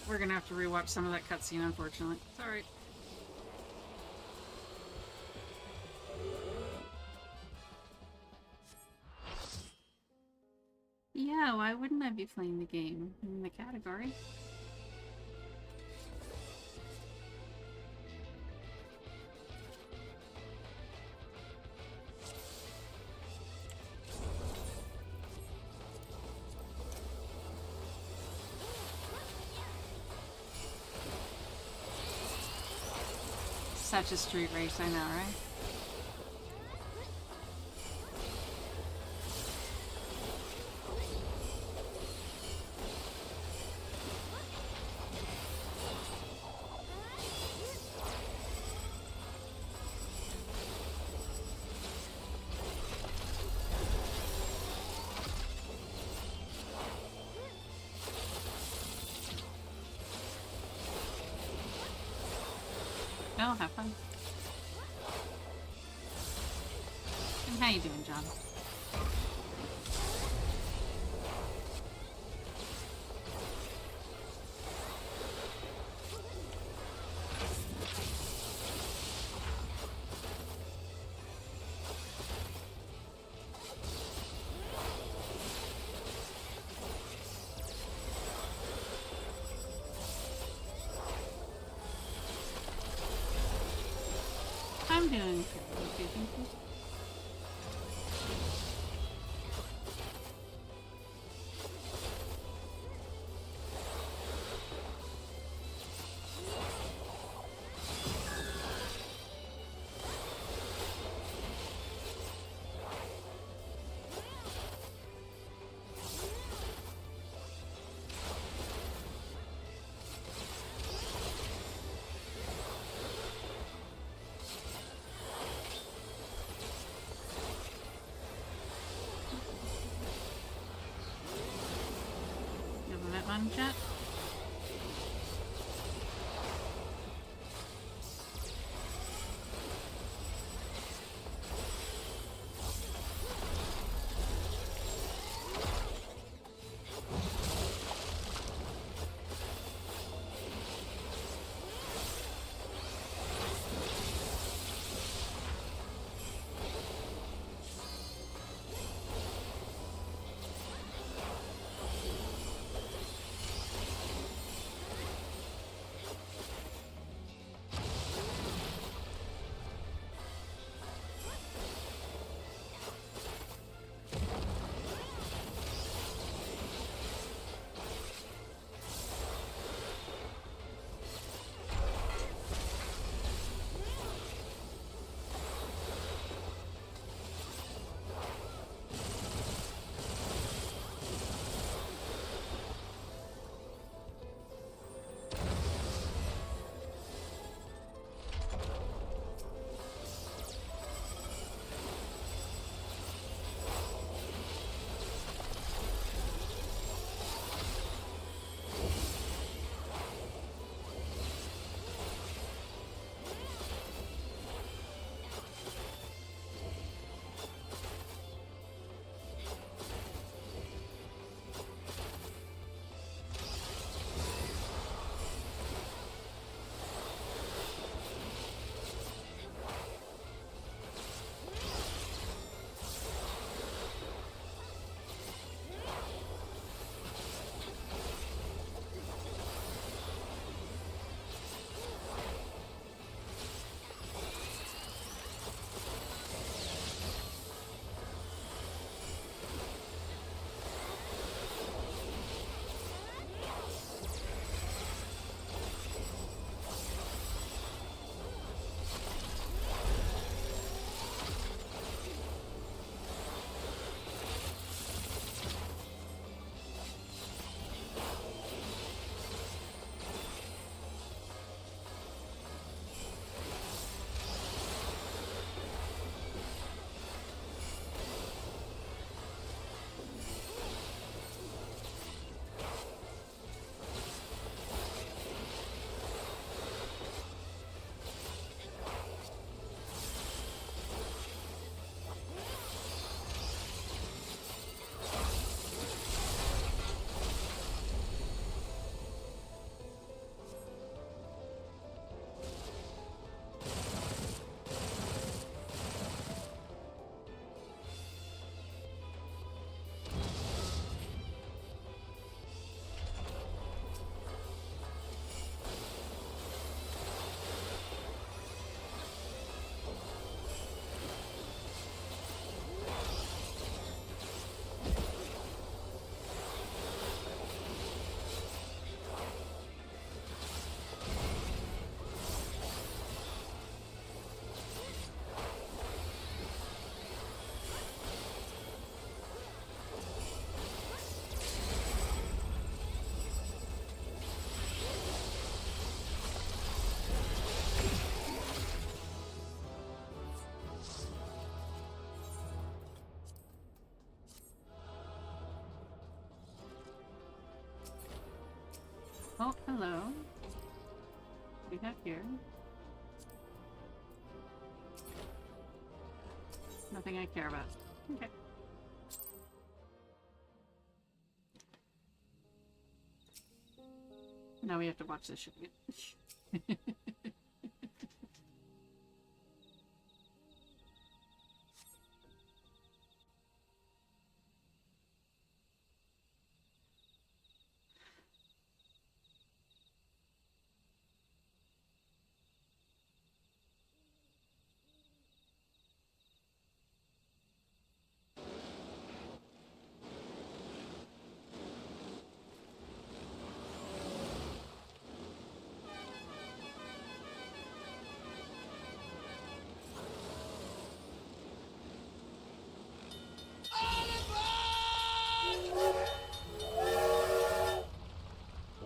We're gonna have to rewatch some of that cutscene, unfortunately. It's alright. Yeah, why wouldn't I be playing the game in the category? Such a street race, I know, right? Oh, have fun. And how you doing, John? I'm doing fairly okay, thank you. You haven't met one yet? Oh, hello. What do we have here? Nothing I care about. Okay. Now we have to watch this shit again.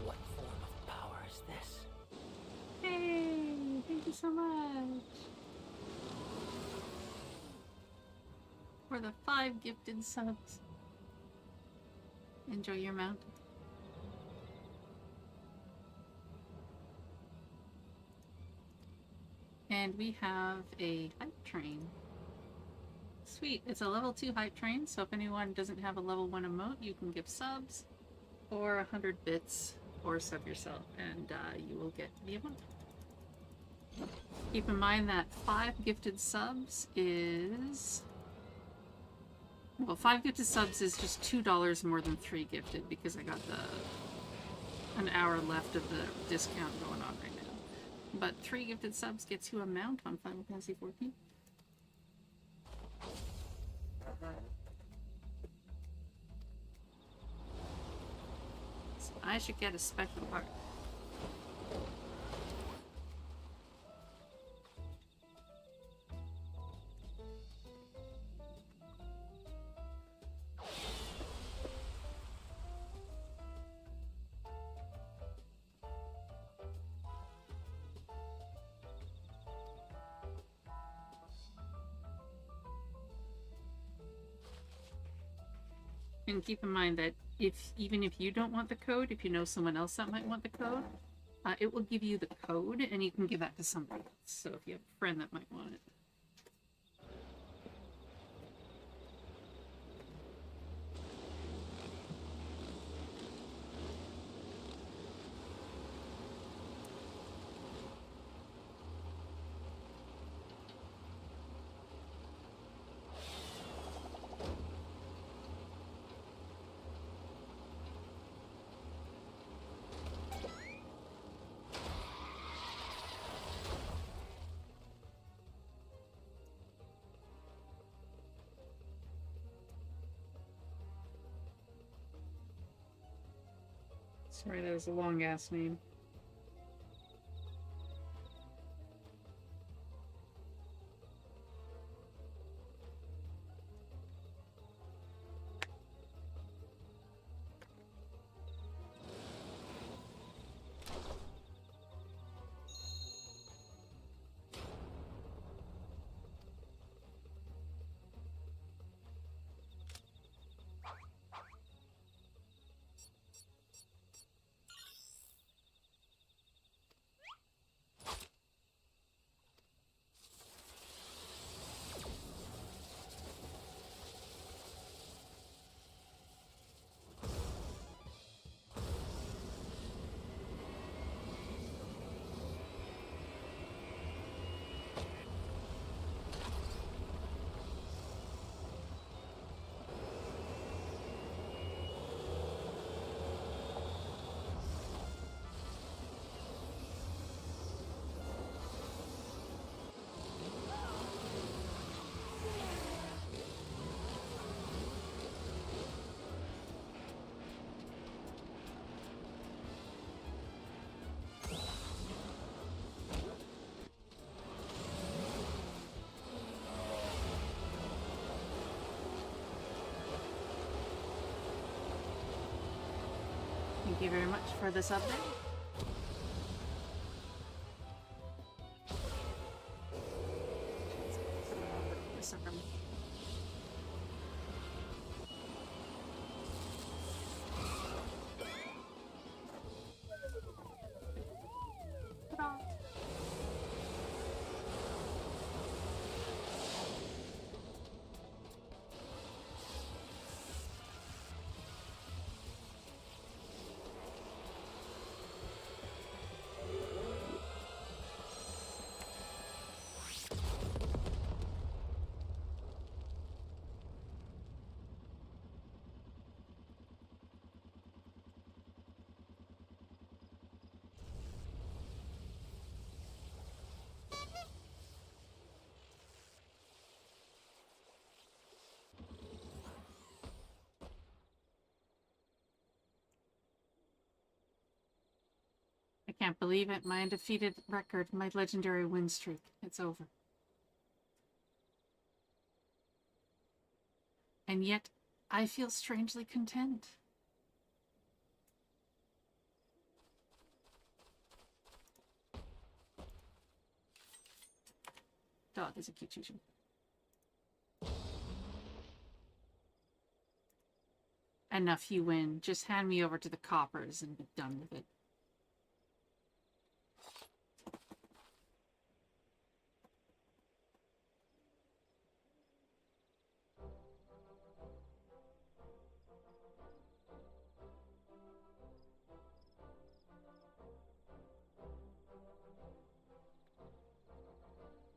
What form of power is this? Hey, thank you so much for the 5 gifted subs. Enjoy your mount. And we have a hype train. Sweet, it's a level 2 hype train, so if anyone doesn't have a level 1 emote, you can give subs or 100 bits or sub yourself, and you will get the emote. Keep in mind that 5 gifted subs is... Well, 5 gifted subs is just $2 more than 3 gifted because I got an hour left of the discount going on right now. But 3 gifted subs gets you a mount on Final Fantasy XIV. So I should get a special part. And keep in mind that even if you don't want the code, if you know someone else that might want the code, it will give you the code and you can give that to somebody else. So if you have a friend that might want it. Sorry, that was a long ass name. Thank you very much for this update. Can't believe it. My undefeated record, my legendary win streak. It's over. And yet, I feel strangely content. Dog is a cute choo-choo. Enough, you win. Just hand me over to the coppers and be done with it.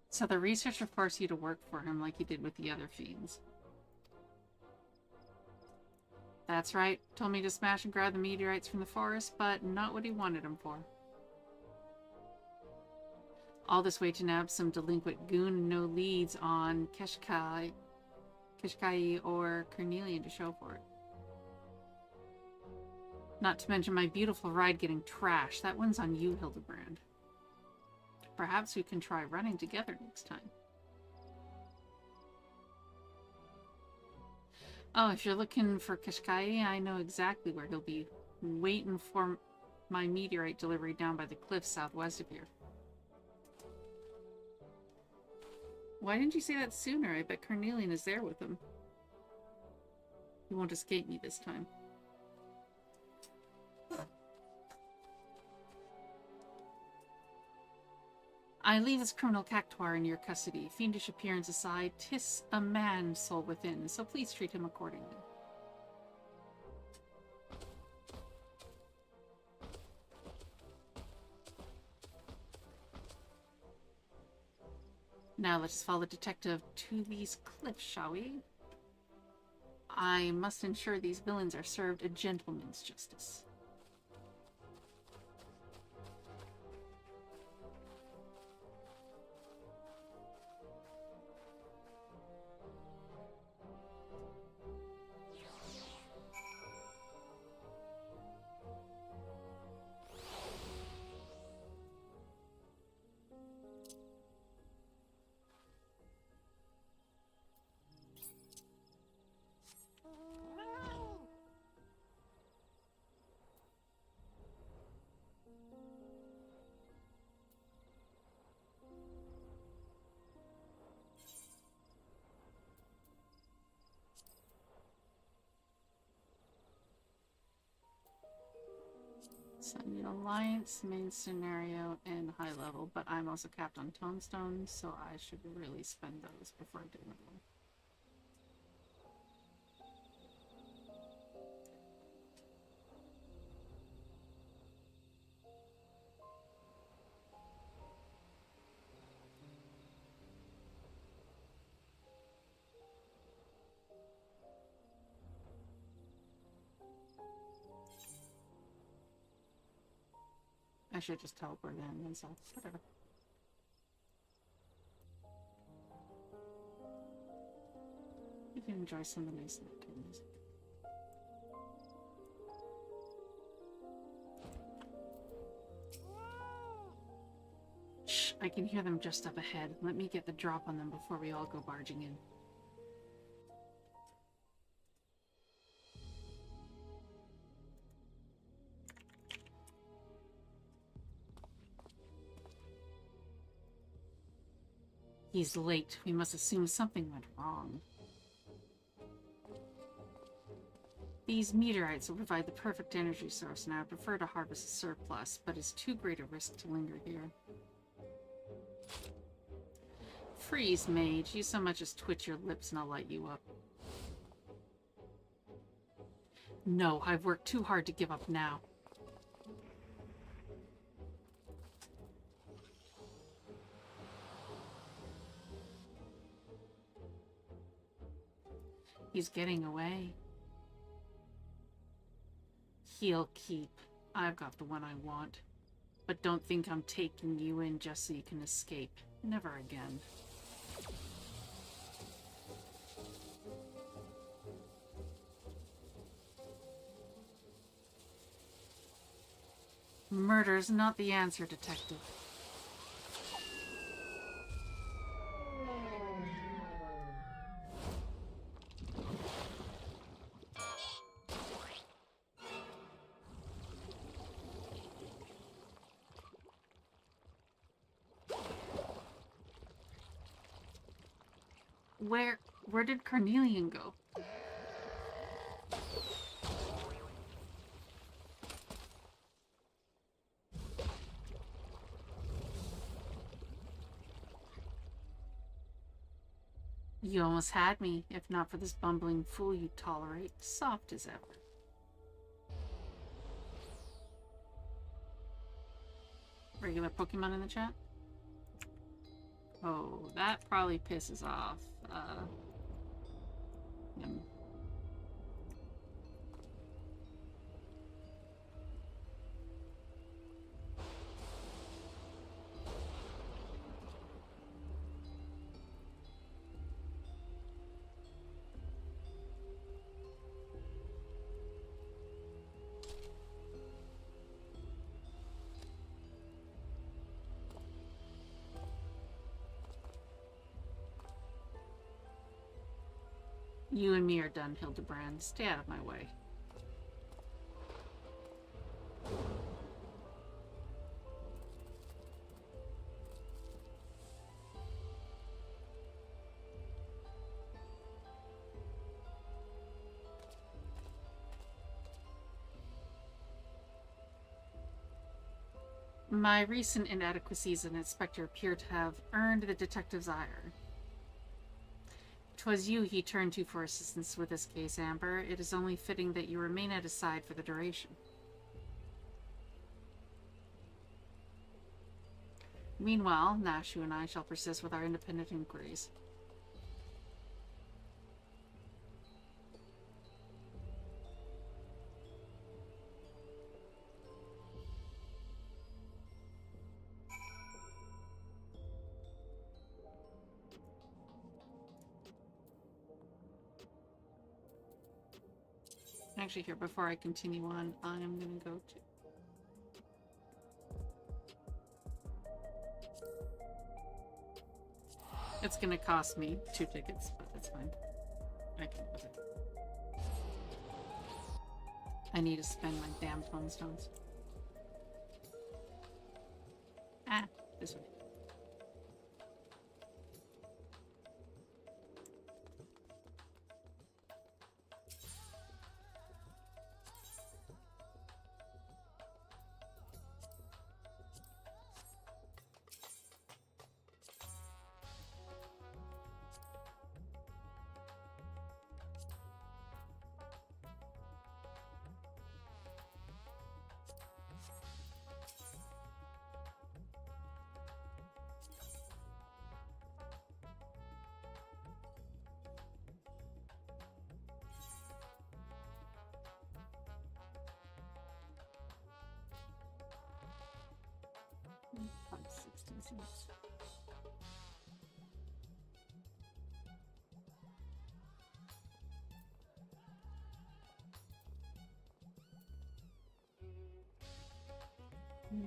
So the researcher forced you to work for him like you did with the other fiends. That's right. Told me to smash and grab the meteorites from the forest, but not what he wanted them for. All this way to nab some delinquent goon and no leads on Keshkai or Carnelian to show for it. Not to mention my beautiful ride getting trashed. That one's on you, Hildabrand. Perhaps we can try running together next time. Oh, if you're looking for Keshkai, I know exactly where he'll be. Waiting for my meteorite delivery down by the cliffs southwest of here. Why didn't you say that sooner? I bet Carnelian is there with him. He won't escape me this time. I leave this criminal cactuar in your custody. Fiendish appearance aside, 'tis a man's soul within, so please treat him accordingly. Now let us follow Detective to these cliffs, shall we? I must ensure these villains are served a gentleman's justice. So I need Alliance, main scenario, and high level, but I'm also capped on Tonestones, so I should really spend those before I do another one. I should just teleport in and stuff. Whatever. You can enjoy some of the nice nighttime music. Shh, I can hear them just up ahead. Let me get the drop on them before we all go barging in. He's late. We must assume something went wrong. These meteorites will provide the perfect energy source, and I would prefer to harvest a surplus, but it's too great a risk to linger here. Freeze, mage. You so much as twitch your lips and I'll light you up. No, I've worked too hard to give up now. He's getting away. He'll keep. I've got the one I want. But don't think I'm taking you in just so you can escape. Never again. Murder's not the answer, detective. Where did Carnelian go? You almost had me, if not for this bumbling fool you tolerate, soft as ever. Regular Pokemon in the chat? Oh, that probably pisses off him. You and me are done, Hildabrand. Stay out of my way. My recent inadequacies as an inspector appear to have earned the detective's ire. 'Twas you he turned to for assistance with this case, Amber. It is only fitting that you remain at his side for the duration. Meanwhile, Nashu and I shall persist with our independent inquiries. Actually, here, before I continue on, I'm gonna go to... It's gonna cost me 2 tickets, but that's fine. I can live with it. I need to spend my damn phone stones. Ah, this way.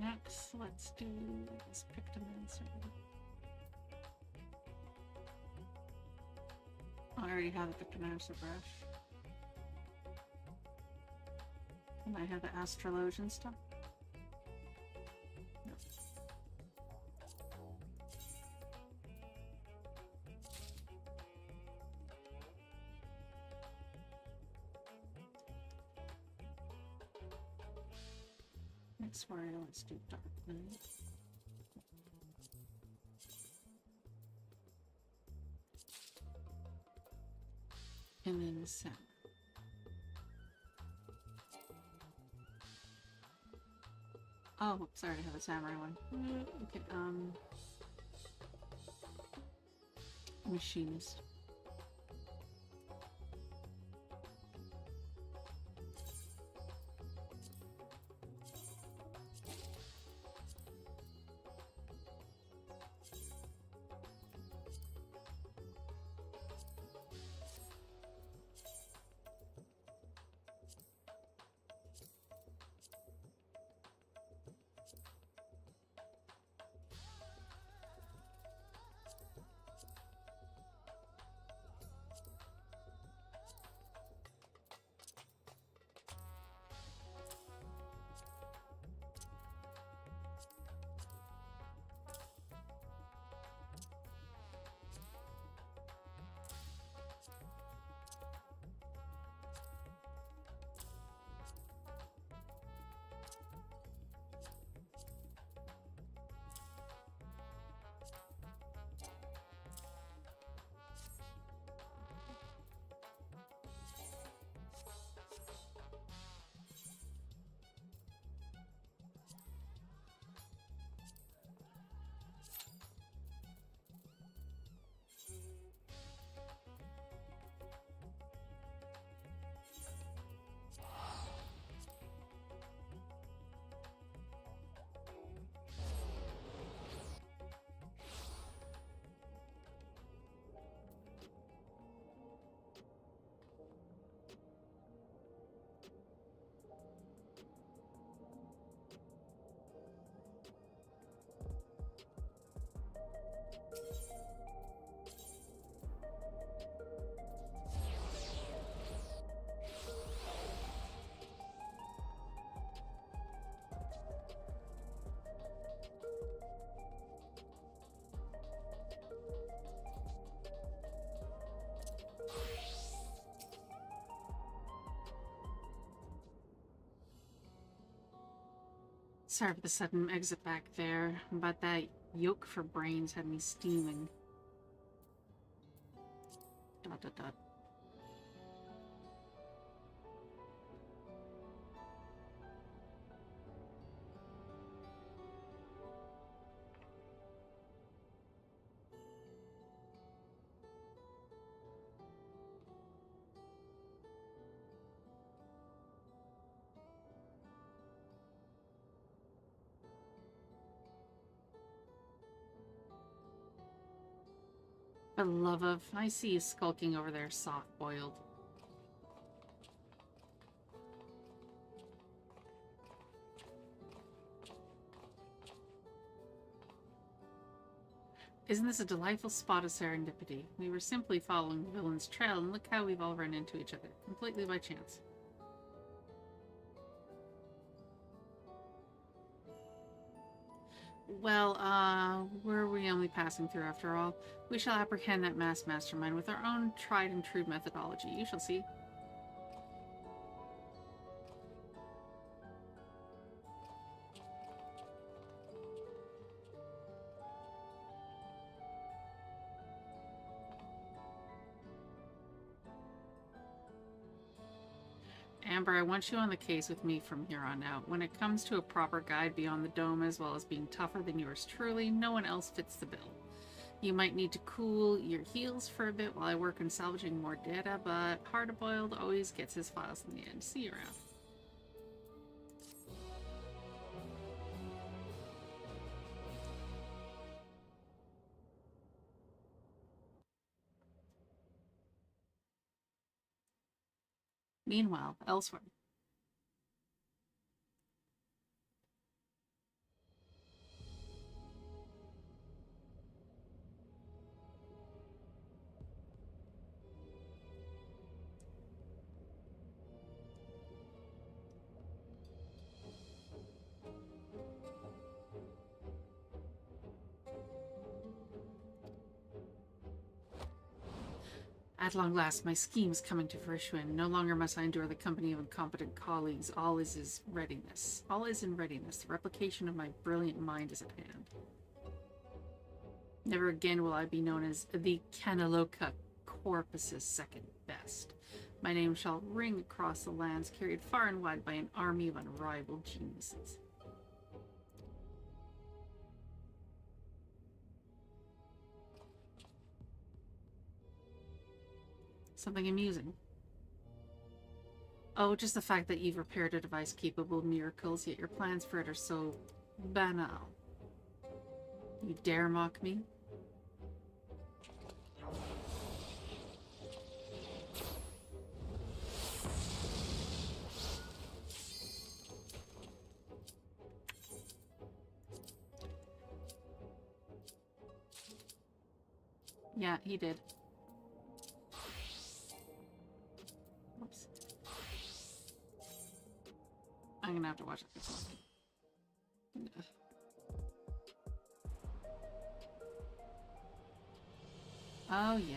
Next, let's do this Pictomancer. Oh, I already have the Pictomancer brush. And I have the Astrologian stuff. No. Next warrior, let's do Dark Knight. And then the Samurai. Oh, sorry, I have a Samurai one. Okay, Machinist. Sorry for the sudden exit back there, but that yolk for brains had me steaming. Dot dot dot. For the love of, I see you skulking over there, soft-boiled. Isn't this a delightful spot of serendipity? We were simply following the villain's trail, and look how we've all run into each other, completely by chance. Well, were we only passing through after all? We shall apprehend that masked mastermind with our own tried and true methodology. You shall see. Amber, I want you on the case with me from here on out. When it comes to a proper guide beyond the dome, as well as being tougher than yours truly, no one else fits the bill. You might need to cool your heels for a bit while I work on salvaging more data, but Hard-Boiled always gets his files in the end. See you around. Meanwhile, elsewhere. At long last, my scheme is coming to fruition. No longer must I endure the company of incompetent colleagues. All is in readiness. The replication of my brilliant mind is at hand. Never again will I be known as the Canaloca Corpus's second best. My name shall ring across the lands, carried far and wide by an army of unrivaled geniuses. Something amusing. Oh, just the fact that you've repaired a device capable of miracles, yet your plans for it are so banal. You dare mock me? Yeah, he did. Whoops. I'm gonna have to watch this one. Ugh. Oh, yay.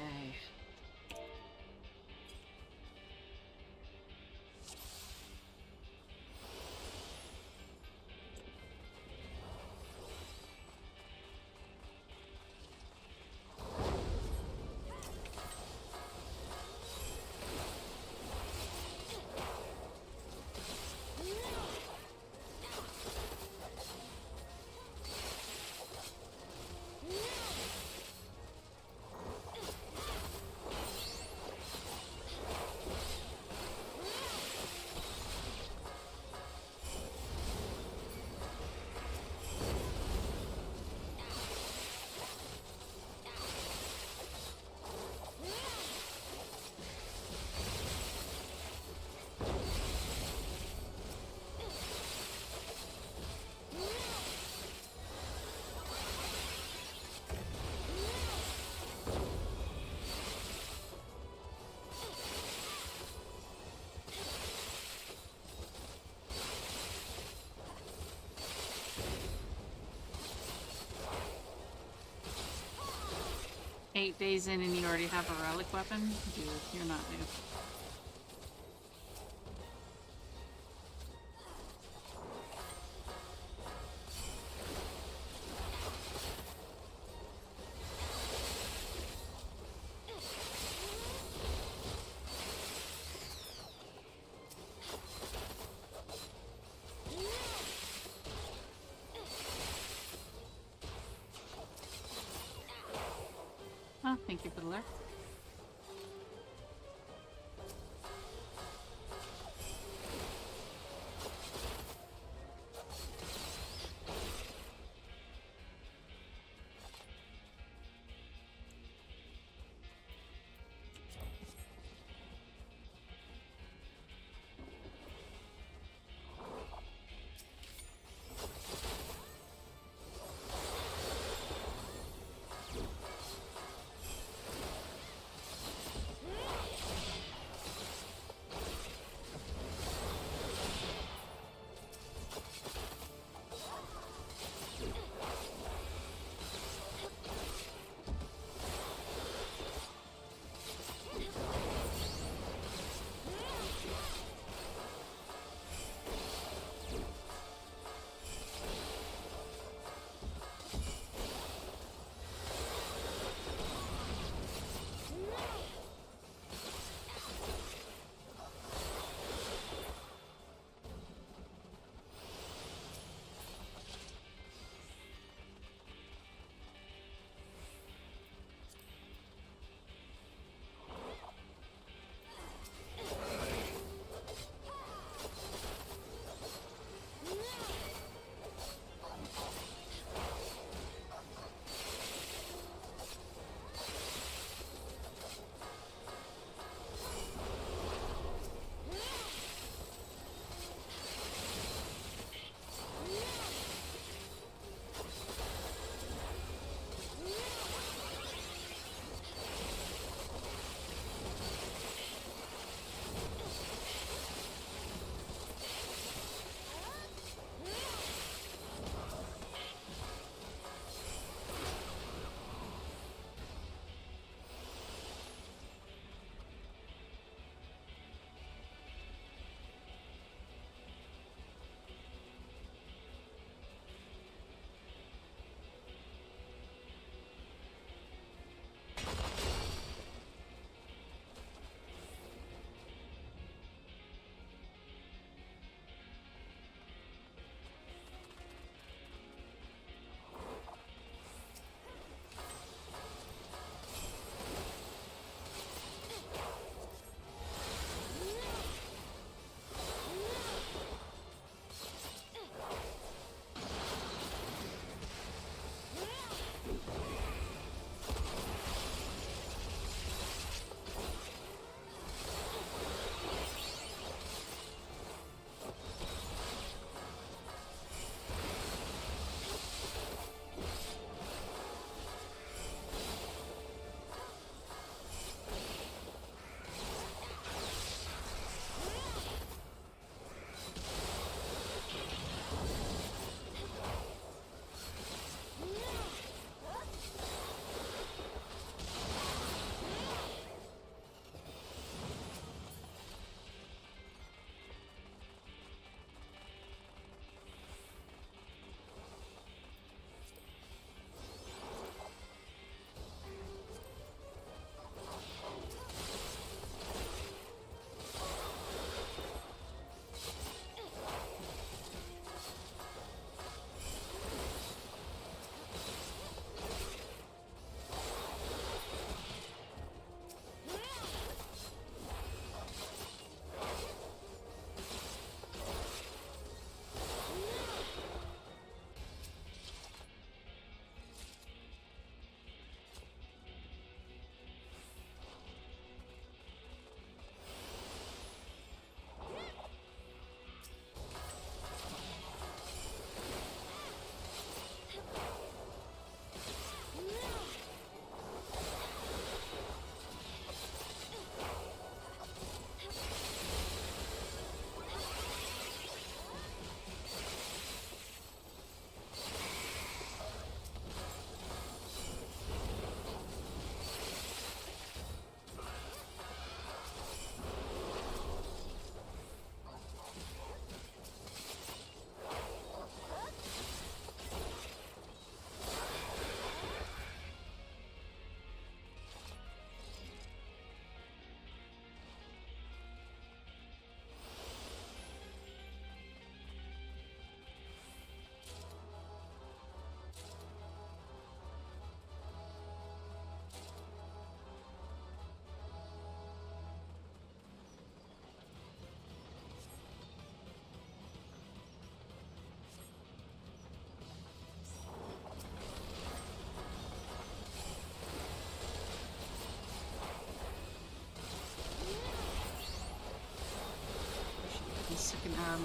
Eight days in and you already have a relic weapon? Dude, you're not new. Oh, thank you for the lurk.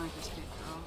Sniper's good, girl.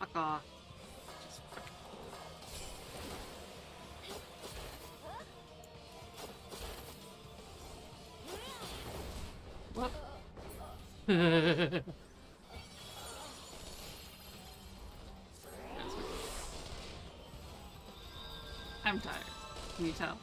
Fuck off. What? I'm tired. Can you tell?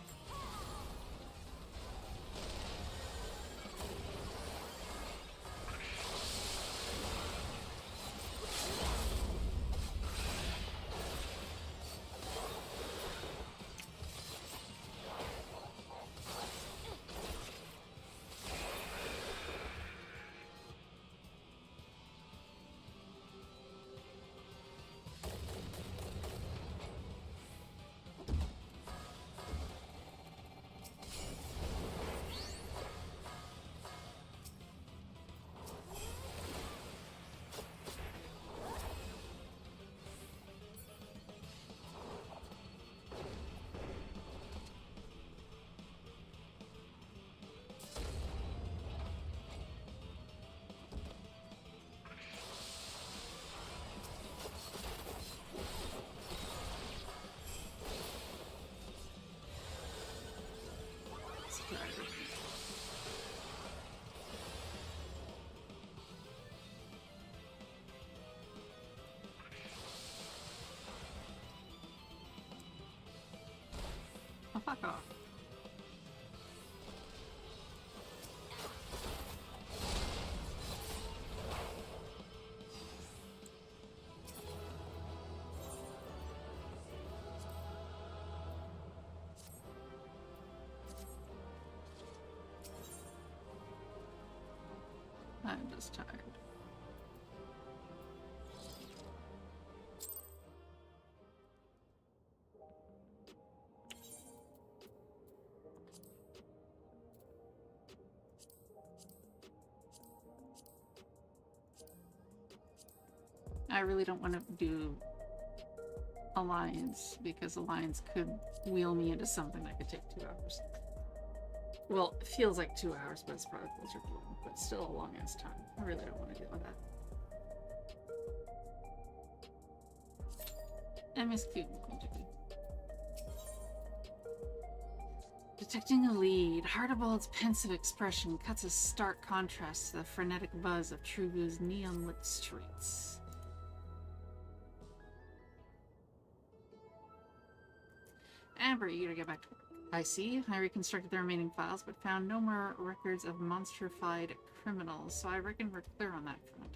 Oh, fuck off. I'm just tired. I really don't want to do Alliance because Alliance could wheel me into something that could take 2 hours. Well, it feels like 2 hours, but it's probably closer to 1, but still a long ass time. I really don't want to deal with that. MSQ. Detecting a lead. Hardibald's pensive expression cuts a stark contrast to the frenetic buzz of Trugu's neon-lit streets. Amber, you gotta get back to work. I see. I reconstructed the remaining files, but found no more records of monstrified criminals, so I reckon we're clear on that front.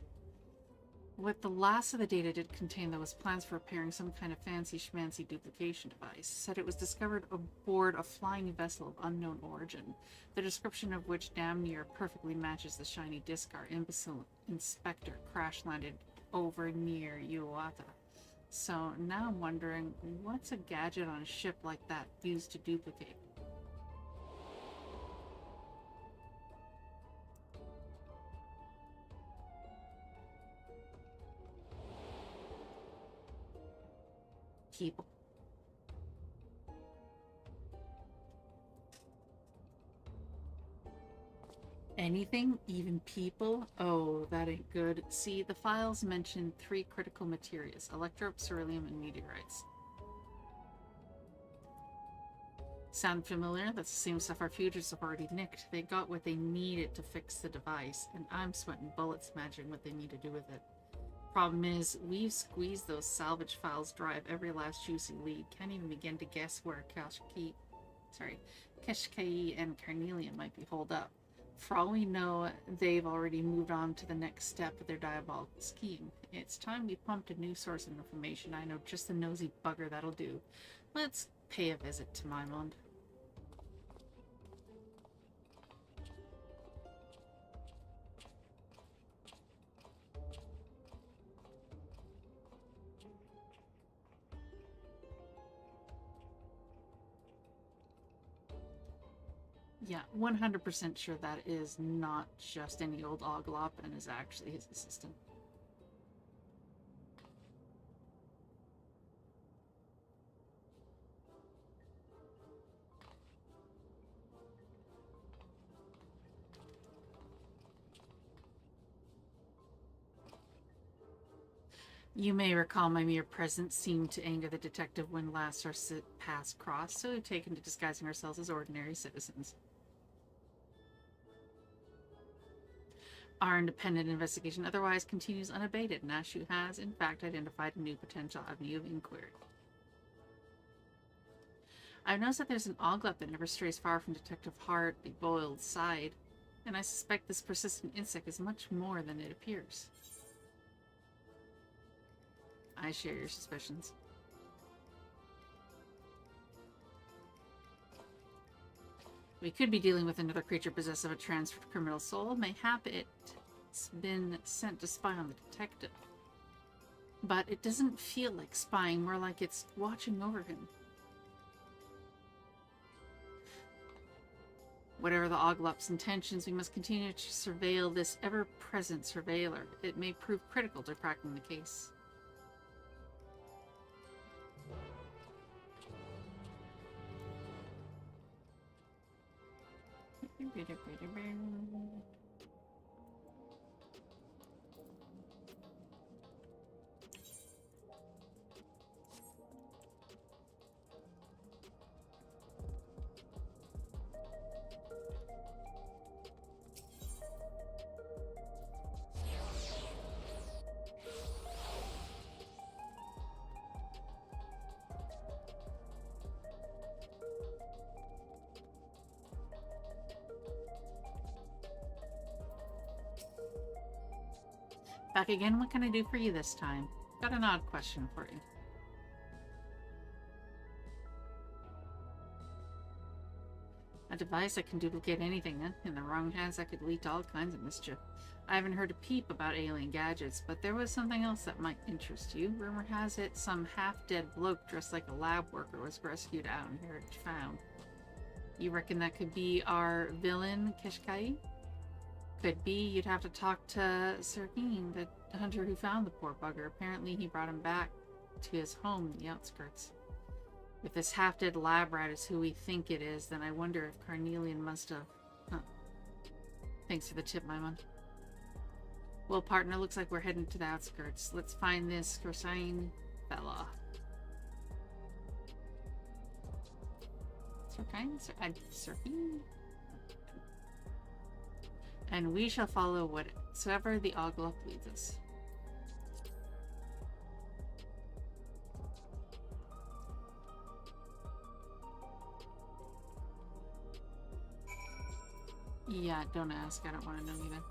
What the last of the data did contain, though, was plans for repairing some kind of fancy schmancy duplication device. Said it was discovered aboard a flying vessel of unknown origin, the description of which damn near perfectly matches the shiny disc our imbecile inspector crash-landed over near Uwata. So now I'm wondering, what's a gadget on a ship like that used to duplicate? People. anything, even people? Oh, that ain't good. See, the files mention 3 critical materials: electro, beryllium, and meteorites. Sound familiar? That's the same stuff our futures have already nicked. They got what they needed to fix the device, and I'm sweating bullets imagining what they need to do with it. Problem is, we've squeezed those salvage files dry of every last juicy lead. Can't even begin to guess where Keshkai and Carnelian might be holed up. For all we know, they've already moved on to the next step of their diabolical scheme. It's time we pumped a new source of information. I know just the nosy bugger that'll do. Let's pay a visit to Maimond. Yeah, 100% sure that is not just any old Oglop and is actually his assistant. You may recall my mere presence seemed to anger the detective when last our paths crossed, so we've taken to disguising ourselves as ordinary citizens. Our independent investigation otherwise continues unabated. Nashu has, in fact, identified a new potential avenue of inquiry. I've noticed that there's an Oglop that never strays far from Detective Hart, the boiled side, and I suspect this persistent insect is much more than it appears. I share your suspicions. We could be dealing with another creature possessed of a transferred criminal soul. Mayhap it's been sent to spy on the detective. But it doesn't feel like spying, more like it's watching over him. Whatever the Oglop's intentions, we must continue to surveil this ever-present surveiller. It may prove critical to cracking the case. Back again? What can I do for you this time? Got an odd question for you. A device that can duplicate anything, huh? In the wrong hands, that could lead to all kinds of mischief. I haven't heard a peep about alien gadgets, but there was something else that might interest you. Rumor has it some half-dead bloke dressed like a lab worker was rescued out in Heritage Found. You reckon that could be our villain, Keshkai? Could be. You'd have to talk to Sergine, the hunter who found the poor bugger. Apparently he brought him back to his home in the outskirts. If this half-dead lab rat is who we think it is, then I wonder if Carnelian must have... Huh. Thanks for the tip, Maimon. Well, partner, looks like we're heading to the outskirts. Let's find this Corsine fella. Sergine? And we shall follow whatsoever the Oglop leads us. Yeah, don't ask. I don't want to know either.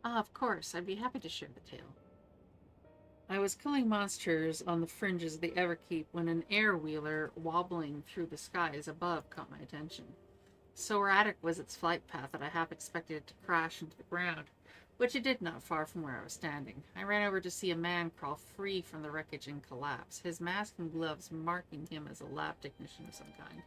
Ah, of course. I'd be happy to share the tale. I was killing monsters on the fringes of the Everkeep when an air wheeler wobbling through the skies above caught my attention. So erratic was its flight path that I half expected it to crash into the ground, which it did not far from where I was standing. I ran over to see a man crawl free from the wreckage and collapse, his mask and gloves marking him as a lab technician of some kind.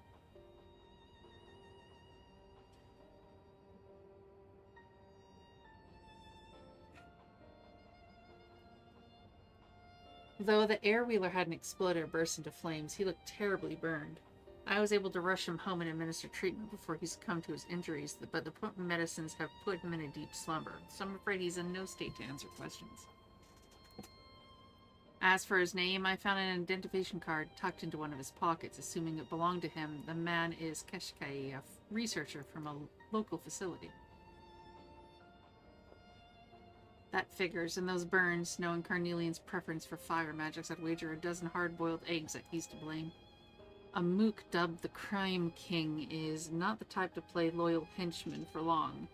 Though the air wheeler hadn't exploded or burst into flames, he looked terribly burned. I was able to rush him home and administer treatment before he succumbed to his injuries, but the potent medicines have put him in a deep slumber, so I'm afraid he's in no state to answer questions. As for his name, I found an identification card tucked into one of his pockets, assuming it belonged to him. The man is Keshkai, a researcher from a local facility. That figures, and those burns, knowing Carnelian's preference for fire magics, I'd wager a dozen hard-boiled eggs that he's to blame. A mook dubbed the Crime King is not the type to play loyal henchman for long.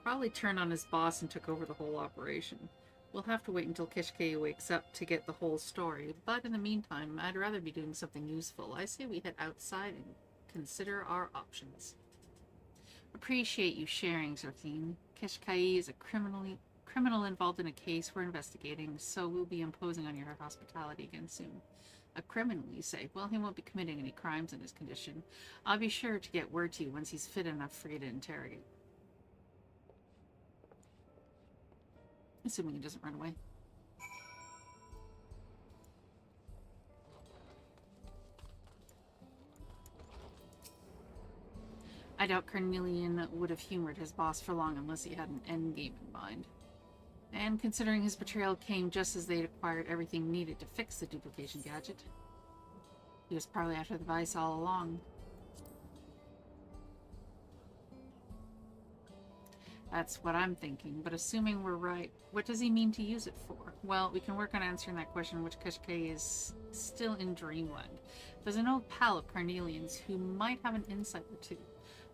Probably turned on his boss and took over the whole operation. We'll have to wait until Keshkai wakes up to get the whole story, but in the meantime, I'd rather be doing something useful. I say we head outside and consider our options. Appreciate you sharing, Zorthine. Keshkai is a criminal involved in a case we're investigating, so we'll be imposing on your hospitality again soon. A criminal, you say? Well, he won't be committing any crimes in his condition. I'll be sure to get word to you once he's fit enough for you to interrogate. Assuming he doesn't run away. I doubt Carnelian would have humored his boss for long unless he had an endgame in mind. And considering his betrayal came just as they'd acquired everything needed to fix the duplication gadget, he was probably after the device all along. That's what I'm thinking, but assuming we're right, what does he mean to use it for? Well, we can work on answering that question, which Keshkai is still in Dreamland. There's an old pal of Carnelian's who might have an insight or two.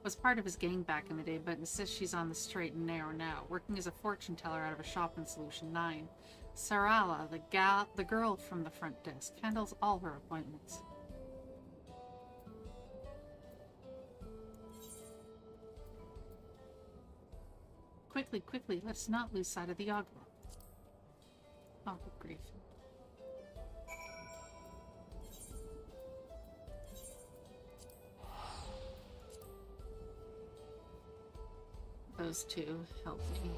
Was part of his gang back in the day, but insists she's on the straight and narrow now, working as a fortune teller out of a shop in Solution 9. Sarala, the girl from the front desk, handles all her appointments. Quickly, let's not lose sight of the Ogla. Oh, good grief. Those two help me.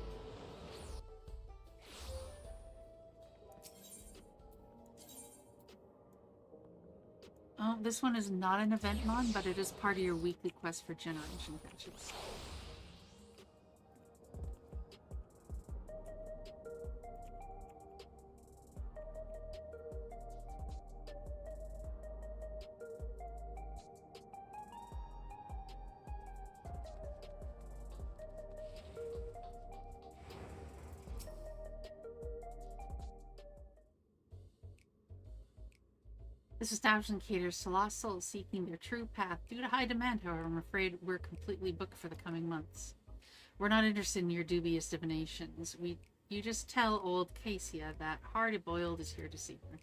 Oh, this one is not an event mod, but it is part of your weekly quest for generation patches. This establishment caters to lost souls seeking their true path. Due to high demand, however, I'm afraid we're completely booked for the coming months. We're not interested in your dubious divinations. You just tell old Cassia that Hard-Boiled is here to see her.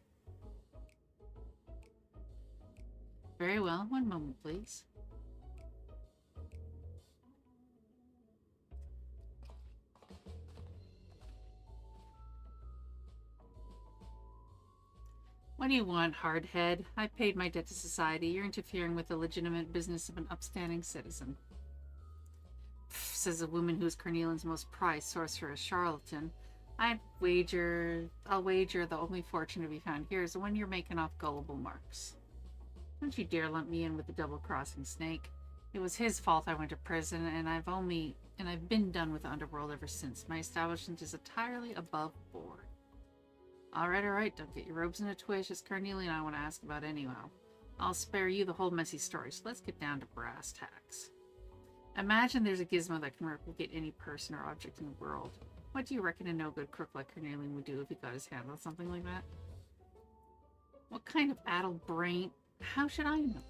Very well. One moment, please. What do you want, hardhead? I paid my debt to society. You're interfering with the legitimate business of an upstanding citizen. Pff, says a woman who's Carnelian's most prized sorceress, charlatan. I'll wager the only fortune to be found here is the one you're making off gullible marks. Don't you dare lump me in with the double-crossing snake. It was his fault I went to prison, and I've been done with the underworld ever since. My establishment is entirely above board. Alright, don't get your ropes in a twitch. It's Carnelian I want to ask about anyhow. I'll spare you the whole messy story, so let's get down to brass tacks. Imagine there's a gizmo that can replicate any person or object in the world. What do you reckon a no-good crook like Carnelian would do if he got his hands on something like that? What kind of addled brain? How should I know?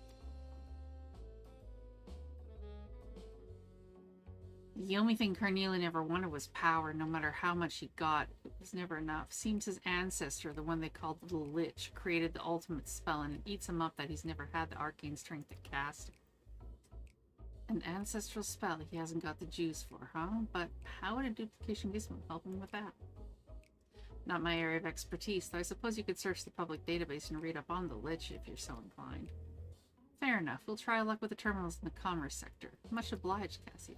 The only thing Carnelian ever wanted was power. No matter how much he got, it was never enough. Seems his ancestor, the one they called the Lich, created the ultimate spell, and it eats him up that he's never had the arcane strength to cast it. An ancestral spell he hasn't got the juice for, huh? But how would a duplication gizmo help him with that? Not my area of expertise, though I suppose you could search the public database and read up on the Lich if you're so inclined. Fair enough. We'll try luck with the terminals in the commerce sector. Much obliged, Cassia.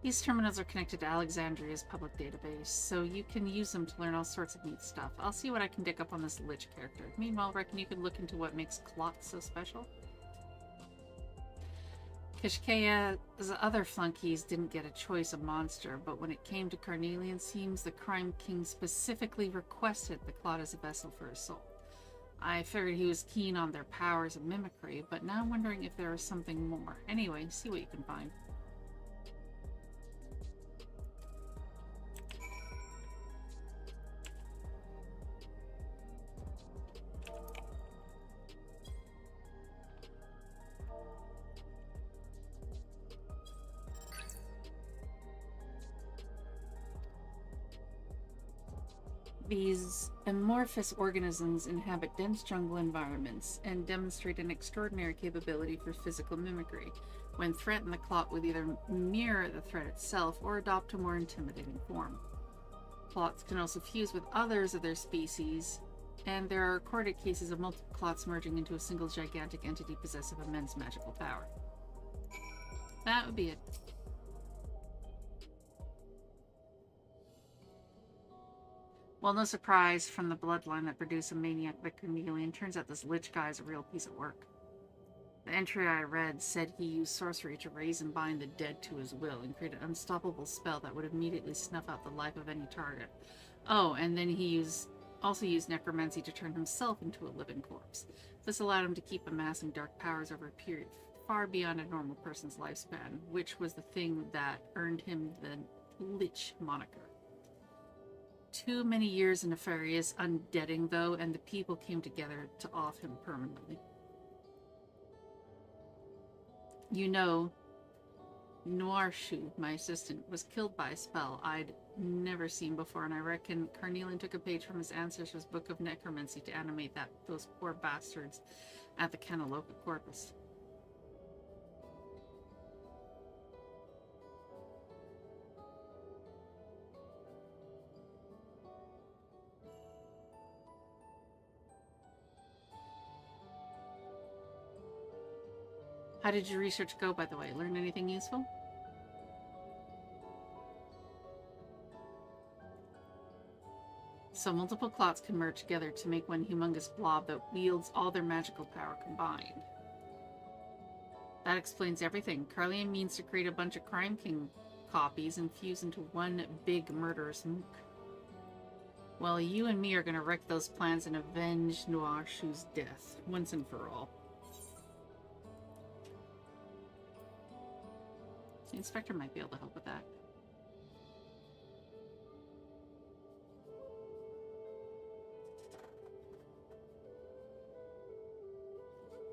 These terminals are connected to Alexandria's public database, so you can use them to learn all sorts of neat stuff. I'll see what I can dig up on this Lich character. Meanwhile, reckon you can look into what makes Clot so special? Kishkea's other flunkies didn't get a choice of monster, but when it came to Carnelian, seems the Crime King specifically requested the Clot as a vessel for his soul. I figured he was keen on their powers of mimicry, but now I'm wondering if there is something more. Anyway, see what you can find. These amorphous organisms inhabit dense jungle environments and demonstrate an extraordinary capability for physical mimicry. When threatened, the Clot would either mirror the threat itself or adopt a more intimidating form. Clots can also fuse with others of their species, and there are recorded cases of multiple Clots merging into a single gigantic entity possessive of immense magical power. That would be it. Well, no surprise from the bloodline that produced a maniac like Carnelian. Turns out this Lich guy is a real piece of work. The entry I read said he used sorcery to raise and bind the dead to his will and create an unstoppable spell that would immediately snuff out the life of any target. Oh, and then he also used necromancy to turn himself into a living corpse. This allowed him to keep amassing dark powers over a period far beyond a normal person's lifespan, which was the thing that earned him the Lich moniker. Too many years of nefarious undeading, though, and the people came together to off him permanently. You know, Noirshu, my assistant, was killed by a spell I'd never seen before, and I reckon Carnelian took a page from his ancestors' book of necromancy to animate those poor bastards at the Canaloca Corpus. How did your research go, by the way? Learn anything useful? So multiple Clots can merge together to make one humongous blob that wields all their magical power combined. That explains everything. Carnelian means to create a bunch of Crime King copies and fuse into one big murderous mook. Well, you and me are going to wreck those plans and avenge Noirshu's death, once and for all. The inspector might be able to help with that.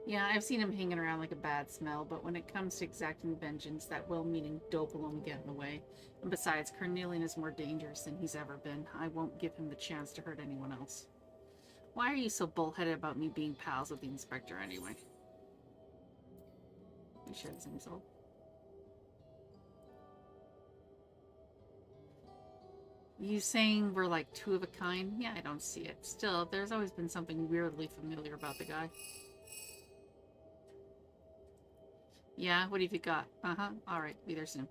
Yeah, I've seen him hanging around like a bad smell, but when it comes to exacting vengeance, that well-meaning dope will only get in the way. And besides, Carnelian is more dangerous than he's ever been. I won't give him the chance to hurt anyone else. Why are you so bullheaded about me being pals with the inspector anyway? We share the same soul. You saying we're like two of a kind? Yeah, I don't see it. Still, there's always been something weirdly familiar about the guy. Yeah, what have you got? Uh-huh. Alright, be there soon.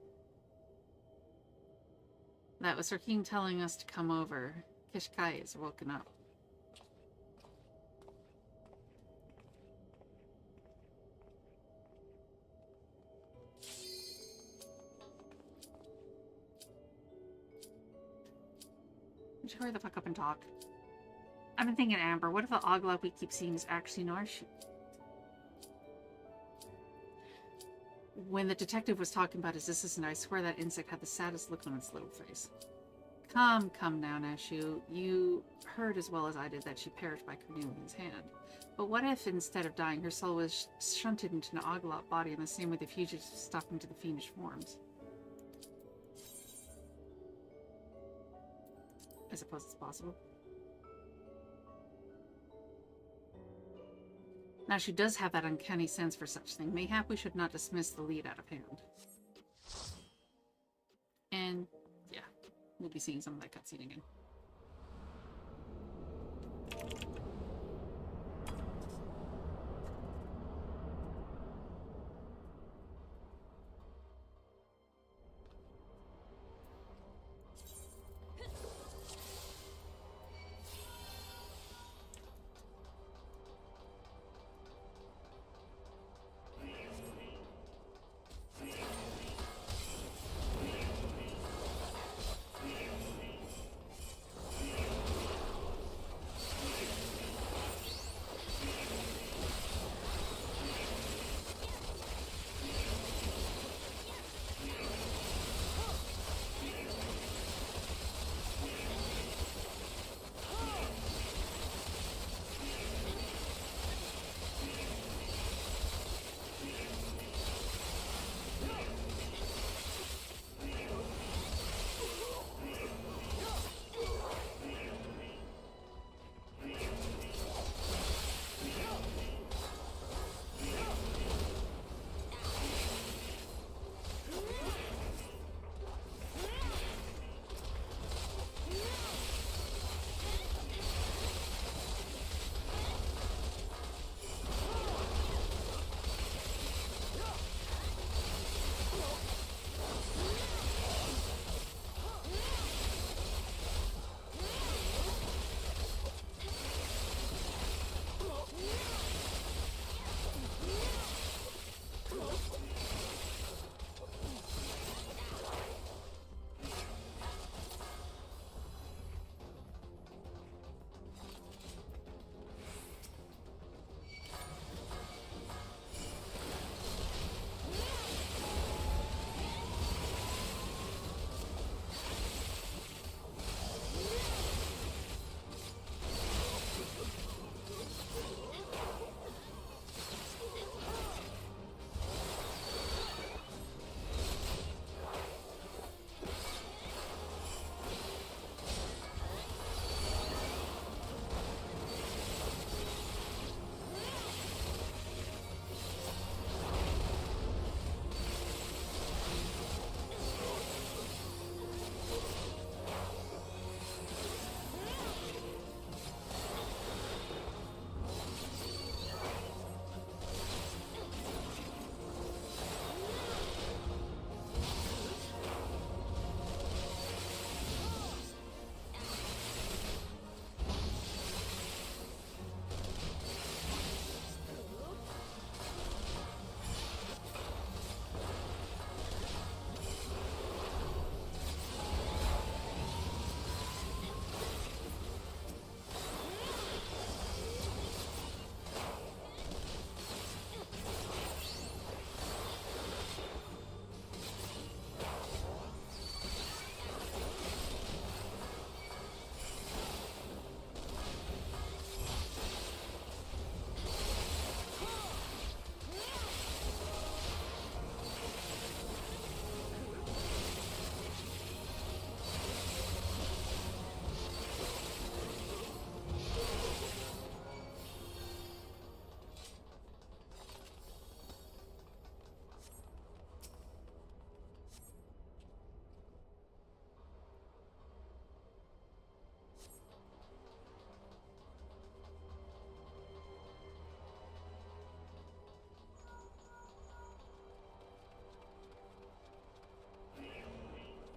That was Sir King telling us to come over. Kishkai is woken up. Would you hurry the fuck up and talk? I've been thinking, Amber, what if the Oglop we keep seeing is actually Narshu? When the detective was talking about his assistant, I swear that insect had the saddest look on its little face. Come now, Nashu. You heard as well as I did that she perished by Cornelian's hand. But what if, instead of dying, her soul was shunted into an Oglop body in the same way the fugitives stuck into the fiendish forms? I suppose it's possible. Now, she does have that uncanny sense for such thing. Mayhap we should not dismiss the lead out of hand. And, yeah, we'll be seeing some of that cutscene again.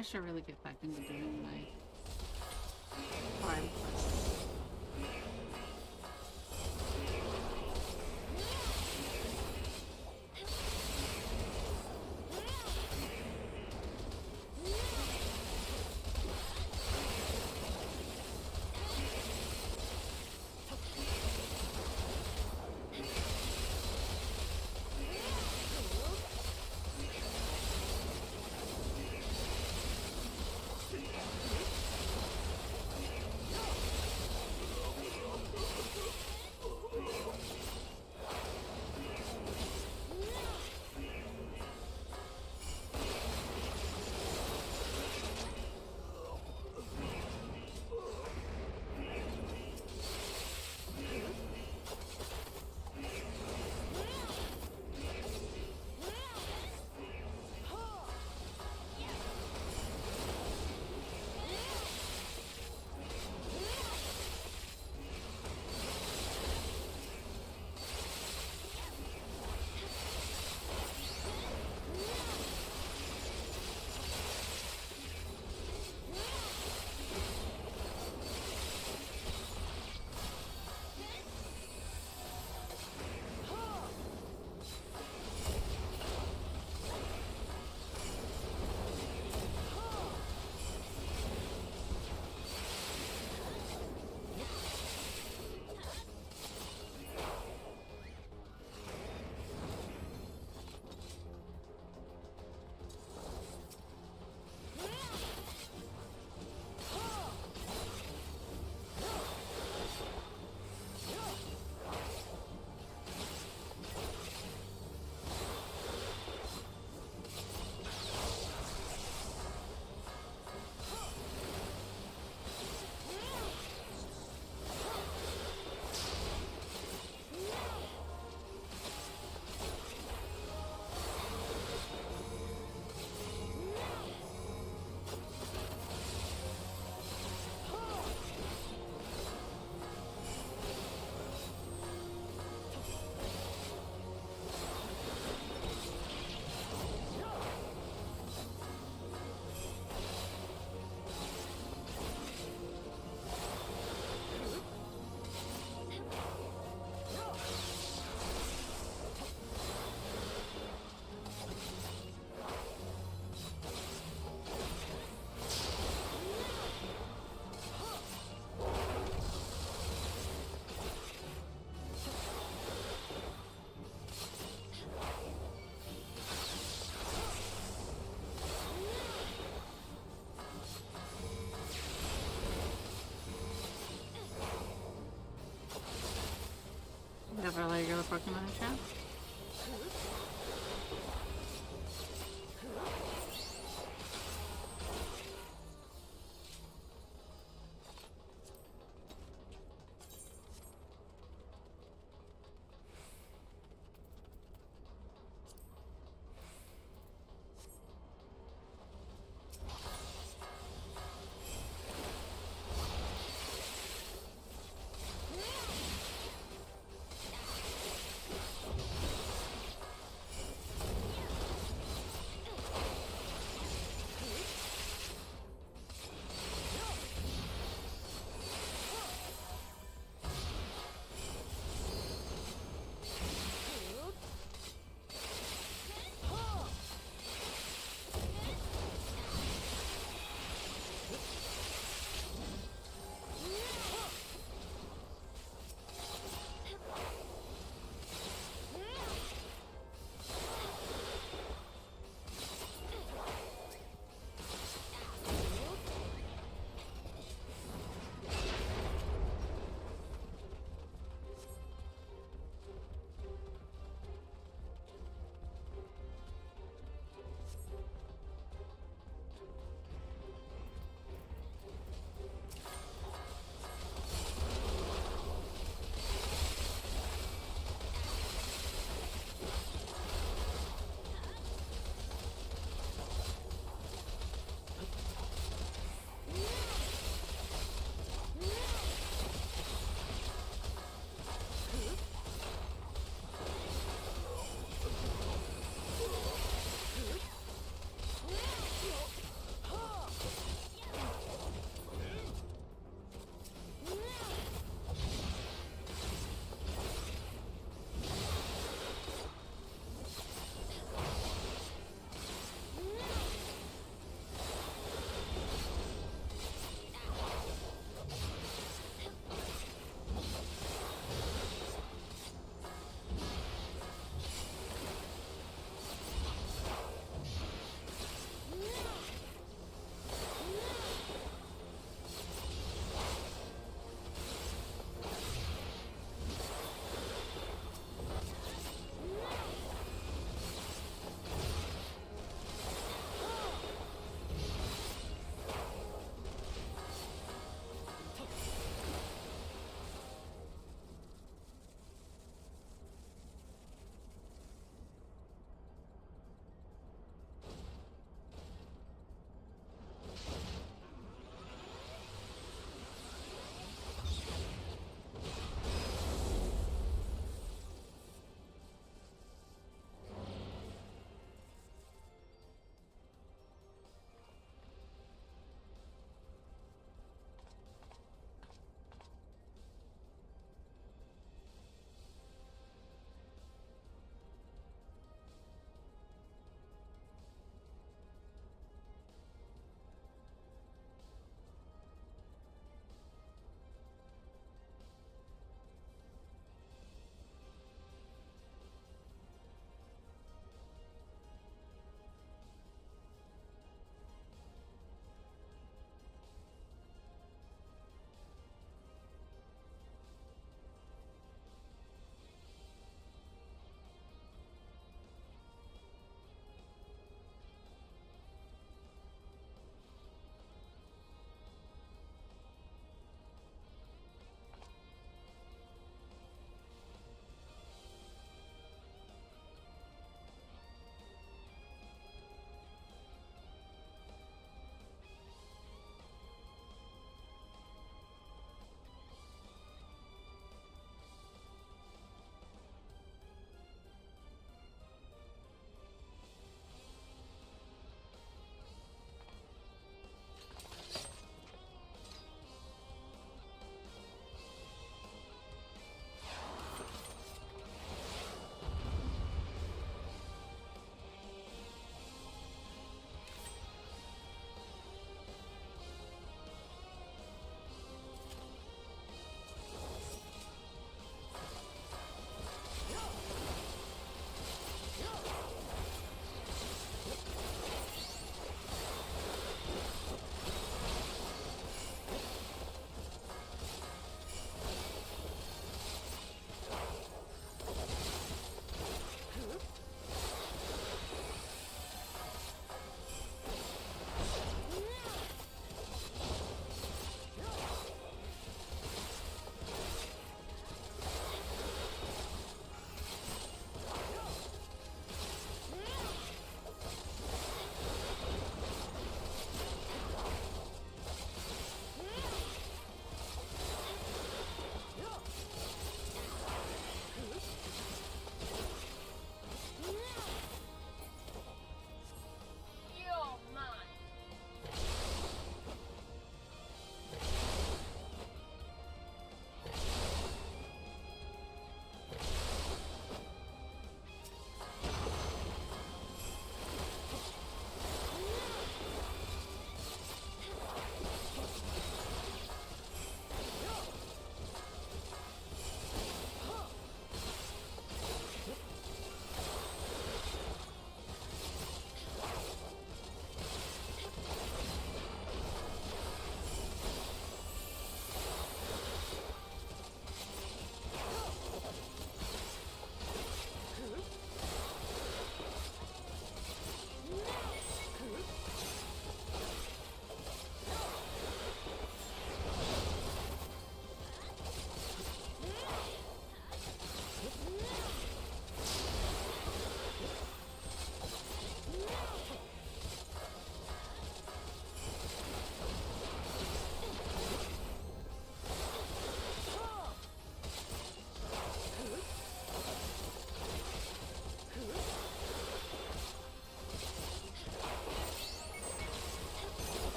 I should really get back into doing my prime quests. Never let go of Pokemon chat.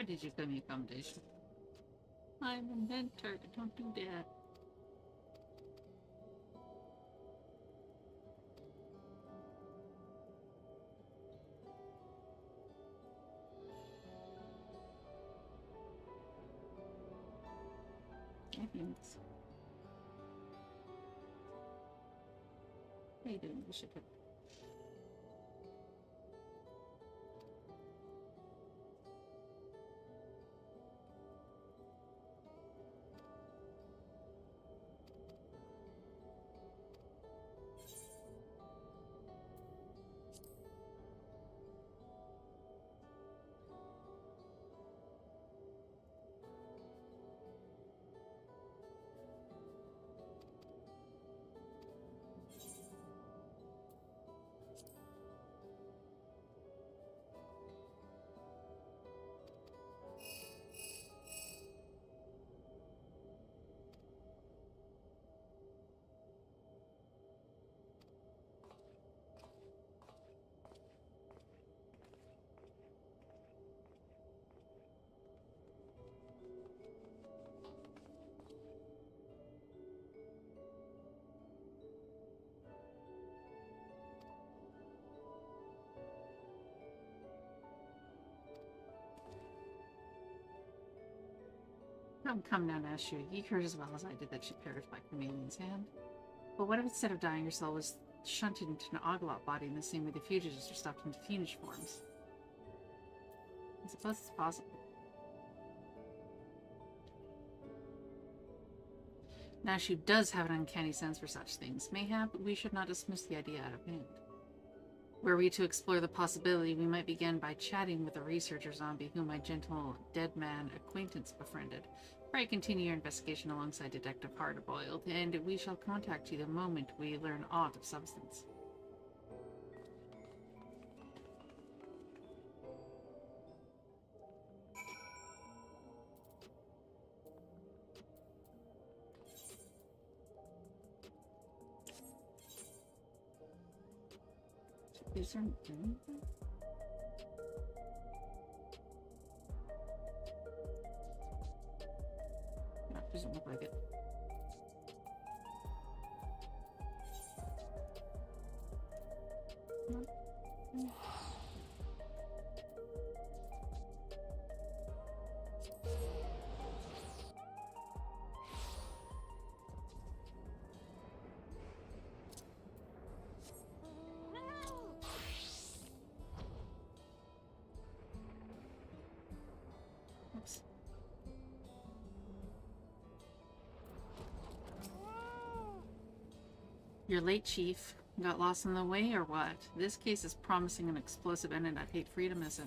Why did you give me accommodation? I'm an inventor. Don't do that. Champions. How you doing, Bishop? Come now, Nashu. You heard as well as I did that she perished by Chameleon's hand. But what if instead of dying, your soul was shunted into an Oglot body in the same way the fugitives are stuffed into fiendish forms? I suppose it's possible. Nashu does have an uncanny sense for such things. Mayhap we should not dismiss the idea out of hand. Were we to explore the possibility, we might begin by chatting with a researcher zombie whom my gentle dead man acquaintance befriended. Pray continue your investigation alongside Detective Hardboiled, and we shall contact you the moment we learn aught of substance. Is there anything? No, doesn't look like it. No. Oops. You're late, Chief. Got lost in the way, or what? This case is promising an explosive end, and I'd hate for you to miss it.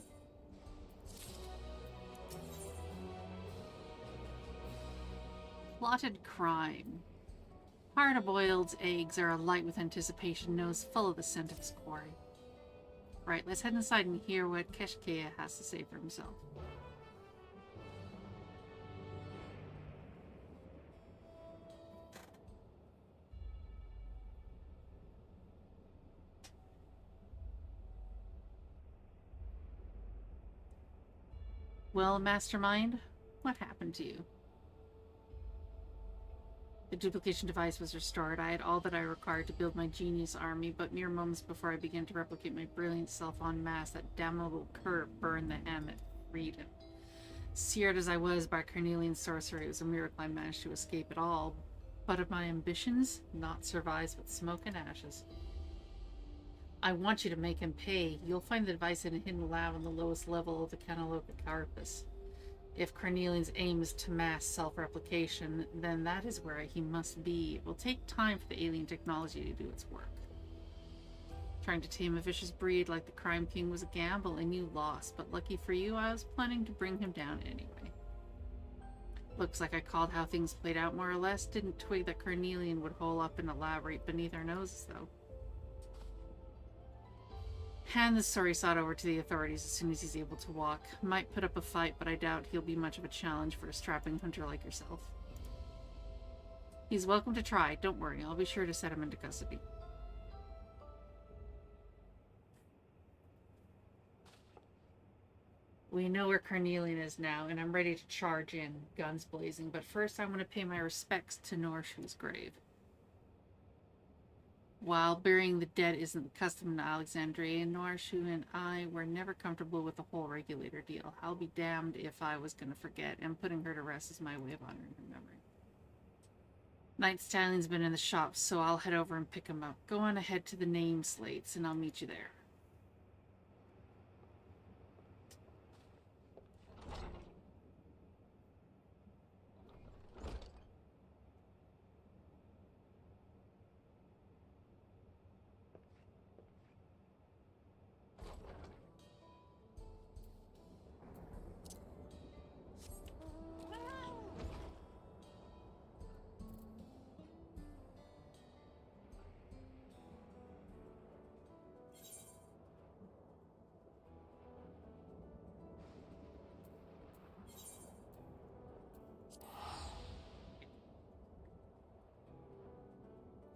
Plotted crime. Hard-boiled eggs are alight with anticipation, nose full of the scent of his quarry. Right, let's head inside and hear what Keshkea has to say for himself. Well, Mastermind, what happened to you? The duplication device was restored. I had all that I required to build my genius army, but mere moments before I began to replicate my brilliant self en masse, that damnable curve burned the hand that freed him. Seared as I was by Carnelian sorcery, it was a miracle I managed to escape at all. But of my ambitions, naught survives but smoke and ashes. I want you to make him pay. You'll find the device in a hidden lab on the lowest level of the Canaloca Carapace. If Carnelian's aim is to mass self-replication, then that is where he must be. It will take time for the alien technology to do its work. Trying to tame a vicious breed like the Crime King was a gamble, and you lost, but lucky for you, I was planning to bring him down anyway. Looks like I called how things played out more or less. Didn't twig that Carnelian would hole up in a lab right beneath our noses, though. Hand the sorry sod over to the authorities as soon as he's able to walk. Might put up a fight, but I doubt he'll be much of a challenge for a strapping hunter like yourself. He's welcome to try. Don't worry, I'll be sure to set him into custody. We know where Carnelian is now, and I'm ready to charge in, guns blazing. But first I want to pay my respects to Norshu's grave. While burying the dead isn't the custom in Alexandria, Norshu and I were never comfortable with the whole regulator deal. I'll be damned if I was going to forget, and putting her to rest is my way of honoring her memory. Night Stallion's been in the shop, so I'll head over and pick him up. Go on ahead to the name slates, and I'll meet you there.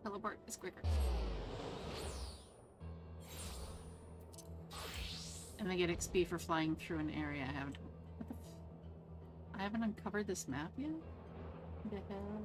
Teleport is quicker. And I get XP for flying through an area I haven't... What the I haven't uncovered this map yet? What the hell?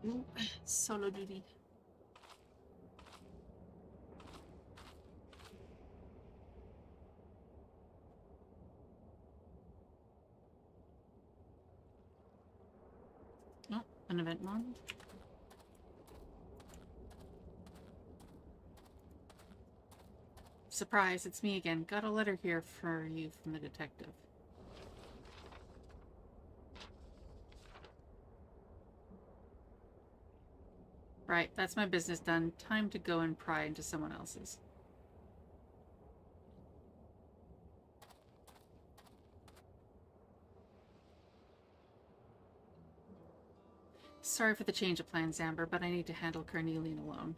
Ooh, solo duty. Oh, an event mod. Surprise, it's me again. Got a letter here for you from the detective. Right, that's my business done. Time to go and pry into someone else's. Sorry for the change of plans, Amber, but I need to handle Carnelian alone.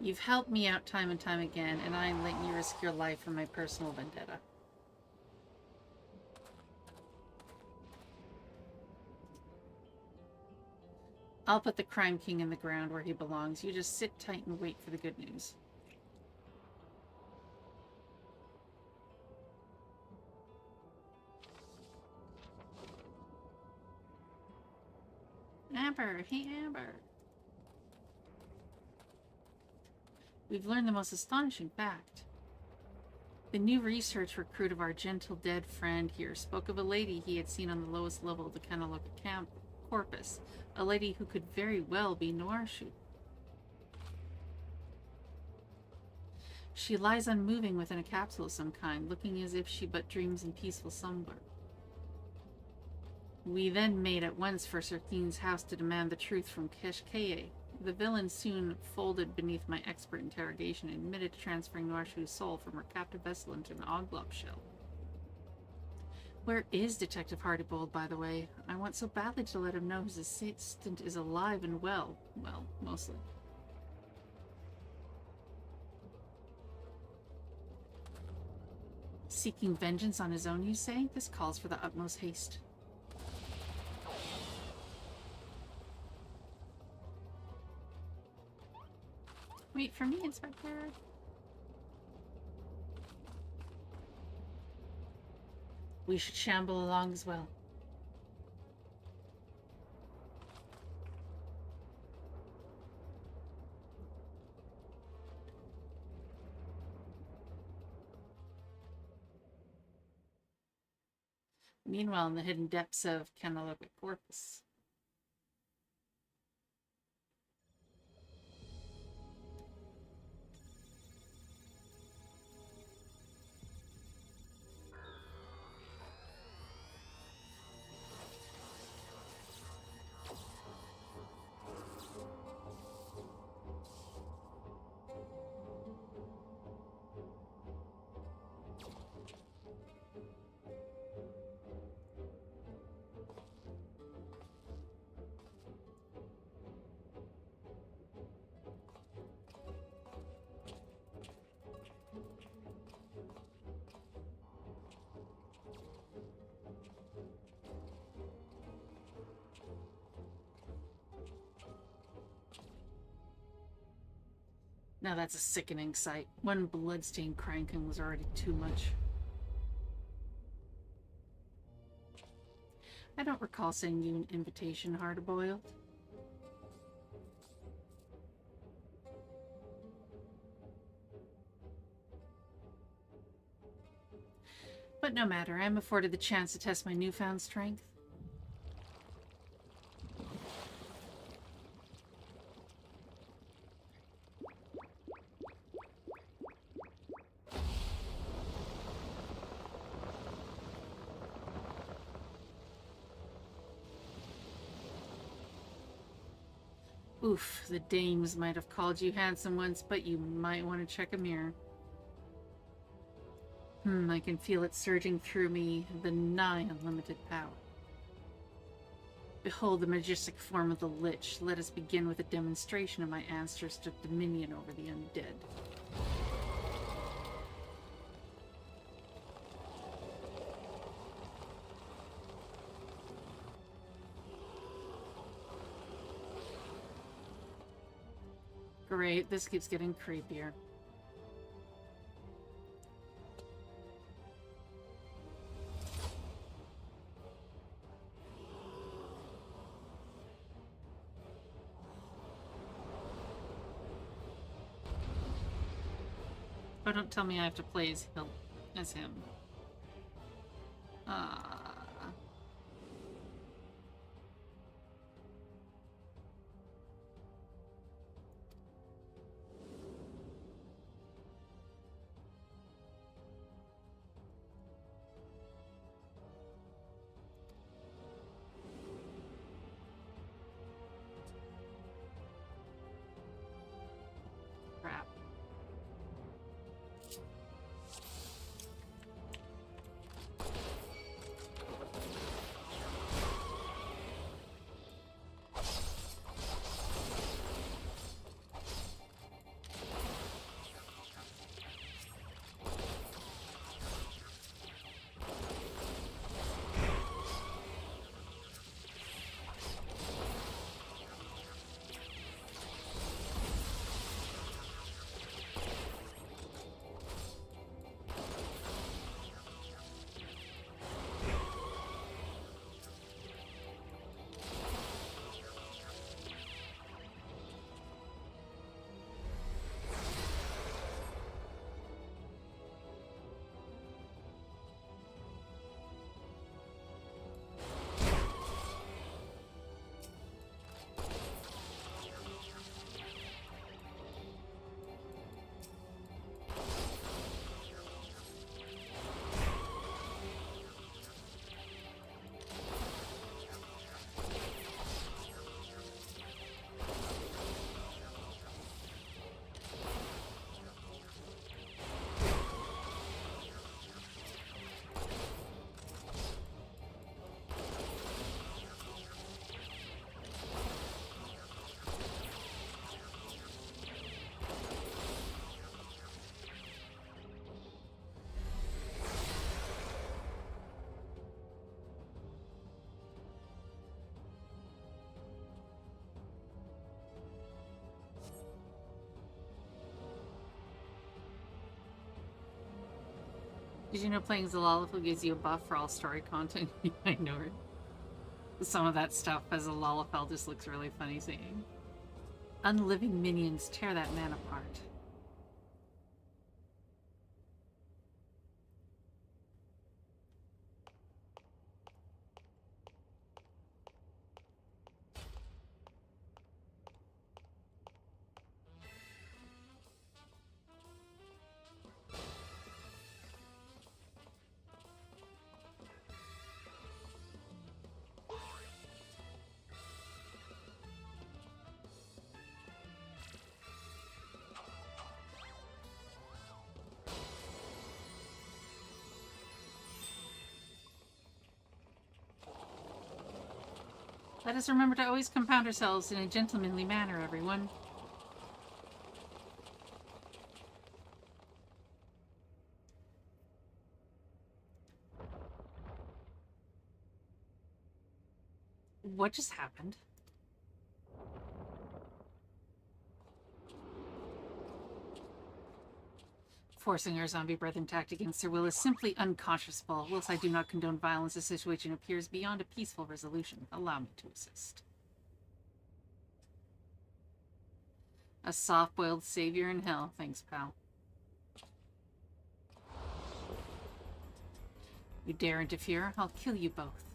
You've helped me out time and time again, and I'm letting you risk your life for my personal vendetta. I'll put the Crime King in the ground where he belongs. You just sit tight and wait for the good news. Amber, hey Amber. We've learned the most astonishing fact. The new research recruit of our gentle dead friend here spoke of a lady he had seen on the lowest level of the Kenneloka camp corpus. A lady who could very well be Norshu. She lies unmoving within a capsule of some kind, looking as if she but dreams in peaceful slumber. We then made at once for Sir Keen's house to demand the truth from Keshkeye. The villain soon folded beneath my expert interrogation and admitted to transferring Norshu's soul from her captive vessel into an Oglop shell. Where is Detective Hardybold, by the way? I want so badly to let him know his assistant is alive and well. Well, mostly. Seeking vengeance on his own, you say? This calls for the utmost haste. Wait for me, Inspector. We should shamble along as well. Meanwhile, in the hidden depths of Kenneloka Corpus. Now that's a sickening sight. One bloodstained cranking was already too much. I don't recall sending you an invitation, hard-boiled. But no matter, I am afforded the chance to test my newfound strength. Oof, the dames might have called you handsome once, but you might want to check a mirror. I can feel it surging through me, the nigh unlimited power. Behold the majestic form of the Lich. Let us begin with a demonstration of my ancestors' dominion over the undead. Great, this keeps getting creepier. Oh, don't tell me I have to play as him. Crap. Did you know playing Zalalafel gives you a buff for all story content? I know it. Some of that stuff as a Lalafell just looks really funny seeing. Unliving minions tear that man apart. Let us remember to always compound ourselves in a gentlemanly manner, everyone. What just happened? Forcing our zombie brethren to act against their will is simply unconscionable. Whilst I do not condone violence, the situation appears beyond a peaceful resolution. Allow me to assist. A soft-boiled savior in hell. Thanks, pal. You dare interfere, I'll kill you both.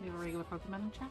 We have a regular Pokemon in chat.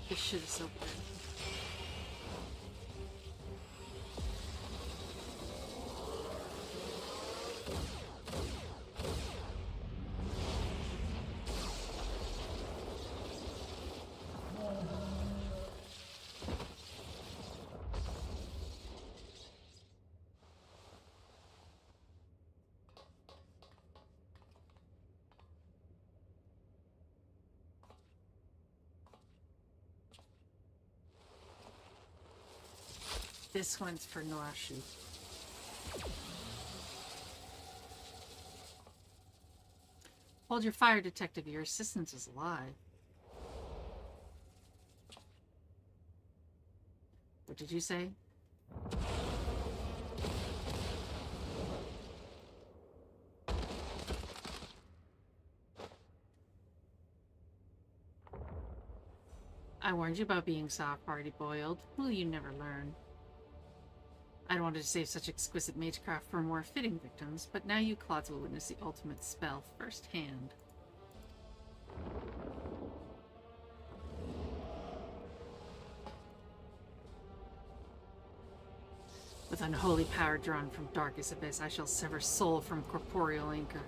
This shit is so good. This one's for Noashu. Hold your fire, detective. Your assistant is alive. What did you say? I warned you about being soft, party boiled. Will you never learn? I'd wanted to save such exquisite magecraft for more fitting victims, but now you clods will witness the ultimate spell firsthand. With unholy power drawn from darkest abyss, I shall sever soul from corporeal anchor.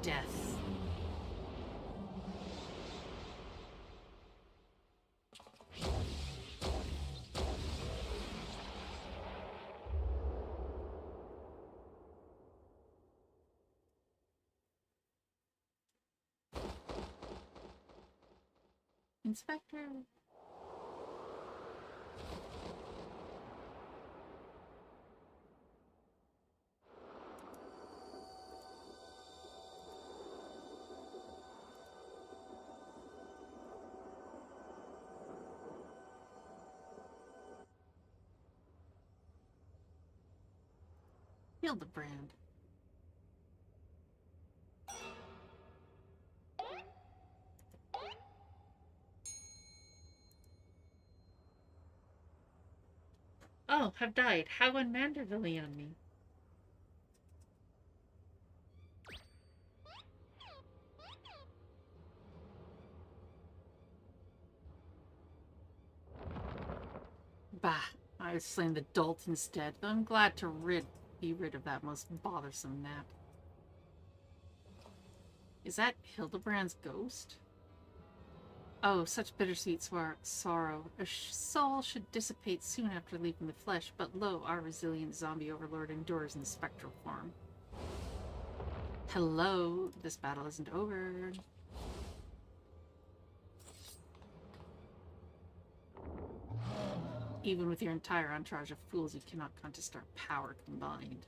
Death. Inspector. Hildabrand. Oh, have died. How unmanderly on me. Bah, I was slain the dolt instead. I'm glad to be rid of that most bothersome gnat. Is that Hildabrand's ghost? Oh, such bittersweet sorrow. A soul should dissipate soon after leaving the flesh, but lo, our resilient zombie overlord endures in spectral form. Hello, this battle isn't over. Even with your entire entourage of fools, you cannot contest our power combined.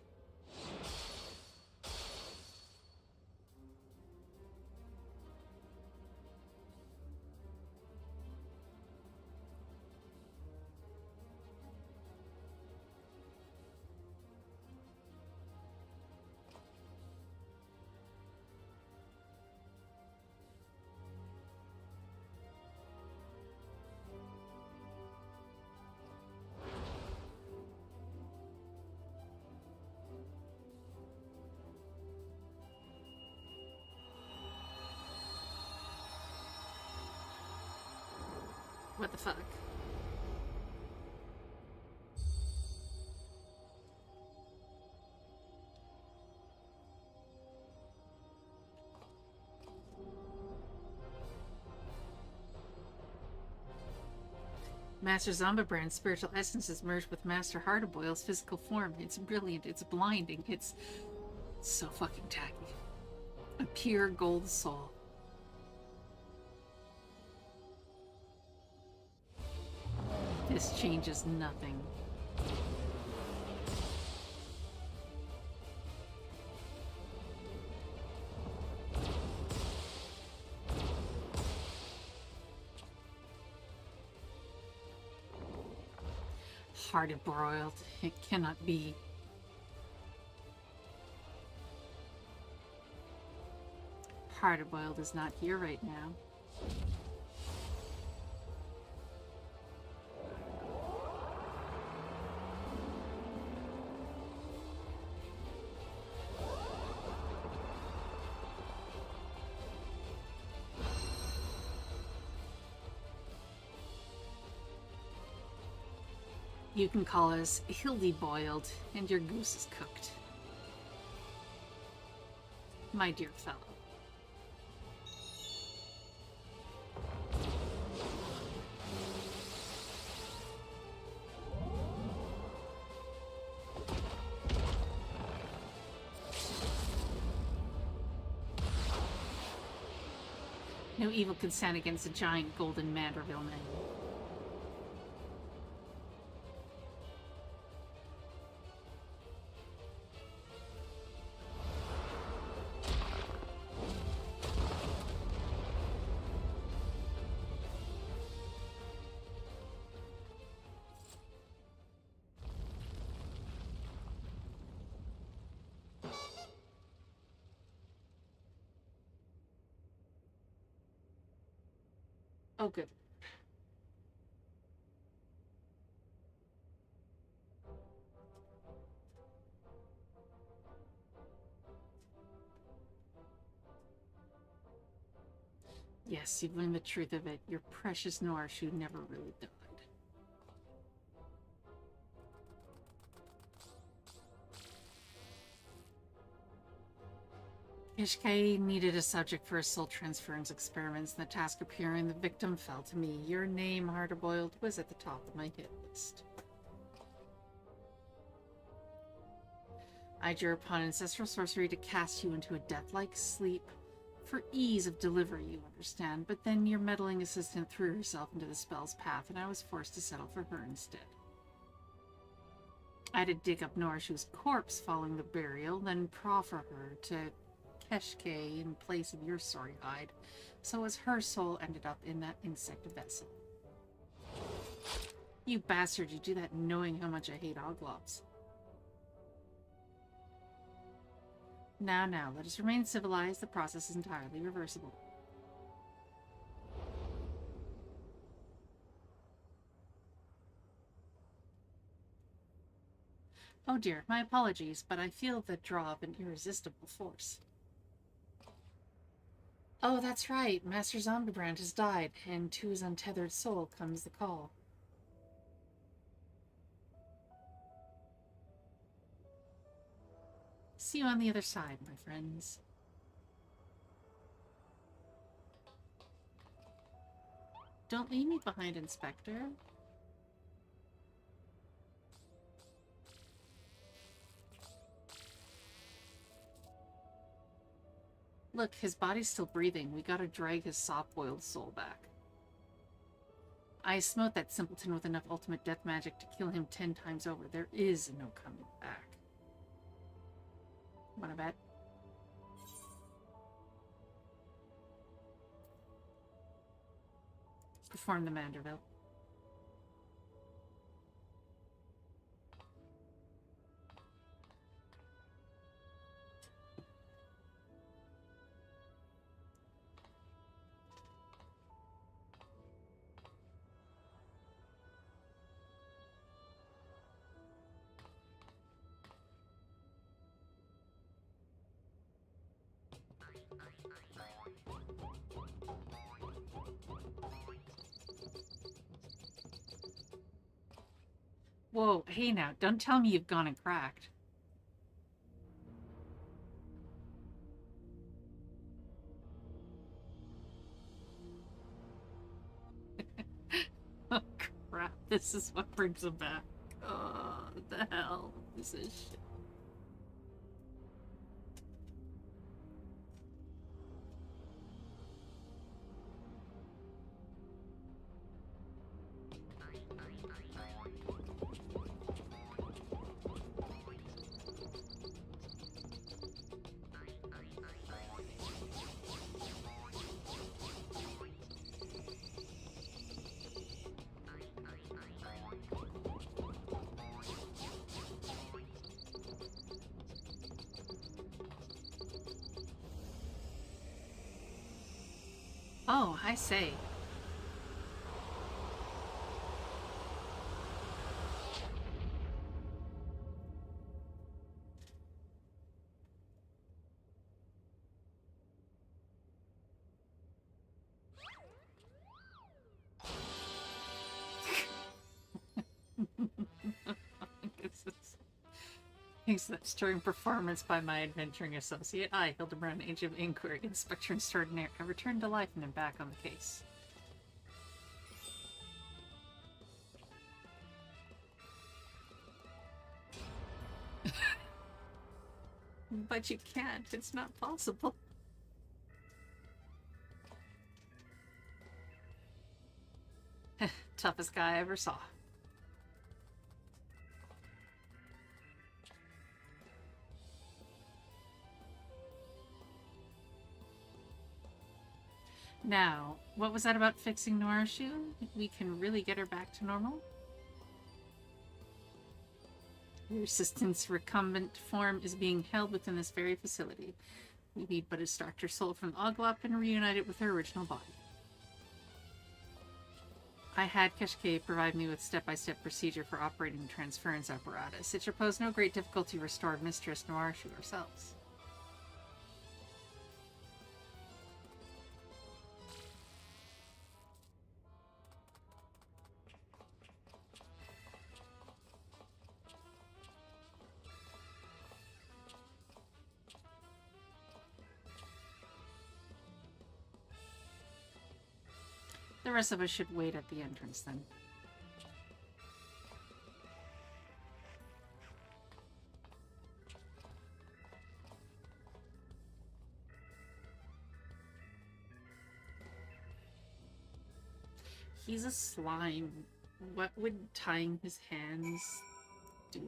What the fuck? Master Zombibrand's spiritual essence is merged with Master Hardaboyle's physical form. It's brilliant, it's blinding, it's so fucking tacky. A pure gold soul. This changes nothing. Hearted broiled. It cannot be. Hearted boiled is not here right now. You can call us Hildabrand, and your goose is cooked. My dear fellow. No evil can stand against a giant golden Manderville man. Oh, good. Yes, you've learned the truth of it. Your precious Norshu never really died. Ishkai needed a subject for his soul transference experiments, and the task of procuring the victim fell to me. Your name, Hardaboiled, was at the top of my hit list. I drew upon ancestral sorcery to cast you into a death-like sleep. For ease of delivery, you understand, but then your meddling assistant threw herself into the spell's path, and I was forced to settle for her instead. I had to dig up Norshu's corpse following the burial, then proffer her to Keshke in place of your sorry hide, so as her soul ended up in that insect vessel. You bastard, you do that knowing how much I hate Oglops. Now, let us remain civilized. The process is entirely reversible. Oh dear, my apologies, but I feel the draw of an irresistible force. Oh, that's right. Master Zombibrand has died, and to his untethered soul comes the call. See you on the other side, my friends. Don't leave me behind, Inspector. Look, his body's still breathing. We gotta drag his soft-boiled soul back. I smote that simpleton with enough ultimate death magic to kill him 10 times over. There is no coming back. Wanna bet? Perform the Manderville. Whoa, hey now, don't tell me you've gone and cracked. Oh crap, this is what brings him back. Oh, what the hell? This is shit. Oh, I say. Thanks to that stirring performance by my adventuring associate, I, Hildabrand, Agent of Inquiry, Inspector Extraordinaire, have returned to life and am back on the case. But you can't. It's not possible. Toughest guy I ever saw. Now, what was that about fixing Noirashu? We can really get her back to normal? Your assistant's recumbent form is being held within this very facility. We need but extract her soul from the Oglop and reunite it with her original body. I had Keshke provide me with step-by-step procedure for operating the transference apparatus. It should pose no great difficulty to restore Mistress Noirashu ourselves. The rest of us should wait at the entrance then. He's a slime. What would tying his hands do?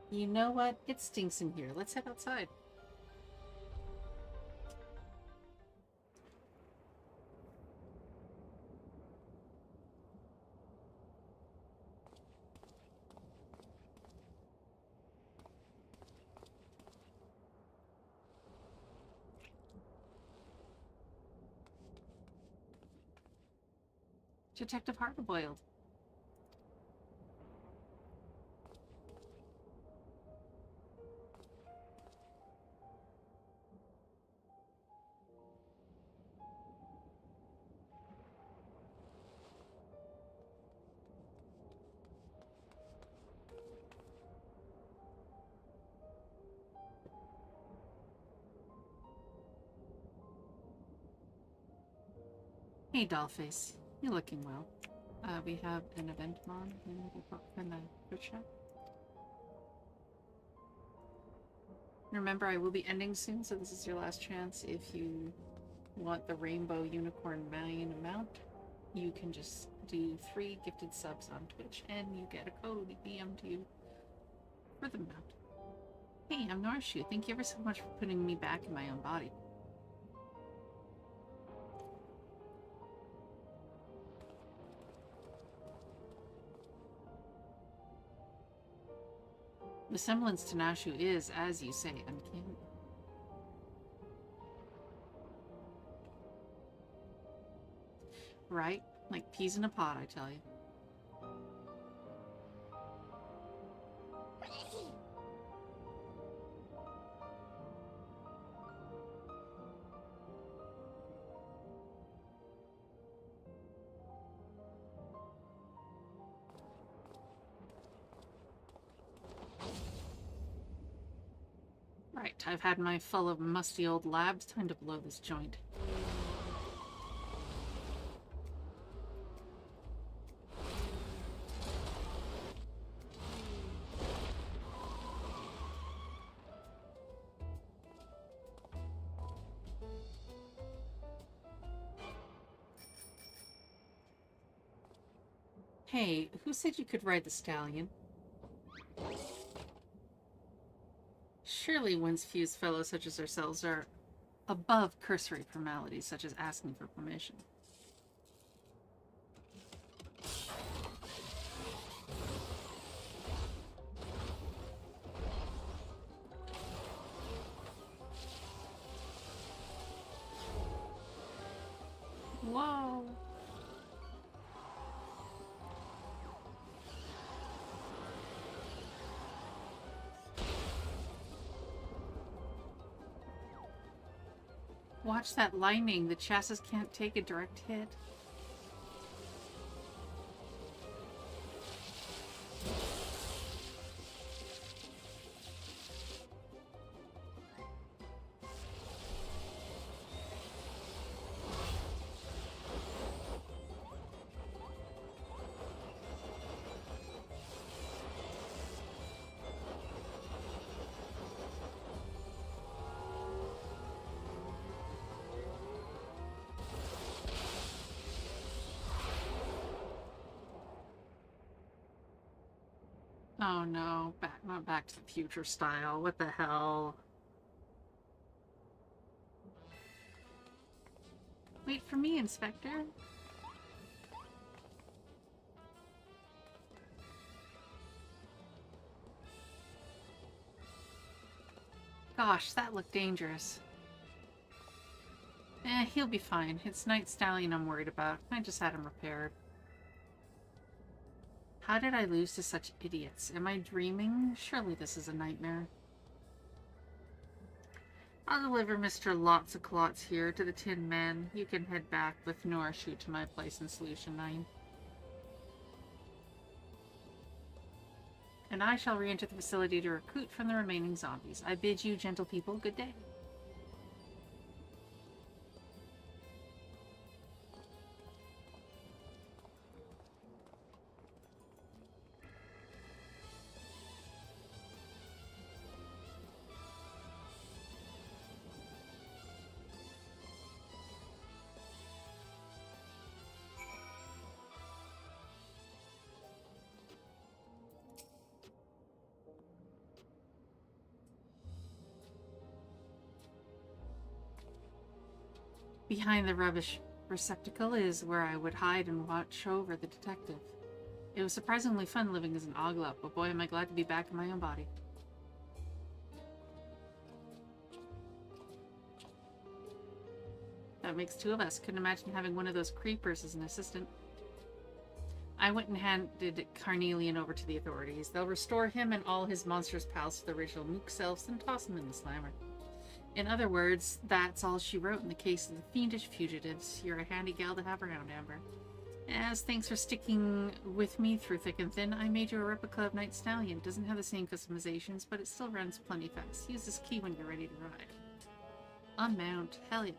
You know what? It stinks in here. Let's head outside. Detective Hardboiled. Hey, Dollface. You're looking well. We have an event on in the Twitch chat. Remember, I will be ending soon, so this is your last chance. If you want the Rainbow Unicorn Million amount, you can just do 3 gifted subs on Twitch, and you get a code DM to you for the amount. Hey, I'm Noirashu. Thank you ever so much for putting me back in my own body. The semblance to Nashu is, as you say, uncanny. Right? Like peas in a pod, I tell you. Right, I've had my full of musty old labs. Time to blow this joint. Hey, who said you could ride the stallion? Surely once fused fellows such as ourselves are above cursory formalities such as asking for permission. Whoa! Watch that lightning. The chassis can't take a direct hit. Oh no, not Back to the Future style. What the hell? Wait for me, Inspector. Gosh, that looked dangerous. He'll be fine. It's Night Stallion I'm worried about. I just had him repaired. How did I lose to such idiots? Am I dreaming? Surely this is a nightmare. I'll deliver Mr. Lots of Clots here to the Tin Man. You can head back with Norashoot to my place in Solution 9. And I shall re-enter the facility to recruit from the remaining zombies. I bid you, gentle people, good day. Behind the rubbish receptacle is where I would hide and watch over the detective. It was surprisingly fun living as an Oglop, but boy am I glad to be back in my own body. That makes two of us. Couldn't imagine having one of those creepers as an assistant. I went and handed Carnelian over to the authorities. They'll restore him and all his monstrous pals to the original Mook selves and toss him in the slammer. In other words, that's all she wrote in the case of the fiendish fugitives. You're a handy gal to have around, Amber. As thanks for sticking with me through thick and thin, I made you a replica of Night Stallion. It doesn't have the same customizations, but it still runs plenty fast. Use this key when you're ready to ride. Unmount. Hell yeah.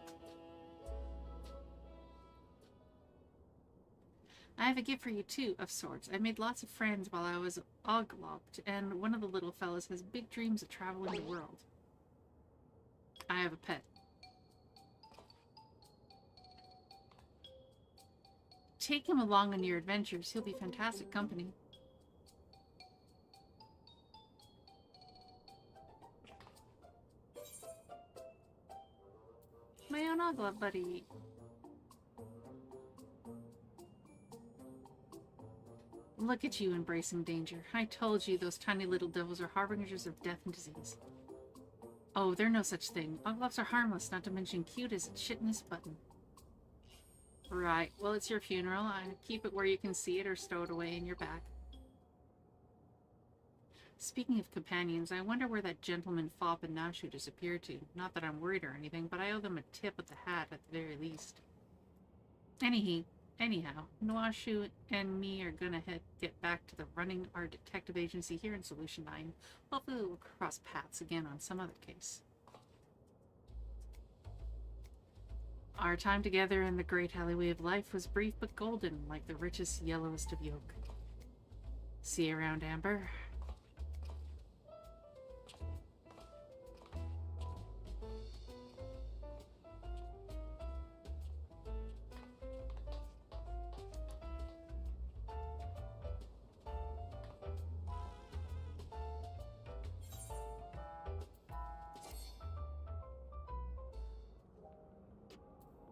I have a gift for you too, of sorts. I made lots of friends while I was oglopped, and one of the little fellas has big dreams of traveling the world. I have a pet. Take him along on your adventures. He'll be fantastic company. My own Oglop buddy. Look at you embracing danger. I told you those tiny little devils are harbingers of death and disease. Oh, they're no such thing. Oglops are harmless, not to mention cute as shit in this button. Right. Well, it's your funeral. I keep it where you can see it or stow it away in your back. Speaking of companions, I wonder where that gentleman Fop and Nashu disappeared to. Not that I'm worried or anything, but I owe them a tip of the hat at the very least. Anyhee, Anyhow, Noashu and me are gonna get back to running our detective agency here in Solution 9. Hopefully we'll cross paths again on some other case. Our time together in the great alleyway of life was brief but golden, like the richest, yellowest of yolk. See you around, Amber.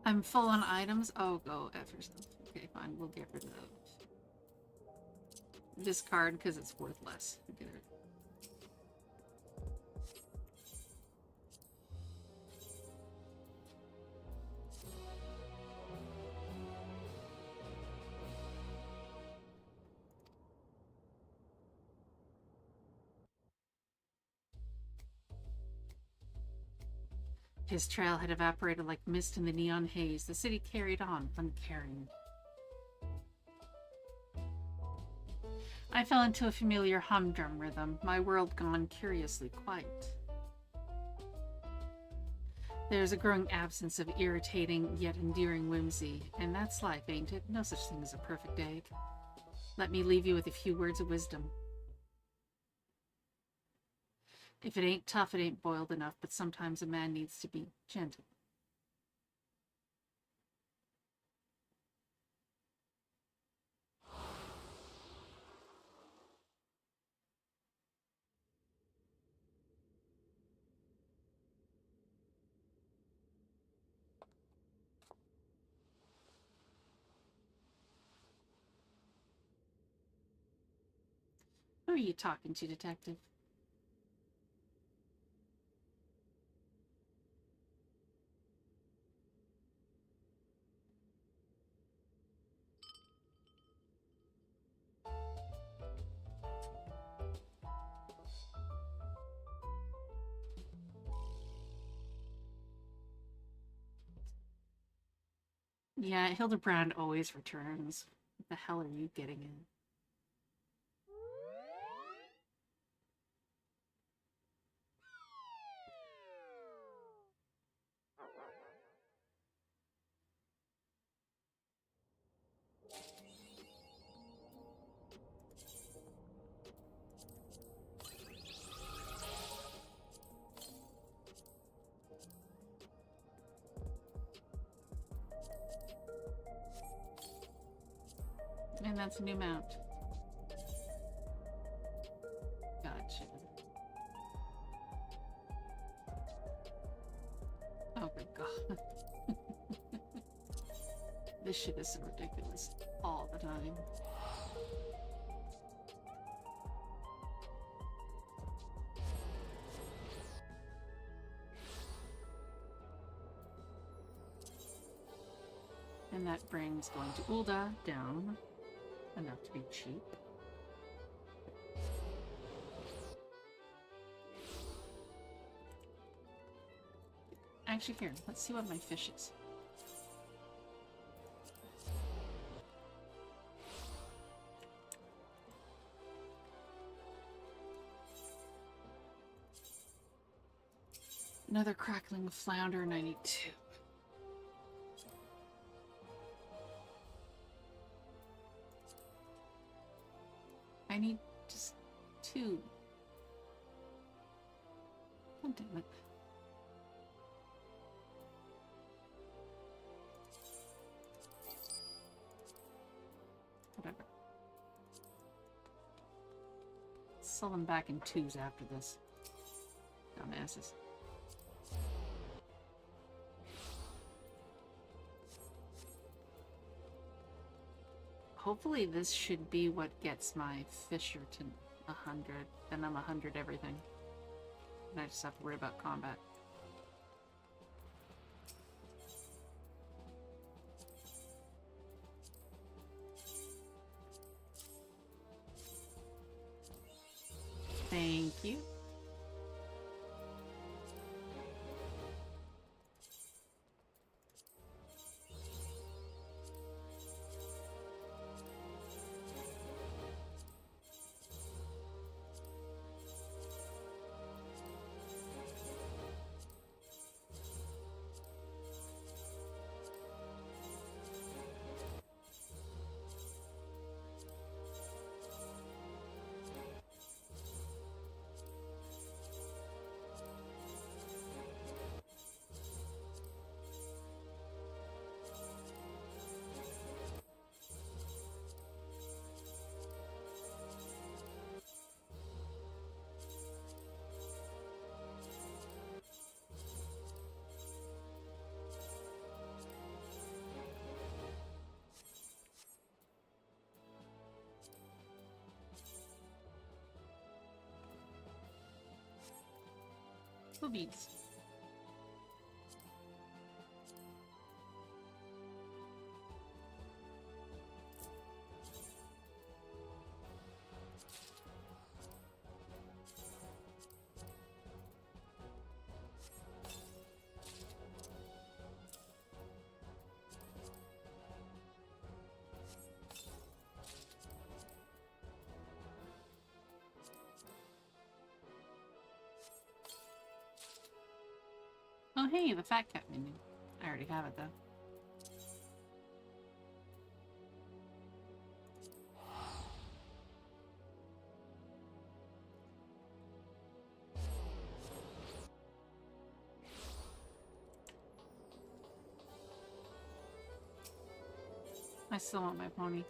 I'm full on items. Oh, go F yourself. Okay, fine. We'll get rid of this card because it's worth less. Get it. His trail had evaporated like mist in the neon haze. The city carried on, uncaring. I fell into a familiar humdrum rhythm, my world gone curiously quiet. There's a growing absence of irritating yet endearing whimsy, and that's life, ain't it? No such thing as a perfect egg. Let me leave you with a few words of wisdom. If it ain't tough, it ain't boiled enough, but sometimes a man needs to be gentle. Who are you talking to, detective? Yeah, Hildabrand always returns. What the hell are you getting in? And that's a new mount. Gotcha. Oh my god. This shit is so ridiculous all the time. And that brings going to Ulda down enough to be cheap. Actually, here, let's see what my fish is. Another crackling flounder, and I need 2. I need just 2. God damn it. Whatever. Sell them back in 2s after this. Dumbasses. Hopefully this should be what gets my Fisher to 100. Then I'm 100 everything. And I just have to worry about combat. Thank you. Boobies. Oh hey, the fat cat menu. I already have it though. I still want my pony.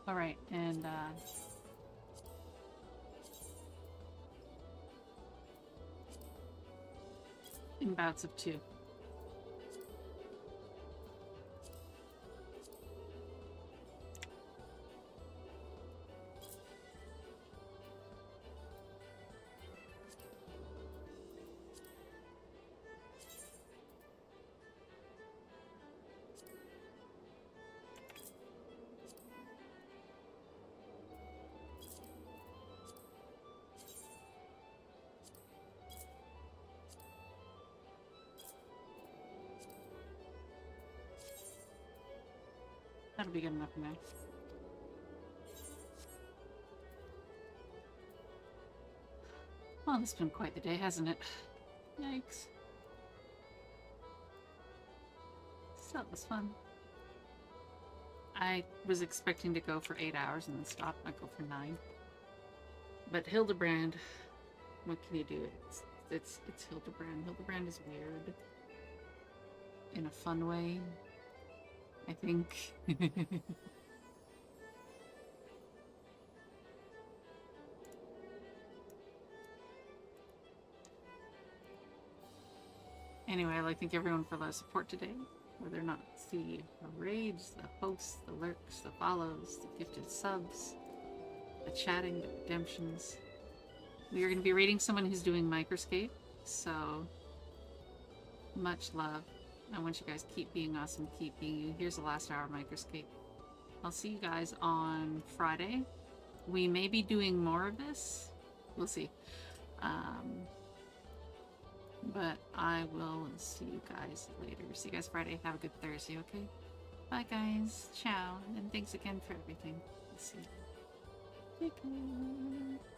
Alright, and in bouts of 2. That'll be good enough now. Well, this has been quite the day, hasn't it? Yikes. Still, it was fun. I was expecting to go for 8 hours and then stop. I go for 9. But Hildabrand, what can you do? It's Hildabrand. Hildabrand is weird. In a fun way, I think. Anyway, I'd like to thank everyone for their support today. Whether or not it's the raids, the hosts, the lurks, the follows, the gifted subs, the chatting, the redemptions. We are going to be raiding someone who's doing Microscape, so much love. I want you guys to keep being awesome, keep being you. Here's the last hour of Microscape. I'll see you guys on Friday. We may be doing more of this. We'll see. But I will see you guys later. See you guys Friday. Have a good Thursday, okay? Bye, guys. Ciao. And thanks again for everything. We'll see you. Take care.